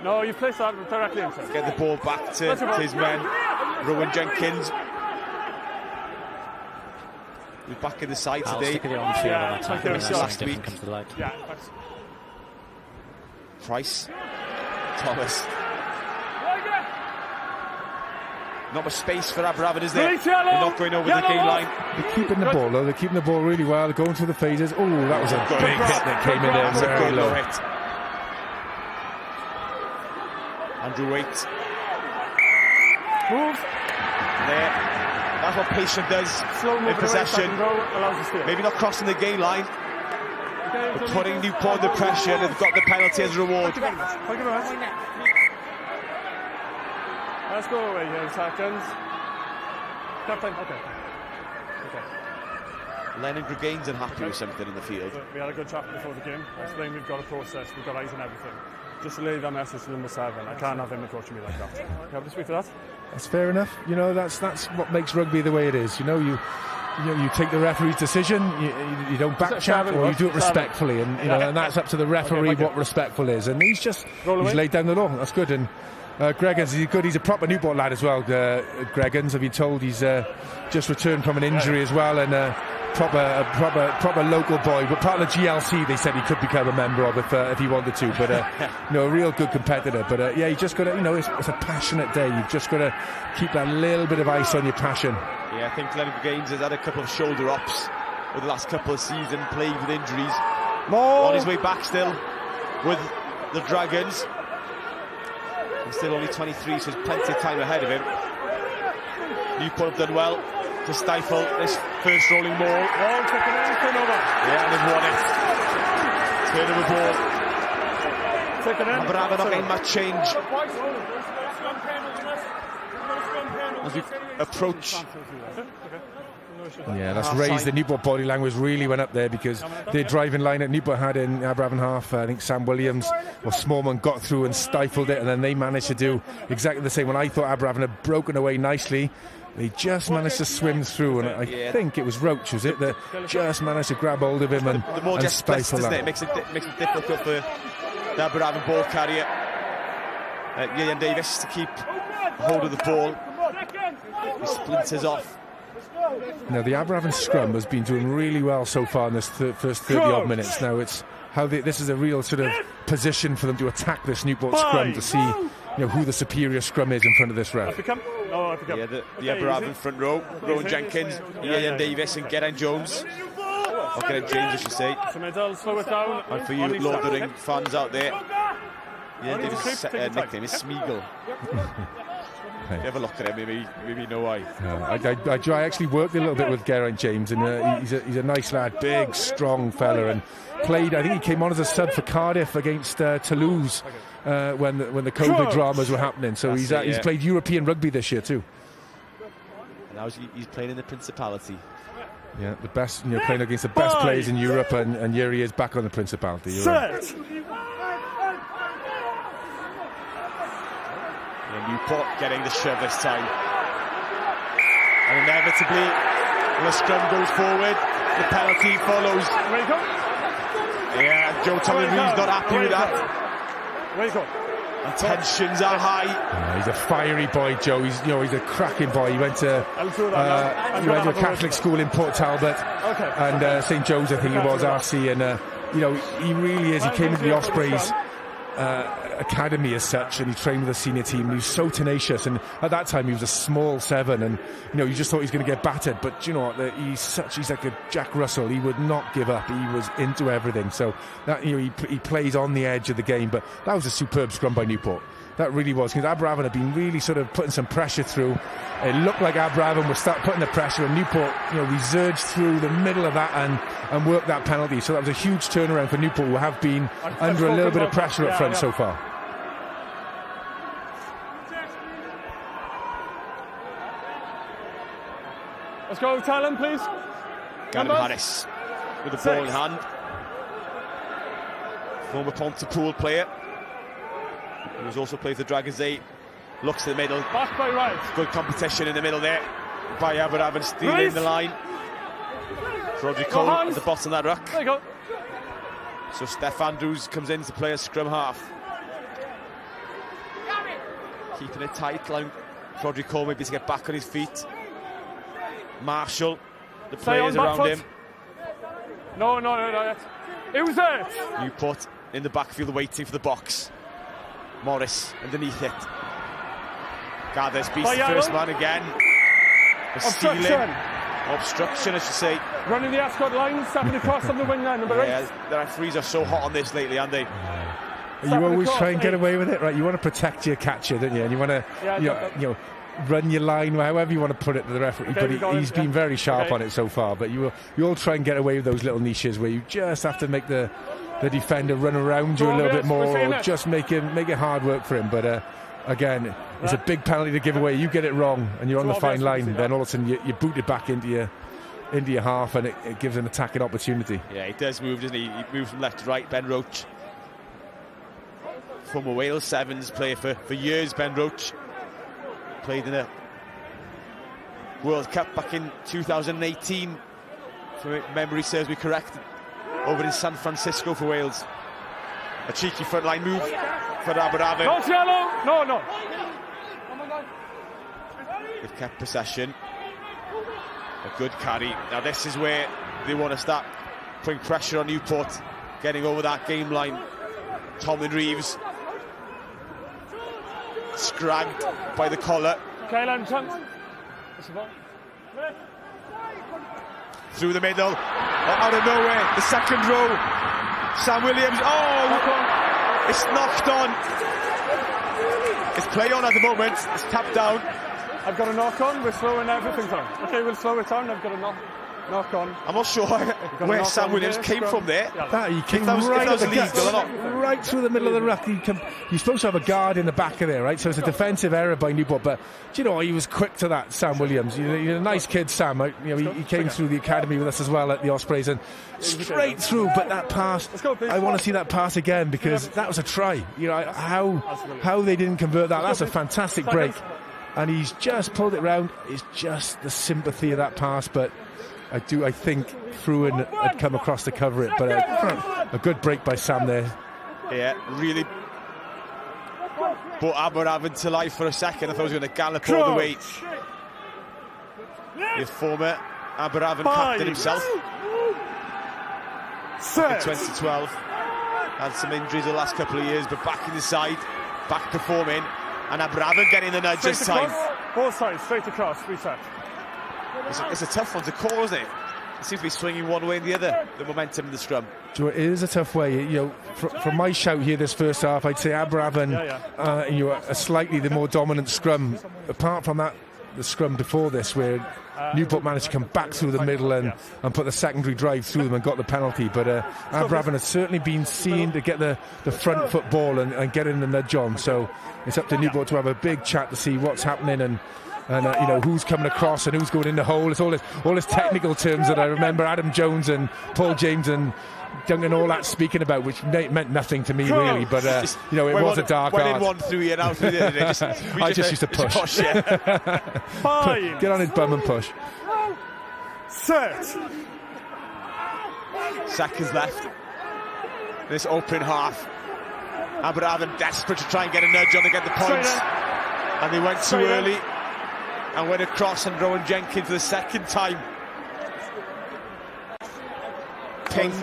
No, you placed that directly inside. Get the ball back to his men. Rowan Jenkins. We're back in the side I'll today. stick it on field on that tackle. Last week. Comes to the light. Yeah. Price. Thomas. Not much space for Aberavon, is there? They're not going over the game line. They're keeping the ball, though. They're keeping the ball really well. They're going through the phases. Oh, that was a big hit that came in there very low. Andrew Waite. Move. There. That's what Patient does in possession. Maybe not crossing the game line, but putting Newport under pressure. They've got the penalty as a reward. Let's go away here in seconds. Captain, okay. Lennon Gregain's unhappy with something in the field. We had a good chat before the game. I explained we've got a process, we've got eyes on everything. Just relay that message to number 7. I can't have him approaching me like that. Can I have to speak to that? That's fair enough. You know, that's what makes rugby the way it is. You know, you take the referee's decision. You don't backchat, or you do it respectfully, and and that's up to the referee what respectful is. And he's laid down the law. That's good. And Greggans, he's good. He's a proper Newport lad as well. Greggans, I've been told he's just returned from an injury as well, and proper local boy. But part of the GLC, they said he could become a member of if he wanted to. But a real good competitor. But you just got to, it's a passionate day. You've just got to keep that little bit of ice on your passion. Yeah, I think Lennon Gaines has had a couple of shoulder ups over the last couple of seasons, playing with injuries. On his way back still with the Dragons. He's still only 23, so there's plenty of time ahead of him. Newport have done well to stifle this first rolling ball. Yeah, and they've won it. Turn of the ball. Aberavon not getting much change as we approach. Yeah, that's raised the Newport body language, really went up there, because their driving line that Newport had in Aberavon half, I think Sam Williams or Smallman got through and stifled it, and then they managed to do exactly the same. When I thought Aberavon had broken away nicely, they just managed to swim through, and I think it was Roach, was it, that just managed to grab hold of him and the more just splits, doesn't it? It makes it difficult for the Aberavon ball carrier, Ian Davis, to keep hold of the ball. He splinters off. Now, the Aberavon scrum has been doing really well so far in this first 30-odd minutes. Now, it's how this is a real sort of position for them to attack this Newport scrum, to see who the superior scrum is in front of this ref. Yeah, the Aberavon front row, Rowan Jenkins, Ian Davis and Geraint Jones. Or Geraint James, I should say. And for you Lord of the Ring fans out there, Ian Davis' nickname is Smeagol. If you have a look at him, maybe know why. I actually worked a little bit with Geraint James, and he's a nice lad, big, strong fella, and played. I think he came on as a sub for Cardiff against Toulouse when the COVID dramas were happening. So he's played European rugby this year too. And now he's playing in the Principality. Yeah, the best, playing against the best players in Europe, and here he is back on the Principality. Newport getting the shove this time, and inevitably the scrum goes forward, the penalty follows. Yeah, Joe Tomlin-Reid's not happy with that. And tensions are high. Yeah, he's a fiery boy, Joe. He's a cracking boy. He went to a Catholic school in Port Talbot, and St Joe's, I think it was, RC, and he really is. He came into the Ospreys academy as such, and he trained with the senior team. He was so tenacious, and at that time he was a small 7, and you just thought he was going to get battered, but you know what, he's like a Jack Russell. He would not give up. He was into everything. So that he plays on the edge of the game. But that was a superb scrum by Newport. That really was, because Aberavon had been really sort of putting some pressure through. It looked like Aberavon would start putting the pressure, and Newport, we surged through the middle of that and worked that penalty. So that was a huge turnaround for Newport, who have been under a little bit of pressure up front so far. Let's go, Talon, please. Gavin Harris with the ball in hand. Former Pontypool player. He was also played for Dragons 8. Looks to the middle. Back by right. Good competition in the middle there by Aberavon, stealing the line. Rodri Cole at the bottom of that ruck. There you go. So Steph Andrews comes in to play a scrum half. Keeping it tight, allowing Rodri Cole maybe to get back on his feet. Marshall, the players around him. No. It was it. Newport in the backfield waiting for the box. Morris underneath it. Gathers, beats the first man again. Obstruction, I should say. Running the Ascot line, stepping across on the wing line, number 8. The referees are so hot on this lately, aren't they? You always try and get away with it, right? You want to protect your catcher, don't you? And you want to, run your line, however you want to put it to the referee. But he's been very sharp on it so far. But you all try and get away with those little niches where you just have to make the defender run around you a little bit more, or just make it hard work for him. But again, it's a big penalty to give away. You get it wrong and you're on the fine line, then all of a sudden you boot it back into your half, and it gives an attacking opportunity. Yeah, he does move, doesn't he? He moves from left to right. Ben Roach, former Wales Sevens player for years. Ben Roach played in a World Cup back in 2018, if memory serves me correct, over in San Francisco for Wales. A cheeky frontline move for Aberavon. Not yellow! No. They've kept possession. A good carry. Now this is where they want to start putting pressure on Newport, getting over that game line. Tomlin Reeves scragged by the collar. Through the middle, out of nowhere, the second row. Sam Williams, it's knocked on. It's play on at the moment, it's tapped down. I've got a knock on, we're slowing everything down. Okay, we'll slow it down, I've got a knock on. I'm not sure where Sam Williams came from there. He came right through the middle of the ruck. You're supposed to have a guard in the back of there, right? So it's a defensive error by Newport. But do you know, he was quick to that, Sam Williams. He's a nice kid, Sam. He came through the academy with us as well at the Ospreys, and straight through. But that pass, I want to see that pass again, because that was a try. How they didn't convert that. That's a fantastic break. And he's just pulled it round. It's just the sympathy of that pass, but I think Fruin had come across to cover it, but a good break by Sam there. Yeah, really brought Aberavon to life for a second. I thought he was going to gallop all the way. The former Aberavon captain himself. In 2012. Had some injuries the last couple of years, but back in the side, back performing. And Aberavon getting the nudge this time. Both sides, straight across, reset. It's a tough one to call, isn't it? It seems to be swinging one way and the other, the momentum in the scrum. It is a tough way. From my shout here this first half, I'd say Aberavon, a slightly the more dominant scrum. Apart from that, the scrum before this, where Newport managed to come back through the middle and put the secondary drive through them and got the penalty. But Aberavon has certainly been seen to get the front foot ball and get in the nudge on. So it's up to Newport to have a big chat to see what's happening and who's coming across and who's going in the hole. It's all this technical terms that I remember Adam Jones and Paul James and Duncan all that speaking about, which meant nothing to me really, but it was a dark art. Went in one through you and out through the other. I just used to push. Get on his bum and push. Set. Seconds left. This opening half. Aberavon desperate to try and get a nudge on to get the points, and they went too early and went across, and Rowan Jenkins the second time pinged.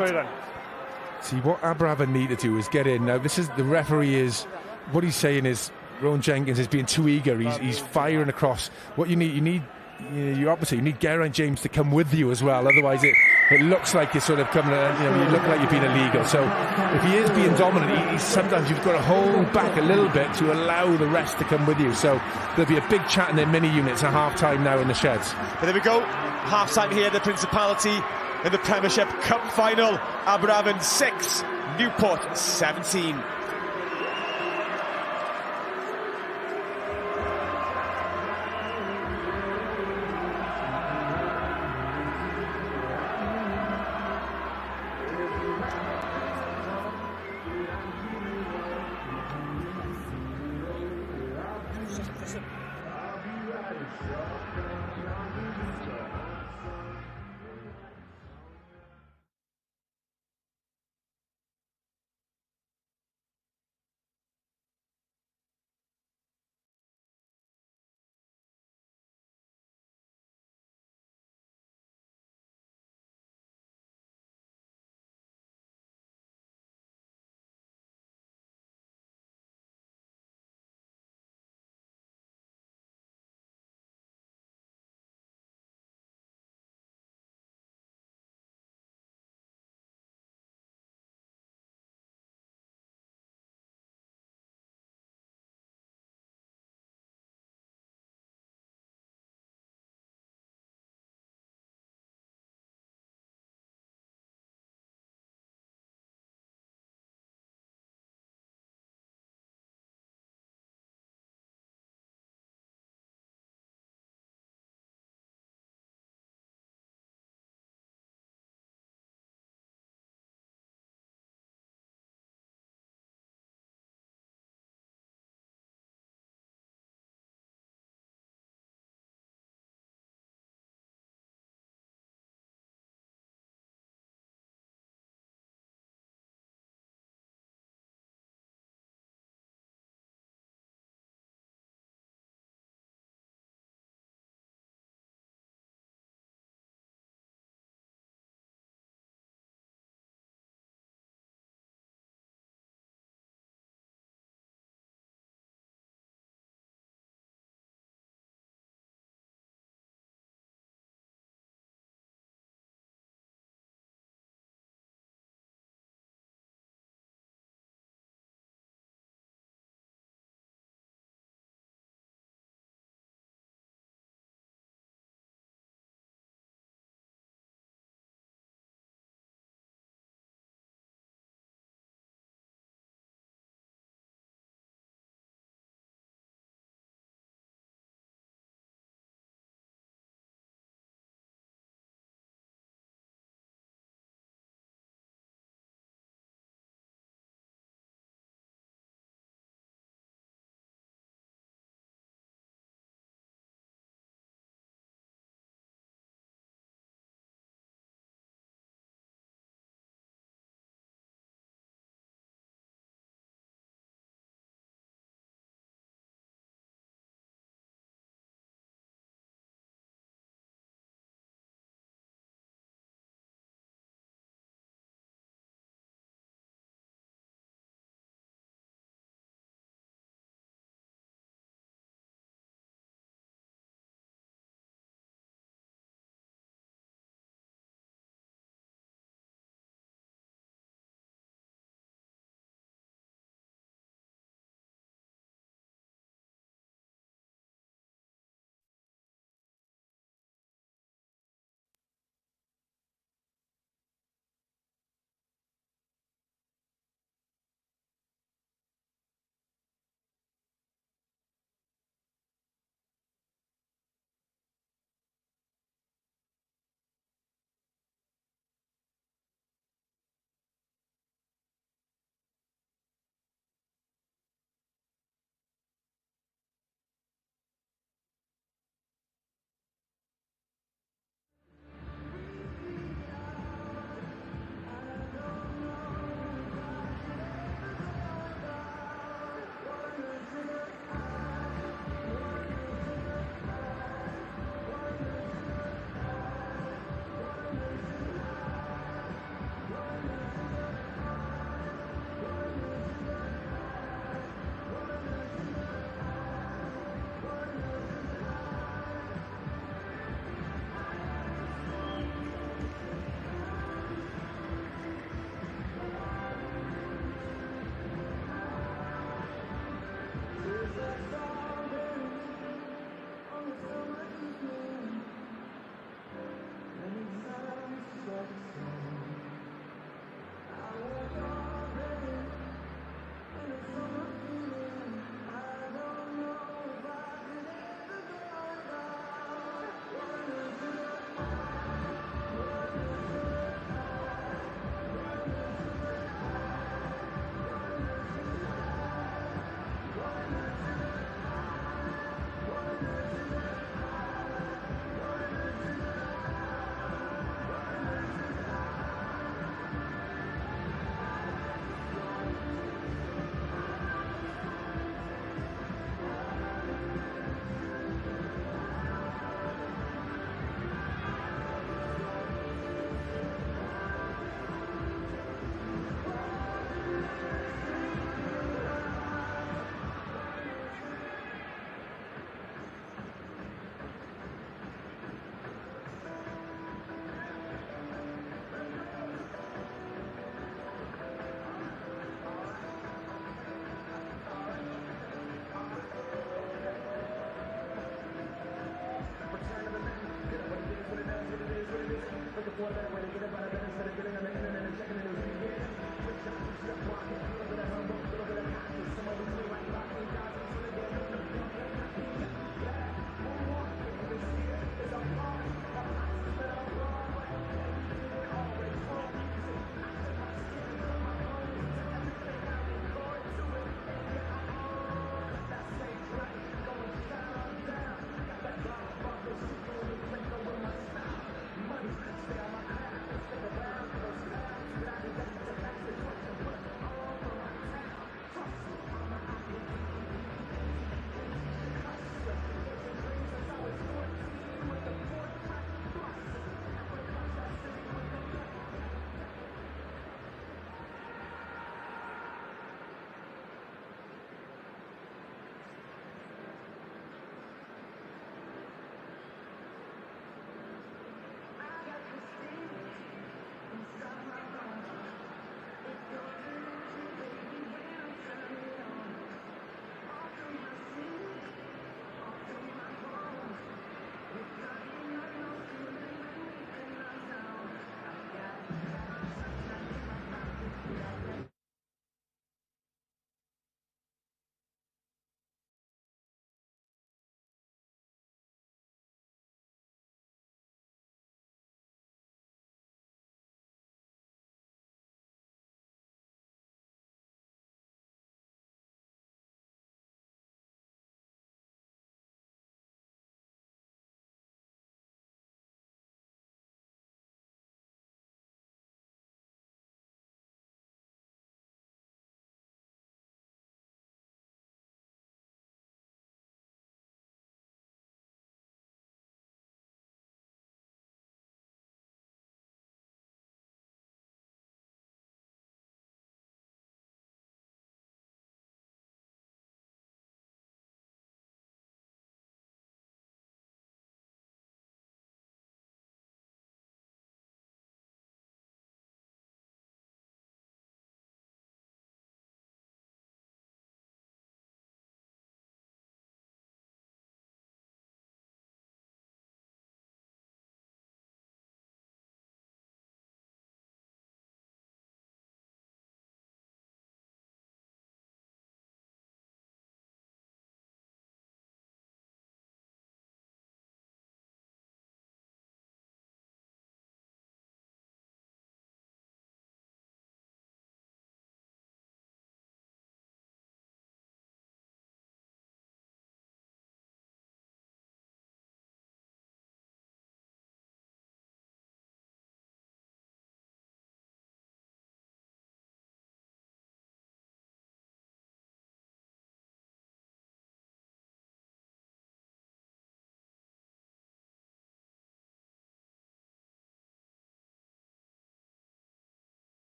See, what Aberavon need to do is get in. Now, the referee is, what he's saying is Rowan Jenkins is being too eager. He's firing across. What you need your opposite. You need Geraint James to come with you as well. Otherwise, it looks like you're sort of coming, you look like you're being illegal. So if he is being dominant, sometimes you've got to hold back a little bit to allow the rest to come with you. So there'll be a big chat in their mini units at half-time now in the sheds. But there we go, half-time here, the Principality in the Premiership Cup final. Aberavon 6, Newport 17.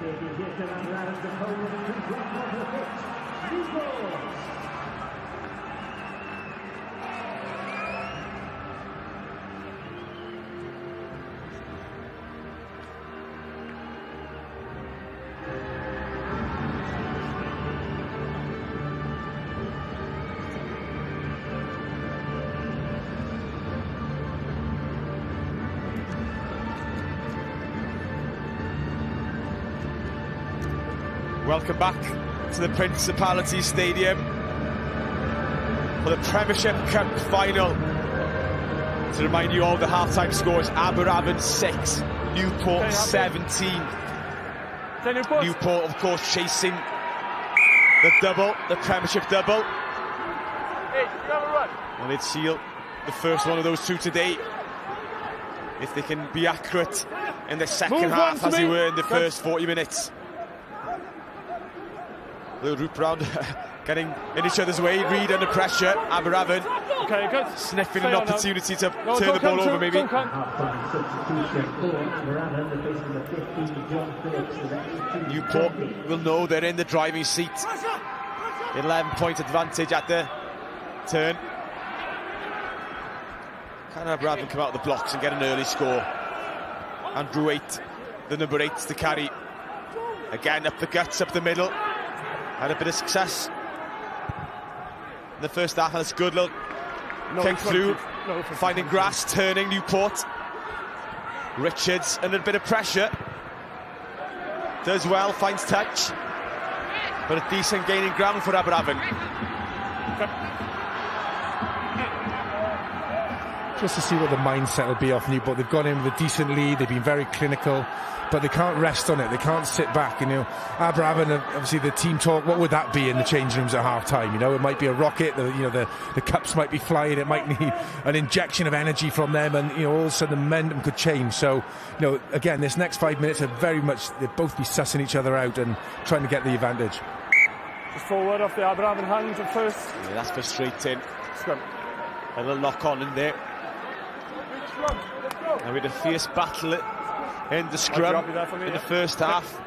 Taking hit and around the pole and drop off the pitch. Newport. Welcome back to the Principality Stadium for the Premiership Cup final. To remind you all, the half-time scores: Aberavon 6, Newport 17. Newport, of course, chasing the double, the Premiership double. And they'd seal the first one of those two today, if they can be accurate in the second half as they were in the first 40 minutes. Little roop round, getting in each other's way. Reed under pressure. Aberavon sniffing an opportunity to turn the ball over, maybe. Newport will know they're in the driving seat. 11-point advantage at the turn. Can Aberavon come out of the blocks and get an early score? Andrew 8, the number 8 to carry. Again, up the guts, up the middle. Had a bit of success in the first half. That's good little kick through, finding grass, turning Newport. Richards under a bit of pressure. Does well, finds touch. But a decent gaining ground for Aberavon. Just to see what the mindset will be off Newport. They've gone in with a decent lead, they've been very clinical, but they can't rest on it, they can't sit back. You know, Aberavon, obviously the team talk, what would that be in the change rooms at half-time? You know, it might be a rocket, the cups might be flying, it might need an injection of energy from them, and, you know, all of a sudden the momentum could change. So, you know, again, this next 5 minutes are very much, they'll both be sussing each other out and trying to get the advantage. Just forward off the Aberavon hands at first. Yeah, that's frustrating. Scrum. A little knock on in there. And we had a fierce battle in the scrum in the first half.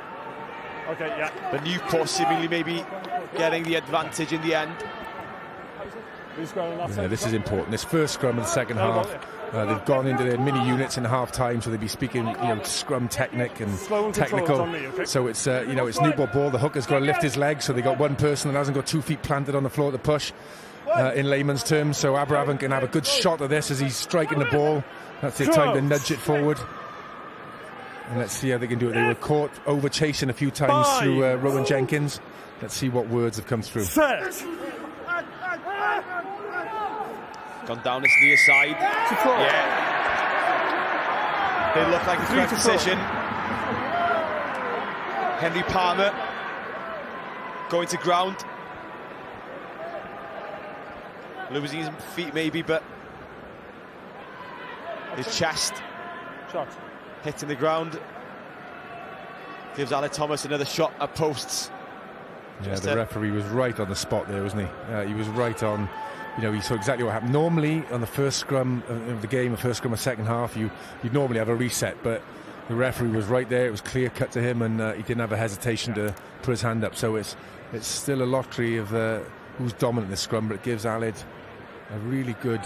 Okay, yeah. But Newport seemingly maybe getting the advantage in the end. Yeah, this is important. This first scrum of the second half, they've gone into their mini units in half time, so they'll be speaking, you know, scrum technique and technical. So it's you know, it's Newport ball. The hooker's got to lift his legs, so they got one person that hasn't got 2 feet planted on the floor to push. In layman's terms, so Aberavon can have a good shot of this as he's striking the ball. That's their time to nudge it forward. And let's see how they can do it. They were caught over chasing a few times through Rowan Jenkins. Let's see what words have come through. Gone down his near side. Yeah. They look like a correct decision. Henry Palmer going to ground. Losing his feet maybe, but his chest hitting the ground gives Ale Thomas another shot at posts. Yeah, the referee was right on the spot there, wasn't he? He was right on. You know, he saw exactly what happened. Normally, on the first scrum of the game, the first scrum of second half, you'd normally have a reset, but the referee was right there. It was clear cut to him, and he didn't have a hesitation to put his hand up. So it's still a lottery of who's dominant in the scrum, but it gives Aled a really good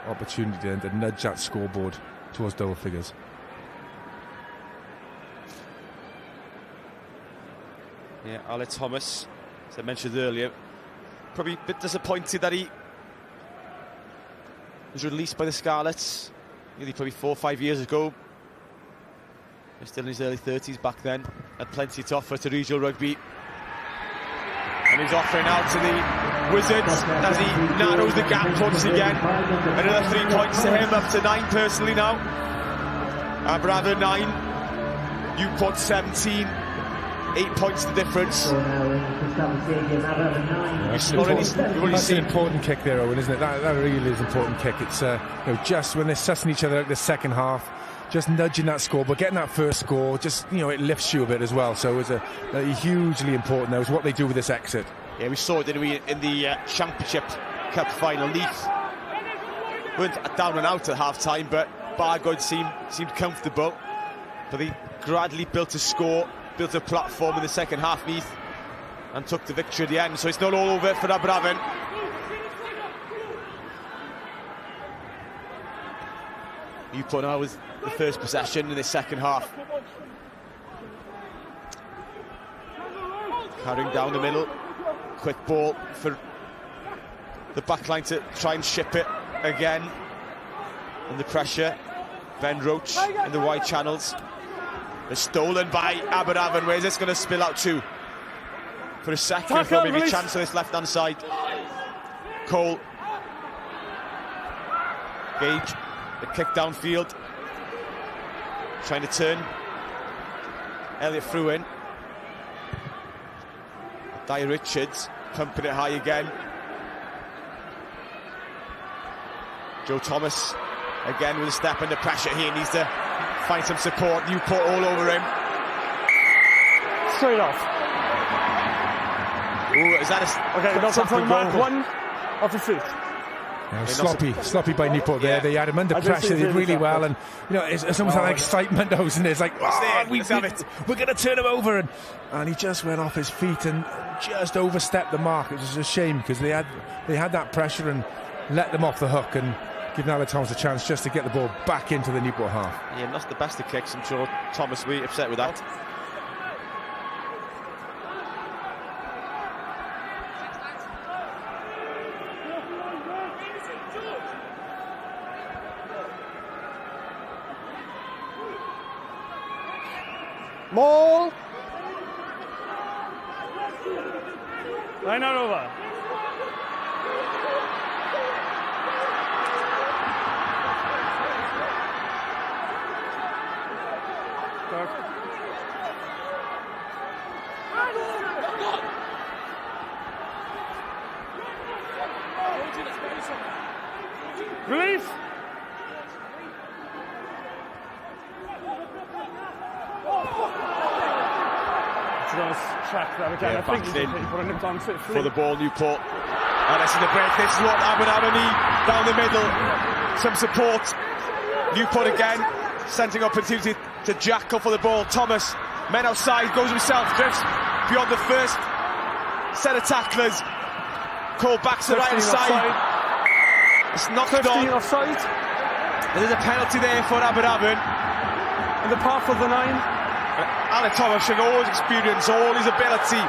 opportunity to nudge that scoreboard towards double figures. Yeah, Ale Thomas, as I mentioned earlier, probably a bit disappointed that he was released by the Scarlets nearly probably 4 or 5 years ago. He's still in his early 30s back then, had plenty to offer to regional rugby. And he's offering out to the Wizards as he narrows the gap once again. Another 3 points to him, up to 9 personally now. Aberavon 9, Newport 17, 8 points the difference. That's an important kick there, Owen, isn't it? That really is an important kick. It's you know, just when they're sussing each other out the second half, just nudging that score, but getting that first score, just, you know, it lifts you a bit as well. So it's a hugely important. That was what they do with this exit. Yeah, we saw it, didn't we, in the Championship Cup final. Leith weren't down and out at half-time, but Bargoed seemed comfortable. But they gradually built a score, built a platform in the second half, Leith, and took the victory at the end. So it's not all over for Aberavon. Newport now with the first possession in the second half. Carrying down the middle. Quick ball for the backline to try and ship it again. Under pressure. Ben Roach in the wide channels. It's stolen by Aberavon. Where's this going to spill out to? for a second, for maybe a chance on this left-hand side. Cole. Gage, the kick downfield. Trying to turn. Elliott threw in. Dyer Richards pumping it high again. Joe Thomas again with a step under pressure here. Needs to find some support. Newport all over him. Straight off. Ooh, is that a... Okay, not from mark one off the feet. Sloppy by Newport there. They had him under pressure. They did really well, and you know it's almost like excitement, isn't it? It's like, we're going to turn him over, and he just went off his feet and just overstepped the mark. It was a shame because they had that pressure and let them off the hook and give Nala Thomas a chance just to get the ball back into the Newport half. Yeah, lost the best of kicks. I'm sure Thomas will be upset with that. Maul. Line out over. Release. Check that again. I think for the ball, Newport. And this is the break. This is what Aberavon need down the middle. Some support. Newport again, sending opportunity to Jackal for the ball. Thomas, men outside, goes himself, drifts beyond the first set of tacklers. Called back to the right hand side. It's knocked on. Offside. There's a penalty there for Aberavon. In the path of the 9. Alec Thomas showing all his experience, all his ability.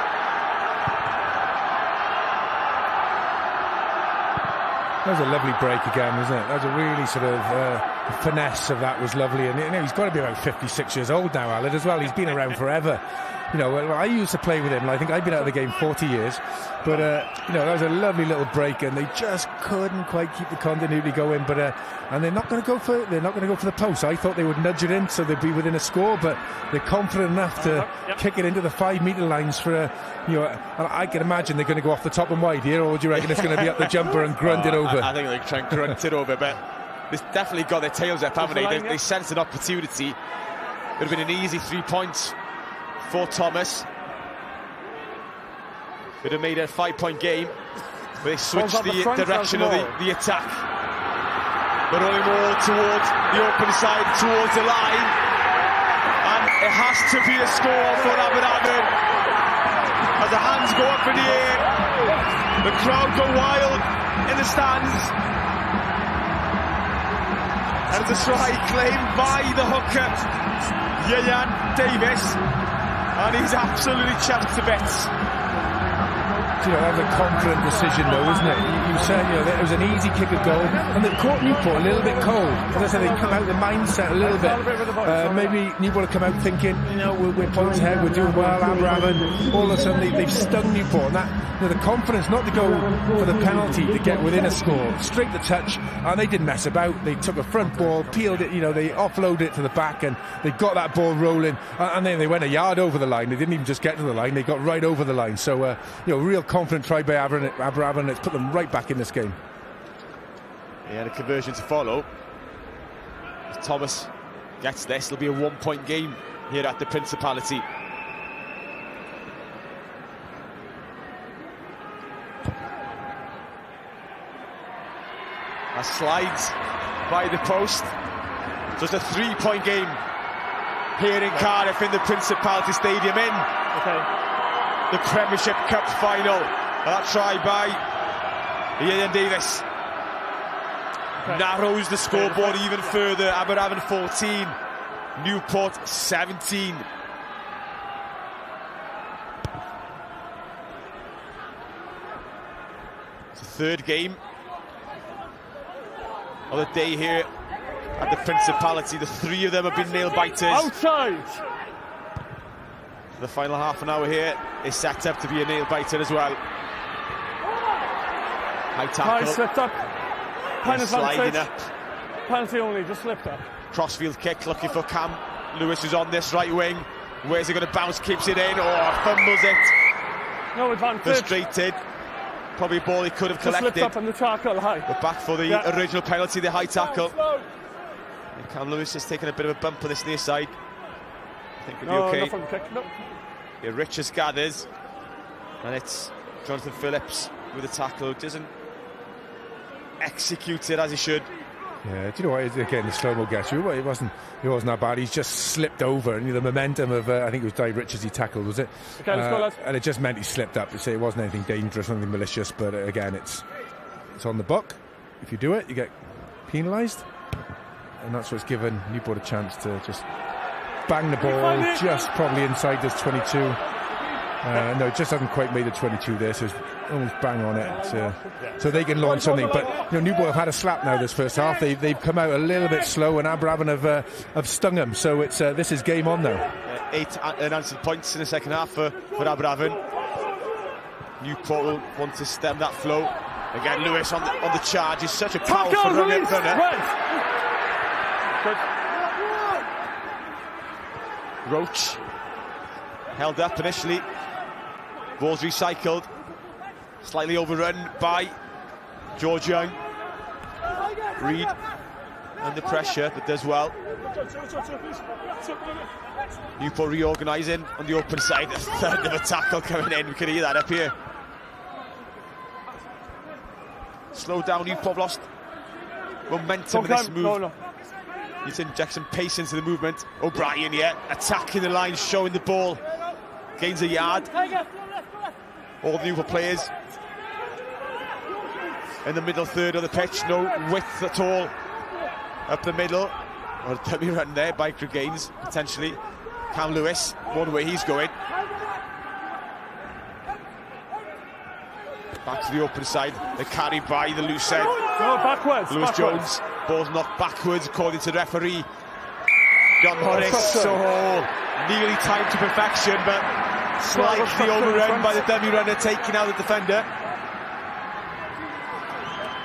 That was a lovely break again, wasn't it? That was a really sort of finesse of that was lovely. And you know, he's got to be about 56 years old now, Alec, as well. He's been around forever. You know, well, I used to play with him, and I think I've been out of the game 40 years. But, you know, that was a lovely little break, and they just couldn't quite keep the continuity going. But and they're not going to go for the post. I thought they would nudge it in so they'd be within a score, but they're confident enough to kick it into the 5-metre lines for you know. And I can imagine they're going to go off the top and wide here, or do you reckon it's going to be up the jumper and grunt it over? I think they try and grunt it over, but they've definitely got their tails up, haven't they? They sensed an opportunity. It would have been an easy 3 points for Thomas. Could have made it a 5-point game, but they switched the direction of the attack. But only more towards the open side, towards the line. And it has to be a score for Aberavon. As the hands go up in the air, the crowd go wild in the stands. And it's a try claimed by the hooker, Yayan Davis. And he's absolutely chuffed to bits. You know, that was a confident decision, though, isn't it? You said, you know, it was an easy kick of goal, and they caught Newport a little bit cold. As I said, they come out the mindset a little bit. Maybe Newport have come out thinking, you know, we're points ahead, we're doing well. Aberavon, all of a sudden they've stung Newport, and that, you know, the confidence not to go for the penalty to get within a score, straight to touch, and they didn't mess about. They took a front ball, peeled it, you know, they offloaded it to the back, and they got that ball rolling, and then they went a yard over the line. They didn't even just get to the line; they got right over the line. So, you know, real confident try by Aberavon. It's put them right back in this game. He had a conversion to follow. As Thomas gets this, it'll be a 1-point game here at the Principality. As slides by the post. Just a 3-point game here in Cardiff in the Principality Stadium in the Premiership Cup final. That try by Ian Davis narrows the scoreboard even further. Aberavon 14, Newport 17. It's the third game of the day here at the Principality. The 3 of them have been nail biters. Outside. The final half an hour here is set up to be a nail-biter as well. High tackle. Slipped up. Pen sliding advantage. up. Penalty only, just slipped up. Crossfield kick, looking for Cam Lewis, who's on this right wing. Where's he going to bounce? Keeps it in. Oh, fumbles it. No advantage. Frustrated. Probably a ball he could have collected. Slipped up on the tackle, high. But back for the original penalty, the high tackle. And Cam Lewis has taken a bit of a bump on this near side. I think it'll be okay. No, kick. No. Yeah, Richards gathers. And it's Jonathan Phillips with the tackle, who doesn't execute it as he should. Yeah, do you know what? Again, the slow-mo gets you. It wasn't that bad. He's just slipped over, and the momentum of I think it was Dave Richards he tackled, was it? Okay, let's go, lads. And it just meant he slipped up. To say it wasn't anything dangerous, nothing malicious, but again, it's on the book. If you do it, you get penalised, and that's what's given Newport a chance to just bang the ball just probably inside this 22. No, it just hasn't quite made the 22 there, so it's almost bang on it. So they can launch something. But Newport have had a slap now this first half. They've come out a little bit slow, and Aberavon have stung them. So it's this is game on now. 8 unanswered points in the second half for Aberavon. Newport will want to stem that flow. Again, Lewis on the charge. He's such a powerful runner. Roach held up initially. Ball's recycled. Slightly overrun by George Young. Reed under pressure, but does well. Newport reorganising on the open side. A third of a tackle coming in. We can hear that up here. Slow down. Newport lost momentum in this move. Needs to inject some pace into the movement. O'Brien here, attacking the line, showing the ball. Gains a yard. All the Newport players in the middle third of the pitch. No width at all up the middle. Or a dummy run there by Gaines, potentially. Cam Lewis, one way he's going. Back to the open side. They're carried by the loose end. No, backwards. Lewis Jones. Ball's knocked backwards according to the referee. John Morris. So nearly timed to perfection, but slightly overrun by the dummy runner, taking out the defender.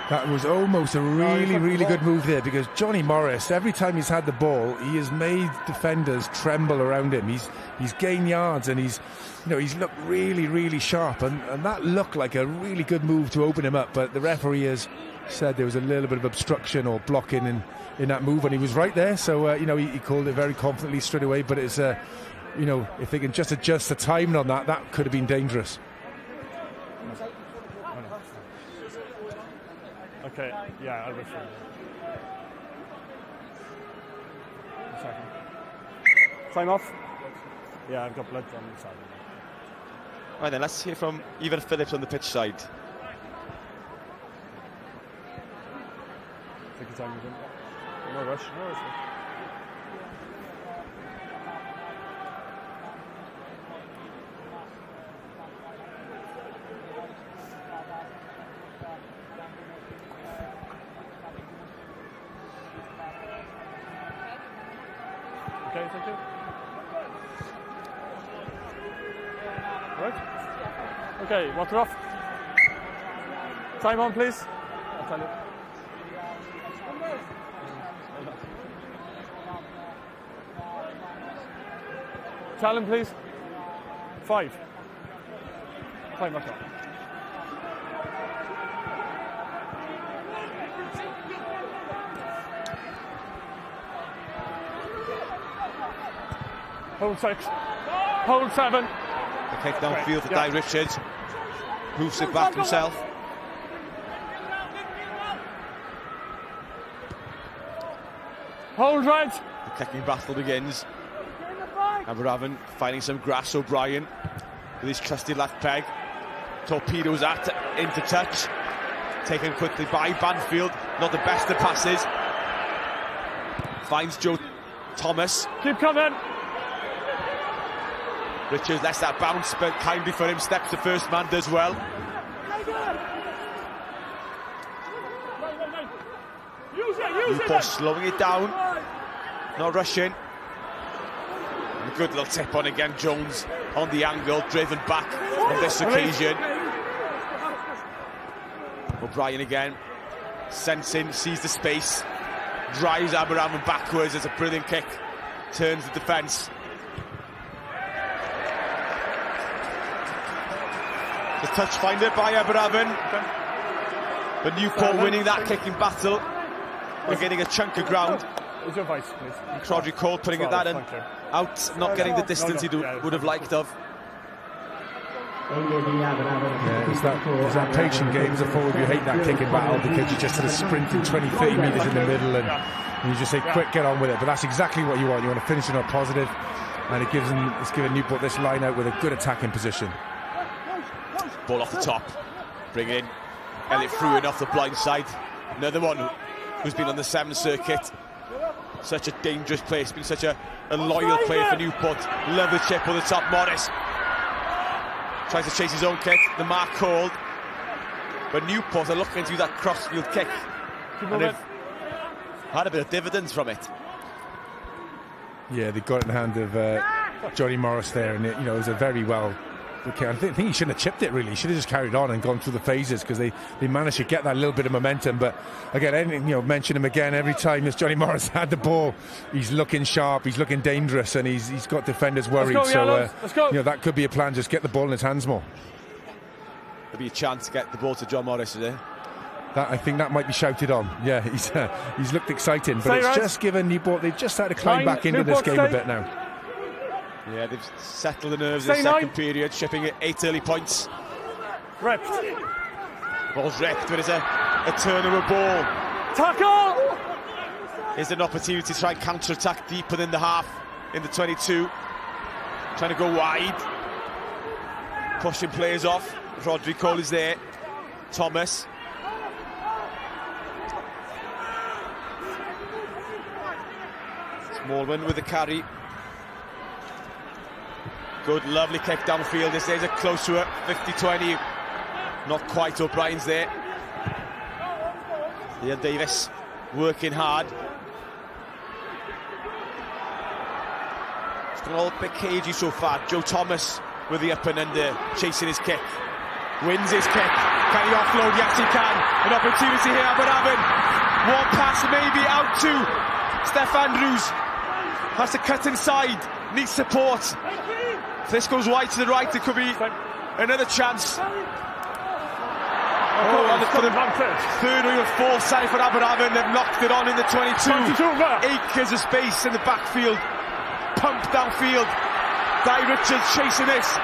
That was almost a really good move there, because Johnny Morris, every time he's had the ball, he has made defenders tremble around him. He's gained yards, and he's looked really sharp, and that looked like a really good move to open him up. But the referee has said there was a little bit of obstruction or blocking in that move, and he was right there. So he called it very confidently straight away. But it's if they can just adjust the timing on that, that could have been dangerous. Okay, yeah, I'll refer. A second. Time off? Yeah, I've got blood on the side. Right then, let's hear from Evan Phillips on the pitch side. Take your time with him. No rush. Okay, thank you. Right. Okay, water off. Time on, please. I'll tell you. Challenge, please. 5. Time back on. Hold 6. Hold 7. The kick downfield for Di Richards. Moves it back himself. Hold right. The kicking battle begins. Aberavon finding some grass. O'Brien with his trusty left peg. Torpedoes into touch. Taken quickly by Banfield. Not the best of passes. Finds Joe Thomas. Keep coming. Richards lets that bounce, but kindly for him steps the first man, does well. Newport slowing it down, not rushing. A good little tip on again, Jones on the angle, driven back on this occasion. O'Brien again, sensing, sees the space, drives Aberavon backwards. It's a brilliant kick, turns the defence. The touch finder by Aberavon, but Newport winning that kicking battle. We're getting a chunk of ground. Is your vice, please? Crodry Cole putting that in, out, not getting the distance he would have liked of. Yeah, it's that patient game as a forward. You hate that kicking battle because you're just sort of sprinting 20-30 metres in the middle and you just say, quick, get on with it. But that's exactly what you want. You want to finish it on a positive, and it's given Newport this line out with a good attacking position. Ball off the top, bring it in. Elliot Fruin off the blind side. Another one who's been on the 7th circuit. Such a dangerous player. It's been such a loyal player for Newport. Love the chip on the top. Morris tries to chase his own kick. The mark called, but Newport are looking to do that crossfield kick, and they've had a bit of dividends from it. Yeah, they got it in the hand of Johnny Morris there, and it was a very well. Okay, I think he shouldn't have chipped it really. He should have just carried on and gone through the phases, because they managed to get that little bit of momentum. But again, mention him again every time this Johnny Morris had the ball. He's looking sharp, he's looking dangerous, and he's got defenders worried. Let's go. That could be a plan. Just get the ball in his hands more. There'll be a chance to get the ball to John Morris today. I think that might be shouted on. Yeah, he's looked exciting, but it's just given Newport. They've just had to climb back into this game a bit now. Yeah, they've settled the nerves in the second period, shipping at 8 early points. Ripped. Ball's ripped, but it's a turnover ball. Tackle! Is an opportunity to try and counter-attack deep within the half, in the 22. Trying to go wide. Pushing players off. Crodry Cole is there. Thomas. Smallman with the carry. Good, lovely kick downfield. This is a close to it, 50-20. Not quite. O'Brien's there. Ian Davis working hard. It's been all a bit cagey so far. Joe Thomas with the up and under, chasing his kick. Wins his kick. Can he offload? Yes, he can. An opportunity here, Aberavon. One pass maybe out to Steph Andrews. Has to cut inside. Needs support. If this goes wide to the right, it could be another chance. For the third or fourth side for Aberavon. They've knocked it on in the 22. Acres of space in the backfield. Pump downfield. Di Richards chasing this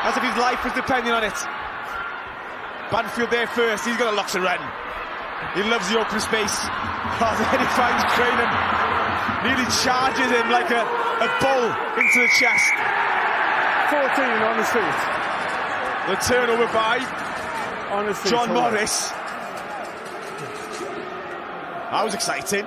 as if his life was depending on it. Banfield there first. He's got a lot to run. He loves the open space. Oh, then he finds Cranham. Nearly charges him like a bull into the chest. 14 on his feet. The turnover by John Morris. That was exciting.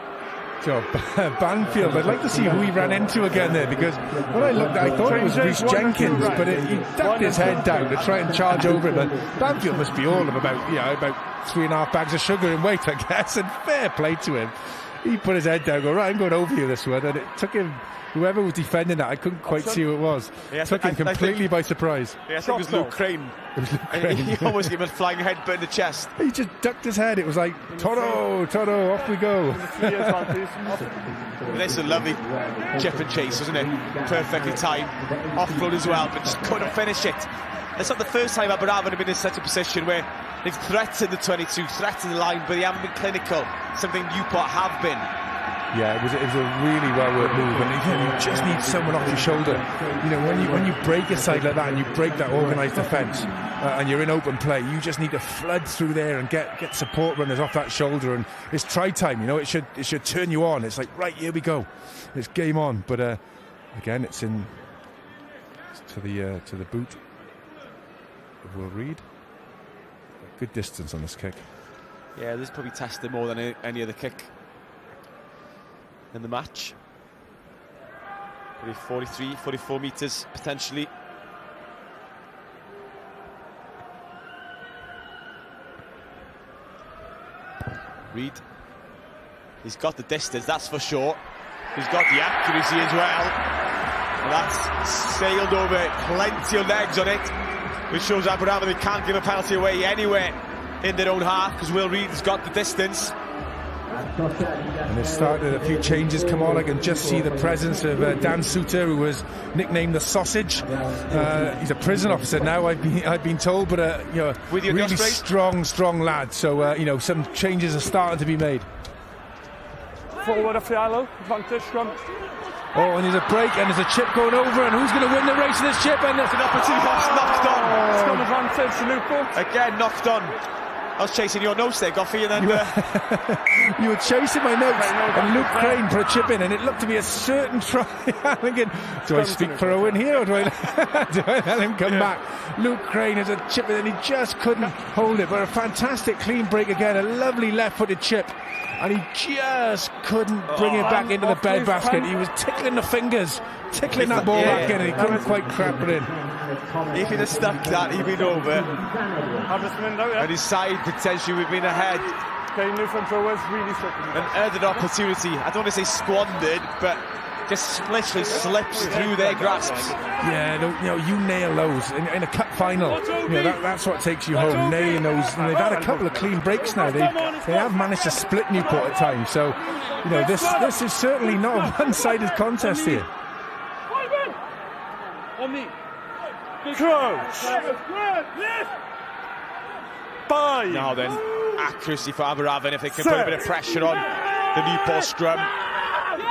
So, Banfield, I'd like to see who he ran into again there, because when I looked, I thought it was Rhys Jenkins, but he ducked his head down to try and charge over him. And Banfield must be all of about 3.5 bags of sugar in weight, I guess, and fair play to him. He put his head down, go, right, I'm going over you this one, and it took him, whoever was defending that, I couldn't quite see who it was. Yeah, took him completely by surprise. Yeah, I think it was Luke Crane. He almost gave him a flying headbutt in the chest. He just ducked his head. It was like, Toto, off we go. This is a lovely chip and chase, wasn't it? Perfectly timed. Offload as well, but just couldn't finish it. It's not the first time Aberavon have been in such a position where they've threatened the 22, threatened the line, but they haven't been clinical. Something Newport have been. Yeah, it was a really well-worked move, and you just need someone off your shoulder. When you break a side like that and you break that organised defence, and you're in open play, you just need to flood through there and get support runners off that shoulder. And it's try time, it should turn you on. It's like, right, here we go, it's game on. But again, it's to the boot of Will Reid. Good distance on this kick. Yeah, this probably tested more than any other kick in the match. Probably 43, 44 metres potentially. Reid, he's got the distance, that's for sure. He's got the accuracy as well. And that's sailed over, plenty of legs on it, which shows Aberavon they can't give a penalty away anywhere in their own half, because Will Reed's got the distance. And they've started a few changes come on. I can just see the presence of Dan Suter, who was nicknamed the Sausage. He's a prison officer now, I've been told, but you know, really strong lad. So you know, some changes are starting to be made. Forward of Fialo, advantage scrum. Oh, and there's a break, and there's a chip going over, and who's going to win the race in this chip? And there's an opportunity, knocked on. Scrum advantage, Newport. Again, knocked on. I was chasing your notes there, Goffey, and then... You were chasing my notes, and Luke Crane put a chip in, and it looked to be a certain try. I'm thinking, do I speak for a win here, or do I let him come back? Luke Crane has a chip in, and he just couldn't hold it, but a fantastic clean break again, a lovely left-footed chip, and he just couldn't bring it back into the bed basket. He was tickling the fingers, tickling that ball back in, and he couldn't quite crap it in. If he'd have stuck that, he'd been over. And his side potentially would have been ahead. Okay, new front row was really stricken. An earned opportunity, I don't want to say squandered, but just literally slips through their grasps. Yeah, you know, you nail those in a cup final. You know, that's what takes you home, nailing those. And they've had a couple of clean breaks now. They have managed to split Newport at times. So, you know, this is certainly not a one-sided contest here. On me. Crouch. Bye. Now then, accuracy for Aberavon if they can put a bit of pressure on the Newport scrum.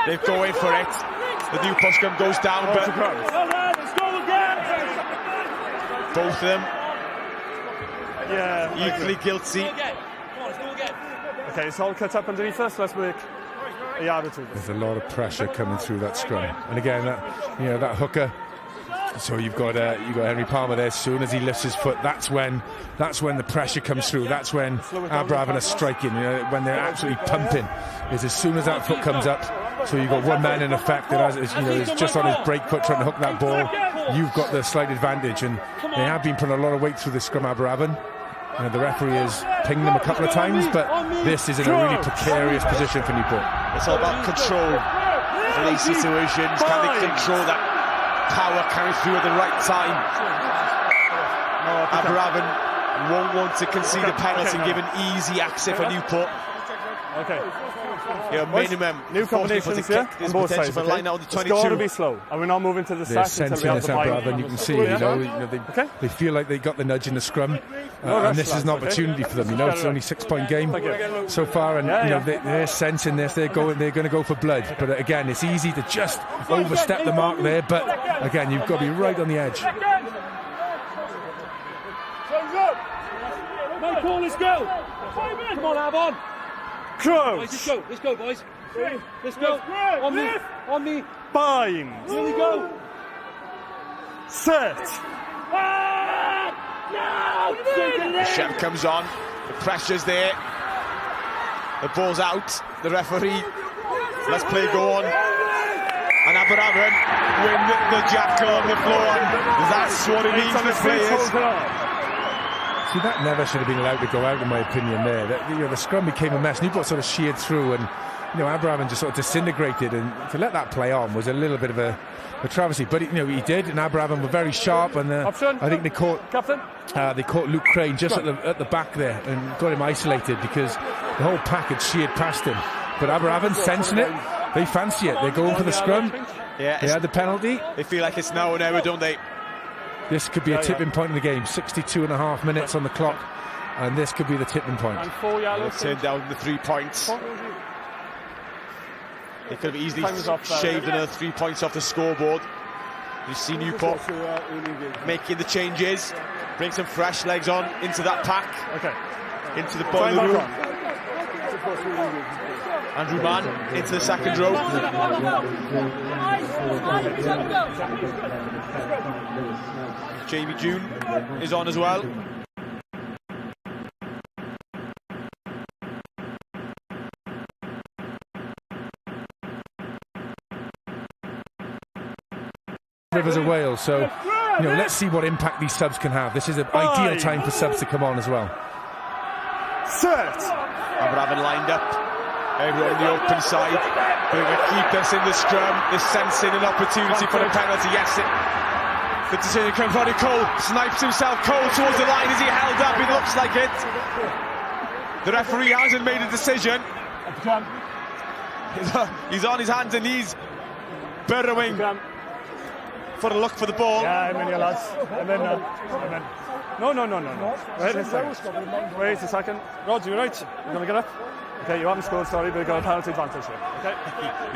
They're going for it. The Newport scrum goes down, but both of them equally guilty. Okay, it's all cut up underneath us. Let's make a yard or two. There's a lot of pressure coming through that scrum, and again, that hooker. So you've got Henry Palmer there. As soon as he lifts his foot, that's when the pressure comes through. That's when Aberavon are striking. You know, when they're absolutely pumping, is as soon as that foot comes up. So you've got one man in effect that is just on his break foot trying to hook that ball. You've got the slight advantage, and they have been putting a lot of weight through this scrum, Aberavon. The referee has pinged them a couple of times, but this is in a really precarious position for Newport. It's all about control in these situations. Can they control that power coming through at the right time? Aberavon won't want to concede a penalty, given easy access for Newport. Okay. Minimum. New combinations, on both sides. For line out on the 22. It's got to be slow, and we're not moving to the set until we have the Aberavon, you can see, they feel like they got the nudge in the scrum, and this is an opportunity for them. You know, it's only a 6-point game so far, and they're sensing this. They're going to go for blood. But again, it's easy to just overstep the mark there. But again, you've got to be right on the edge. My call, let's go. Come on, Avon. Close. Let's go, boys. Let's go. On me. Bind. Here we go. Set. The chef comes on. The pressure's there. The ball's out. The referee. Let's play go on. And Aberavon win the jackal on the floor. That's what it means for the players. See, that never should have been allowed to go out, in my opinion. There, the scrum became a mess. Newport sort of sheared through, and Aberavon just sort of disintegrated. And to let that play on was a little bit of a travesty. But he did, and Aberavon were very sharp. And I think they caught Luke Crane just at the back there and got him isolated, because the whole pack had sheared past him. But Aberavon sensing it, they fancy it. They're going for the scrum. Yeah, they had the penalty. They feel like it's now or never, don't they? This could be a tipping point in the game. 62.5 minutes on the clock, and this could be the tipping point. And 4 yellows. Turn down the 3 points. They could have easily shaved another 3 points off the scoreboard. You see Newport making the changes, bring some fresh legs on into that pack, into the boiler room. Andrew Mann into the second row. Jamie June is on as well. Rivers of Wales, so let's see what impact these subs can have. This is an ideal time for subs to come on as well. Set. Aberavon lined up. Everyone on the open side. But they keep us in the scrum. They're sensing an opportunity for a penalty. Yes, the decision comes from Cole. Snipes himself. Cole towards the line. Is he held up? It looks like it. The referee hasn't made a decision. He's on his hands and knees, burrowing for a look for the ball. Yeah, I'm in here, lads. I'm in now. I'm in. No. Wait a second. Wait a second. Rod, you right? You're going to get up? Okay, you haven't scored, sorry, but you've got a penalty advantage here. Okay?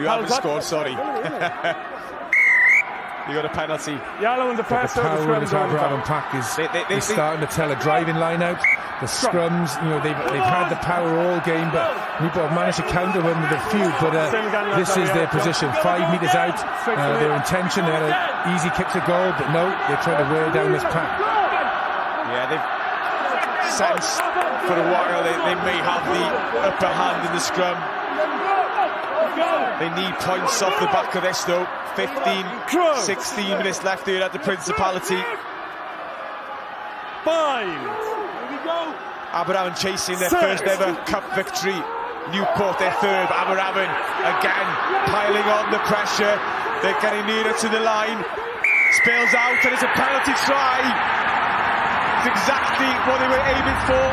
You haven't scored, sorry. You got a penalty. Yellow in the press. The power of this Aberavon pack is starting to tell a driving line out. The scrums, they've had the power all game, but Newport have managed to counter them with a few. But this is their position. 5 metres out. Their intention, they had an easy kick to goal, but no, they're trying to wear down this pack. Yeah, they've sensed for a while they may have the upper hand in the scrum. They need points off the back of this though. 16 minutes left here at the Principality. 5. Aberavon chasing their first ever cup victory. Newport their third. Aberavon again piling on the pressure. They're getting nearer to the line. Spills out and it's a penalty try. It's exactly what they were aiming for.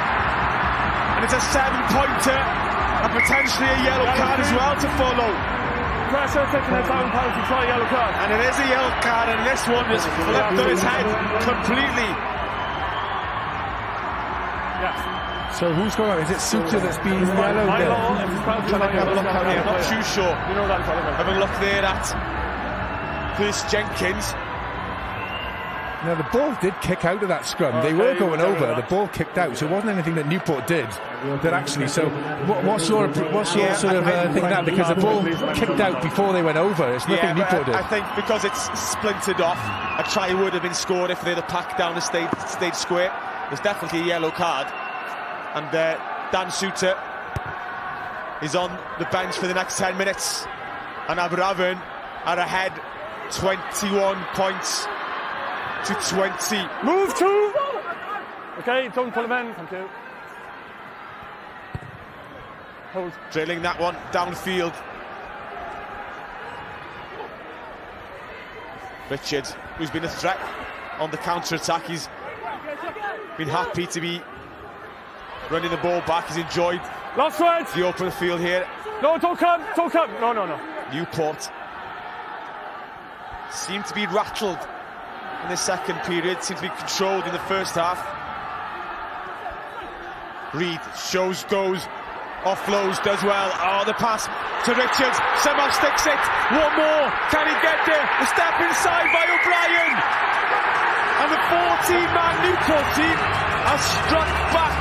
And it's a 7-pointer and potentially a yellow card as well to follow. Pressure taking a down penalty try, yellow card. And it is a yellow card, and this one is flipped on his head completely. Yes. So who's going on? Is it Suter that's being yellowed there? I'm not too sure. You know that, have a look there at Chris Jenkins. Now the ball did kick out of that scrum. They were going over. The ball kicked out, so it wasn't anything that Newport did. That actually. So what's your sort of thing that because the ball kicked out before they went over? It's nothing Newport did. I think because it's splintered off, a try would have been scored if they'd have packed down and stayed square. There's definitely a yellow card, and Dan Suter is on the bench for the next 10 minutes, and Aberavon are ahead 21 points to 20. Move to. Okay, don't pull him in. Thank you. Hold. Drilling that one downfield. Richards, who's been a threat on the counter-attack, he's been happy to be running the ball back. He's enjoyed the open field here. No, don't come. No. Newport seem to be rattled in the second period, seem to be controlled in the first half. Reid goes, offloads, does well. Oh, the pass to Richards, somehow sticks it. One more, can he get there? The step inside by O'Brien. And the 14-man Newport team has struck back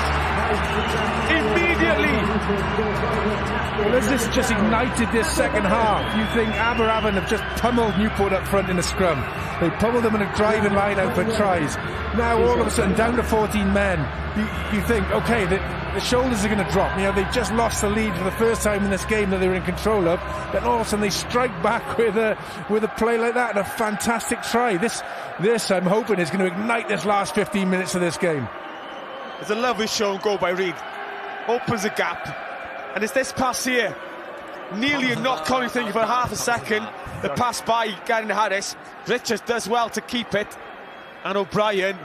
immediately. Well, has this just ignited this second half? You think Aberavon have just pummeled Newport up front in the scrum. They pummeled them in a driving line out for tries. Now all of a sudden down to 14 men. You think, okay, the shoulders are going to drop. They've just lost the lead for the first time in this game that they were in control of. Then all of a sudden they strike back with a play like that and a fantastic try. This I'm hoping is going to ignite this last 15 minutes of this game. It's a lovely show and goal by Reid. Opens a gap. And it's this pass here. Nearly a knock-on, you think, for half a second. The pass by Gavin Harris. Richards does well to keep it. And O'Brien,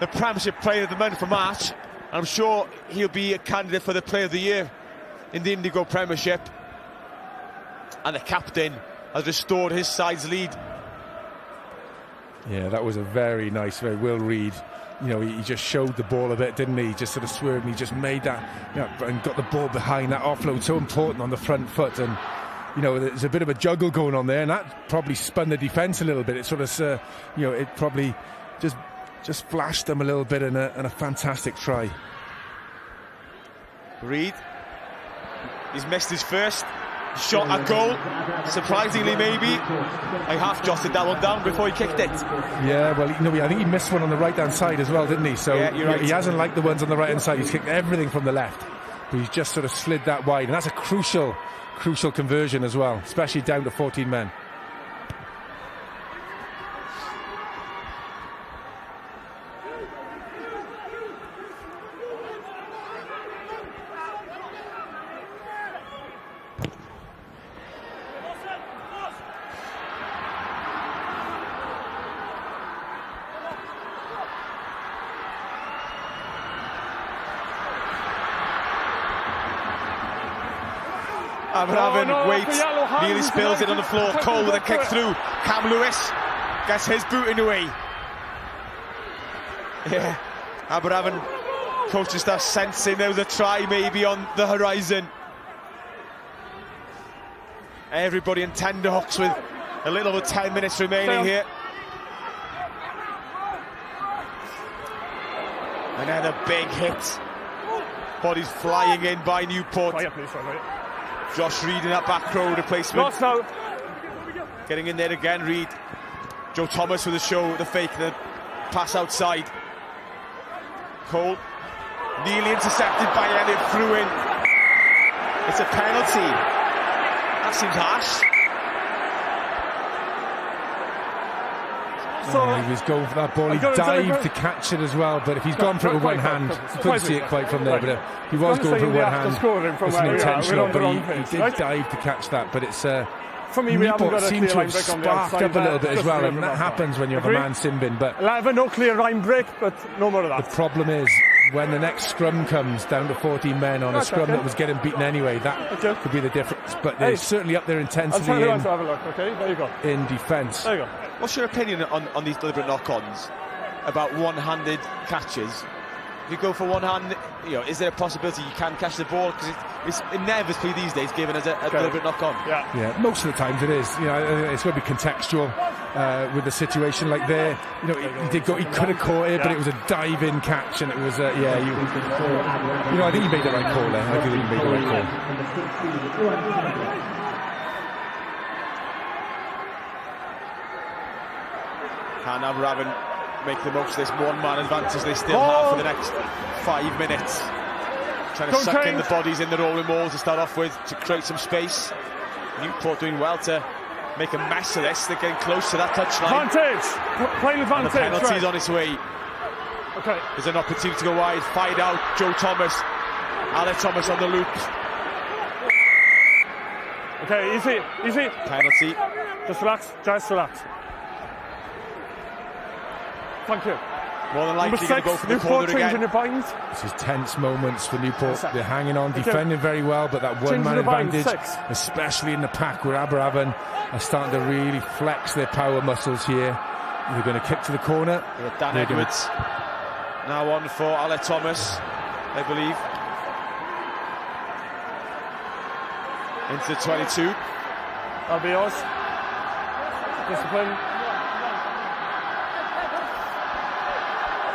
the Premiership Player of the Month for March. I'm sure he'll be a candidate for the Player of the Year in the Indigo Premiership. And the captain has restored his side's lead. Yeah, that was a very nice, Will Reid. He just showed the ball a bit, didn't he? He just sort of swerved and he just made that, and got the ball behind. That offload so important on the front foot, and there's a bit of a juggle going on there, and that probably spun the defence a little bit. It sort of, it probably just flashed them a little bit, and a fantastic try. Reid, he's missed his first shot at goal, surprisingly maybe. I half jotted that one down before he kicked it. Yeah, well, I think he missed one on the right-hand side as well, didn't he? So yeah, you're right. He hasn't liked the ones on the right-hand side. He's kicked everything from the left, but he's just sort of slid that wide, and that's a crucial conversion as well, especially down to 14 men. Aberavon waits, nearly spills it on the floor. Cole with a kick through. Cam Lewis gets his boot in the way. Yeah, Aberavon coaching staff sensing there was a try maybe on the horizon. Everybody in tenterhooks with a little over 10 minutes remaining here. Another big hit. Bodies flying in by Newport. Josh Reed in that back row replacement. Getting in there again, Reed. Joe Thomas with the show, the fake, the pass outside. Cole nearly intercepted by Elliott, threw in. It's a penalty. That seems harsh. He was going for that ball. He dived to catch it as well, but if he's gone for it with one hand, you couldn't see it quite from there. But he was going for one hand. It wasn't intentional, but he did dive to catch that. But it's for me, Newport seemed to have sparked up a little bit as well, and that happens when you have a man simbing. But 11, no clear line break, but no more of that. The problem is when the next scrum comes down to 14 men on a scrum that was getting beaten anyway, that could be the difference. But they're certainly up their intensity in defence. There you go. What's your opinion on these deliberate knock-ons about one-handed catches? If you go for one hand, is there a possibility you can catch the ball? Because it's inevitably these days given as a deliberate knock-on. Yeah, most of the times it is. It's going to be contextual with a situation like there. He could have caught it, but it was a dive-in catch, and it was I think he made the right call there. I do think he made the right call. Can Aberavon make the most of this one-man advantage they still have for the next 5 minutes? Trying to suck in the bodies in the rolling walls to start off with to create some space. Newport doing well to make a mess of this. They're getting close to that touchline. Playing advantage. And the penalty's on its way. Okay. There's an opportunity to go wide. Find out Joe Thomas. Alex Thomas on the loop. Okay, easy. Penalty. Just relax. Thank you. More than likely going to go for the corner again. This is tense moments for Newport. They're hanging on, defending very well, but that one-man advantage, especially in the pack where Aberavon are starting to really flex their power muscles here. They're going to kick to the corner. Dan Edwards now on for Alex Thomas, I believe. Into the 22. That'll be yours. Discipline.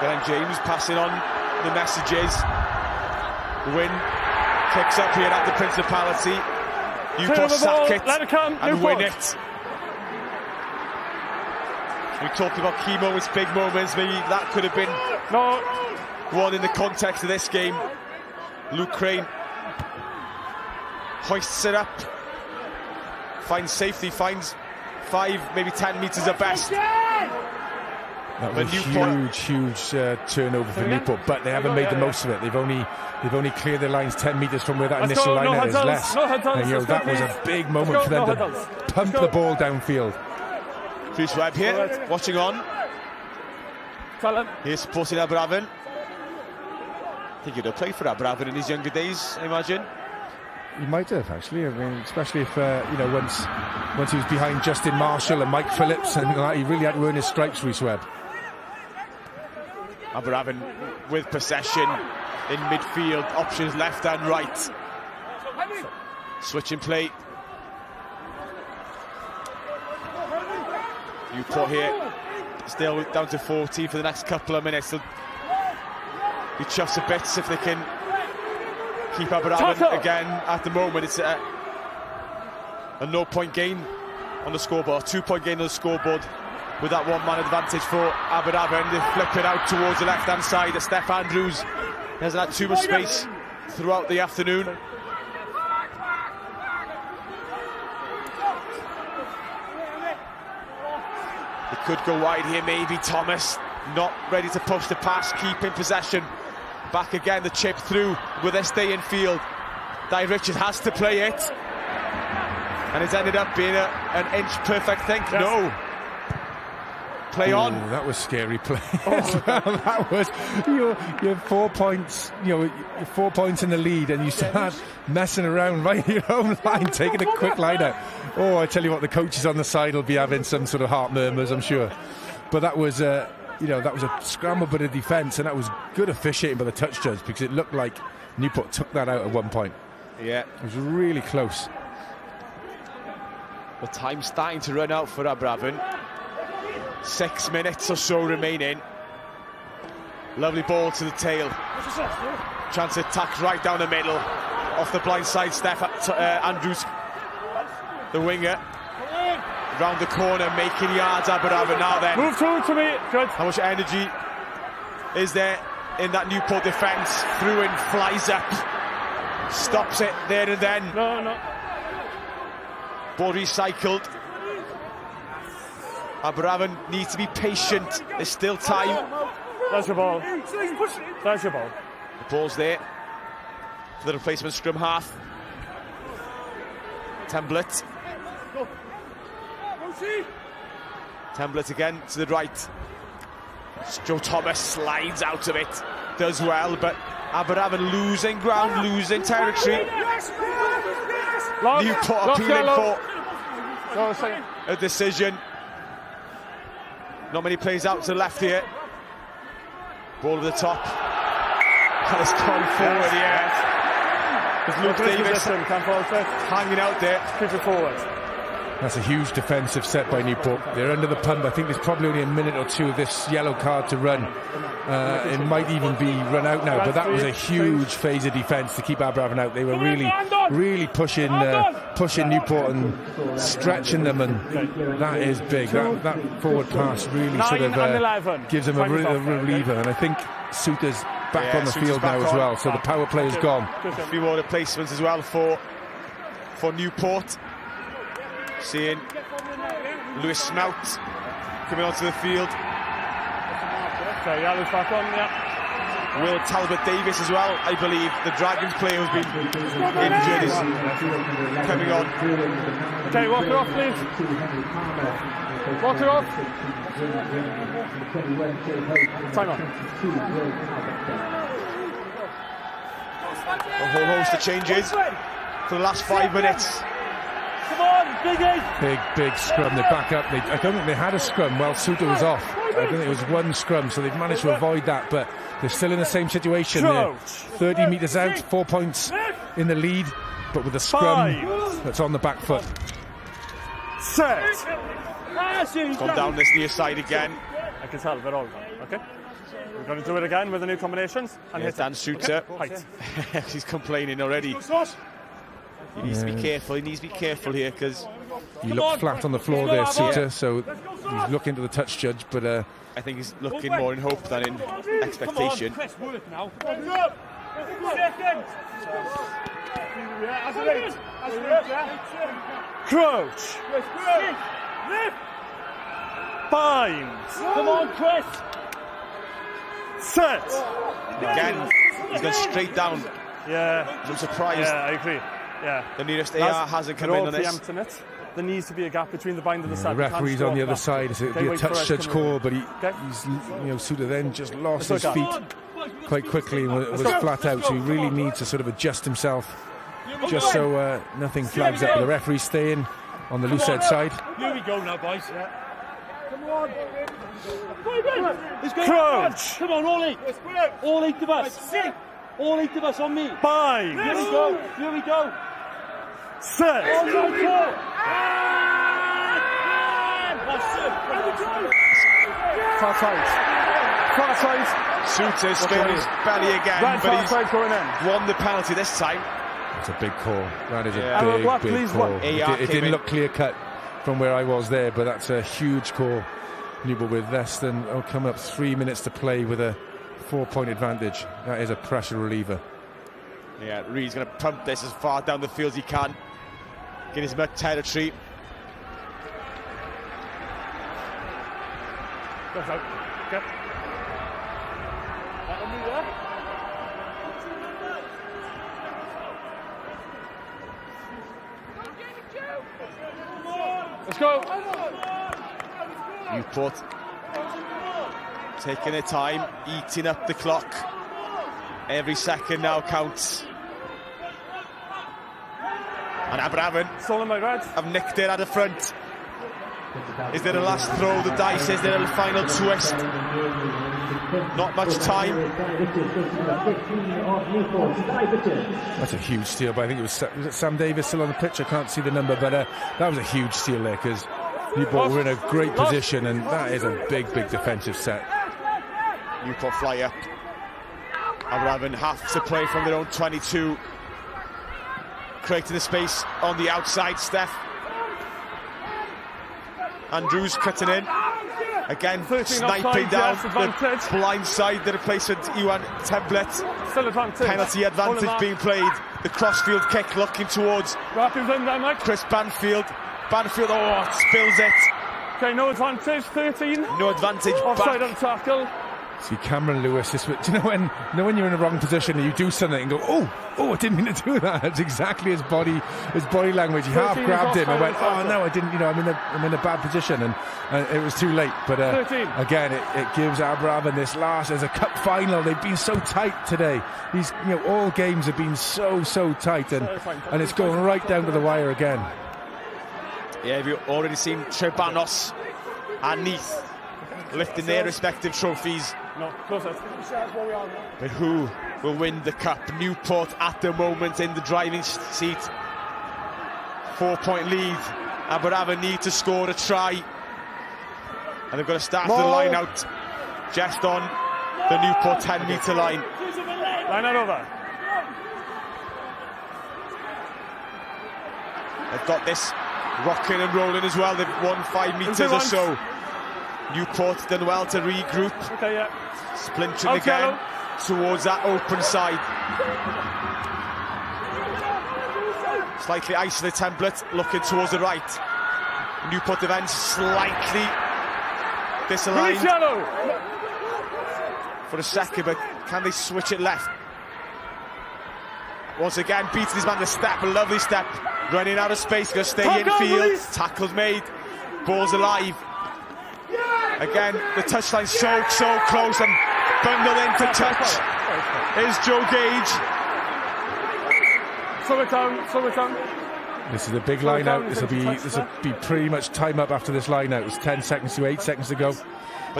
Glenn James passing on the messages. Win kicks up here at the Principality. Newport sack it and win it. We talked about key moments, big moments. Maybe that could have been one in the context of this game. Luke Crane hoists it up, finds safety, finds 5, maybe 10 metres at best. That was huge turnover for Newport, but they haven't made the most of it. They've only cleared their lines 10 metres from where that initial line is less. And that was a big moment for them to pump the ball downfield. Chris Webb here, watching on. He's supporting Aberavon. I think he'd have played for Aberavon in his younger days, I imagine. He might have, actually. I mean, especially if once he was behind Justin Marshall and Mike Phillips, and he really had to earn his stripes, Rhys Webb. Aberavon with possession in midfield, options left and right. Switching play. Newport here, still down to 14 for the next couple of minutes. They'll be chuffed a bit if they can keep Aberavon again. At the moment, it's a 0-point gain on the scoreboard, 2-point gain on the scoreboard. With that one-man advantage for Aberavon, they flip it out towards the left-hand side. Steph Andrews hasn't had too much space throughout the afternoon. It could go wide here, maybe. Thomas not ready to push the pass, keep in possession. Back again, the chip through. Will they stay in field? Di Richards has to play it. And it's ended up being an inch perfect thing. Yes. No. Play on. That was scary play as well. That was you're 4 points. You're 4 points in the lead, and you start messing around right in your own line, taking a quick line out. Oh, I tell you what, the coaches on the side will be having some sort of heart murmurs, I'm sure. But that was that was a scramble bit of defence, and that was good officiating by the touch judge, because it looked like Newport took that out at one point. Yeah, it was really close. The time's starting to run out for Aberavon. 6 minutes or so remaining. Lovely ball to the tail. Chance to attack right down the middle. Off the blind side, Andrews, the winger. Round the corner, making yards. Aberavon now then. Move through to me. Good. How much energy is there in that Newport defence? Through and flies up. Stops it there and then. No. Ball recycled. Aberavon needs to be patient. There's still time. That's your ball. That's your ball. The ball's there for the replacement scrum half. Temblett. Temblett again to the right. Joe Thomas slides out of it. Does well, but Aberavon losing ground, losing territory. Newport appealing for a decision. Not many plays out to the left here. Ball to the top. And it's gone forward, yeah. There's Luke Davis hanging out there. Push it forward. That's a huge defensive set by Newport. They're under the pump. I think there's probably only a minute or two of this yellow card to run. It might even be run out now, but that was a huge phase of defence to keep Aberavon out. They were really pushing Newport and stretching them, and that is big. That forward pass really sort of gives them a reliever, and I think Suter's back on the field now as well, so the power play is gone. A few more replacements as well for Newport. Seeing Lewis Snout coming onto the field. Okay, yeah, back on, yeah. Will Talbot Davis as well, I believe. The Dragons player who's been injured is coming on. Okay, walk it off, please. Walk it off. Time on. A whole host of changes for the last 5 minutes. Come on, Biggie! Big scrum. They back up. I don't think they had a scrum while Suter was off. I don't think it was one scrum, so they've managed to avoid that, but they're still in the same situation. They're 30 metres out, 4 points in the lead, but with a scrum that's on the back foot. Set! Gone down this near side again. I can tell, they're all gone, okay? We're going to do it again with the new combinations. And hit Dan Suter. Okay. He's complaining already. He needs to be careful. He needs to be careful here, because he looked flat on the floor there, Suter. So he's looking to the touch judge, but I think he's looking more in hope than in expectation. Crouch. Bind. Come on, Chris. Set. Again, he's gone straight down. Yeah. I'm surprised. Yeah, I agree. Yeah. The nearest AR hasn't come in on this. It. There needs to be a gap between the bind and the set. The referee's on the other side, so it'll be a touch judge call, but he's Suter then just lost his feet quite quickly and was flat out, so he really needs to sort of adjust himself just so nothing flags up. But the referee's staying on the loose head side. Here we go now, boys. Come on. Crouch. Come on, all eight. All 8 of us. All 8 of us on me. Bind. Here we go. Here we go. Set. Far side. Suter's spinning his belly again, but he's won the penalty this time. It's a big call. That is a big call. It didn't look clear cut from where I was there, but that's a huge call. Newport with less than coming up 3 minutes to play with a 4-point advantage. That is a pressure reliever. Yeah, Reed's going to pump this as far down the field as he can. Get his mud territory. Goes out. Okay. Let's go. Newport Taking their time, eating up the clock. Every second now counts. And Aberavon have nicked it at the front. Is there a last throw? The dice. Is there a final twist? Not much time. That's a huge steal, but I think was it Sam Davis still on the pitch? I can't see the number, but that was a huge steal there because Newport were in a great position, and that is a big defensive set. Newport fly up. Aberavon have to play from their own 22. Creating the space on the outside, Steph. Andrews cutting in. Again, sniping down the blind side, the replacement Iwan Template. Still advantage. Penalty advantage being played. The crossfield kick looking towards Chris Banfield. Banfield, spills it. Okay, no advantage, 13. No advantage. Offside on tackle. See Cameron Lewis, do you know when you're in the wrong position and you do something and go, oh, I didn't mean to do that. It's exactly his body language. He half grabbed him and went, oh no, I didn't. I'm in a bad position, and it was too late. But again, it gives Aberavon this last as a cup final. They've been so tight today. These, all games have been so tight, and it's going right down to the wire again. Yeah, have you already seen Trebanos and Neath lifting their respective trophies? No, closer. But who will win the cup? Newport at the moment in the driving seat. 4-point lead. Aberavon need to score a try. And they've got to start the line out just on the Newport 10-metre line. Line out over. They've got this rocking and rolling as well. They've won 5 metres or so. Newport's done well to regroup. Okay, yeah. Splintering again towards that open side. Slightly isolated Template looking towards the right. Newport defence slightly disaligned for a second, but can they switch it left? Once again, beating his man the step, a lovely step. Running out of space, going to stay in field. Tackles made, ball's alive. Again, the touchline so close and bundled into touch. Is Joe Gage. Slow it down. This is a big line out. This will be pretty much time up after this line out. It was 10 seconds to 8 seconds to go.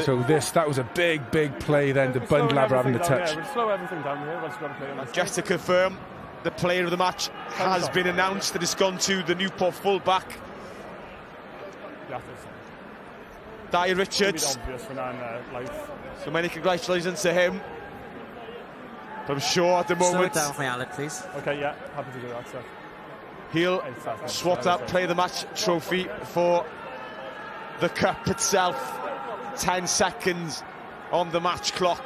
So that was a big play then to bundle Aberavon the touch. Yeah, we'll slow everything down here. What's got to play on that? Just to confirm, the player of the match has been announced. That it's gone to the Newport fullback, Dyer Richards. So many congratulations to him. But I'm sure at the moment. Slow it down for me, Alec, please. Okay, yeah, happy to do that, sir. He'll swap that player of the match trophy for the cup itself. 10 seconds on the match clock.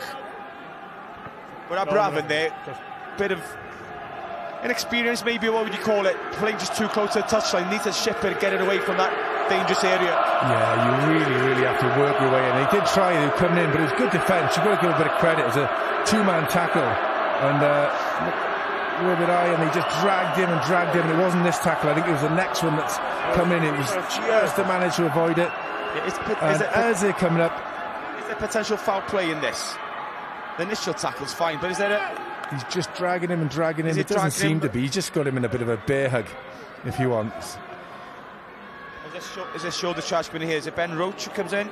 But Aberavon there, bit of inexperience, maybe. What would you call it? Playing just too close to the touchline. Need to ship it and get it away from that dangerous area. Yeah, you really have to work your way in. They did try, they were coming in, but it was good defence. You've got to give a bit of credit. It was a 2-man tackle, and where did I? And they just dragged him. And it wasn't this tackle. I think it was the next one that's come in. It was just to manage to avoid it. As they're coming up, is there potential foul play in this? The initial tackle's fine, but is there a... He's just dragging him. It doesn't seem to be. He's just got him in a bit of a bear hug, if he wants. Is this shoulder charge coming here? Is it Ben Roach who comes in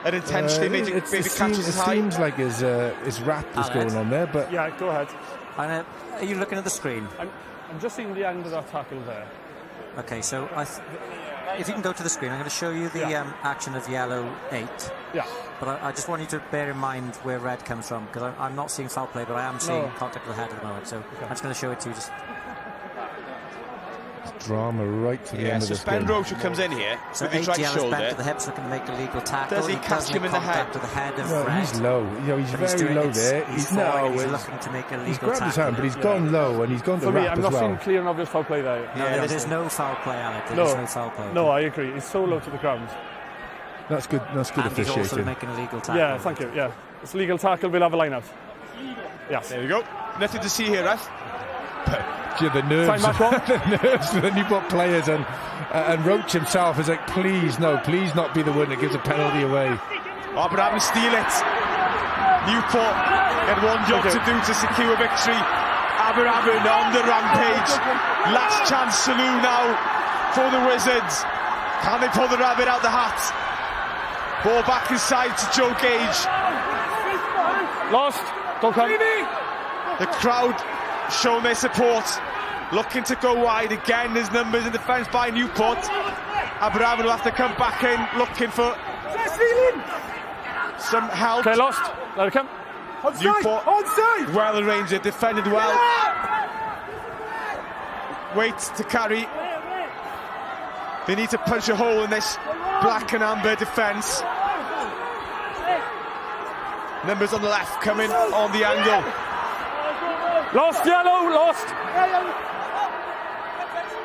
and intentionally maybe catches his high? It seems like his wrap is going on there, but... Yeah, go ahead. Are you looking at the screen? I'm just seeing the end of that tackle there. Okay, so if you can go to the screen, I'm going to show you the action of yellow 8. Yeah. But I just want you to bear in mind where red comes from, because I'm not seeing foul play, but I am seeing contact with the head at the moment. So I'm just going to show it to you. Drama right to the end of this Ben game. Roach who comes in here so with the right shoulder. Bent to the hips, looking to make a legal tackle. Does he catch him in the head? To the head of red. He's low. He's very low there. He's looking to make a legal tackle. He's grabbed his hand, but he's gone low and he's gone to wrap I'm as not seeing clear and obvious foul play there. No, there's no foul play, Alec. There's no foul play. No, I agree. He's so low to the ground. That's good. That's good officiating. He's also making a legal tackle. Yeah, thank you. Yeah, it's a legal tackle. We'll have a line out. Yes. There we go. Nothing to see here, ref. The nerves of the Newport players and Roach himself is like, please not be the one that gives a penalty away. Aberavon steal it. Newport had one job to do to secure victory. Aberavon on the rampage. Last chance saloon now for the Wizards. Can they pull the rabbit out the hat? Ball back inside to Joe Gage. Lost. Don't come. The crowd showing their support. Looking to go wide again. There's numbers in defence by Newport. Aberavon will have to come back in, looking for some help. Okay, lost. Let it come. Newport, well arranged, it defended well. Wait to carry. They need to punch a hole in this black and amber defence. Numbers on the left coming on the angle. Lost, yellow, lost.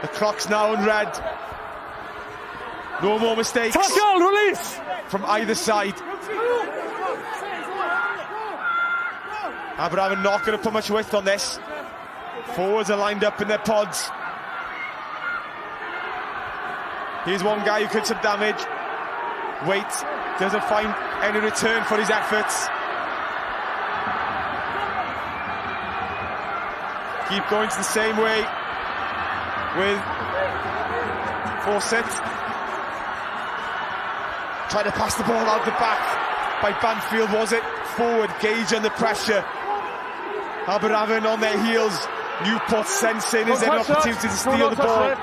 The clock's now on red. No more mistakes. Tackle, release! From either side. Aberavon not going to put much width on this. Forwards are lined up in their pods. Here's one guy who could some damage. Wait, doesn't find any return for his efforts. Keep going to the same way with Fawcett. Trying to pass the ball out the back by Banfield, was it? Forward, Gage under pressure. Aberavon on their heels. Newport sensing is there an opportunity to steal the ball.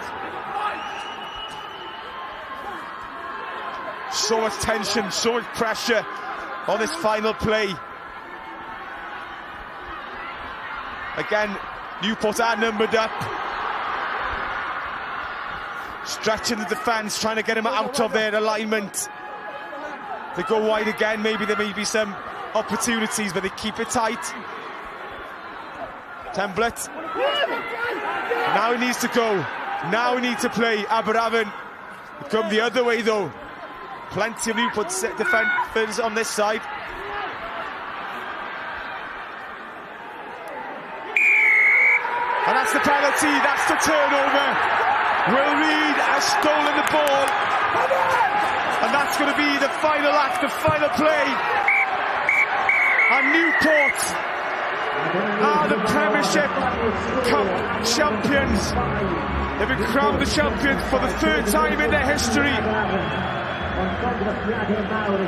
So much tension, so much pressure on this final play. Again, Newport are numbered up. Stretching the defence, trying to get him out of their alignment. They go wide again, maybe there may be some opportunities, but they keep it tight. Template. Now he needs to go. Now he needs to play. Aberavon come the other way though. Plenty of Newport defenders on this side. And that's the penalty, that's the turnover. Will Reed has stolen the ball. And that's going to be the final act, the final play. And Newport are the Premiership Cup champions. They've been crowned the champions for the third time in their history.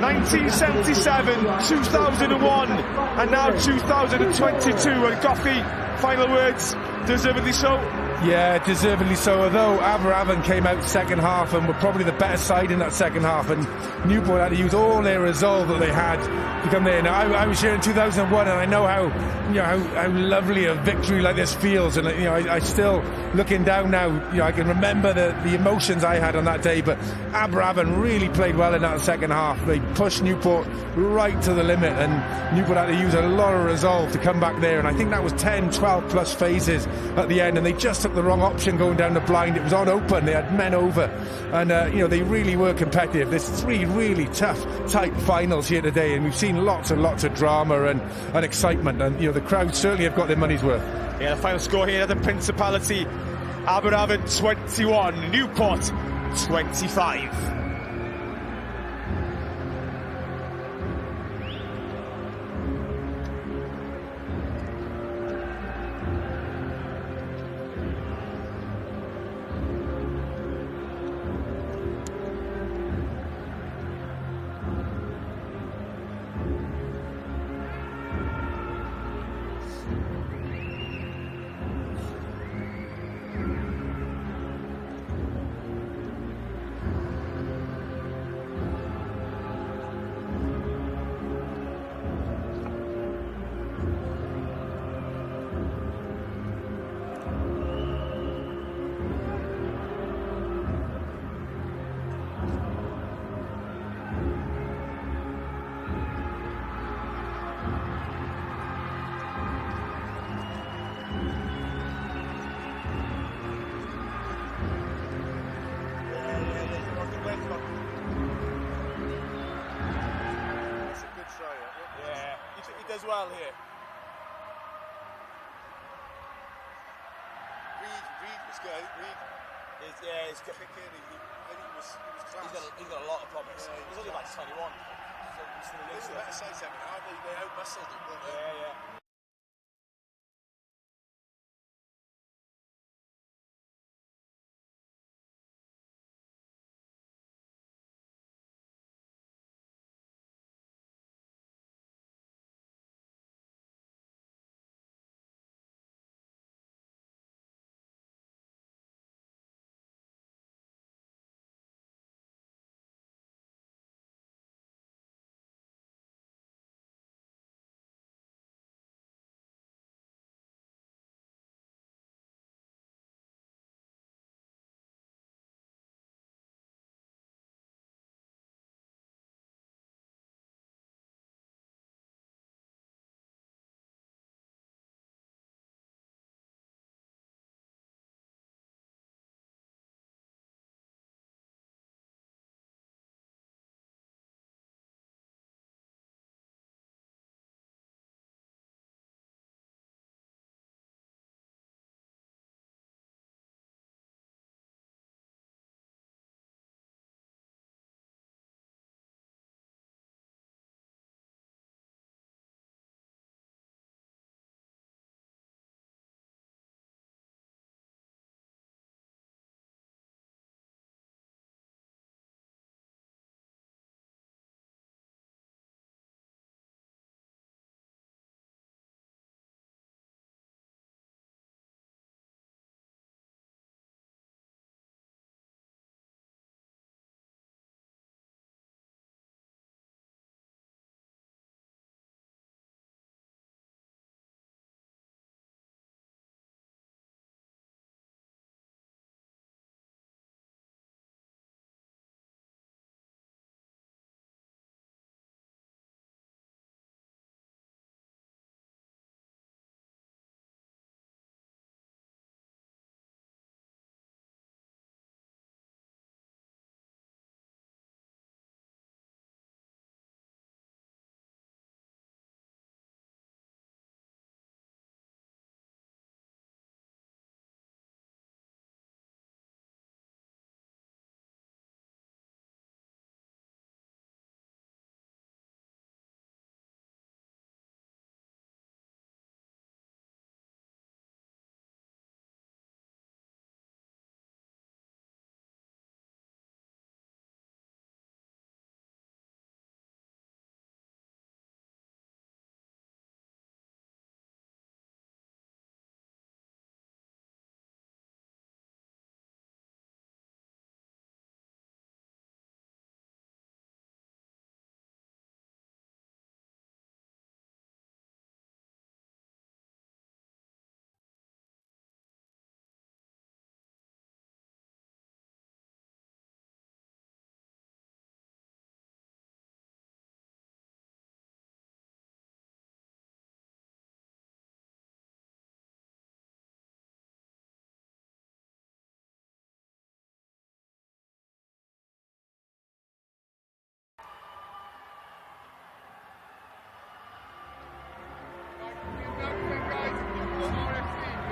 1977, 2001, and now 2022. And Goffey, final words, deservedly so. Yeah, deservedly so, although Aberavon came out second half and were probably the better side in that second half, and Newport had to use all their resolve that they had to come there. Now, I was here in 2001 and I know how lovely a victory like this feels, and I still, looking down now, I can remember the emotions I had on that day, but Aberavon really played well in that second half. They pushed Newport right to the limit, and Newport had to use a lot of resolve to come back there, and I think that was 10, 12 plus phases at the end, and they just took the wrong option going down the blind. It was on open, they had men over, and they really were competitive. There's three really tough, tight finals here today, and we've seen lots and lots of drama and excitement, and the crowd certainly have got their money's worth. Yeah, the final score here at the Principality: Aberavon 21, Newport 25. As well here. Reed was good. Reed is, he's got a lot of promise. He's only about 21. So This is the better side second half. They out-muscled them, weren't they? Yeah, yeah.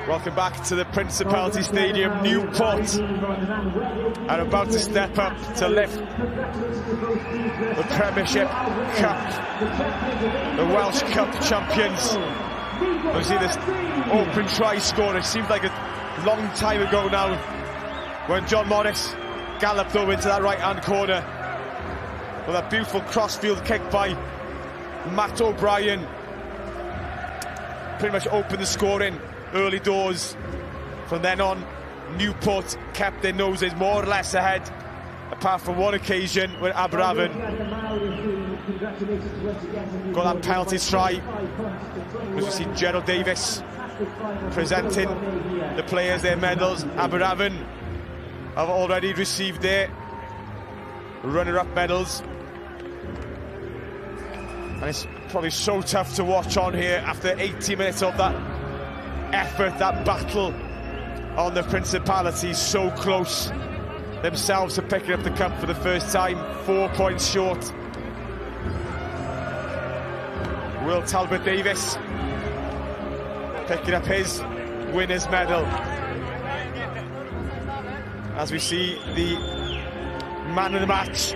Welcome back to the Principality Stadium, Newport, and about to step up to lift the Premiership Cup, the Welsh Cup champions. We see this open try score. It seems like a long time ago now when John Morris galloped over into that right-hand corner with a beautiful crossfield kick by Matt O'Brien. Pretty much opened the scoring early doors. From then on, Newport kept their noses more or less ahead, apart from one occasion when Aberavon got that penalty try. As we see Gerald Davis presenting the players their medals. Aberavon have already received their runner-up medals. And it's probably so tough to watch on here after 80 minutes of that effort, that battle on the Principality, so close themselves to picking up the cup for the first time, 4 points short. Will Talbot Davis picking up his winner's medal, as we see the man of the match,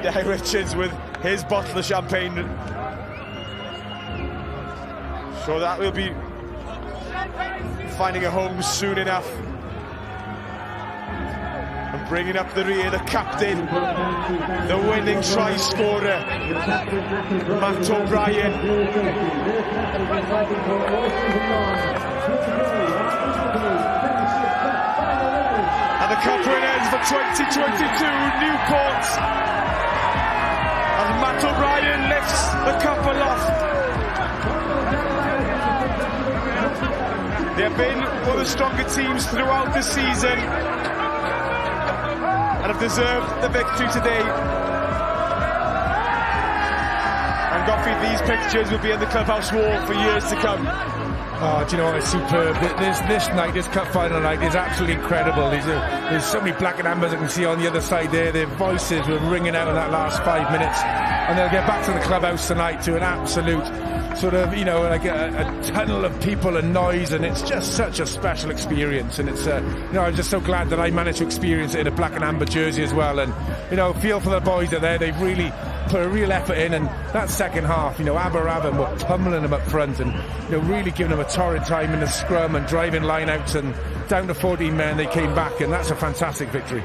Derek Richards, with his bottle of champagne. So that will be finding a home soon enough. And bringing up the rear, the captain, the winning try scorer, Matt O'Brien. And the cup winners for 2022, Newport. As Matt O'Brien lifts the cup aloft. They have been one of the stronger teams throughout the season and have deserved the victory today. And Goffey, these pictures will be in the clubhouse wall for years to come. Oh, do you know what? It's superb. This night, this cup final night is absolutely incredible. There's so many black and ambers I can see on the other side there. Their voices were ringing out in that last 5 minutes. And they'll get back to the clubhouse tonight to an absolute sort of, you know, like a tunnel of people and noise, and it's just such a special experience. And it's, you know, I'm just so glad that I managed to experience it in a black and amber jersey as well. And, you know, feel for the boys out there. They've really put a real effort in, and that second half, you know, Aberavon were pummeling them up front and, you know, really giving them a torrid time in the scrum and driving line outs, and down to 14 men they came back, and that's a fantastic victory.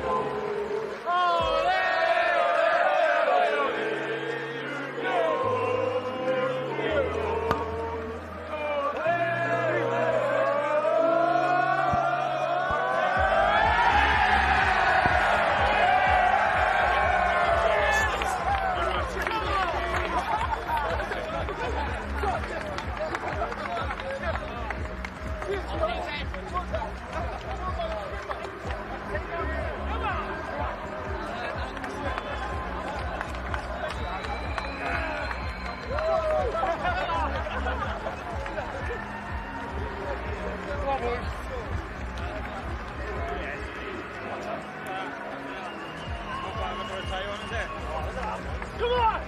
Come on!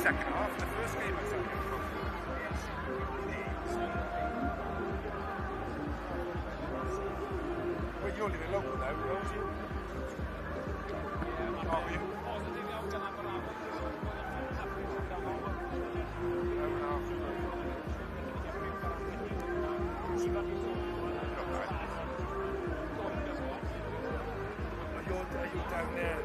Second half, the first game was over. Well, you're living local now, aren't you? Are you? Are you down there?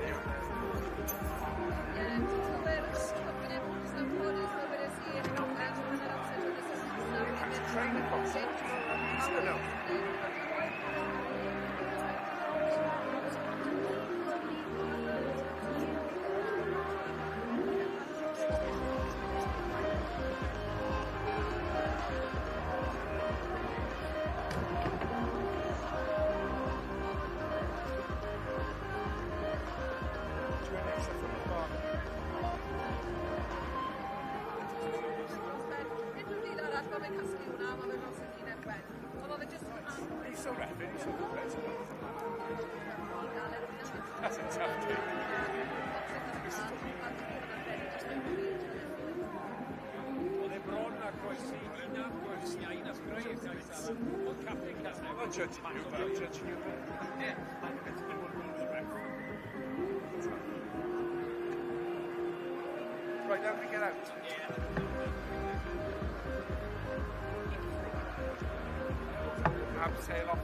Training That's a tough game. I'm not judging you, but I'm judging you. Right, now we get out. Abseil off.